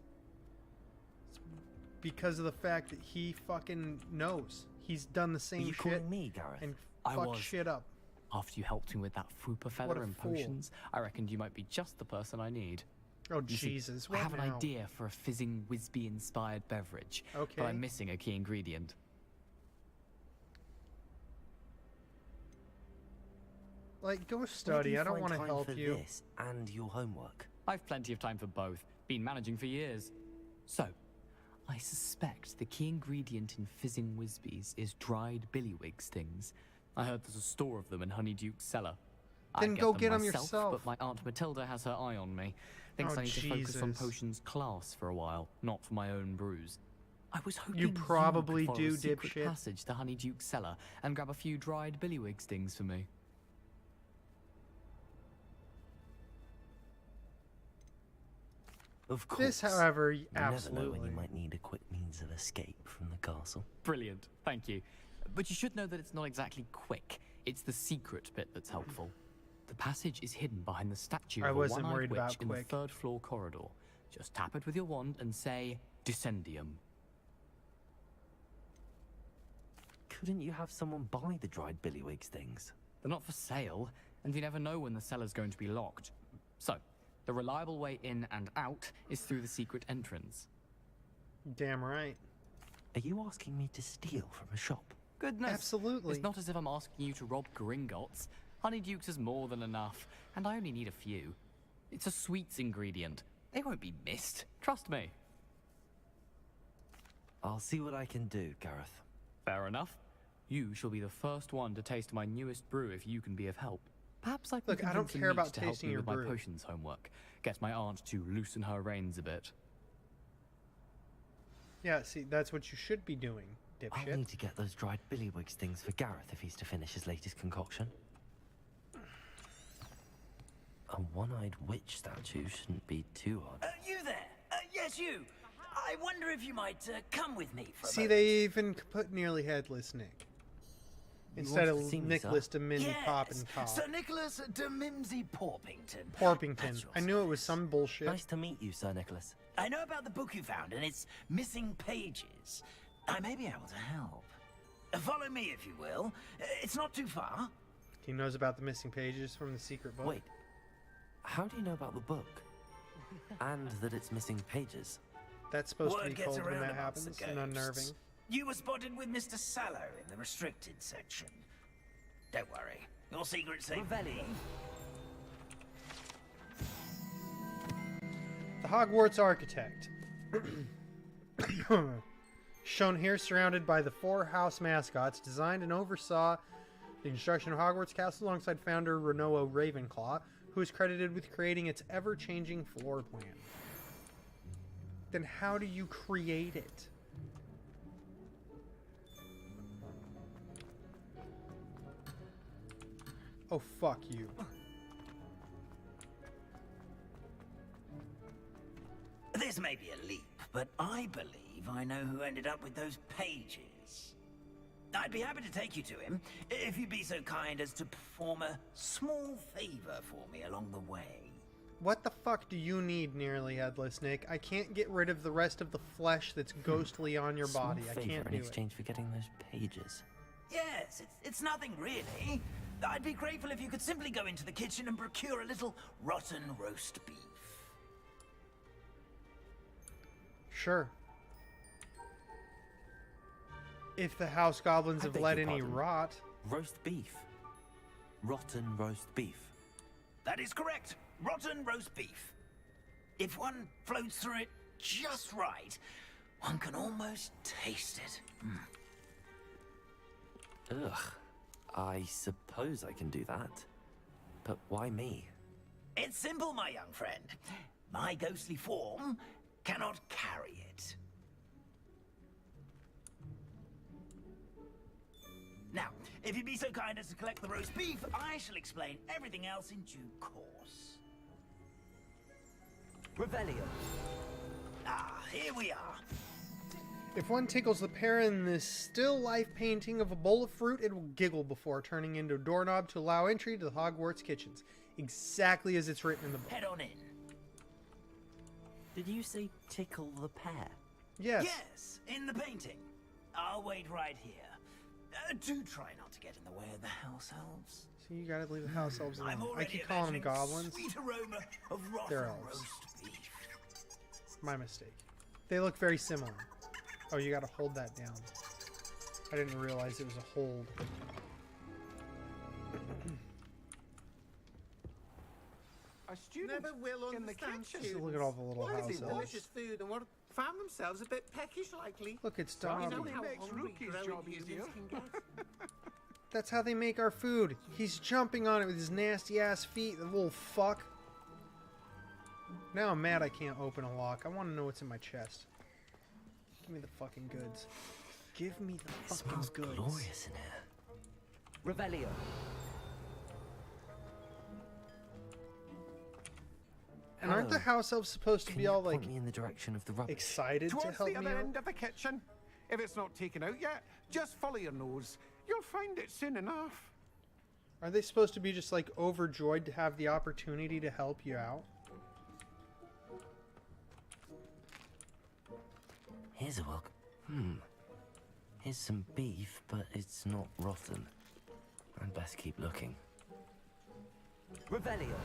Speaker 1: It's because of the fact that he fucking knows. He's done the same
Speaker 10: you
Speaker 1: shit.
Speaker 10: calling me, Gareth?
Speaker 1: And
Speaker 13: I
Speaker 1: fucked
Speaker 13: was.
Speaker 1: shit up.
Speaker 13: After you helped me with that Fooper
Speaker 1: What
Speaker 13: feather
Speaker 1: a
Speaker 13: and
Speaker 1: fool.
Speaker 13: potions, I reckoned you might be just the person I need.
Speaker 1: Oh,
Speaker 13: You see,
Speaker 1: Jesus.
Speaker 13: I
Speaker 1: What
Speaker 13: have an
Speaker 1: now?
Speaker 13: idea for a fizzing Whizbee-inspired beverage,
Speaker 1: Okay.
Speaker 13: but I'm missing a key ingredient.
Speaker 1: Like, go
Speaker 10: Where do
Speaker 1: study. I don't
Speaker 10: find
Speaker 1: want to
Speaker 10: time
Speaker 1: help
Speaker 10: for
Speaker 1: you.
Speaker 10: this and your homework.
Speaker 13: I've plenty of time for both. Been managing for years. So, I suspect the key ingredient in fizzing Whizbees is dried billywig stings. I heard there's a store of them in Honeyduke's cellar.
Speaker 1: Then
Speaker 13: I'd
Speaker 1: go
Speaker 13: them
Speaker 1: get 'em
Speaker 13: myself,
Speaker 1: yourself.
Speaker 13: But my Aunt Matilda has her eye on me. Thinks
Speaker 1: Oh,
Speaker 13: I need to focus on
Speaker 1: Jesus.
Speaker 13: potions class for a while, not for my own brews. I was hoping
Speaker 1: You probably
Speaker 13: could follow
Speaker 1: do,
Speaker 13: a secret
Speaker 1: dipshit.
Speaker 13: passage to Honeyduke's cellar and grab a few dried billywig stings for me.
Speaker 10: Of course.
Speaker 1: This, however,
Speaker 10: You never know when
Speaker 1: absolutely.
Speaker 10: you might need a quick means of escape from the castle.
Speaker 13: Brilliant, thank you. But you should know that it's not exactly quick. It's the secret bit that's helpful. The passage is hidden behind the statue
Speaker 1: I
Speaker 13: of a
Speaker 1: wasn't
Speaker 13: one-eyed
Speaker 1: worried
Speaker 13: witch
Speaker 1: about
Speaker 13: in the
Speaker 1: quick.
Speaker 13: third floor corridor. Just tap it with your wand and say, Descendium.
Speaker 10: Couldn't you have someone buy the dried billywig stings?
Speaker 13: They're not for sale, and you never know when the cellar's going to be locked. So, the reliable way in and out is through the secret entrance.
Speaker 1: Damn right.
Speaker 10: Are you asking me to steal from a shop?
Speaker 13: Goodness.
Speaker 1: Absolutely.
Speaker 13: It's not as if I'm asking you to rob Gringotts. Honeydukes is more than enough, and I only need a few. It's a sweets ingredient. They won't be missed. Trust me.
Speaker 10: I'll see what I can do, Gareth.
Speaker 13: Fair enough. You shall be the first one to taste my newest brew if you can be of help. Perhaps I can
Speaker 1: Look, I don't
Speaker 13: convince the
Speaker 1: care about
Speaker 13: Meech to help
Speaker 1: tasting
Speaker 13: me
Speaker 1: your
Speaker 13: with my
Speaker 1: brew.
Speaker 13: potions homework. Get my aunt to loosen her reins a bit.
Speaker 1: Yeah, see, that's what you should be doing,
Speaker 10: I'll
Speaker 1: dipshit.
Speaker 10: need to get those dried billywig stings for Gareth if he's to finish his latest concoction. A one-eyed witch statue shouldn't be too hard.
Speaker 20: You there? Yes, you. I wonder if you might come with me for a
Speaker 1: See,
Speaker 20: moment.
Speaker 1: they even put nearly headless Nick. Instead
Speaker 10: wanted
Speaker 1: of
Speaker 10: to see me,
Speaker 1: Nicholas
Speaker 10: sir?
Speaker 1: de Mimsy
Speaker 20: Yes,
Speaker 1: Poppin' Top.
Speaker 20: Sir Nicholas de Mimsy Porpington.
Speaker 1: Porpington.
Speaker 20: That's
Speaker 1: I knew it was some bullshit.
Speaker 10: Nice to meet you, Sir Nicholas.
Speaker 20: I know about the book you found and its missing pages. I may be able to help. Follow me, if you will. It's not too far.
Speaker 1: He knows about the missing pages from the secret book.
Speaker 10: Wait, how do you know about the book? And that it's missing pages?
Speaker 1: That's supposed
Speaker 20: Word
Speaker 1: to be
Speaker 20: gets
Speaker 1: cold when
Speaker 20: around
Speaker 1: that
Speaker 20: amongst
Speaker 1: happens
Speaker 20: the
Speaker 1: and unnerving.
Speaker 20: ghosts. You were spotted with Mr. Sallow in the restricted section. Don't worry, your secret's safe.
Speaker 10: Revelli.
Speaker 1: The Hogwarts architect. Shown here surrounded by the 4 house mascots, designed and oversaw the construction of Hogwarts Castle alongside founder Renoa Ravenclaw, who is credited with creating its ever-changing floor plan. Then how do you create it? Oh, fuck you.
Speaker 20: This may be a leap, but I believe I know who ended up with those pages. I'd be happy to take you to him, if you'd be so kind as to perform a small favor for me along the way.
Speaker 1: What the fuck do you need, Nearly Headless Nick? I can't get rid of the rest of the flesh that's ghostly on your
Speaker 10: Small
Speaker 1: body. I
Speaker 10: favor
Speaker 1: can't
Speaker 10: in
Speaker 1: do it.
Speaker 10: exchange for getting those pages.
Speaker 20: Yes, it's nothing really. I'd be grateful if you could simply go into the kitchen and procure a little rotten roast beef.
Speaker 1: Sure. If the house goblins
Speaker 10: I
Speaker 1: have
Speaker 10: beg
Speaker 1: let
Speaker 10: your
Speaker 1: any
Speaker 10: pardon.
Speaker 1: rot.
Speaker 10: Roast beef. rotten roast beef.
Speaker 20: That is correct. Rotten roast beef. If one floats through it just right, one can almost taste it.
Speaker 10: Ugh. I suppose I can do that. But why me?
Speaker 20: It's simple, my young friend. My ghostly form cannot carry it. Now, if you'd be so kind as to collect the roast beef, I shall explain everything else in due course.
Speaker 10: Revelio.
Speaker 20: Ah, here we are.
Speaker 1: If one tickles the pear in this still life painting of a bowl of fruit, it will giggle before turning into a doorknob to allow entry to the Hogwarts kitchens. Exactly as it's written in the book.
Speaker 20: Head on in.
Speaker 10: Did you say tickle the pear?
Speaker 1: Yes.
Speaker 20: Yes, in the painting. I'll wait right here. Do try not to get in the way of the house elves.
Speaker 1: See, you gotta leave the house elves
Speaker 20: I'm
Speaker 1: alone. I
Speaker 20: already
Speaker 1: keep calling them
Speaker 20: imagining
Speaker 1: goblins.
Speaker 20: Sweet aroma of
Speaker 1: They're
Speaker 20: rotten
Speaker 1: elves.
Speaker 20: roast beef.
Speaker 1: My mistake. They look very similar. Oh, you gotta hold that down. I didn't realize it was a hold.
Speaker 9: A student
Speaker 22: Never will
Speaker 9: in the
Speaker 22: understand
Speaker 9: kitchen.
Speaker 1: Just look at all the little
Speaker 22: Why
Speaker 1: house
Speaker 22: is it
Speaker 1: elves.
Speaker 22: delicious food and what found themselves a bit peckish likely?
Speaker 1: Look, it's
Speaker 22: You know
Speaker 1: Dobby.
Speaker 22: how
Speaker 9: makes
Speaker 22: hungry
Speaker 9: Rookie's
Speaker 22: growing
Speaker 9: job
Speaker 22: humans
Speaker 9: easier.
Speaker 22: can get?
Speaker 1: That's how they make our food. He's jumping on it with his nasty ass feet, the little fuck. Now I'm mad I can't open a lock. I want to know what's in my chest. Give me the fucking goods. Give me the
Speaker 10: It
Speaker 1: fucking
Speaker 10: smells
Speaker 1: goods.
Speaker 10: glorious in here. Revelio.
Speaker 1: And aren't the house elves supposed to
Speaker 10: Can
Speaker 1: be
Speaker 10: you
Speaker 1: all
Speaker 10: point
Speaker 1: like
Speaker 10: me in the direction of the rubbish?
Speaker 1: excited to
Speaker 9: Towards
Speaker 1: help
Speaker 9: the
Speaker 1: me
Speaker 9: other
Speaker 1: out?
Speaker 9: end of the kitchen. If it's not taken out yet, just follow your nose. You'll find it soon enough.
Speaker 1: Are they supposed to be just like overjoyed to have the opportunity to help you out?
Speaker 10: Here's a look. Here's some beef, but it's not rotten. I'd best keep looking. Revelio.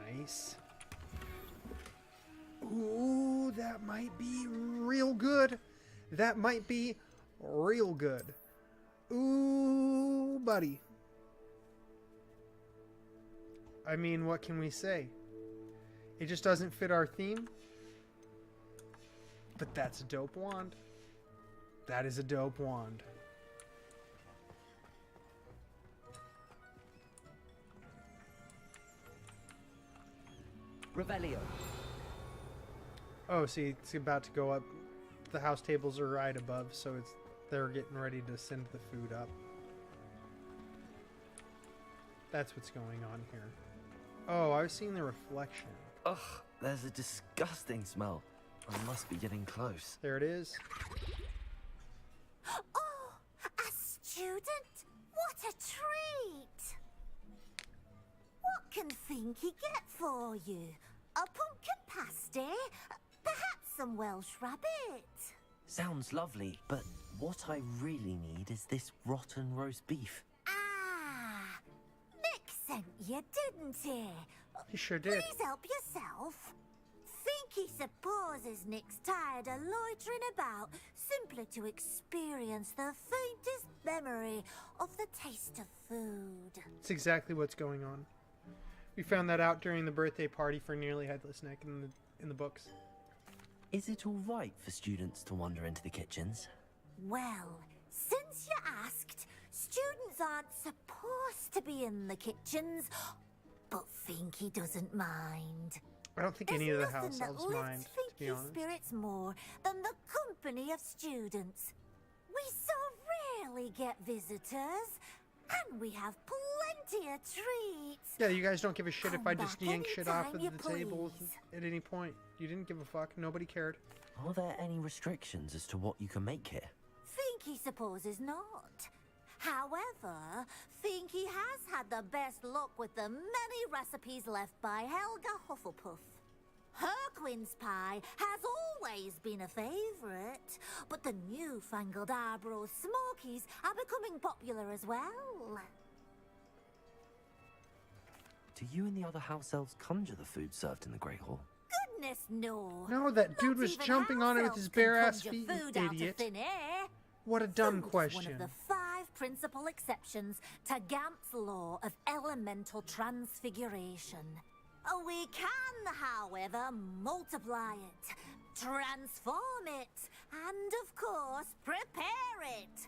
Speaker 1: Nice. Ooh, that might be real good. That might be real good. Ooh, buddy. I mean, what can we say? It just doesn't fit our theme. But that's a dope wand. That is a dope wand.
Speaker 10: Revelio.
Speaker 1: Oh, see, it's about to go up. The house tables are right above, so they're getting ready to send the food up. That's what's going on here. Oh, I was seeing the reflection.
Speaker 10: Ugh, there's a disgusting smell. I must be getting close.
Speaker 1: There it is.
Speaker 23: Oh, a student? What a treat! What can Finky get for you? A pumpkin pasty? Perhaps some Welsh rabbit?
Speaker 10: Sounds lovely, but what I really need is this rotten roast beef.
Speaker 23: Ah, Nick sent you, didn't he?
Speaker 1: He sure did.
Speaker 23: Please help yourself. Finky supposes Nick's tired of loitering about simply to experience the faintest memory of the taste of food.
Speaker 1: It's exactly what's going on. We found that out during the birthday party for Nearly Headless Nick in the books.
Speaker 10: Is it all right for students to wander into the kitchens?
Speaker 23: Well, since you asked, students aren't supposed to be in the kitchens, but Finky doesn't mind.
Speaker 1: I don't think any of the house elves
Speaker 23: Nothing that
Speaker 1: mind,
Speaker 23: lifts
Speaker 1: to be
Speaker 23: Finky's
Speaker 1: honest.
Speaker 23: spirits more than the company of students. We so rarely get visitors, and we have plenty of treats.
Speaker 1: Yeah, you guys don't give a shit if I just
Speaker 23: back
Speaker 1: yank shit off of
Speaker 23: anytime
Speaker 1: the
Speaker 23: you
Speaker 1: table
Speaker 23: please.
Speaker 1: at any point. You didn't give a fuck. Nobody cared.
Speaker 10: Are there any restrictions as to what you can make here?
Speaker 23: Finky supposes not. However, Finky has had the best luck with the many recipes left by Helga Hufflepuff. Her quince pie has always been a favourite, but the newfangled Arborough Smokies are becoming popular as well.
Speaker 10: Do you and the other house elves conjure the food served in the Great Hall?
Speaker 23: goodness, no.
Speaker 1: No, that dude was
Speaker 23: even
Speaker 1: jumping on it with
Speaker 23: house
Speaker 1: his
Speaker 23: elves can
Speaker 1: bare ass
Speaker 23: conjure
Speaker 1: feet,
Speaker 23: food
Speaker 1: you
Speaker 23: out of
Speaker 1: idiot.
Speaker 23: thin air.
Speaker 1: What a dumb
Speaker 23: Food is
Speaker 1: question.
Speaker 23: one of the 5 principal exceptions to Gamp's law of elemental transfiguration. We can, however, multiply it, transform it, and of course, prepare it.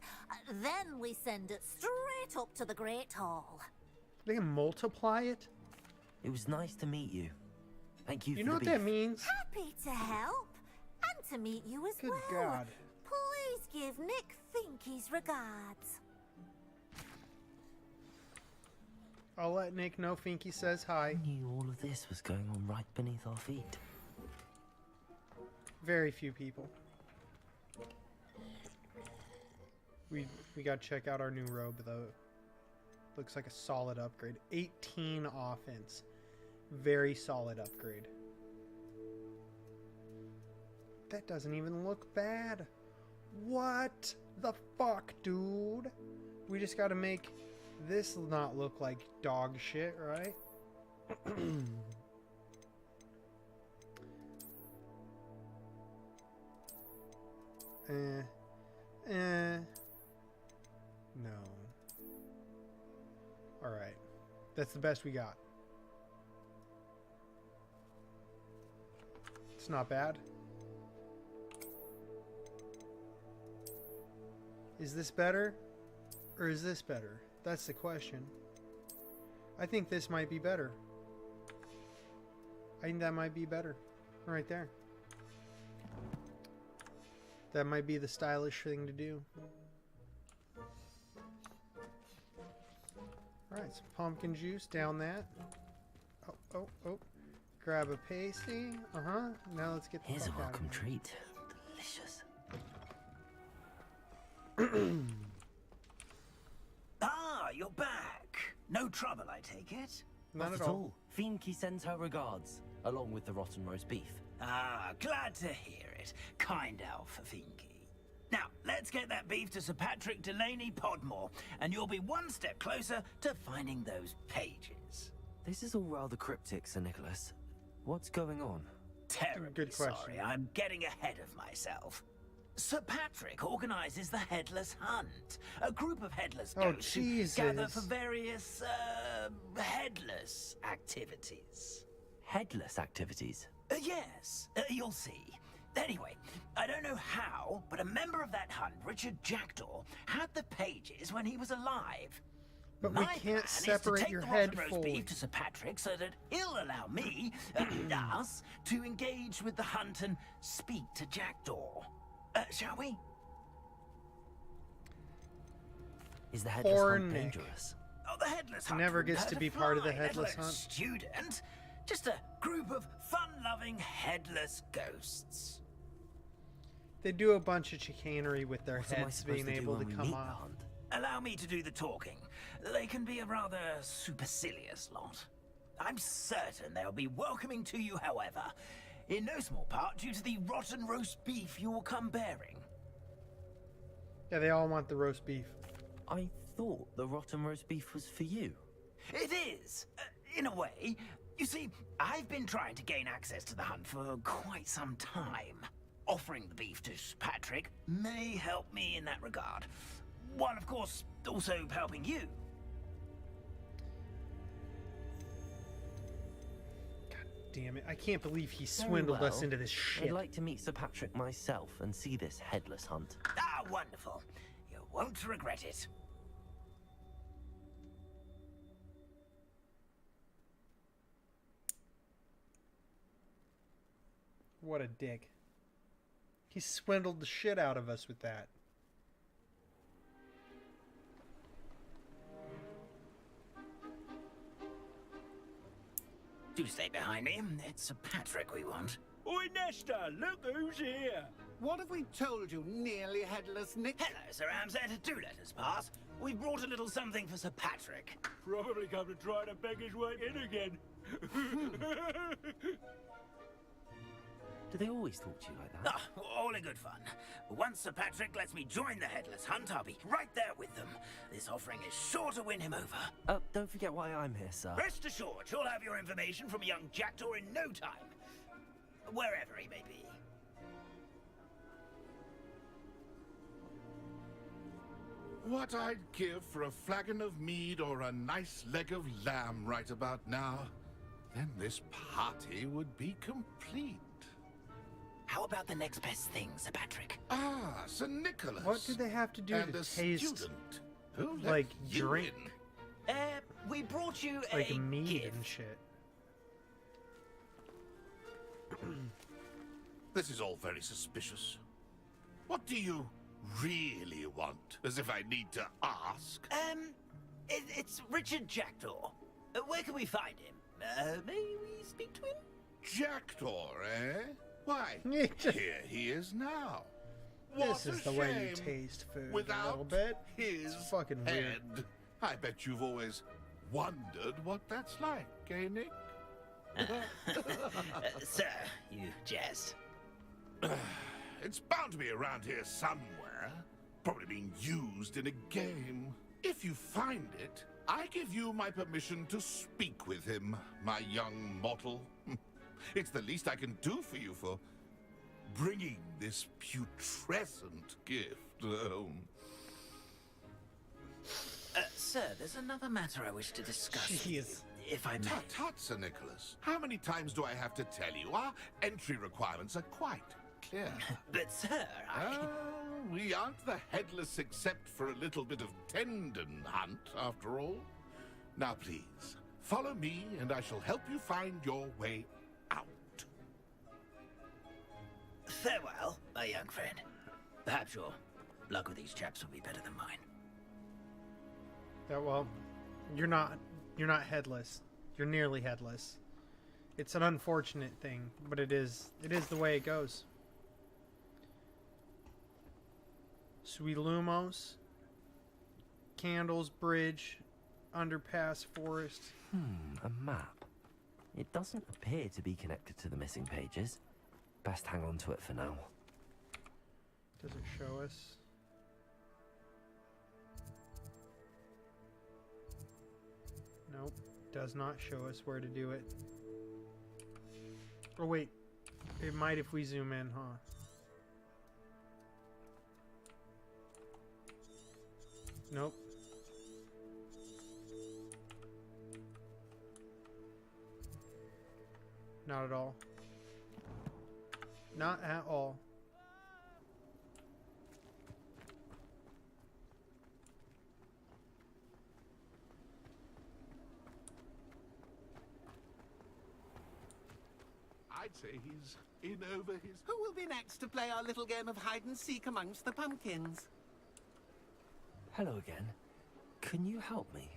Speaker 23: Then we send it straight up to the Great Hall.
Speaker 1: They can multiply it?
Speaker 10: It was nice to meet you. Thank you
Speaker 1: You
Speaker 10: for
Speaker 1: know
Speaker 10: the
Speaker 1: what that
Speaker 10: beef.
Speaker 1: means?
Speaker 23: Happy to help, and to meet you as
Speaker 1: Good
Speaker 23: well.
Speaker 1: God.
Speaker 23: Please give Nick Finky's regards.
Speaker 1: I'll let Nick know Finky says hi.
Speaker 10: I knew all of this was going on right beneath our feet.
Speaker 1: Very few people. We gotta check out our new robe though. Looks like a solid upgrade. 18 offense. Very solid upgrade. That doesn't even look bad. What the fuck, dude? We just gotta make this not look like dog shit, right? No. Alright. That's the best we got. It's not bad. Is this better? Or is this better? That's the question. I think this might be better. I think that might be better. Right there. That might be the stylish thing to do. Alright, some pumpkin juice down that. Oh. Grab a pasty. Now let's get the
Speaker 10: Here's a
Speaker 1: fuck out of
Speaker 10: welcome
Speaker 1: here.
Speaker 10: treat. Delicious.
Speaker 8: Ah, you're back. No trouble, I take it?
Speaker 1: Not at all.
Speaker 10: Finky sends her regards, along with the rotten roast beef.
Speaker 8: Ah, glad to hear it. Kind elf for Finky. Now, let's get that beef to Sir Patrick Delaney Podmore, and you'll be one step closer to finding those pages.
Speaker 10: This is all rather cryptic, Sir Nicholas. What's going on?
Speaker 8: Terribly
Speaker 1: Good question.
Speaker 8: sorry, I'm getting ahead of myself. Sir Patrick organizes the Headless Hunt, a group of headless
Speaker 1: Oh,
Speaker 8: ghosts who
Speaker 1: Jesus.
Speaker 8: gather for various, headless activities.
Speaker 10: Headless activities?
Speaker 8: Yes, you'll see. Anyway, I don't know how, but a member of that hunt, Richard Jackdaw, had the pages when he was alive.
Speaker 1: But
Speaker 8: My
Speaker 1: we
Speaker 8: plan
Speaker 1: can't
Speaker 8: is
Speaker 1: separate
Speaker 8: to take
Speaker 1: your
Speaker 8: the
Speaker 1: head
Speaker 8: rotten roast
Speaker 1: fully.
Speaker 8: beef to Sir Patrick so that he'll allow me, us, to engage with the hunt and speak to Jackdaw. Shall we?
Speaker 10: Is the headless
Speaker 1: Poor
Speaker 10: hunt
Speaker 1: Nick.
Speaker 10: dangerous?
Speaker 8: Oh, the Headless Hunt
Speaker 1: Never
Speaker 8: wouldn't
Speaker 1: gets
Speaker 8: hurt
Speaker 1: to
Speaker 8: a
Speaker 1: be part of the
Speaker 8: fly, let
Speaker 1: Headless
Speaker 8: alone
Speaker 1: Hunt.
Speaker 8: Student. Just a group of fun-loving headless ghosts.
Speaker 1: They do a bunch of chicanery with their
Speaker 10: What am I
Speaker 1: heads
Speaker 10: supposed
Speaker 1: being
Speaker 10: to do
Speaker 1: able to
Speaker 10: when we
Speaker 1: come
Speaker 10: meet the
Speaker 1: off.
Speaker 10: hunt?
Speaker 8: Allow me to do the talking. They can be a rather supercilious lot. I'm certain they'll be welcoming to you, however, in no small part due to the rotten roast beef you'll come bearing.
Speaker 1: Yeah, they all want the roast beef.
Speaker 10: I thought the rotten roast beef was for you.
Speaker 8: It is, in a way. You see, I've been trying to gain access to the hunt for quite some time. Offering the beef to Patrick may help me in that regard. While, of course, also helping you.
Speaker 1: Damn it, I can't believe he
Speaker 10: Very
Speaker 1: swindled us
Speaker 10: well.
Speaker 1: into this shit.
Speaker 10: I'd like to meet Sir Patrick myself and see this headless hunt.
Speaker 8: Ah, wonderful. You won't regret it.
Speaker 1: What a dick. He swindled the shit out of us with that.
Speaker 8: Do stay behind me. It's Sir Patrick we want.
Speaker 22: Oi, Nesta, look who's here. What have we told you, nearly headless Nick?
Speaker 8: Hello, Sir Amset. Do let us pass. We've brought a little something for Sir Patrick.
Speaker 22: Probably come to try to beg his way in again.
Speaker 10: Do they always talk to you like that?
Speaker 8: Ah, all in good fun. Once Sir Patrick lets me join the Headless Hunt, I'll be right there with them. This offering is sure to win him over.
Speaker 10: Don't forget why I'm here, sir.
Speaker 8: Rest assured, you'll have your information from young Jackdaw in no time. wherever he may be.
Speaker 19: What I'd give for a flagon of mead or a nice leg of lamb right about now, then this party would be complete.
Speaker 8: How about the next best thing, Sir Patrick?
Speaker 19: Ah, Sir Nicholas.
Speaker 1: What did they have to do
Speaker 19: and
Speaker 1: to
Speaker 19: a
Speaker 1: taste,
Speaker 19: student who let
Speaker 1: like,
Speaker 19: you
Speaker 1: drink?
Speaker 19: in.
Speaker 8: We brought you
Speaker 1: Like
Speaker 8: a
Speaker 1: mead
Speaker 8: gift.
Speaker 1: and shit.
Speaker 19: This is all very suspicious. What do you really want? As if I need to ask.
Speaker 8: It's Richard Jackdaw. Where can we find him? May we speak to him?
Speaker 19: Jackdaw, eh? Why, here he is now.
Speaker 1: This
Speaker 19: What
Speaker 1: is
Speaker 19: a
Speaker 1: the way you
Speaker 19: shame.
Speaker 1: taste food a
Speaker 19: Without
Speaker 1: little bit.
Speaker 19: his
Speaker 1: It's fucking
Speaker 19: head.
Speaker 1: weird.
Speaker 19: I bet you've always wondered what that's like, eh, Nick?
Speaker 8: Sir, you jest.
Speaker 19: It's bound to be around here somewhere. Probably being used in a game. If you find it, I give you my permission to speak with him, my young mortal. It's the least I can do for you for bringing this putrescent gift home.
Speaker 8: Sir, there's another matter I wish to discuss with you,
Speaker 1: Jeez.
Speaker 8: if I may.
Speaker 19: Tut, tut, Sir Nicholas. How many times do I have to tell you? Our entry requirements are quite clear.
Speaker 8: But, sir,
Speaker 19: we aren't the headless except for a little bit of tendon hunt, after all. Now, please, follow me, and I shall help you find your way out.
Speaker 8: Farewell, my young friend. Perhaps your luck with these chaps will be better than mine.
Speaker 1: Yeah, well, you're not headless. You're nearly headless. It's an unfortunate thing, but it is the way it goes. Sweet Lumos, Candles, Bridge, Underpass, Forest.
Speaker 10: A map. It doesn't appear to be connected to the missing pages. Best hang on to it for now.
Speaker 1: Does it show us? Nope. Does not show us where to do it. Oh wait. It might if we zoom in, huh? Nope. Not at all. Not at all.
Speaker 19: I'd say he's in over his...
Speaker 22: Who will be next to play our little game of hide and seek amongst the pumpkins?
Speaker 10: Hello again. Can you help me?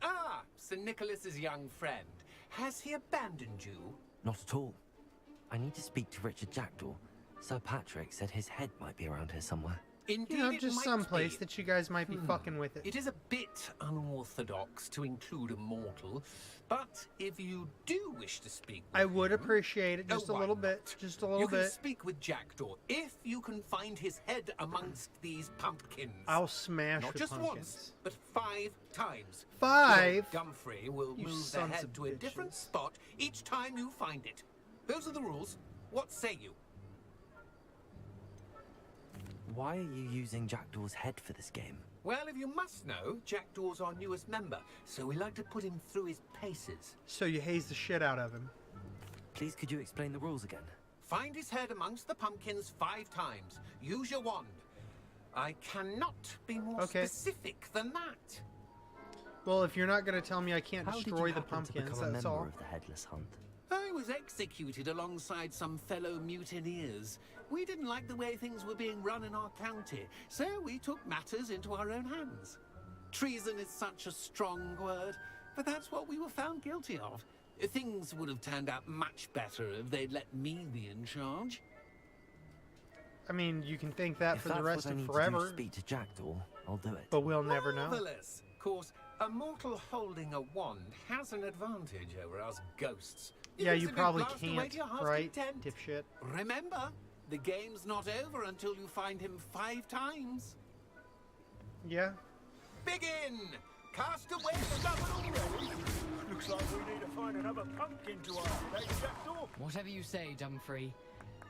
Speaker 22: Ah, Sir Nicholas's young friend. Has he abandoned you?
Speaker 10: Not at all. I need to speak to Richard Jackdaw. Sir Patrick said his head might be around here somewhere.
Speaker 22: Indeed,
Speaker 1: You know,
Speaker 22: it
Speaker 1: just
Speaker 22: might
Speaker 1: someplace
Speaker 22: be.
Speaker 1: that you guys might be fucking with it.
Speaker 22: It is a bit unorthodox to include a mortal, but if you do wish to speak with
Speaker 1: I would
Speaker 22: him,
Speaker 1: appreciate it just a
Speaker 22: why
Speaker 1: little
Speaker 22: not?
Speaker 1: bit. Just a
Speaker 22: You
Speaker 1: little
Speaker 22: can
Speaker 1: bit.
Speaker 22: speak with Jackdaw if you can find his head amongst these pumpkins.
Speaker 1: I'll smash
Speaker 22: Not
Speaker 1: the
Speaker 22: just
Speaker 1: pumpkins.
Speaker 22: once, but 5 times.
Speaker 1: 5?
Speaker 22: Gumfrey will
Speaker 1: You
Speaker 22: move the
Speaker 1: sons
Speaker 22: head
Speaker 1: of
Speaker 22: to a different
Speaker 1: bitches.
Speaker 22: spot each time you find it. Those are the rules. What say you?
Speaker 10: Why are you using Jackdaw's head for this game?
Speaker 22: Well, if you must know, Jackdaw's our newest member, so we like to put him through his paces.
Speaker 1: So you haze the shit out of him.
Speaker 10: Please, could you explain the rules again?
Speaker 22: Find his head amongst the pumpkins 5 times. Use your wand. I cannot be more
Speaker 1: Okay.
Speaker 22: specific than that.
Speaker 1: Well, if you're not going to tell me I can't
Speaker 10: How did
Speaker 1: destroy
Speaker 10: you
Speaker 1: the
Speaker 10: happen to
Speaker 1: pumpkins,
Speaker 10: become a
Speaker 1: that's
Speaker 10: member
Speaker 1: all.
Speaker 10: of the Headless Hunt?
Speaker 22: I was executed alongside some fellow mutineers. We didn't like the way things were being run in our county, so we took matters into our own hands. Treason is such a strong word, but that's what we were found guilty of. Things would have turned out much better if they'd let me be in charge.
Speaker 1: I mean, you can think that
Speaker 10: If
Speaker 1: for the
Speaker 10: that's
Speaker 1: rest
Speaker 10: what I
Speaker 1: of
Speaker 10: need to
Speaker 1: forever,
Speaker 10: do to speak to Jackdaw, I'll do it.
Speaker 1: but we'll never know.
Speaker 22: Marvelous. Of course, a mortal holding a wand has an advantage over us ghosts.
Speaker 1: Yeah,
Speaker 22: can
Speaker 1: you
Speaker 22: simply
Speaker 1: probably
Speaker 22: blast away
Speaker 1: can't,
Speaker 22: to your heart's
Speaker 1: right,
Speaker 22: content.
Speaker 1: dipshit?
Speaker 22: Remember, the game's not over until you find him 5 times.
Speaker 1: Yeah.
Speaker 22: Begin! Cast away the double roll.
Speaker 4: Looks like we need to find another pumpkin to hide, eh, Jackdaw?
Speaker 13: Whatever you say, Dumfrey.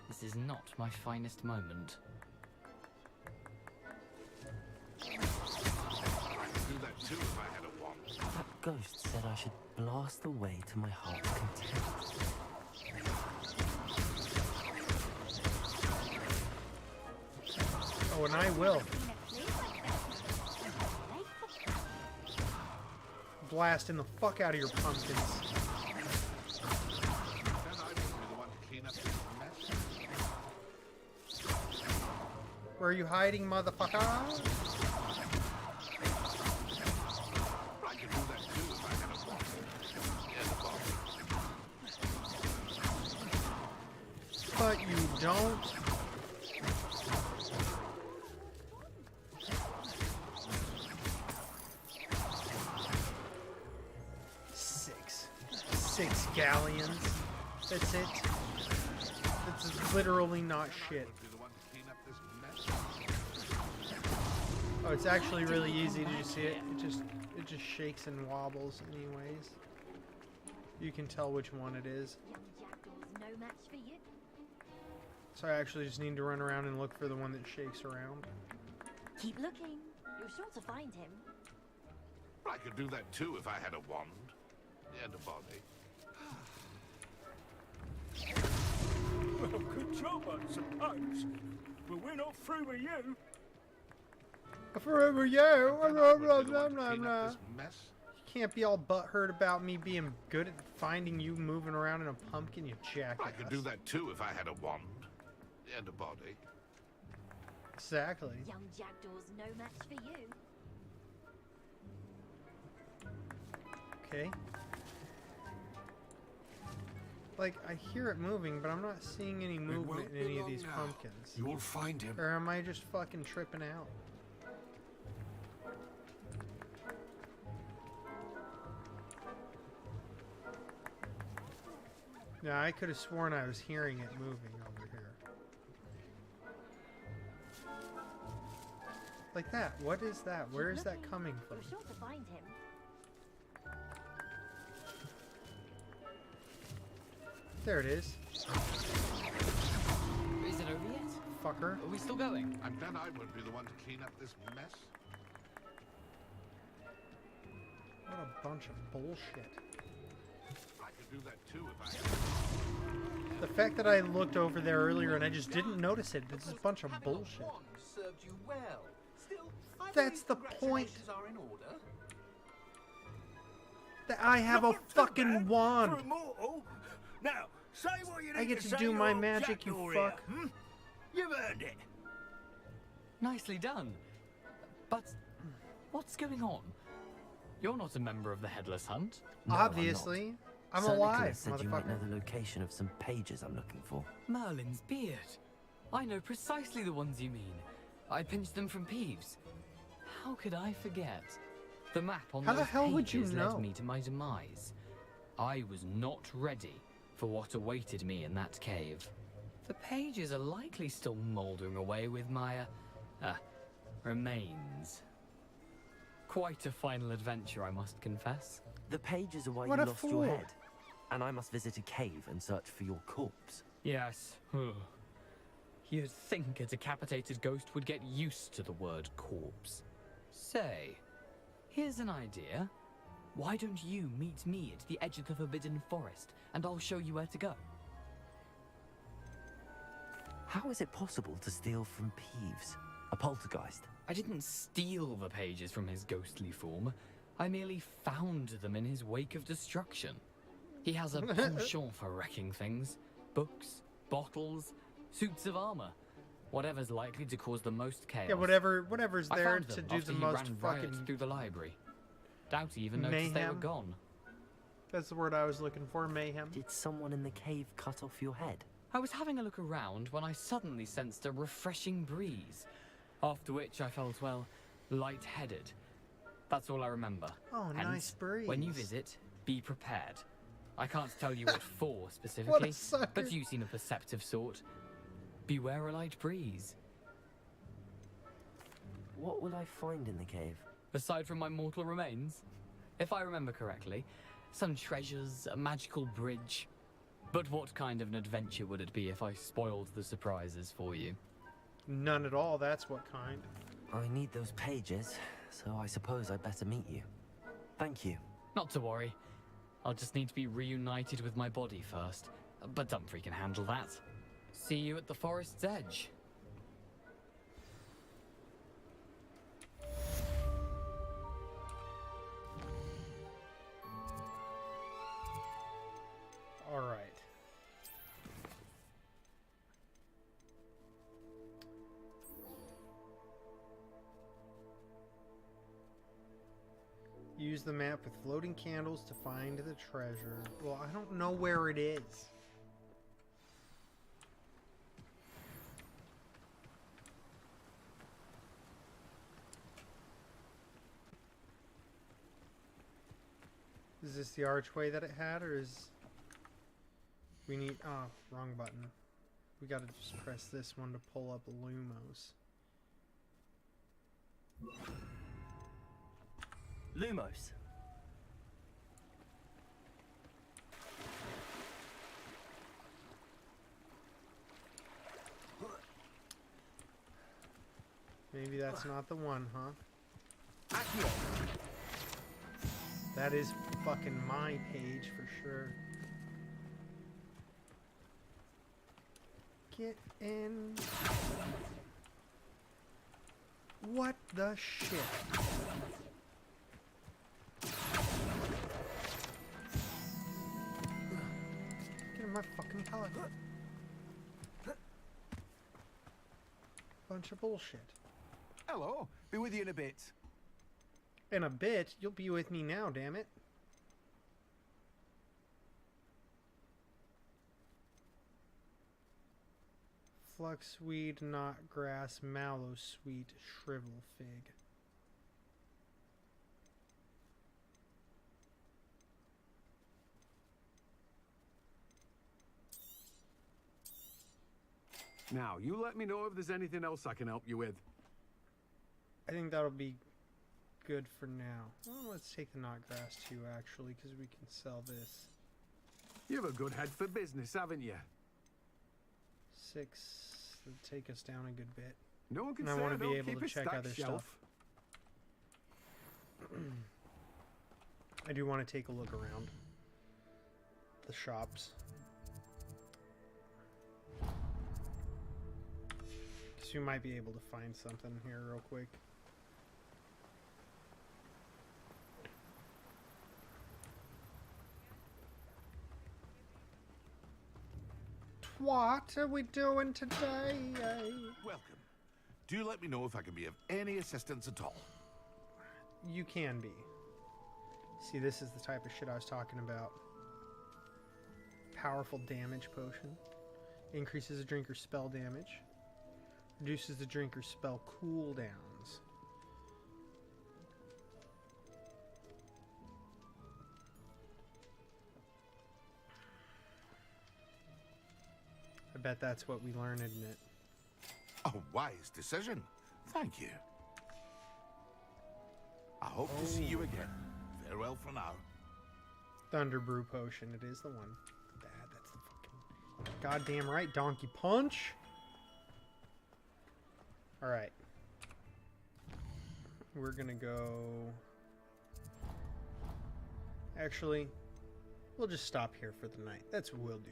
Speaker 13: This is not my finest moment.
Speaker 19: Do that too if I had a wand.
Speaker 10: That ghost said I should blast away to my heart's content.
Speaker 1: Oh, and I will. Blasting the fuck out of your pumpkins.
Speaker 19: Then I will be the one to clean up this mess.
Speaker 1: Where are you hiding, motherfucker?
Speaker 19: I could do that too if I had a wand. Yeah,
Speaker 1: But you don't. Six galleons. That's it. That's literally not shit. Oh, it's actually really easy. Did you see it? It just shakes and wobbles anyways. You can tell which one it is.
Speaker 15: No match for you.
Speaker 1: So I actually just need to run around and look for the one that shakes around.
Speaker 15: Keep looking. You're sure to find him.
Speaker 19: I could do that too if I had a wand. And a body.
Speaker 4: Well, good job, I suppose. But we're not through with you.
Speaker 1: Forever you. Blah, blah, blah, blah,
Speaker 19: Clean
Speaker 1: blah.
Speaker 19: up this mess.
Speaker 1: You can't be all butthurt about me being good at finding you moving around in a pumpkin, you jackass.
Speaker 19: I could do that too if I had a wand. And a body.
Speaker 1: Exactly.
Speaker 15: Young Jackdaw's no match for you.
Speaker 1: Okay. Like, I hear it moving, but I'm not seeing any movement in any of these pumpkins.
Speaker 4: You'll find him.
Speaker 1: Or am I just fucking tripping out? Yeah, I could have sworn I was hearing it moving over here. Like that. What is that? Where is that coming from?
Speaker 15: You're sure to find him.
Speaker 1: There it is.
Speaker 13: Is it over yet?
Speaker 1: Fucker.
Speaker 13: Are we still going?
Speaker 19: I'm glad I won't be the one to clean up this mess.
Speaker 1: What a bunch of bullshit.
Speaker 19: I could do that too if I had.
Speaker 1: The fact that I looked over there earlier and I just didn't notice it, this is a bunch of bullshit.
Speaker 22: Served you well. Still, I
Speaker 1: That's
Speaker 22: believe
Speaker 1: the point.
Speaker 22: congratulations are in order.
Speaker 1: That I have a fucking wand.
Speaker 4: For a mortal. Now, say what you need
Speaker 1: I get
Speaker 4: to
Speaker 1: to
Speaker 4: say
Speaker 1: do my
Speaker 4: old
Speaker 1: magic, you
Speaker 4: Jackdaw here,
Speaker 1: fuck.
Speaker 4: hmm? You've earned it.
Speaker 13: Nicely done. But what's going on? You're not a member of the Headless Hunt.
Speaker 10: No,
Speaker 1: Obviously. I'm
Speaker 10: Sir
Speaker 1: alive,
Speaker 10: Nicholas said you might know
Speaker 1: motherfucker.
Speaker 10: the location of some pages I'm looking for.
Speaker 13: Merlin's beard. I know precisely the ones you mean. I pinched them from Peeves. How could I forget? The map on
Speaker 1: How the
Speaker 13: those
Speaker 1: hell would you
Speaker 13: pages
Speaker 1: know?
Speaker 13: led me to my demise. I was not ready for what awaited me in that cave. The pages are likely still mouldering away with my, remains. Quite a final adventure, I must confess.
Speaker 10: The pages are why
Speaker 13: What
Speaker 10: you
Speaker 13: a
Speaker 10: lost your
Speaker 13: fool.
Speaker 10: head. And I must visit a cave and search for your corpse.
Speaker 13: Yes. You'd think a decapitated ghost would get used to the word corpse. Say, here's an idea. Why don't you meet me at the edge of the Forbidden Forest, and I'll show you where to go?
Speaker 10: How is it possible to steal from Peeves? A poltergeist?
Speaker 13: I didn't steal the pages from his ghostly form. I merely found them in his wake of destruction. He has a penchant for wrecking things. Books, bottles, suits of armor. Whatever's likely to cause the most chaos.
Speaker 1: Yeah, whatever's
Speaker 13: I
Speaker 1: there
Speaker 13: found
Speaker 1: to
Speaker 13: them
Speaker 1: do
Speaker 13: after
Speaker 1: the
Speaker 13: he
Speaker 1: most
Speaker 13: ran riot
Speaker 1: fucking
Speaker 13: through the library. Doubt he even noticed they were
Speaker 1: mayhem.
Speaker 13: gone.
Speaker 1: That's the word I was looking for, mayhem.
Speaker 10: Did someone in the cave cut off your head?
Speaker 13: I was having a look around when I suddenly sensed a refreshing breeze. After which I felt, well, lightheaded. That's all I remember.
Speaker 1: Oh,
Speaker 13: Hence,
Speaker 1: nice breeze.
Speaker 13: when you visit, be prepared. I can't tell you what for specifically,
Speaker 1: sucker.
Speaker 13: but you seem a perceptive sort. Beware a light breeze.
Speaker 10: What will I find in the cave?
Speaker 13: Aside from my mortal remains, if I remember correctly, some treasures, a magical bridge. But what kind of an adventure would it be if I spoiled the surprises for you?
Speaker 1: None at all, that's what kind.
Speaker 10: I need those pages, so I suppose I better meet you. Thank you.
Speaker 13: Not to worry. I'll just need to be reunited with my body first. But Dumfries can handle that. See you at the forest's edge.
Speaker 1: All right. Use the map with floating candles to find the treasure. Well, I don't know where it is. Is this the archway that it had, or is... We need... Oh, wrong button. We gotta just press this one to pull up Lumos.
Speaker 10: Lumos.
Speaker 1: Maybe that's not the one, huh? That is fucking my page for sure. Get in. What the shit? Get in my fucking pallet. Bunch of bullshit.
Speaker 9: Hello. Be with you in a bit.
Speaker 1: In a bit? You'll be with me now, damn it. Fluxweed, knot grass, mallow sweet, shrivel fig.
Speaker 9: Now, you let me know if there's anything else I can help you with.
Speaker 1: I think that'll be good for now. Well, let's take the knot grass too, actually, because we can sell this.
Speaker 9: You have a good head for business, haven't you?
Speaker 1: 6. That'll take us down a good bit.
Speaker 9: No one can
Speaker 1: and
Speaker 9: say
Speaker 1: I want to be
Speaker 9: don't
Speaker 1: able
Speaker 9: keep
Speaker 1: to
Speaker 9: a
Speaker 1: check
Speaker 9: stacked
Speaker 1: other
Speaker 9: shelf.
Speaker 1: stuff. I do want to take a look around the shops. Because we might be able to find something here real quick. What are we doing today?
Speaker 19: Welcome. Do let me know if I can be of any assistance at all.
Speaker 1: You can be. See, this is the type of shit I was talking about. Powerful damage potion. Increases the drinker's spell damage. Reduces the drinker's spell cooldowns. I bet that's what we learn, isn't it?
Speaker 19: A wise decision. Thank you. I hope to see you again. Farewell for now.
Speaker 1: Thunder Brew Potion. It is the one. That's the fucking... Goddamn right, Donkey Punch. Alright. We're gonna go... Actually, we'll just stop here for the night. That's what we'll do.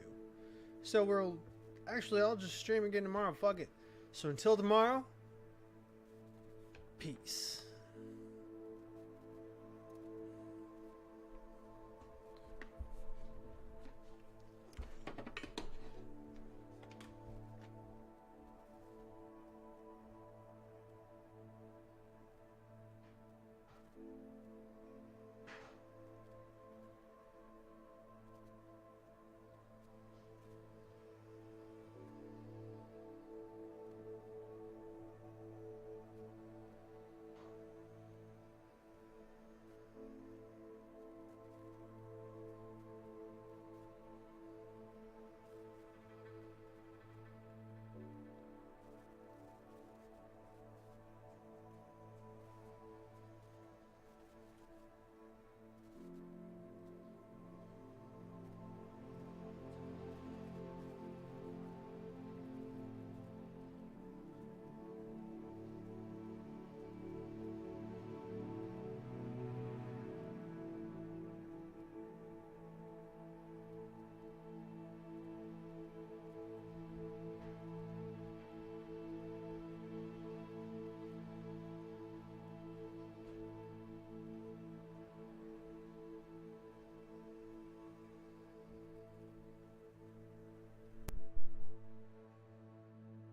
Speaker 1: So we'll... Actually, I'll just stream again tomorrow. Fuck it. So until tomorrow, peace.